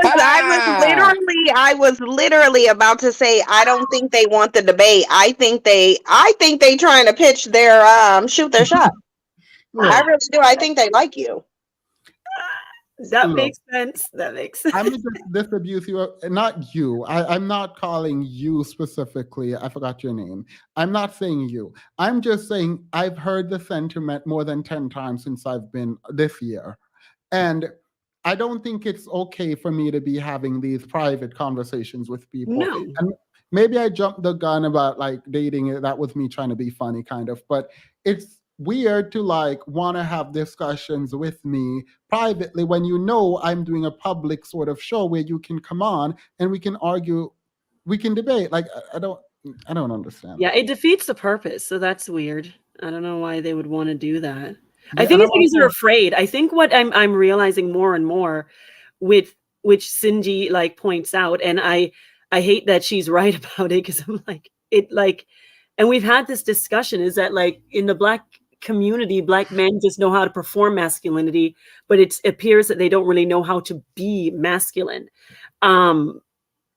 that. I was literally about to say, I don't think they want the debate. I think they trying to pitch their shoot their shot. I really do. I think they like you. That makes sense. That makes sense. I'm just disabuse you, not you. I'm not calling you specifically. I forgot your name. I'm not saying you. I'm just saying I've heard the sentiment more than 10 times since I've been this year. And I don't think it's okay for me to be having these private conversations with people. No. And maybe I jumped the gun about like dating. That was me trying to be funny, kind of. But it's weird to like want to have discussions with me privately when you know I'm doing a public sort of show where you can come on and we can argue, we can debate. Like I don't understand. Yeah, it defeats the purpose. So that's weird. I don't know why they would want to do that. Yeah, I think it's because they're afraid. I think what I'm realizing more and more, with which Sinji like points out, and I hate that she's right about it, because I'm like it like, and we've had this discussion, is that like in the Black community, Black men just know how to perform masculinity, but it appears that they don't really know how to be masculine.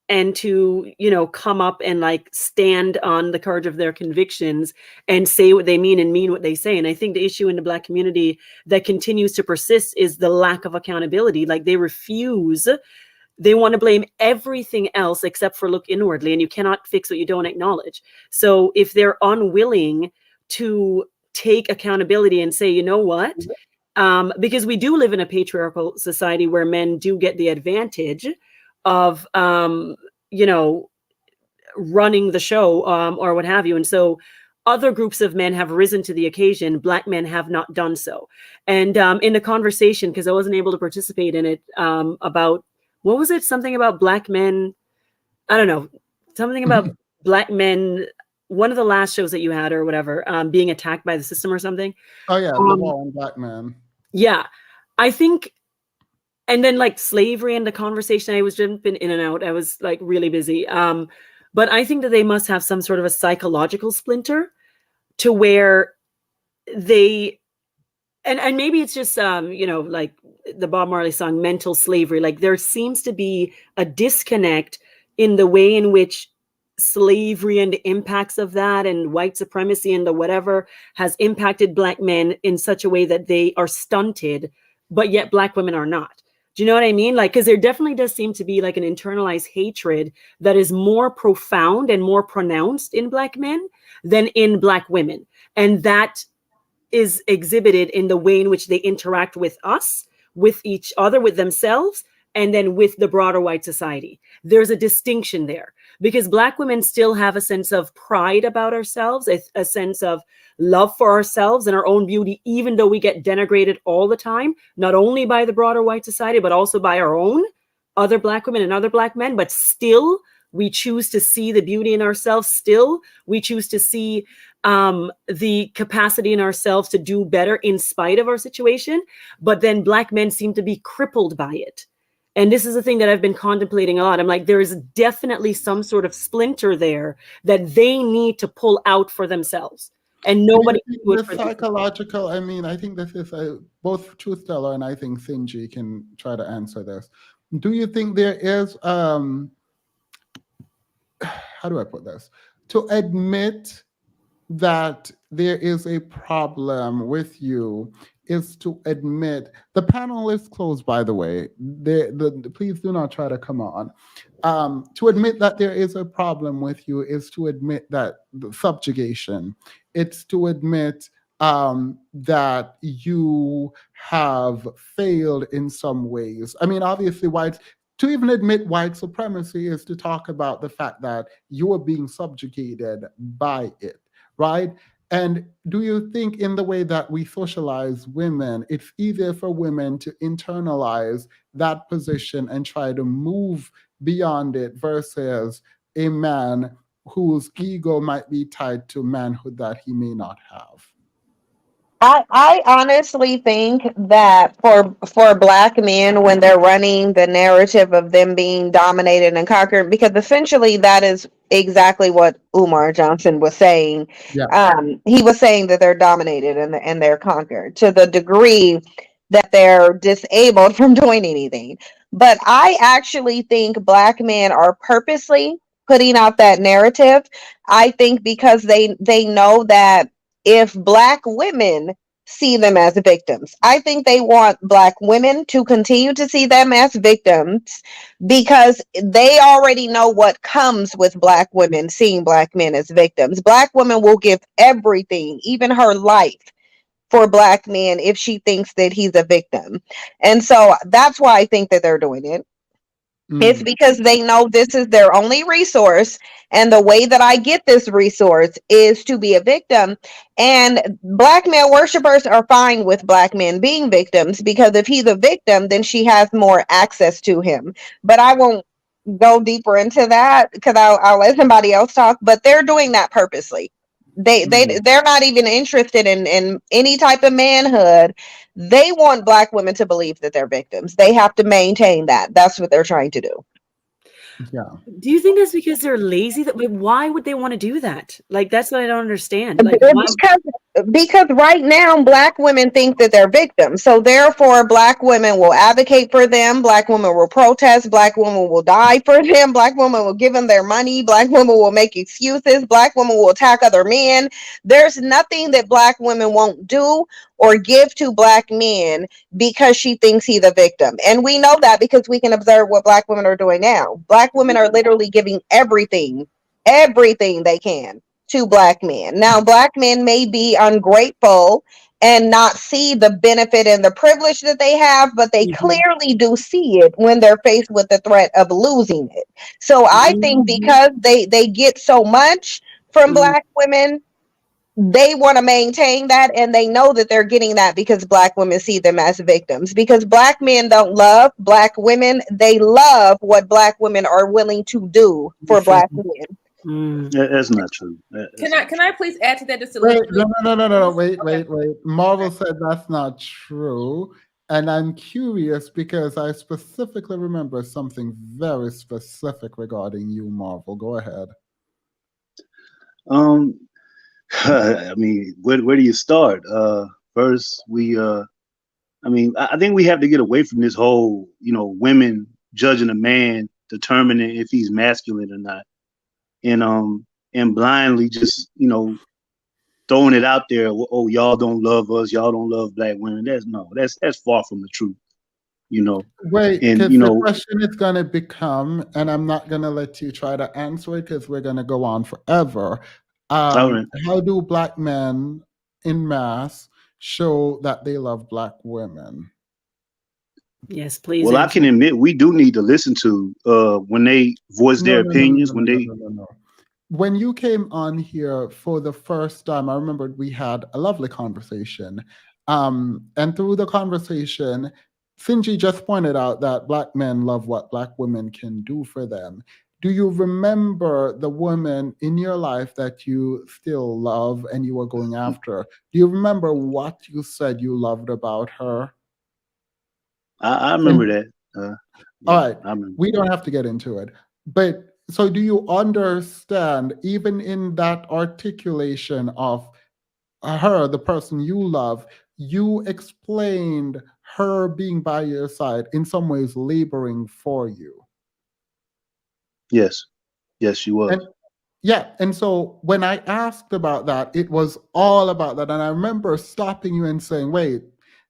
And to, you know, come up and like stand on the courage of their convictions and say what they mean and mean what they say. And I think the issue in the Black community that continues to persist is the lack of accountability. Like they refuse, they want to blame everything else except for look inwardly, and you cannot fix what you don't acknowledge. So if they're unwilling to take accountability and say, you know what, because we do live in a patriarchal society where men do get the advantage of, you know, running the show, or what have you. And so other groups of men have risen to the occasion. Black men have not done so. And in the conversation, because I wasn't able to participate in it, about, what was it? Something about Black men. I don't know. Something about Black men. One of the last shows that you had or whatever, being attacked by the system or something. Oh yeah, the war on Black men. Yeah, I think. And then like slavery and the conversation, I was jumping in and out. I was like really busy. But I think that they must have some sort of a psychological splinter to where they, and maybe it's just, you know, like the Bob Marley song, mental slavery. Like there seems to be a disconnect in the way in which slavery and the impacts of that and white supremacy and the whatever has impacted Black men in such a way that they are stunted, but yet Black women are not. Do you know what I mean? Like, because there definitely does seem to be like an internalized hatred that is more profound and more pronounced in Black men than in Black women. And that is exhibited in the way in which they interact with us, with each other, with themselves, and then with the broader white society. There's a distinction there because Black women still have a sense of pride about ourselves, a sense of love for ourselves and our own beauty, even though we get denigrated all the time, not only by the broader white society, but also by our own other Black women and other Black men. But still, we choose to see the beauty in ourselves. Still, we choose to see the capacity in ourselves to do better in spite of our situation. But then Black men seem to be crippled by it. And this is the thing that I've been contemplating a lot. I'm like, there is definitely some sort of splinter there that they need to pull out for themselves. And nobody can do it for psychological. I mean, I think this is both Truth Teller and I think Sinji can try to answer this. Do you think there is, how do I put this? To admit that there is a problem with you is to admit, the panel is closed, by the way. Please do not try to come on. To admit that there is a problem with you is to admit that the subjugation. It's to admit that you have failed in some ways. I mean, obviously, to even admit white supremacy is to talk about the fact that you are being subjugated by it, right? And do you think in the way that we socialize women, it's easier for women to internalize that position and try to move beyond it versus a man whose ego might be tied to manhood that he may not have? I honestly think that for black men, when they're running the narrative of them being dominated and conquered, because essentially that is exactly what Umar Johnson was saying. Yeah. He was saying that they're dominated and they're conquered to the degree that they're disabled from doing anything. But I actually think black men are purposely putting out that narrative. I think because they know that if black women see them as victims, I think they want black women to continue to see them as victims because they already know what comes with black women seeing black men as victims. Black women will give everything, even her life, for black men if she thinks that he's a victim. And so that's why I think that they're doing it. It's because they know this is their only resource. And the way that I get this resource is to be a victim. And black male worshipers are fine with black men being victims because if he's a victim, then she has more access to him. But I won't go deeper into that because I'll let somebody else talk. But they're doing that purposely. They're not even interested in any type of manhood. They want black women to believe that they're victims. They have to maintain that. That's what they're trying to do. Yeah. Do you think that's because they're lazy? Why would they want to do that? Like, that's what I don't understand. Like, why? Because right now black women think that they're victims, so therefore black women will advocate for them, black women will protest, black women will die for them, black women will give them their money, black women will make excuses, black women will attack other men. There's nothing that black women won't do or give to black men because she thinks he's a victim. And we know that because we can observe what black women are doing now. Black women are literally giving everything they can to black men. Now, black men may be ungrateful and not see the benefit and the privilege that they have, but they clearly do see it when they're faced with the threat of losing it. So I think because they get so much from black women, they want to maintain that, and they know that they're getting that because black women see them as victims. Because black men don't love black women, they love what black women are willing to do for black men. That's not true. Can I please add to that just a Wait, little bit? no. Wait. Marvel said that's not true. And I'm curious because I specifically remember something very specific regarding you, Marvel. Go ahead. I mean, where do you start? First, I think we have to get away from this whole, women judging a man, determining if he's masculine or not, and blindly just, throwing it out there. Oh, y'all don't love us. Y'all don't love black women. That's far from the truth. Wait, and because the question is going to become, and I'm not going to let you try to answer it because we're going to go on forever. Right. How do black men in mass show that they love black women? Yes, please. Well, I can admit we do need to listen to when they voice their opinions. When you came on here for the first time, I remember we had a lovely conversation. And through the conversation, Finji just pointed out that black men love what black women can do for them. Do you remember the woman in your life that you still love and you were going after? Do you remember what you said you loved about her? I remember that. All right, we don't have to get into it. But so do you understand, even in that articulation of her, the person you love, you explained her being by your side, in some ways laboring for you? Yes, she was. And so when I asked about that, it was all about that. And I remember stopping you and saying, wait,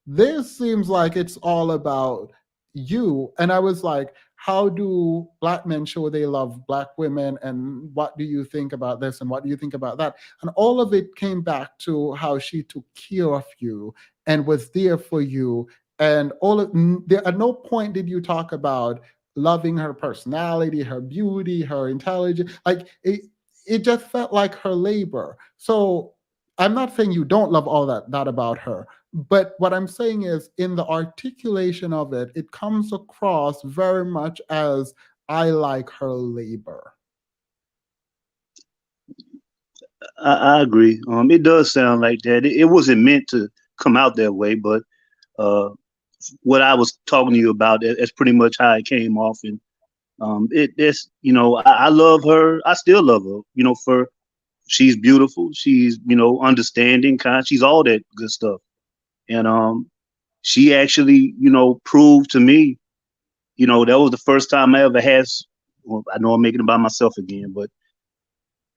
this seems like it's all about you. And I was like, how do black men show they love black women? And what do you think about this? And what do you think about that? And all of it came back to how she took care of you and was there for you. And at no point did you talk about loving her personality, her beauty, her intelligence. Like it just felt like her labor. So I'm not saying you don't love all that about her, but what I'm saying is in the articulation of it, it comes across very much as I like her labor. I agree. It does sound like that. It wasn't meant to come out that way, but uh, what I was talking to you about, that's pretty much how it came off. And it's I love her. I still love her. For she's beautiful. She's understanding, kind. She's all that good stuff. And she actually proved to me. That was the first time I ever had. Well, I know I'm making it by myself again, but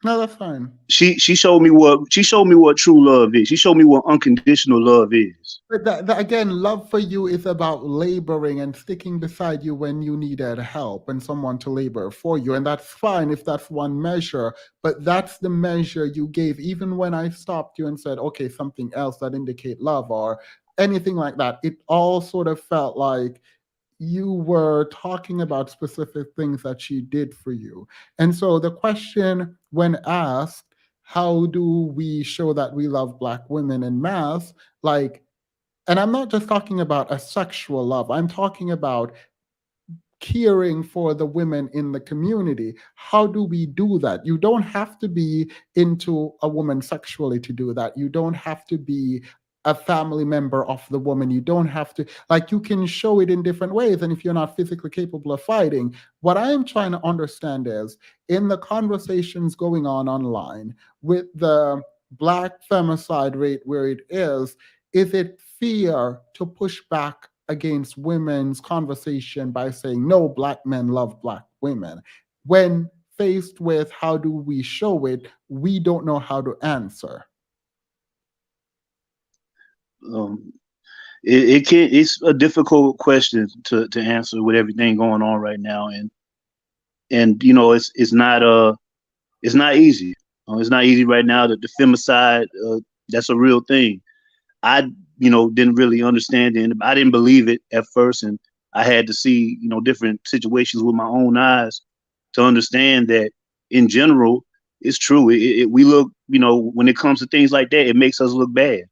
no, that's fine. She showed me what true love is. She showed me what unconditional love is. But that again, love for you is about laboring and sticking beside you when you needed help and someone to labor for you. And that's fine if that's one measure, but that's the measure you gave. Even when I stopped you and said, okay, something else that indicate love or anything like that, it all sort of felt like you were talking about specific things that she did for you. And so the question, when asked, how do we show that we love Black women in mass? Like, and I'm not just talking about a sexual love, I'm talking about caring for the women in the community. How do we do that? You don't have to be into a woman sexually to do that. You don't have to be a family member of the woman. You don't have to, like, you can show it in different ways. And if you're not physically capable of fighting, what I'm trying to understand is in the conversations going on online with the Black femicide rate where it is it fear to push back against women's conversation by saying, no, Black men love Black women? When faced with how do we show it, we don't know how to answer. It's a difficult question to answer with everything going on right now, and it's not easy. It's not easy right now. That the femicide, that's a real thing. I didn't really understand it. I didn't believe it at first, and I had to see different situations with my own eyes to understand that in general it's true. We look, when it comes to things like that, it makes us look bad.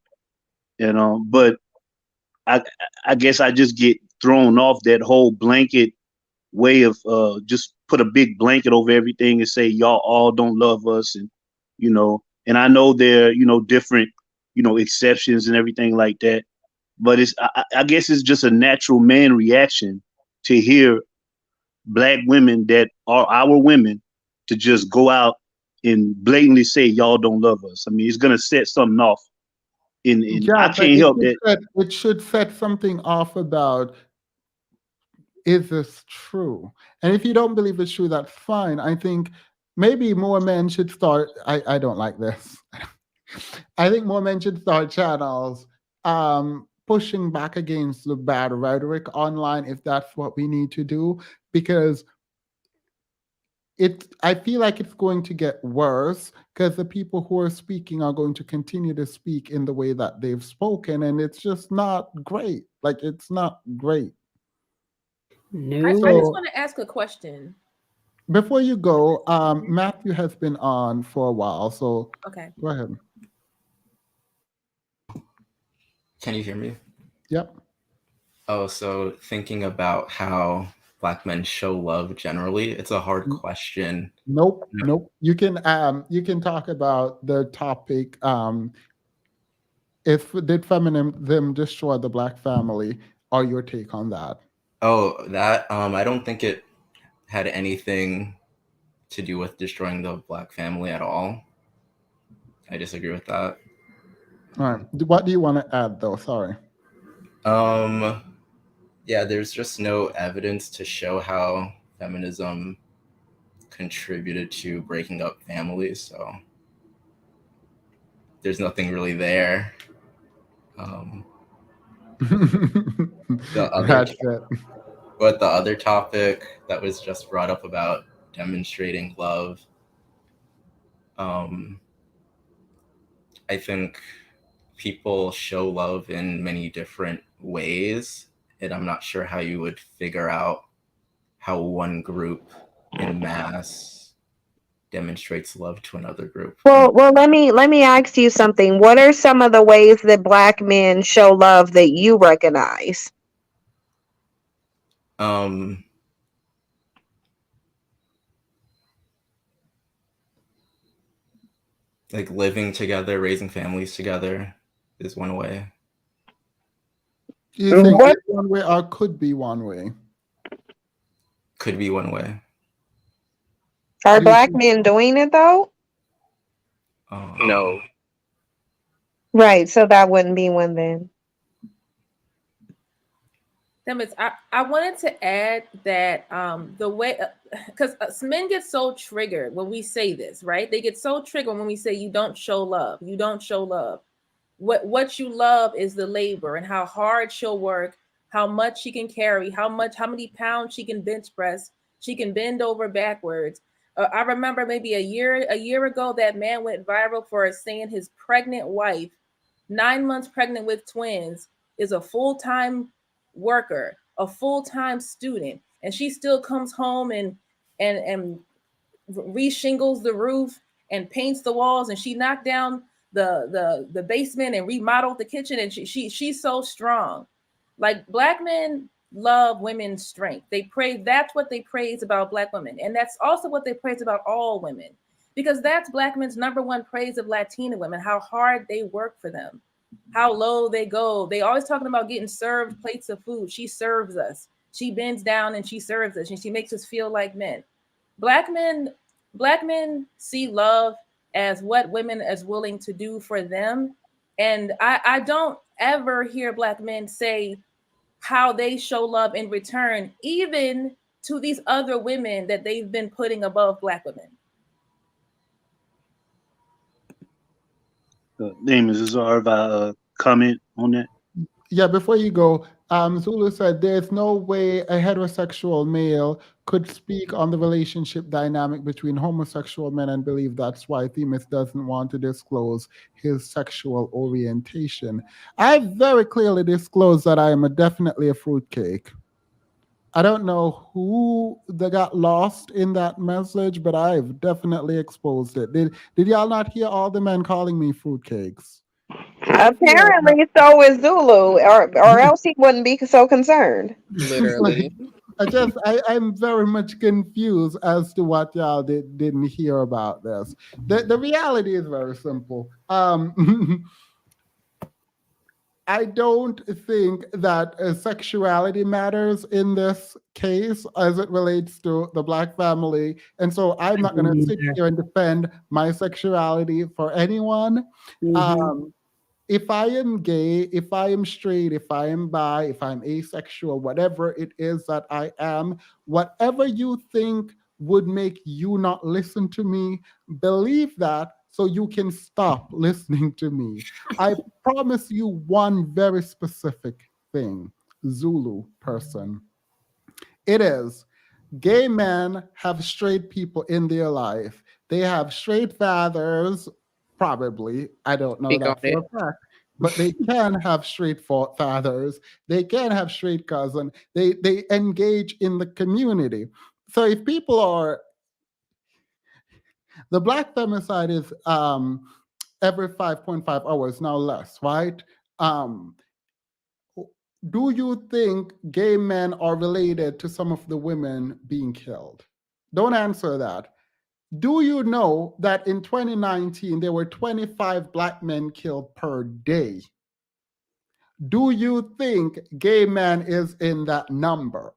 But I guess I just get thrown off that whole blanket way of just put a big blanket over everything and say y'all all don't love us, and I know there different exceptions and everything like that, but I guess it's just a natural man reaction to hear Black women that are our women to just go out and blatantly say y'all don't love us. I mean, it's gonna set something off. Yeah, I but can't help that. it should set something off about, is this true? And if you don't believe it's true, that's fine. I think maybe more men should start. I don't like this. I think more men should start channels pushing back against the bad rhetoric online if that's what we need to do, because I feel like it's going to get worse because the people who are speaking are going to continue to speak in the way that they've spoken, and it's just not great. Like, it's not great. No. I just want to ask a question. Before you go, Matthew has been on for a while, so Okay. go ahead. Can you hear me? Yep. Oh, so thinking about how Black men show love generally, it's a hard question. Nope. You can talk about the topic. If did feminism destroy the Black family, or your take on that? Oh, that I don't think it had anything to do with destroying the Black family at all. I disagree with that. All right. What do you want to add, though? Sorry. Yeah, there's just no evidence to show how feminism contributed to breaking up families, so there's nothing really there. That's it. But the other topic that was just brought up about demonstrating love, I think people show love in many different ways, and I'm not sure how you would figure out how one group in mass demonstrates love to another group. Well, let me ask you something. What are some of the ways that Black men show love that you recognize? Like living together, raising families together is one way. You think it's one way or could be one way? Could be one way. Are Black men doing it though? No. Right, so that wouldn't be one then. I wanted to add that the way, because men get so triggered when we say this, right? They get so triggered when we say you don't show love. You don't show love. What you love is the labor and how hard she'll work, how much she can carry, how many pounds she can bench press, she can bend over backwards. I remember maybe a year ago that man went viral for saying his pregnant wife, 9 months pregnant with twins, is a full-time worker, a full-time student, and she still comes home and re-shingles the roof and paints the walls, and she knocked down the basement and remodeled the kitchen, and she's so strong. Like, Black men love women's strength. That's what they praise about Black women, and that's also what they praise about all women, because that's Black men's number one praise of Latina women, how hard they work for them, how low they go. They always talking about getting served plates of food. She serves us. She bends down and she serves us, and she makes us feel like men. Black men see love as what women is willing to do for them. And I don't ever hear Black men say how they show love in return, even to these other women that they've been putting above Black women. Amos, is there a comment on that? Yeah, before you go, Zulu said there's no way a heterosexual male could speak on the relationship dynamic between homosexual men and believe that's why Themis doesn't want to disclose his sexual orientation. I very clearly disclosed that I am definitely a fruitcake. I don't know who that got lost in that message, but I've definitely exposed it. Did y'all not hear all the men calling me fruitcakes? Apparently, so is Zulu, or else he wouldn't be so concerned. Literally. I'm very much confused as to what y'all didn't hear about this. The reality is very simple. I don't think that sexuality matters in this case as it relates to the Black family. And so I'm not going to sit here and defend my sexuality for anyone. If I am gay, if I am straight, if I am bi, if I'm asexual, whatever it is that I am, whatever you think would make you not listen to me, believe that so you can stop listening to me. I promise you one very specific thing, Zulu person. It is gay men have straight people in their life. They have straight fathers, probably. I don't know that for a fact. But they can have straight fathers. They can have straight cousin. They engage in the community. So if people are, the Black femicide is every 5.5 hours, now less, right? Do you think gay men are related to some of the women being killed? Don't answer that. Do you know that in 2019, there were 25 Black men killed per day? Do you think gay man is in that number?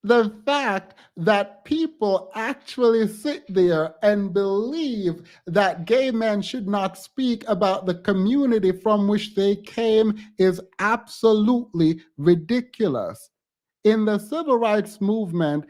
The fact that people actually sit there and believe that gay men should not speak about the community from which they came is absolutely ridiculous. In the civil rights movement,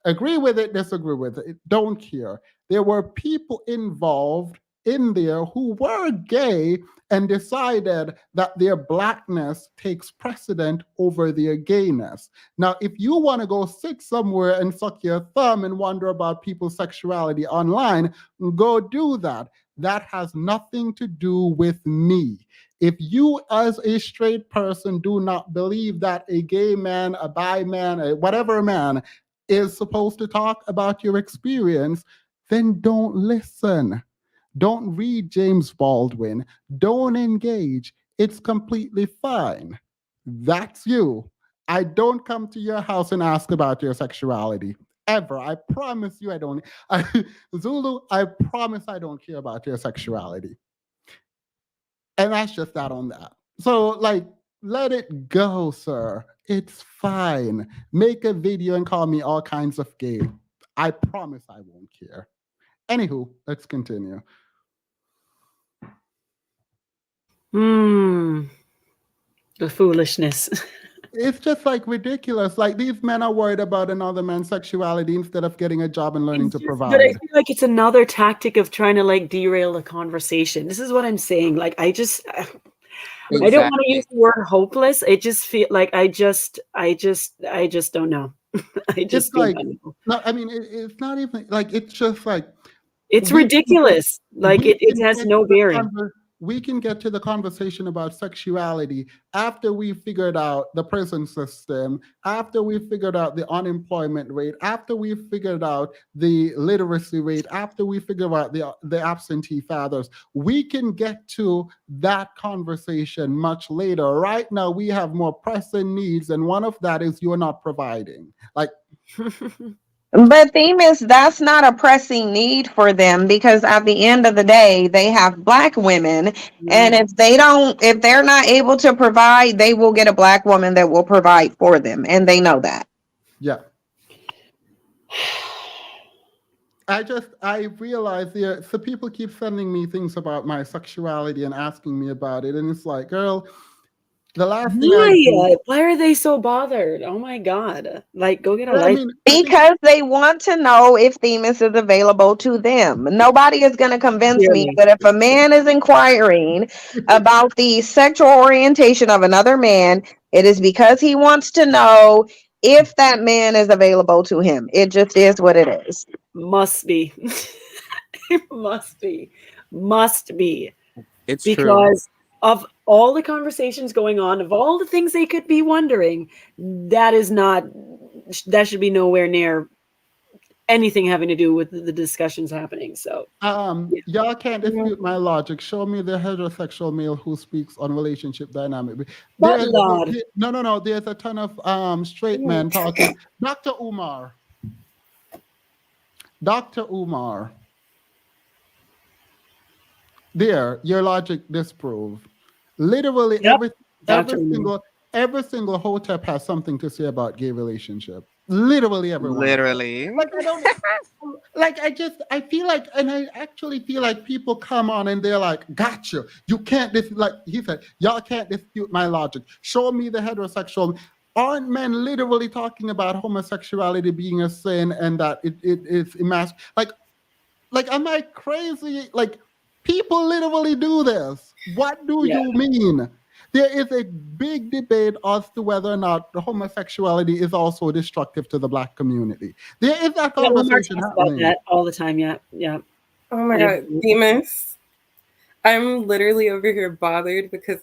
agree with it, disagree with it, don't care. There were people involved in there who were gay and decided that their Blackness takes precedent over their gayness. Now, if you want to go sit somewhere and suck your thumb and wonder about people's sexuality online, go do that. That has nothing to do with me. If you, as a straight person, do not believe that a gay man, a bi man, whatever man is supposed to talk about your experience, then don't listen. Don't read James Baldwin. Don't engage. It's completely fine. That's you. I don't come to your house and ask about your sexuality ever. I promise you I don't. Zulu, I promise I don't care about your sexuality. And that's just that on that. So, like, let it go, sir. It's fine. Make a video and call me all kinds of gay. I promise I won't care. Anywho, let's continue. The foolishness. It's just like ridiculous. Like, these men are worried about another man's sexuality instead of getting a job and learning to But I provide. feel like it's another tactic of trying to like derail the conversation. This is what I'm saying. Like, I don't want to use the word hopeless. It just feel like I just don't know. I just It's like, no, I mean, it's not even like, it's just like, it's ridiculous. Like it has no bearing. We can get to the conversation about sexuality after we figured out the prison system, after we figured out the unemployment rate, after we figured out the literacy rate, after we figure out the absentee fathers. We can get to that conversation much later. Right now, we have more pressing needs, and one of that is you're not providing. Like, but Themis, that's not a pressing need for them, because at the end of the day, they have Black women, and if they're not able to provide, they will get a Black woman that will provide for them, and they know that. Yeah. I realize so people keep sending me things about my sexuality and asking me about it, and it's like, girl, the last thing why are they so bothered? Oh my God. Like, go get a life. Because they want to know if Themis is available to them. Nobody is going to convince me that if a man is inquiring about the sexual orientation of another man, it is because he wants to know if that man is available to him. It just is what it is. Must be. It must be. It's because of all the conversations going on, of all the things they could be wondering, that should be nowhere near anything having to do with the discussions happening. So y'all can't dispute my logic. Show me the heterosexual male who speaks on relationship dynamic. No. There's a ton of straight men talking. Dr. Umar. There, your logic disproved. Literally every single Hotep has something to say about gay relationship. Literally everyone. Literally. Like, I don't I feel like, and I actually feel like people come on and they're like, gotcha. You can't like he said, y'all can't dispute my logic. Show me the heterosexual. Aren't men literally talking about homosexuality being a sin and that it is emasculating? Like, am I crazy? Like, people literally do this. What do you mean? There is a big debate as to whether or not the homosexuality is also destructive to the Black community. There is that conversation happening. About that all the time. Yeah. Oh my God, Themis. I'm literally over here bothered because,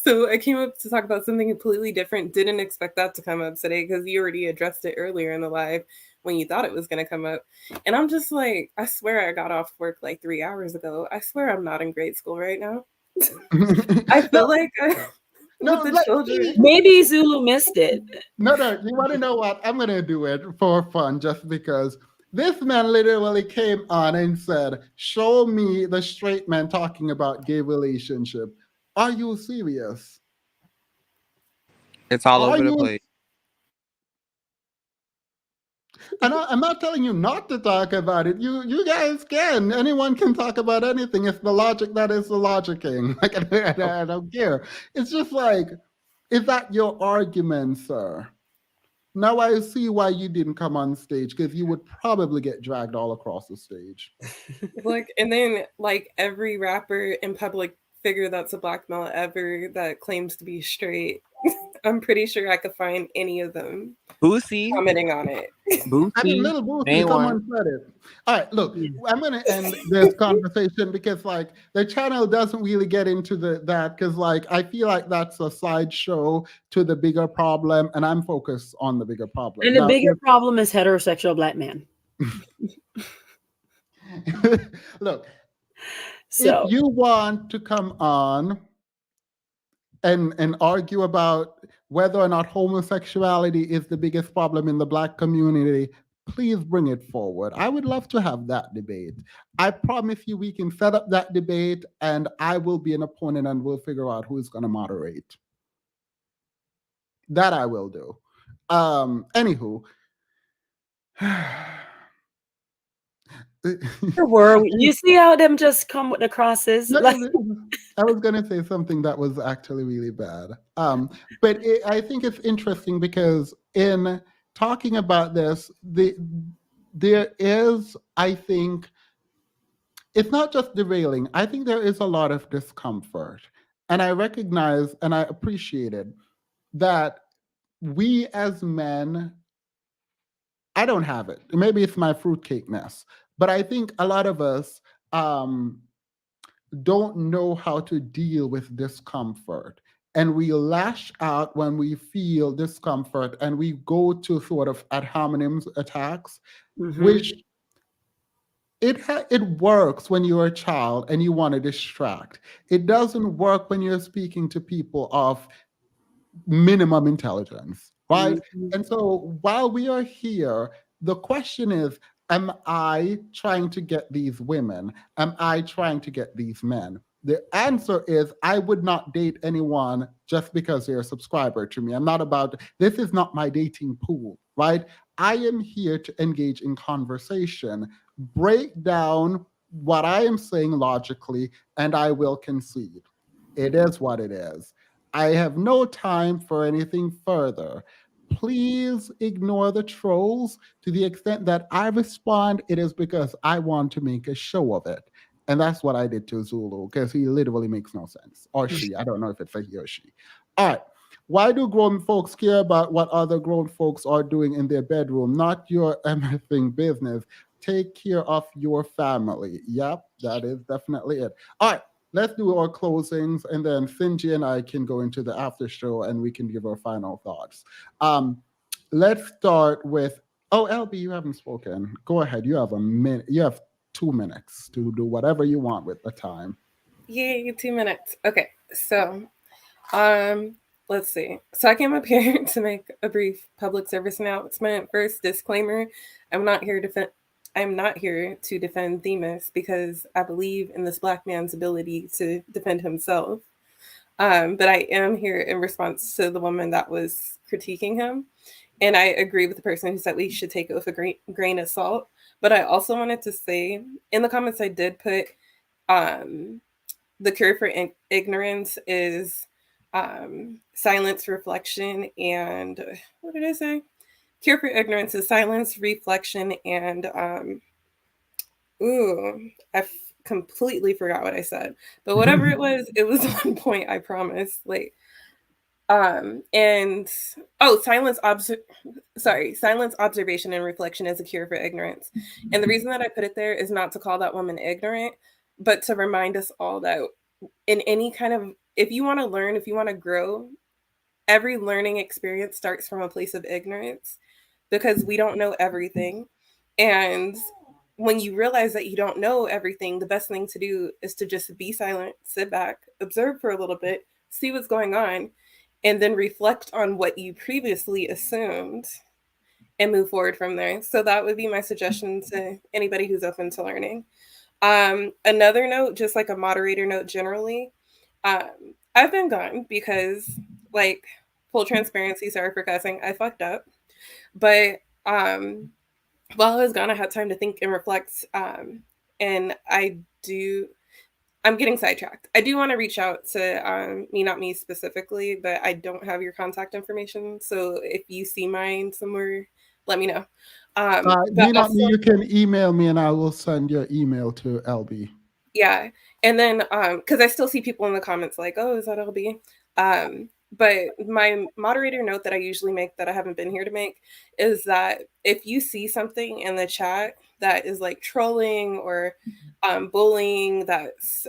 so I came up to talk about something completely different. Didn't expect that to come up today because you already addressed it earlier in the live when you thought it was going to come up. And I'm just like, I swear I got off work like 3 hours ago. I swear I'm not in grade school right now. I feel like children. Maybe Zulu missed it. No, you want to know what? I'm going to do it for fun just because. This man literally came on and said, show me the straight man talking about gay relationship. Are you serious? It's all over the place. And I'm not telling you not to talk about it. You guys can. Anyone can talk about anything. It's the logic that is the logicking. Like, I don't care. It's just like, is that your argument, sir? Now I see why you didn't come on stage, because you would probably get dragged all across the stage. And then every rapper and public figure that's a Black male ever that claims to be straight, I'm pretty sure I could find any of them commenting on it. I mean, Little Boosie, someone said it. All right, look, I'm going to end this conversation because, the channel doesn't really get into that because, I feel like that's a sideshow to the bigger problem, and I'm focused on the bigger problem. And the bigger problem is heterosexual Black man. Look, if you want to come on and argue about whether or not homosexuality is the biggest problem in the Black community, please bring it forward. I would love to have that debate. I promise you we can set up that debate and I will be an opponent and we'll figure out who's going to moderate. That I will do. Anywho. You see how them just come with the crosses? No, Like, I was going to say something that was actually really bad. But I think it's interesting because in talking about this, there is, I think, it's not just derailing. I think there is a lot of discomfort. And I recognize and I appreciate it that we as men, I don't have it. Maybe it's my fruitcake-ness, but I think a lot of us don't know how to deal with discomfort. And we lash out when we feel discomfort and we go to sort of ad hominem attacks, which it works when you're a child and you want to distract. It doesn't work when you're speaking to people of minimum intelligence, right? And so while we are here, the question is, am I trying to get these women? Am I trying to get these men? The answer is I would not date anyone just because they're a subscriber to me. I'm not about, this is not my dating pool, right? I am here to engage in conversation, break down what I am saying logically, and I will concede. It is what it is. I have no time for anything further. Please ignore the trolls. To the extent that I respond, it is because I want to make a show of it. And that's what I did to Zulu, because he literally makes no sense. Or she. I don't know if it's a he or she. All right. Why do grown folks care about what other grown folks are doing in their bedroom? Not your everything business. Take care of your family. Yep, that is definitely it. All right. Let's do our closings, and then Finji and I can go into the after show and we can give our final thoughts. Let's start with, LB, you haven't spoken. Go ahead. You have a minute. You have 2 minutes to do whatever you want with the time. Yay, 2 minutes. Okay, so let's see. So I came up here to make a brief public service announcement. First, disclaimer: I'm not here to defend Themis because I believe in this Black man's ability to defend himself. But I am here in response to the woman that was critiquing him. And I agree with the person who said we should take it with a grain of salt. But I also wanted to say, in the comments I did put, the cure for ignorance is silence, reflection, and what did I say? Cure for ignorance is silence, reflection, and I completely forgot what I said. But whatever it was on point, I promise. Like, silence, observation, and reflection is a cure for ignorance. And the reason that I put it there is not to call that woman ignorant, but to remind us all that in any kind of, if you want to learn, if you want to grow, every learning experience starts from a place of ignorance, because we don't know everything. And when you realize that you don't know everything, the best thing to do is to just be silent, sit back, observe for a little bit, see what's going on, and then reflect on what you previously assumed and move forward from there. So that would be my suggestion to anybody who's open to learning. Another note, just like a moderator note generally, I've been gone because, like, full transparency, sorry for cussing, I fucked up. But while I was gone, I had time to think and reflect. And I'm getting sidetracked. I do want to reach out to me, not me specifically, but I don't have your contact information. So if you see mine somewhere, let me know. You can email me and I will send your email to LB. Yeah. And then, because I still see people in the comments like, oh, is that LB? But my moderator note that I usually make that I haven't been here to make is that if you see something in the chat that is like trolling or bullying, that's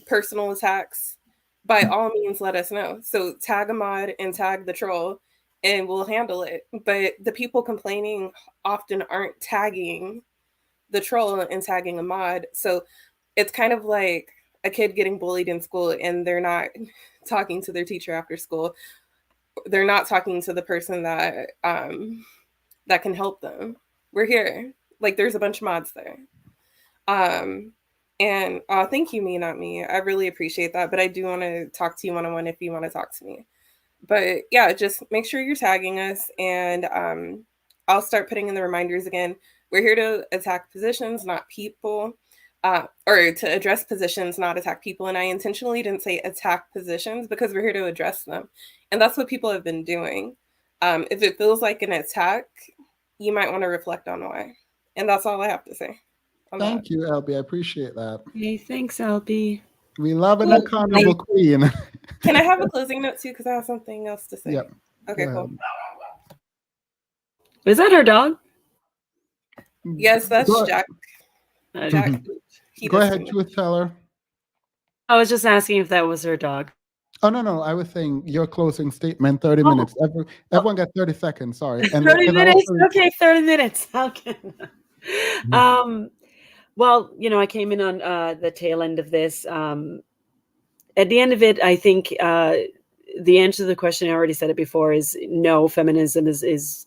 personal attacks, by all means, let us know. So tag a mod and tag the troll and we'll handle it. But the people complaining often aren't tagging the troll and tagging a mod. So it's kind of like a kid getting bullied in school and they're not talking to their teacher after school. They're not talking to the person that that can help them. we're here. Like, there's a bunch of mods there. And thank you, me, not me. I really appreciate that. But I do want to talk to you one-on-one if you want to talk to me. But yeah, just make sure you're tagging us, and I'll start putting in the reminders again. We're here to attack positions, not people, or to address positions, not attack people. And I intentionally didn't say attack positions because we're here to address them. And that's what people have been doing. If it feels like an attack, you might want to reflect on why. And that's all I have to say. Thank you, LB. I appreciate that. Hey, thanks, LB. We love an accountable queen. Can I have a closing note too? Because I have something else to say. Yep. Okay, cool. Is that her dog? Yes, that's Jack. Jack. Go ahead, truth teller. I was just asking if that was her dog. Oh, no. I was saying your closing statement, 30 minutes. Everyone got 30 seconds. Sorry. And 30 minutes. Okay, 30 minutes. Okay. Well, I came in on the tail end of this. At the end of it, I think the answer to the question, I already said it before, is no, feminism is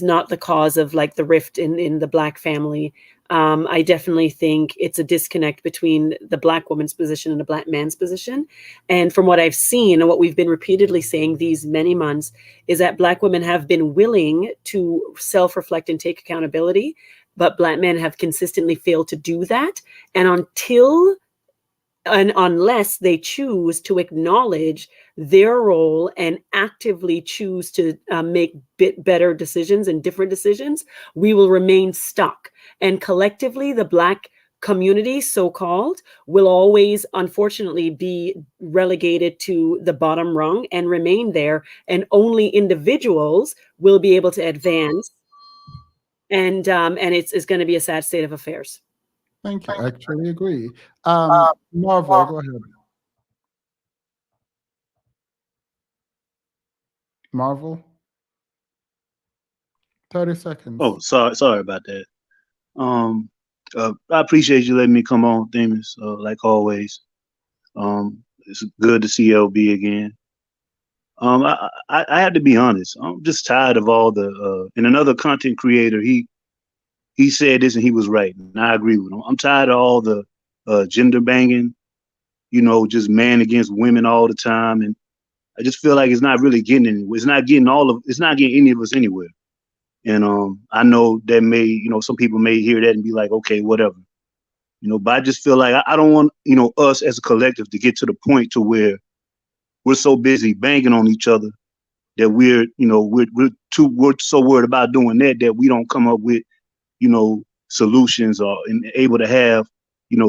not the cause of like the rift in the Black family. I definitely think it's a disconnect between the Black woman's position and the Black man's position. And from what I've seen and what we've been repeatedly saying these many months is that Black women have been willing to self-reflect and take accountability, but Black men have consistently failed to do that. And unless they choose to acknowledge their role and actively choose to make better decisions and different decisions, we will remain stuck. And collectively, the Black community, so-called, will always, unfortunately, be relegated to the bottom rung and remain there. And only individuals will be able to advance. And it's going to be a sad state of affairs. Thank you. I actually agree. Marvel, go ahead. Marvel. 30 seconds. Oh, sorry about that. I appreciate you letting me come on, Themis, like always. It's good to see LB again. I have to be honest. I'm just tired of all the and another content creator, he said this and he was right, and I agree with him. I'm tired of all the gender banging, just man against women all the time, and I just feel like it's not really getting anywhere. It's not getting any of us anywhere. And I know that some people may hear that and be like, okay, whatever, but I just feel like I don't want, us as a collective to get to the point to where we're so busy banging on each other that we're so worried about doing that we don't come up with, solutions or able to have,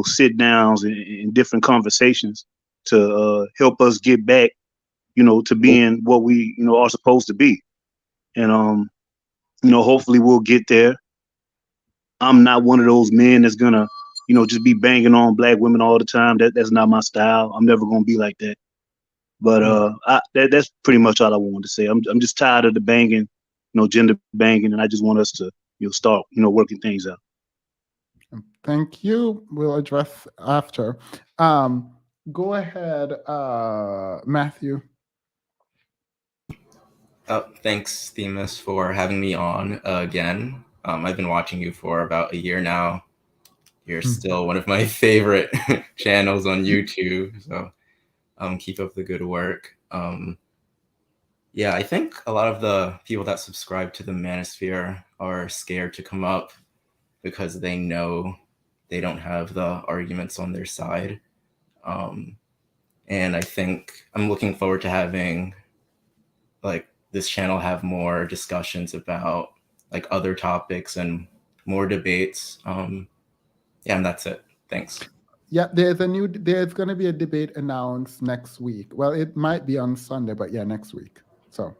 sit downs and different conversations to help us get back, to being what we, are supposed to be. And, hopefully we'll get there. I'm not one of those men that's gonna, just be banging on Black women all the time. That's not my style. I'm never gonna be like that. But that's pretty much all I wanted to say. I'm just tired of the banging, gender banging, and I just want us to, start, working things out. Thank you. We'll address after. Go ahead, Matthew. Thanks, Themis, for having me on again. I've been watching you for about a year now. You're still one of my favorite channels on YouTube, so keep up the good work. Yeah, I think a lot of the people that subscribe to the Manosphere are scared to come up because they know they don't have the arguments on their side. And I think I'm looking forward to having this channel have more discussions about other topics and more debates. And that's it. Thanks. Yeah, there's going to be a debate announced next week. Well, it might be on Sunday, but yeah, next week. So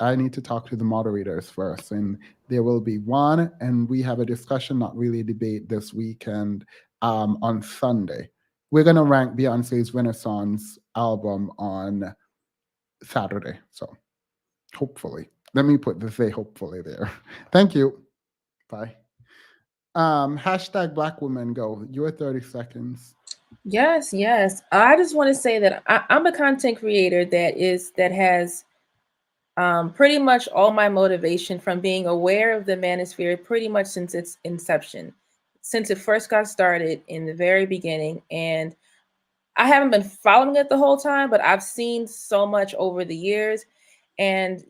I need to talk to the moderators first, and there will be one, and we have a discussion, not really a debate this weekend, on Sunday. We're going to rank Beyonce's Renaissance album on Saturday. So hopefully, let me say hopefully there. Thank you. Bye. Hashtag Black Women Go. Your 30 seconds. Yes. I just want to say that I'm a content creator that has Pretty much all my motivation from being aware of the Manosphere pretty much since its inception, since it first got started in the very beginning. And I haven't been following it the whole time, but I've seen so much over the years. And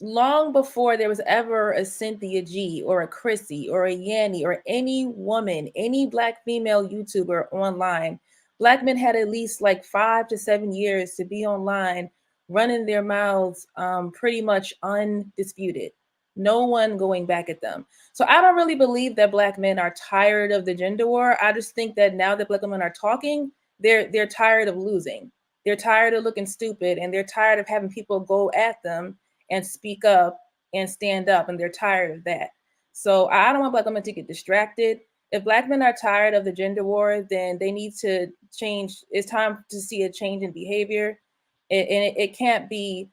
long before there was ever a Cynthia G or a Chrissy or a Yanni or any woman, any Black female YouTuber online, Black men had at least like 5 to 7 years to be online running their mouths pretty much undisputed. No one going back at them. So I don't really believe that Black men are tired of the gender war. I just think that now that Black women are talking, they're tired of losing. They're tired of looking stupid, and they're tired of having people go at them and speak up and stand up, and they're tired of that. So I don't want Black women to get distracted. If Black men are tired of the gender war, then they need to change. It's time to see a change in behavior. It can't be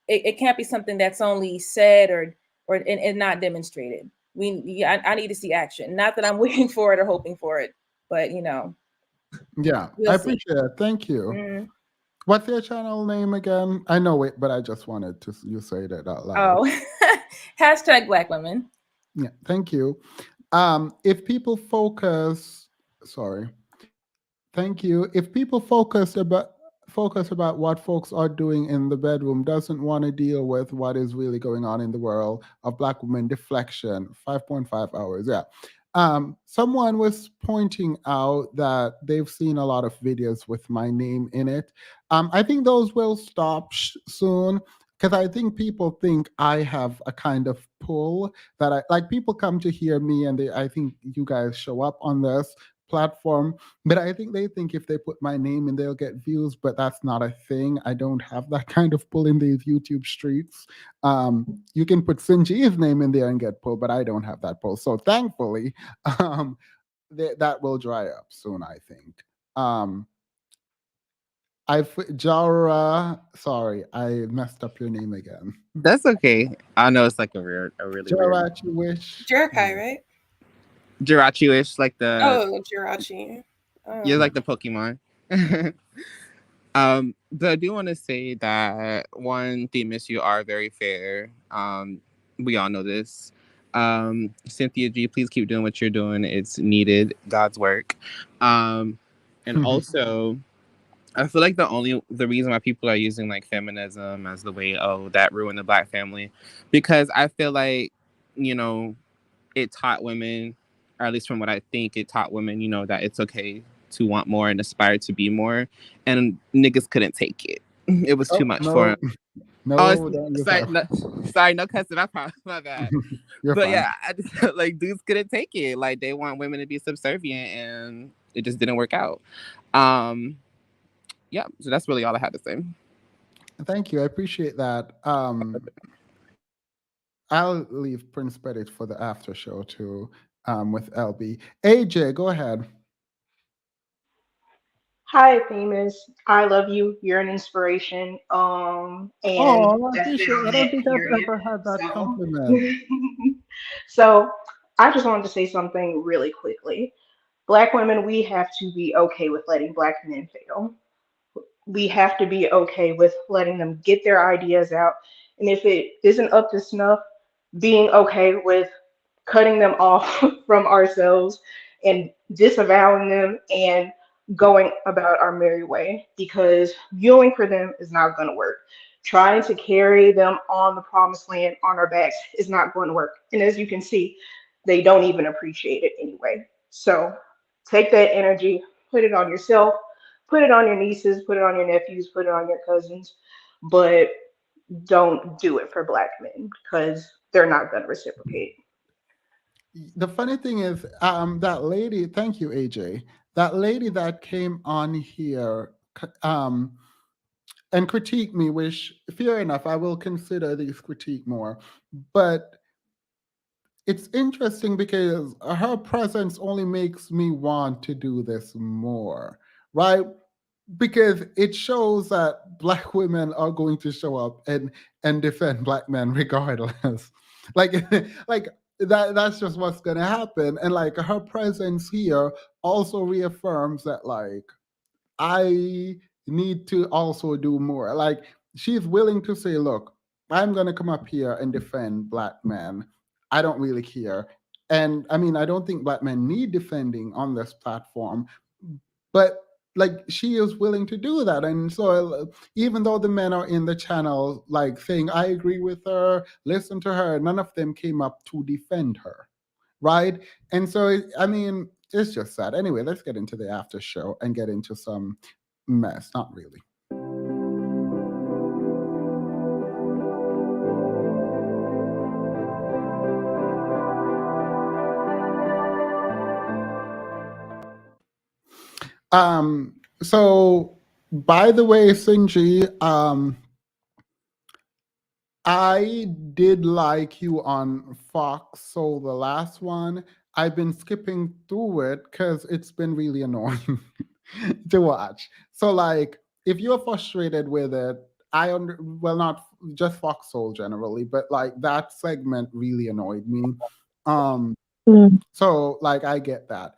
it can't be something that's only said or and not demonstrated. I need to see action. Not that I'm waiting for it or hoping for it, but you know. Yeah, we'll I see. appreciate it. Thank you. Mm. What's your channel name again? I know it, but I just wanted to you say that out loud. Oh, hashtag Black women. Yeah, thank you. If people focus, sorry, thank you. If people focus about what folks are doing in the bedroom, doesn't want to deal with what is really going on in the world of Black women, deflection, 5.5 hours. Yeah. Someone was pointing out that they've seen a lot of videos with my name in it. I think those will stop soon, because I think people think I have a kind of pull that I like. People come to hear me, and I think you guys show up on this platform, but I think they think if they put my name in, they'll get views, but that's not a thing. I don't have that kind of pull in these YouTube streets. You can put Sinji's name in there and get pull, but I don't have that pull. So thankfully, that will dry up soon, I think. Jara, sorry, I messed up your name again. That's okay. I know it's like a really weird. Jirachi-wish. Jirachi, right? Jirachi-ish, like the Jirachi. you're like the Pokemon. But I do want to say that one, Themis, you are very fair. We all know this. Cynthia G, please keep doing what you're doing. It's needed. God's work. And also, I feel like the reason why people are using like feminism as the way, oh, that ruined the Black family, because I feel like, you know, it taught women, or at least from what I think, it taught women, you know, that it's okay to want more and aspire to be more, and niggas couldn't take it. It was too much for them. No, sorry, no cussing. My bad. You're but fine. yeah, I just, like dudes couldn't take it. Like they want women to be subservient, and it just didn't work out. Yeah, so that's really all I had to say. Thank you. I appreciate that. I'll leave Prince Bennett for the after show too, with LB. AJ, go ahead. Hi, famous. I love you. You're an inspiration. And Oh, I that's appreciate been it. I don't met, think I've period. ever had that So, compliment. so I just wanted to say something really quickly. Black women, we have to be okay with letting Black men fail. We have to be okay with letting them get their ideas out. And if it isn't up to snuff, being okay with cutting them off from ourselves and disavowing them and going about our merry way, because viewing for them is not going to work. Trying to carry them on the promised land on our backs is not going to work. And as you can see, they don't even appreciate it anyway. So take that energy, put it on yourself, put it on your nieces, put it on your nephews, put it on your cousins, but don't do it for Black men because they're not going to reciprocate. The funny thing is, that lady, thank you, AJ, that lady that came on here and critiqued me, which fair enough, I will consider these critique more, but it's interesting because her presence only makes me want to do this more, right? Because it shows that Black women are going to show up and defend Black men regardless. like that's just what's going to happen. And like her presence here also reaffirms that like I need to also do more. Like she's willing to say, look, I'm going to come up here and defend Black men. I don't really care. And I mean, I don't think Black men need defending on this platform, but like she is willing to do that. And so even though the men are in the channel like saying, I agree with her, listen to her, none of them came up to defend her. Right. And so, I mean, it's just sad. Anyway, let's get into the after show and get into some mess. Not really. So by the way, Sinji, I did like you on Fox Soul, the last one. I've been skipping through it because it's been really annoying to watch. So like, if you're frustrated with it, well, not just Fox Soul generally, but like that segment really annoyed me. So like, I get that.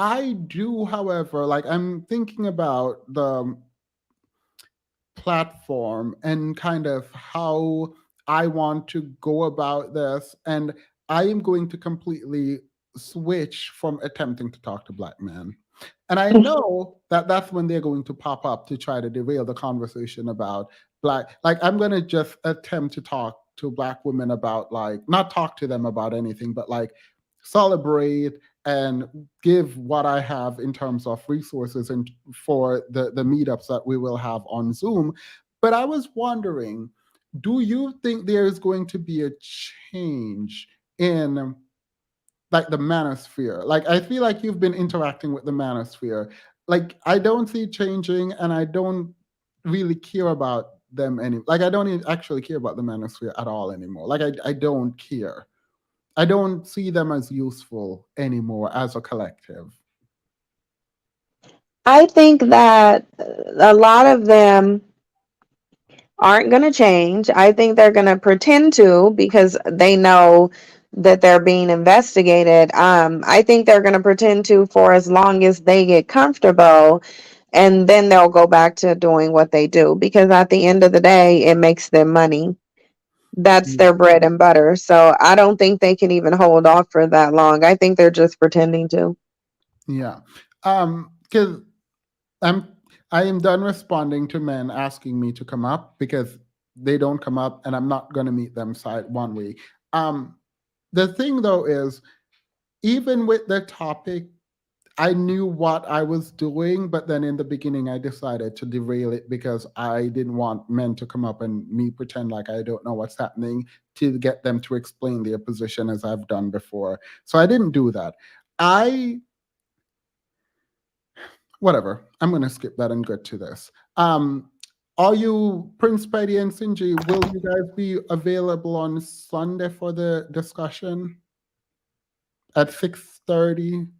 I do, however, like I'm thinking about the platform and kind of how I want to go about this. And I am going to completely switch from attempting to talk to Black men. And I know that that's when they're going to pop up to try to derail the conversation about Black. Like, I'm going to just attempt to talk to Black women about, like, not talk to them about anything, but like celebrate and give what I have in terms of resources and for the meetups that we will have on Zoom. But I was wondering, do you think there is going to be a change in like the manosphere? Like, I feel like you've been interacting with the manosphere. Like, I don't see changing, and I don't really care about them any. Like, I don't actually care about the manosphere at all anymore. Like, I don't care. I don't see them as useful anymore as a collective. I think that a lot of them aren't going to change. I think they're going to pretend to because they know that they're being investigated. I think they're going to pretend to for as long as they get comfortable, and then they'll go back to doing what they do because at the end of the day, it makes them money. That's their bread and butter. So I don't think they can even hold off for that long. I think they're just pretending to. Yeah. Because I am done responding to men asking me to come up because they don't come up and I'm not going to meet them side one way. The thing though is, even with the topic, I knew what I was doing, but then in the beginning I decided to derail it because I didn't want men to come up and me pretend like I don't know what's happening to get them to explain their position as I've done before. So I didn't do that. Whatever. I'm going to skip that and get to this. Are you, Prince Petty and Sinji, will you guys be available on Sunday for the discussion at 6:30?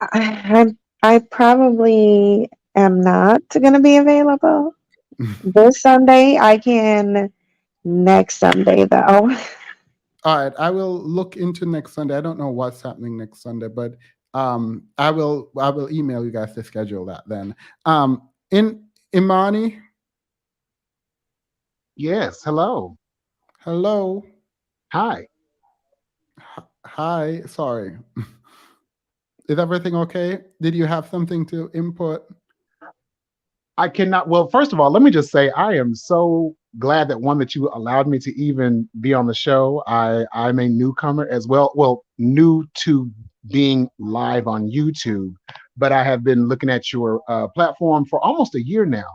I probably am not going to be available this Sunday. I can next Sunday though. All right, I will look into next Sunday. I don't know what's happening next Sunday, but I will email you guys to schedule that then. In Imani? Yes, hello. Hello. Hi. Hi, sorry. Is everything okay? Did you have something to input? I cannot, well, first of all, let me just say I am so glad that you allowed me to even be on the show. I'm a newcomer as well, new to being live on YouTube, but I have been looking at your platform for almost a year now.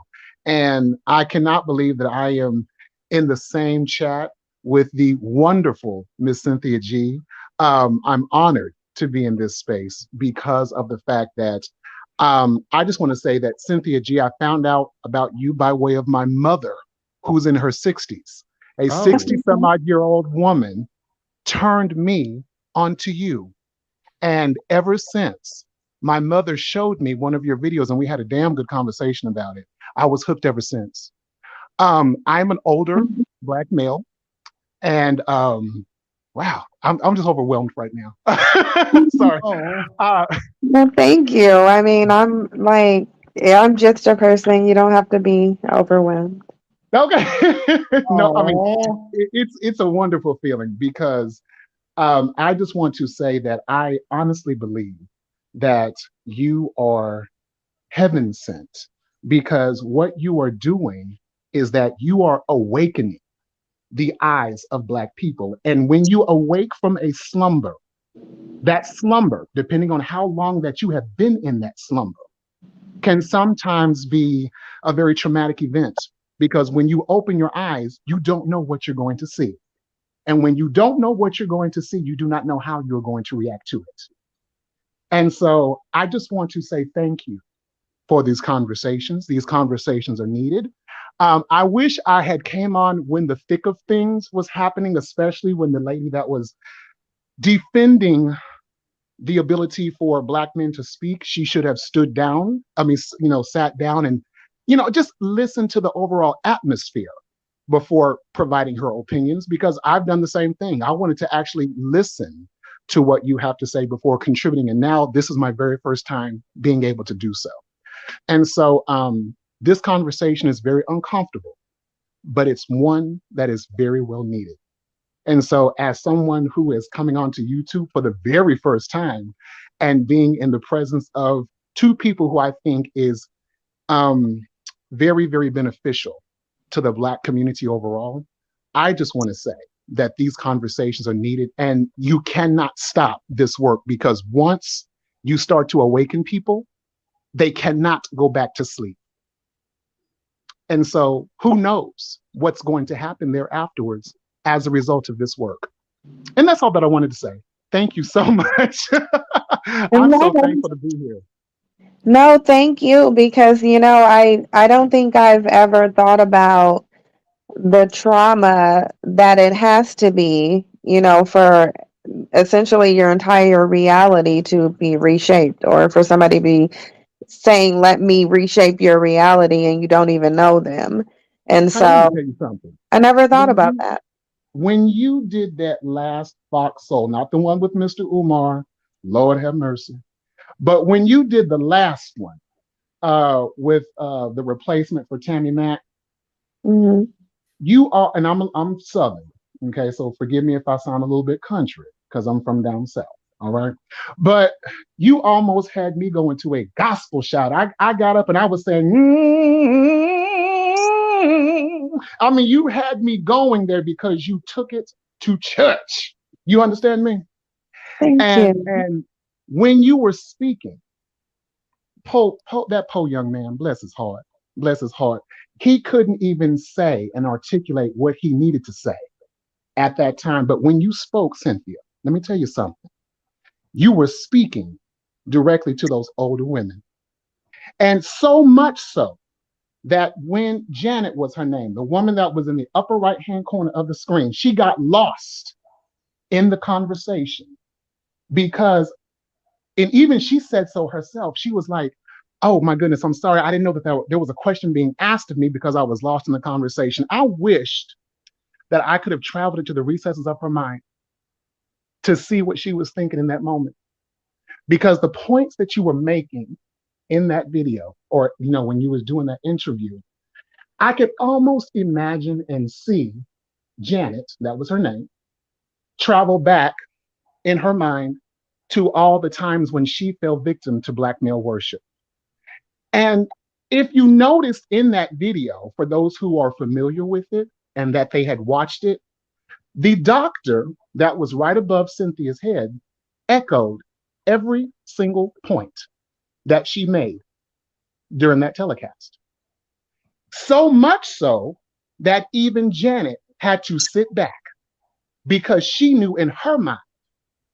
And I cannot believe that I am in the same chat with the wonderful Miss Cynthia G. I'm honored to be in this space because of the fact that I just want to say that Cynthia G, I found out about you by way of my mother, who's in her 60s. A 60-some-odd-year-old woman turned me onto you. And ever since, my mother showed me one of your videos and we had a damn good conversation about it. I was hooked ever since. I'm an older Black male, and wow, I'm just overwhelmed right now. Sorry. Well, thank you. I mean, I'm like, Yeah, I'm just a person. You don't have to be overwhelmed. Okay. No, I mean, Oh, it's a wonderful feeling because I just want to say that I honestly believe that you are heaven sent because what you are doing is that you are awakening the eyes of Black people. And when you awake from a slumber, that slumber, depending on how long that you have been in that slumber, can sometimes be a very traumatic event because when you open your eyes, you don't know what you're going to see. And when you don't know what you're going to see, you do not know how you're going to react to it. And so I just want to say thank you for these conversations. These conversations are needed. I wish I had came on when the thick of things was happening, especially when the lady that was defending the ability for Black men to speak, she should have stood down. I mean, sat down and, just listen to the overall atmosphere before providing her opinions, because I've done the same thing. I wanted to actually listen to what you have to say before contributing. And now this is my very first time being able to do so. And so this conversation is very uncomfortable, but it's one that is very well needed. And so, as someone who is coming onto YouTube for the very first time and being in the presence of two people who I think is very, very beneficial to the Black community overall, I just want to say that these conversations are needed and you cannot stop this work because once you start to awaken people, they cannot go back to sleep. And so who knows what's going to happen there afterwards as a result of this work. And that's all that I wanted to say. Thank you so much. I'm so thankful to be here. No, thank you, because I don't think I've ever thought about the trauma that it has to be, for essentially your entire reality to be reshaped, or for somebody to be saying, let me reshape your reality, and you don't even know them. And Honey, let me so tell you something. I never thought about that. When you did that last Fox Soul, not the one with Mr. Umar, Lord have mercy, but when you did the last one with the replacement for Tammy Mack, Mm-hmm. you are, and I'm Southern, okay, so forgive me if I sound a little bit country because I'm from down south, all right, but you almost had me go into a gospel shout. I got up and I was saying, I mean, you had me going there because you took it to church. You understand me? Thank you. And when you were speaking, that poor young man, bless his heart, he couldn't even say and articulate what he needed to say at that time. But when you spoke, Cynthia, let me tell you something. You were speaking directly to those older women. And so much so that when Janet was her name, the woman that was in the upper right-hand corner of the screen, she got lost in the conversation because, and even she said so herself, she was like, oh my goodness, I'm sorry. I didn't know that there was a question being asked of me because I was lost in the conversation. I wished that I could have traveled into the recesses of her mind to see what she was thinking in that moment. Because the points that you were making in that video, or when you was doing that interview, I could almost imagine and see Janet, that was her name, travel back in her mind to all the times when she fell victim to Black male worship. And if you noticed in that video, for those who are familiar with it and that they had watched it, the doctor that was right above Cynthia's head echoed every single point that she made during that telecast. So much so that even Janet had to sit back because she knew in her mind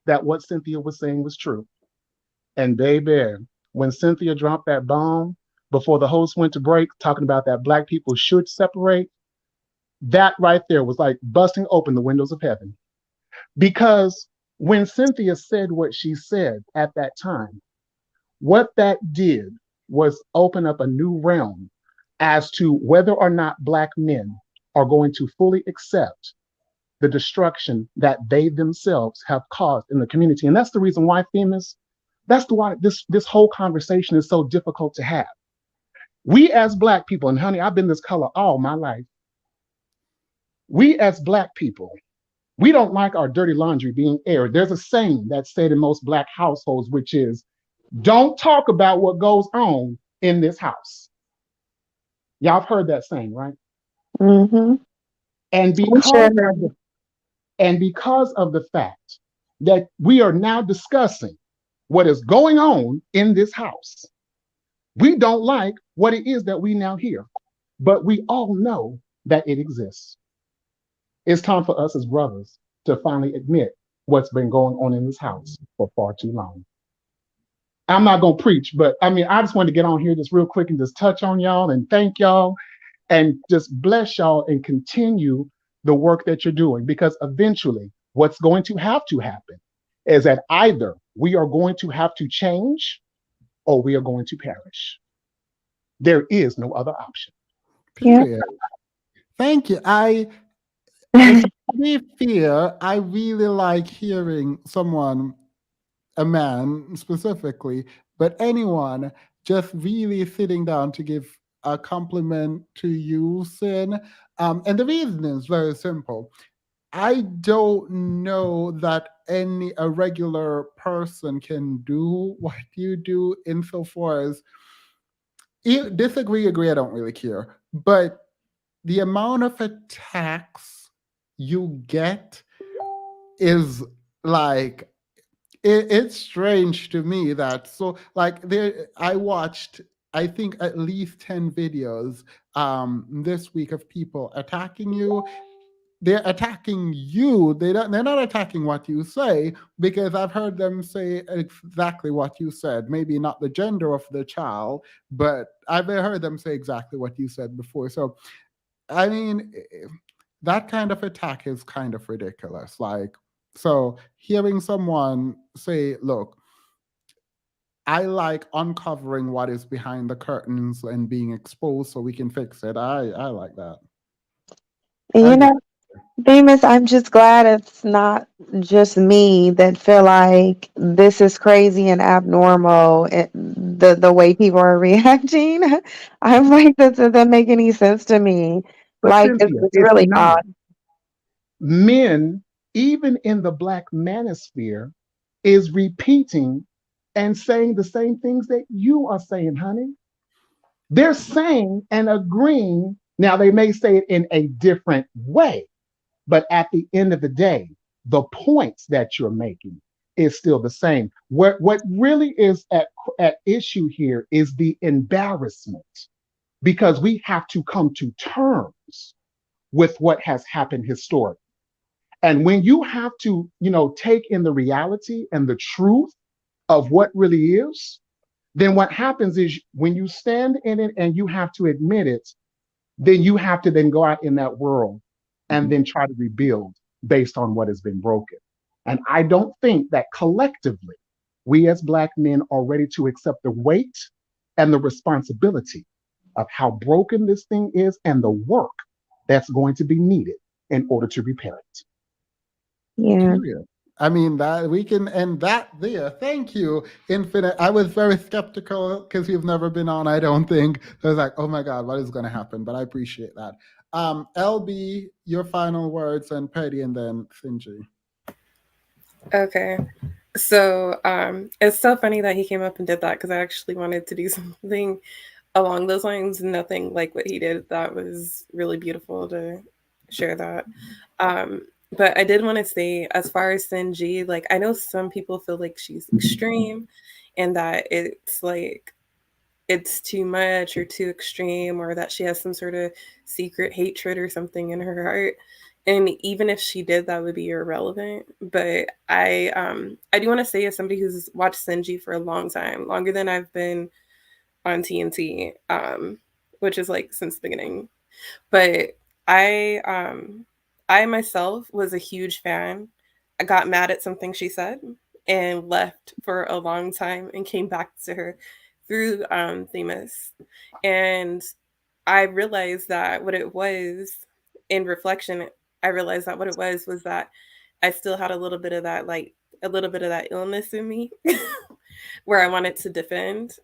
that what Cynthia was saying was true. And baby, when Cynthia dropped that bomb before the host went to break, talking about that Black people should separate, that right there was like busting open the windows of heaven. Because when Cynthia said what she said at that time, what that did was open up a new realm as to whether or not Black men are going to fully accept the destruction that they themselves have caused in the community. And that's the reason why, Themis, that's why this whole conversation is so difficult to have. We as Black people, and honey, I've been this color all my life. We as Black people, we don't like our dirty laundry being aired. There's a saying that's said in most Black households, which is, don't talk about what goes on in this house. Y'all have heard that saying, right? Mm-hmm. And because of the fact that we are now discussing what is going on in this house, we don't like what it is that we now hear, but we all know that it exists. It's time for us as brothers to finally admit what's been going on in this house for far too long. I'm not going to preach, but I mean, I just wanted to get on here just real quick and just touch on y'all and thank y'all and just bless y'all and continue the work that you're doing, because eventually what's going to happen is that either we are going to have to change or we are going to perish. There is no other option. Period. Thank you. To be fair, I really like hearing someone, a man specifically, but anyone just really sitting down to give a compliment to you, Sin. And the reason is very simple. I don't know that a regular person can do what you do insofar as disagree, agree, I don't really care. But the amount of attacks you get is like it's strange to me that I watched I think at least 10 videos this week of people attacking you. They're attacking you. They're not attacking what you say, because I've heard them say exactly what you said. Maybe not the gender of the child, but I've heard them say exactly what you said before. So I mean, that kind of attack is kind of ridiculous. So hearing someone say, look, I like uncovering what is behind the curtains and being exposed so we can fix it. I like that. You know, Famous, I'm just glad it's not just me that feel like this is crazy and abnormal, the way people are reacting. I'm like, that doesn't make any sense to me. But Like, Cynthia, it's really odd. Men, even in the Black manosphere, is repeating and saying the same things that you are saying, honey. They're saying and agreeing. Now, they may say it in a different way, but at the end of the day, the points that you're making is still the same. What really is at issue here is the embarrassment, because we have to come to terms with what has happened historically. And when you have to, take in the reality and the truth of what really is, then what happens is when you stand in it and you have to admit it, then you have to then go out in that world and then try to rebuild based on what has been broken. And I don't think that collectively, we as Black men are ready to accept the weight and the responsibility of how broken this thing is and the work that's going to be needed in order to repair it. Yeah. Period. I mean, that we can end that there. Thank you, Infinite. I was very skeptical because you've never been on, I don't think. I was like, oh my God, what is going to happen? But I appreciate that. LB, your final words, and Petty, and then Finji. Okay. So it's so funny that he came up and did that, because I actually wanted to do something along those lines. Nothing like what he did. That was really beautiful to share that. But I did want to say, as far as Sinji, like, I know some people feel like she's extreme and that it's like it's too much or too extreme, or that she has some sort of secret hatred or something in her heart. And even if she did, that would be irrelevant. But I do want to say, as somebody who's watched Sinji for a long time, longer than I've been on TNT, which is like since the beginning. But I myself was a huge fan. I got mad at something she said and left for a long time and came back to her through Themis. And I realized that what it was, in reflection, I realized that what it was that I still had a little bit of that illness in me where I wanted to defend.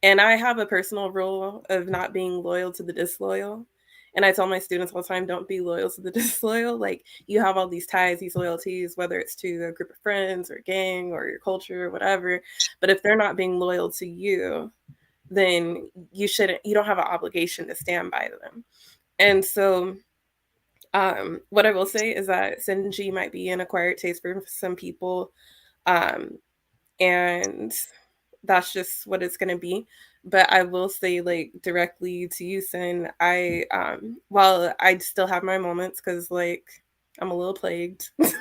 And I have a personal rule of not being loyal to the disloyal. And I tell my students all the time, don't be loyal to the disloyal. Like, you have all these ties, these loyalties, whether it's to a group of friends or gang or your culture or whatever. But if they're not being loyal to you, then you don't have an obligation to stand by them. And so what I will say is that Sinji might be an acquired taste for some people. And that's just what it's going to be. But I will say, like, directly to you, Sin, while I still have my moments, because, like, I'm a little plagued. Well,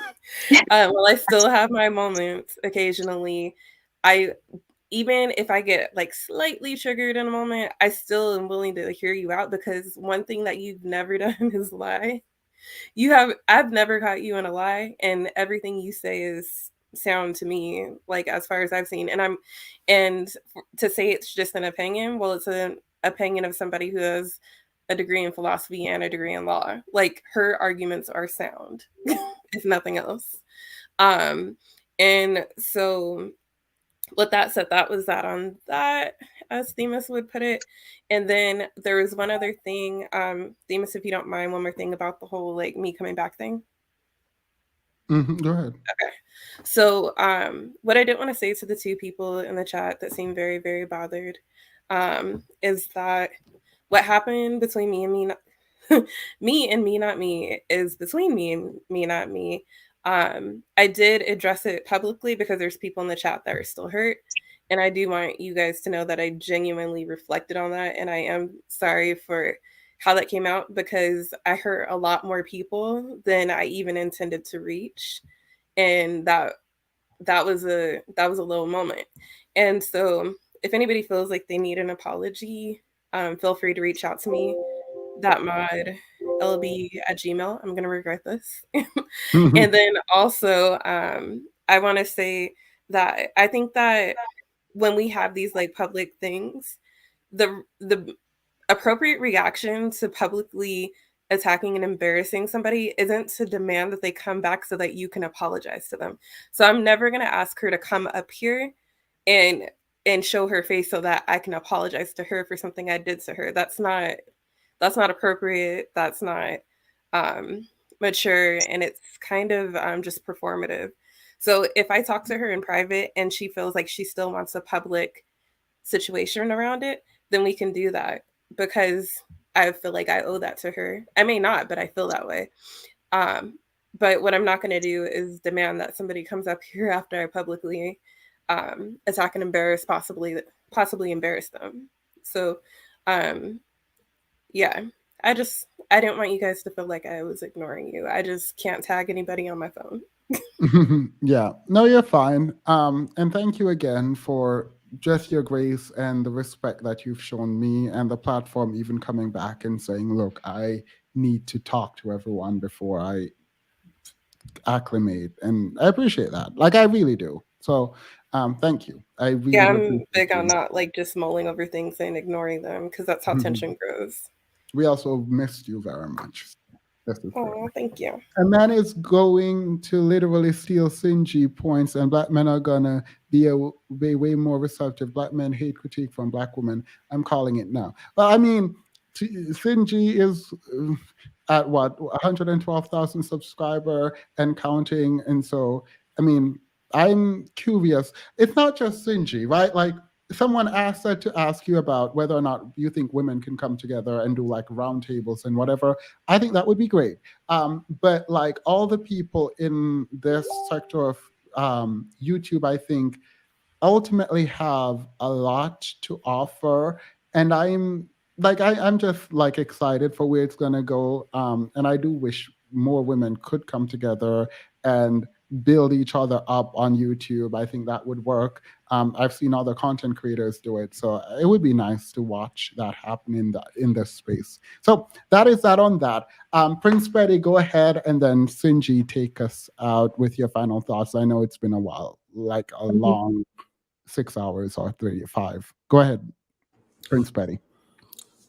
I still have my moments occasionally. Even if I get like slightly triggered in a moment, I still am willing to hear you out, because one thing that you've never done is lie. I've never caught you in a lie, and everything you say is sound to me, like, as far as I've seen. And to say it's just an opinion, well, it's an opinion of somebody who has a degree in philosophy and a degree in law. Like, her arguments are sound, if nothing else. And so with that said, that was that on that, as Themis would put it. And then there was one other thing, Themis, if you don't mind, one more thing about the whole, like, me coming back thing. Go ahead. Okay. So what I did want to say to the two people in the chat that seemed very, very bothered is that what happened between me and me and me not me is between me and me not me. I did address it publicly because there's people in the chat that are still hurt. And I do want you guys to know that I genuinely reflected on that. And I am sorry for how that came out, because I hurt a lot more people than I even intended to reach. And that was a low moment. And so if anybody feels like they need an apology, feel free to reach out to me. thatmodlb@gmail. I'm going to regret this. And then also, I want to say that I think that when we have these, like, public things, the appropriate reaction to publicly attacking and embarrassing somebody isn't to demand that they come back so that you can apologize to them. So I'm never going to ask her to come up here and show her face so that I can apologize to her for something I did to her. That's not appropriate. That's not mature, and it's kind of just performative. So if I talk to her in private and she feels like she still wants a public situation around it, then we can do that, because I feel like I owe that to her. I may not, but I feel that way. But what I'm not going to do is demand that somebody comes up here after I publicly attack and embarrass, possibly embarrass them. So yeah, I didn't want you guys to feel like I was ignoring you. I just can't tag anybody on my phone. Yeah, no, you're fine. And thank you again for just your grace and the respect that you've shown me and the platform, even coming back and saying, look, I need to talk to everyone before I acclimate. And I appreciate that. Like, I really do. So thank you. I really I'm big on not, like, just mulling over things and ignoring them, because that's how tension grows. We also missed you very much. Oh, thank you. A man is going to literally steal Sinji points, and black men are gonna be way more receptive. Black men hate critique from black women. I'm calling it now. Well, I mean, Sinji is at what, 112,000 subscriber and counting, and so I mean, I'm curious. It's not just Sinji, right? Like, someone asked to ask you about whether or not you think women can come together and do, like, roundtables and whatever. I think that would be great. But, like, all the people in this sector of YouTube, I think, ultimately have a lot to offer. And I'm just, like, excited for where it's going to go. And I do wish more women could come together and build each other up on YouTube. I think that would work. I've seen other content creators do it, so it would be nice to watch that happen in this space. So that is that on that. Prince Betty, go ahead, and then Sinji, take us out with your final thoughts. I know it's been a while, like a long 6 hours or 5. Go ahead, Prince Betty.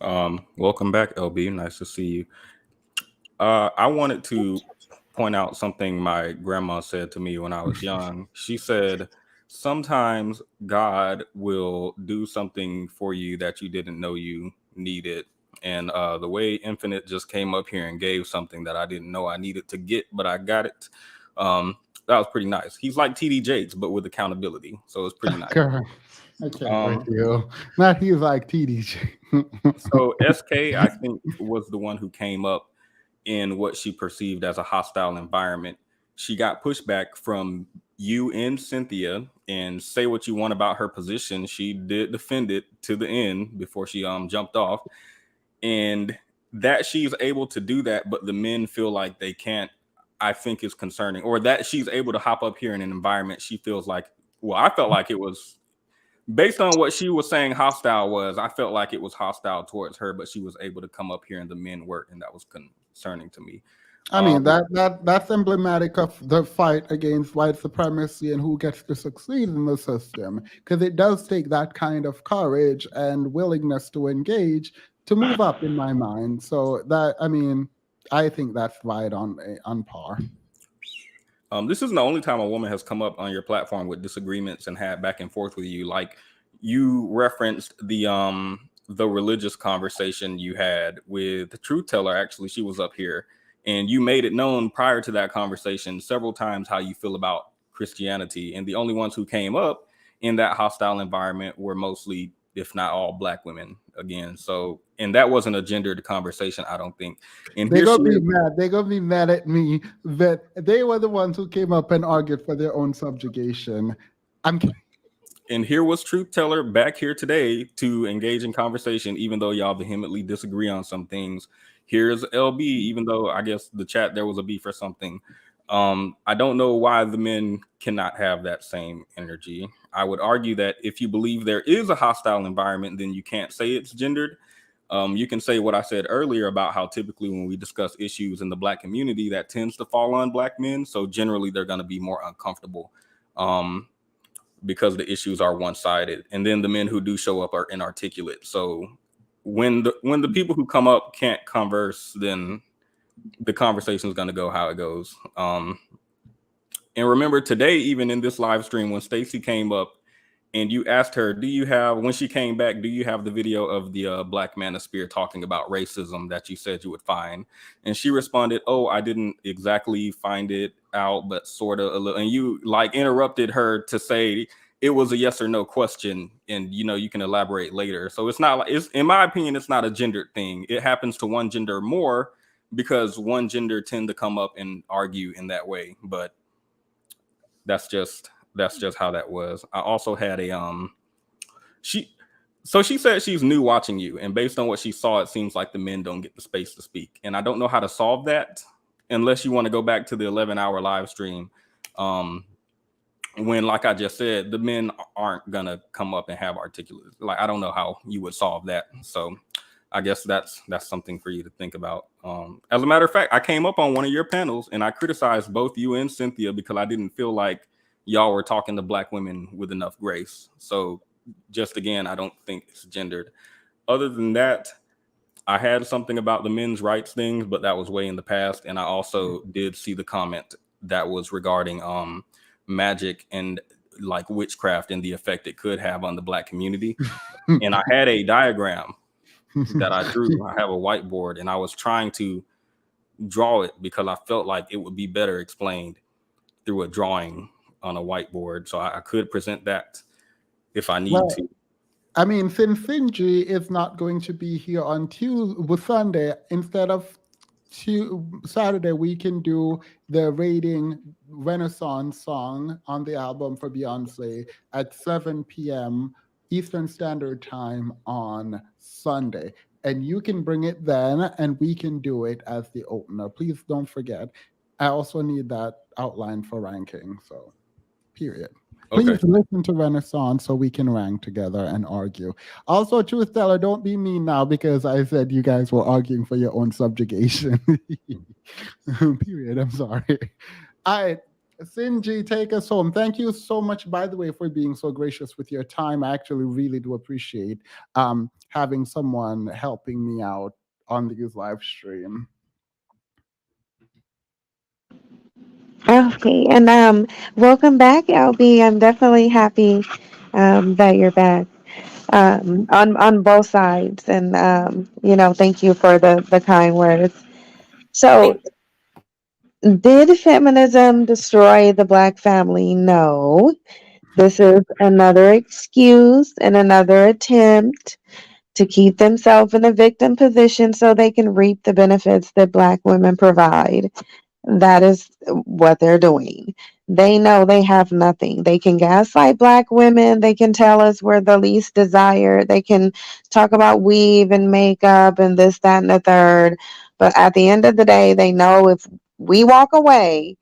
Welcome back, LB. Nice to see you. I wanted to point out something my grandma said to me when I was young. She said, sometimes God will do something for you that you didn't know you needed. And the way Infinite just came up here and gave something that I didn't know I needed to get, but I got it. That was pretty nice. He's like TD Jakes, but with accountability. So it's pretty nice. I can't with you. Not he's like TDJ. So SK, I think, was the one who came up in what she perceived as a hostile environment. She got pushback from you and Cynthia, and say what you want about her position, she did defend it to the end before she jumped off. And that she's able to do that, but the men feel like they can't, I think is concerning. Or that she's able to hop up here in an environment she feels like, well, I felt like it was, based on what she was saying hostile was, I felt like it was hostile towards her, but she was able to come up here and the men weren't, and that was concerning to me. I mean, that's emblematic of the fight against white supremacy and who gets to succeed in the system, because it does take that kind of courage and willingness to engage to move up in my mind. So that, I mean, I think that's right on par. This isn't the only time a woman has come up on your platform with disagreements and had back and forth with you. Like, you referenced the religious conversation you had with the Truth Teller. Actually, she was up here, and you made it known prior to that conversation several times how you feel about Christianity. And the only ones who came up in that hostile environment were mostly, if not all, Black women again. So, and that wasn't a gendered conversation, I don't think. And They're gonna be mad. They're gonna be mad at me that they were the ones who came up and argued for their own subjugation. I'm kidding. And here was Truth Teller back here today to engage in conversation, even though y'all vehemently disagree on some things. Here's LB, even though I guess the chat there was a beef or something. I don't know why the men cannot have that same energy. I would argue that if you believe there is a hostile environment, then you can't say it's gendered. You can say what I said earlier about how typically when we discuss issues in the Black community, that tends to fall on Black men. So generally they're going to be more uncomfortable because the issues are one-sided. And then the men who do show up are inarticulate. So when the people who come up can't converse, then the conversation is going to go how it goes. And remember today, even in this live stream, when Stacey came up and you asked her, when she came back, do you have the video of the Black Manosphere talking about racism that you said you would find? And she responded, oh, I didn't exactly find it out, but sort of a little. And you like interrupted her to say it was a yes or no question. And, you can elaborate later. So it's not like, in my opinion, it's not a gendered thing. It happens to one gender more because one gender tend to come up and argue in that way. But that's just how that was. I also had she said she's new watching you, and based on what she saw, it seems like the men don't get the space to speak. And I don't know how to solve that unless you want to go back to the 11-hour live stream. When, like I just said, the men aren't gonna come up and have articulate. Like, I don't know how you would solve that. So I guess that's something for you to think about. As a matter of fact, I came up on one of your panels and I criticized both you and Cynthia because I didn't feel like y'all were talking to Black women with enough grace. So just again, I don't think it's gendered. Other than that, I had something about the men's rights things, but that was way in the past. And I also did see the comment that was regarding magic and like witchcraft and the effect it could have on the Black community. And I had a diagram that I drew. I have a whiteboard and I was trying to draw it because I felt like it would be better explained through a drawing on a whiteboard. So I could present that if I need to. I mean, since Finji is not going to be here on Sunday, instead of Saturday, we can do the rating Renaissance song on the album for Beyonce at 7 p.m. Eastern Standard Time on Sunday. And you can bring it then, and we can do it as the opener. Please don't forget. I also need that outline for ranking, so period. Please listen to Renaissance so we can rank together and argue. Also, Truth Teller, don't be mean now because I said you guys were arguing for your own subjugation. Period. I'm sorry. All right. Sinji, take us home. Thank you so much, by the way, for being so gracious with your time. I actually really do appreciate having someone helping me out on these live stream. Okay, and welcome back, LB. I'm definitely happy that you're back on both sides, and thank you for the kind words. So, did feminism destroy the Black family? No. This is another excuse and another attempt to keep themselves in a victim position so they can reap the benefits that Black women provide. That is what they're doing. They know they have nothing. They can gaslight Black women. They can tell us we're the least desired. They can talk about weave and makeup and this, that, and the third. But at the end of the day, they know if we walk away,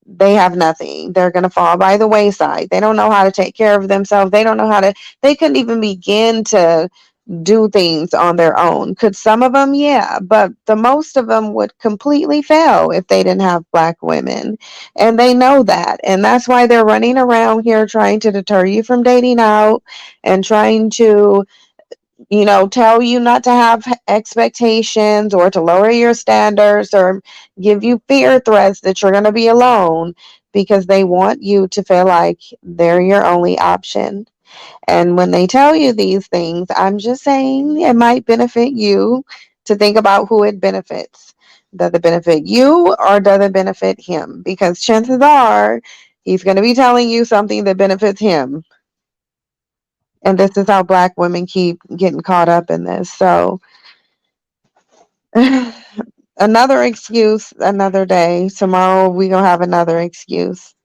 they have nothing. They're going to fall by the wayside. They don't know how to take care of themselves. They don't know how to, they couldn't even begin to do things on their own. Could some of them? Yeah, but the most of them would completely fail if they didn't have Black women. And they know that. And that's why they're running around here trying to deter you from dating out and trying to tell you not to have expectations or to lower your standards or give you fear threats that you're going to be alone because they want you to feel like they're your only option. And when they tell you these things, I'm just saying it might benefit you to think about who it benefits. Does it benefit you or does it benefit him? Because chances are he's going to be telling you something that benefits him. And this is how Black women keep getting caught up in this. So another excuse, another day. Tomorrow we gonna have another excuse.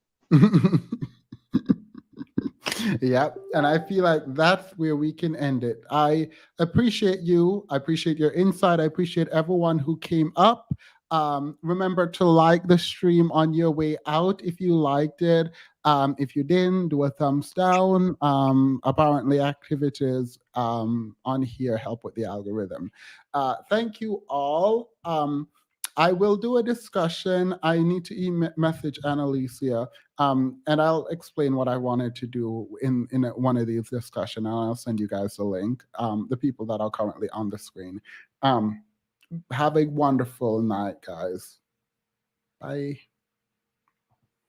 Yep. And I feel like that's where we can end it. I appreciate you. I appreciate your insight. I appreciate everyone who came up. Remember to like the stream on your way out if you liked it. If you didn't, do a thumbs down. Apparently, activities on here help with the algorithm. Thank you all. I will do a discussion. I need to message Annalicia, and I'll explain what I wanted to do in one of these discussions, and I'll send you guys the link, the people that are currently on the screen. Have a wonderful night, guys. Bye.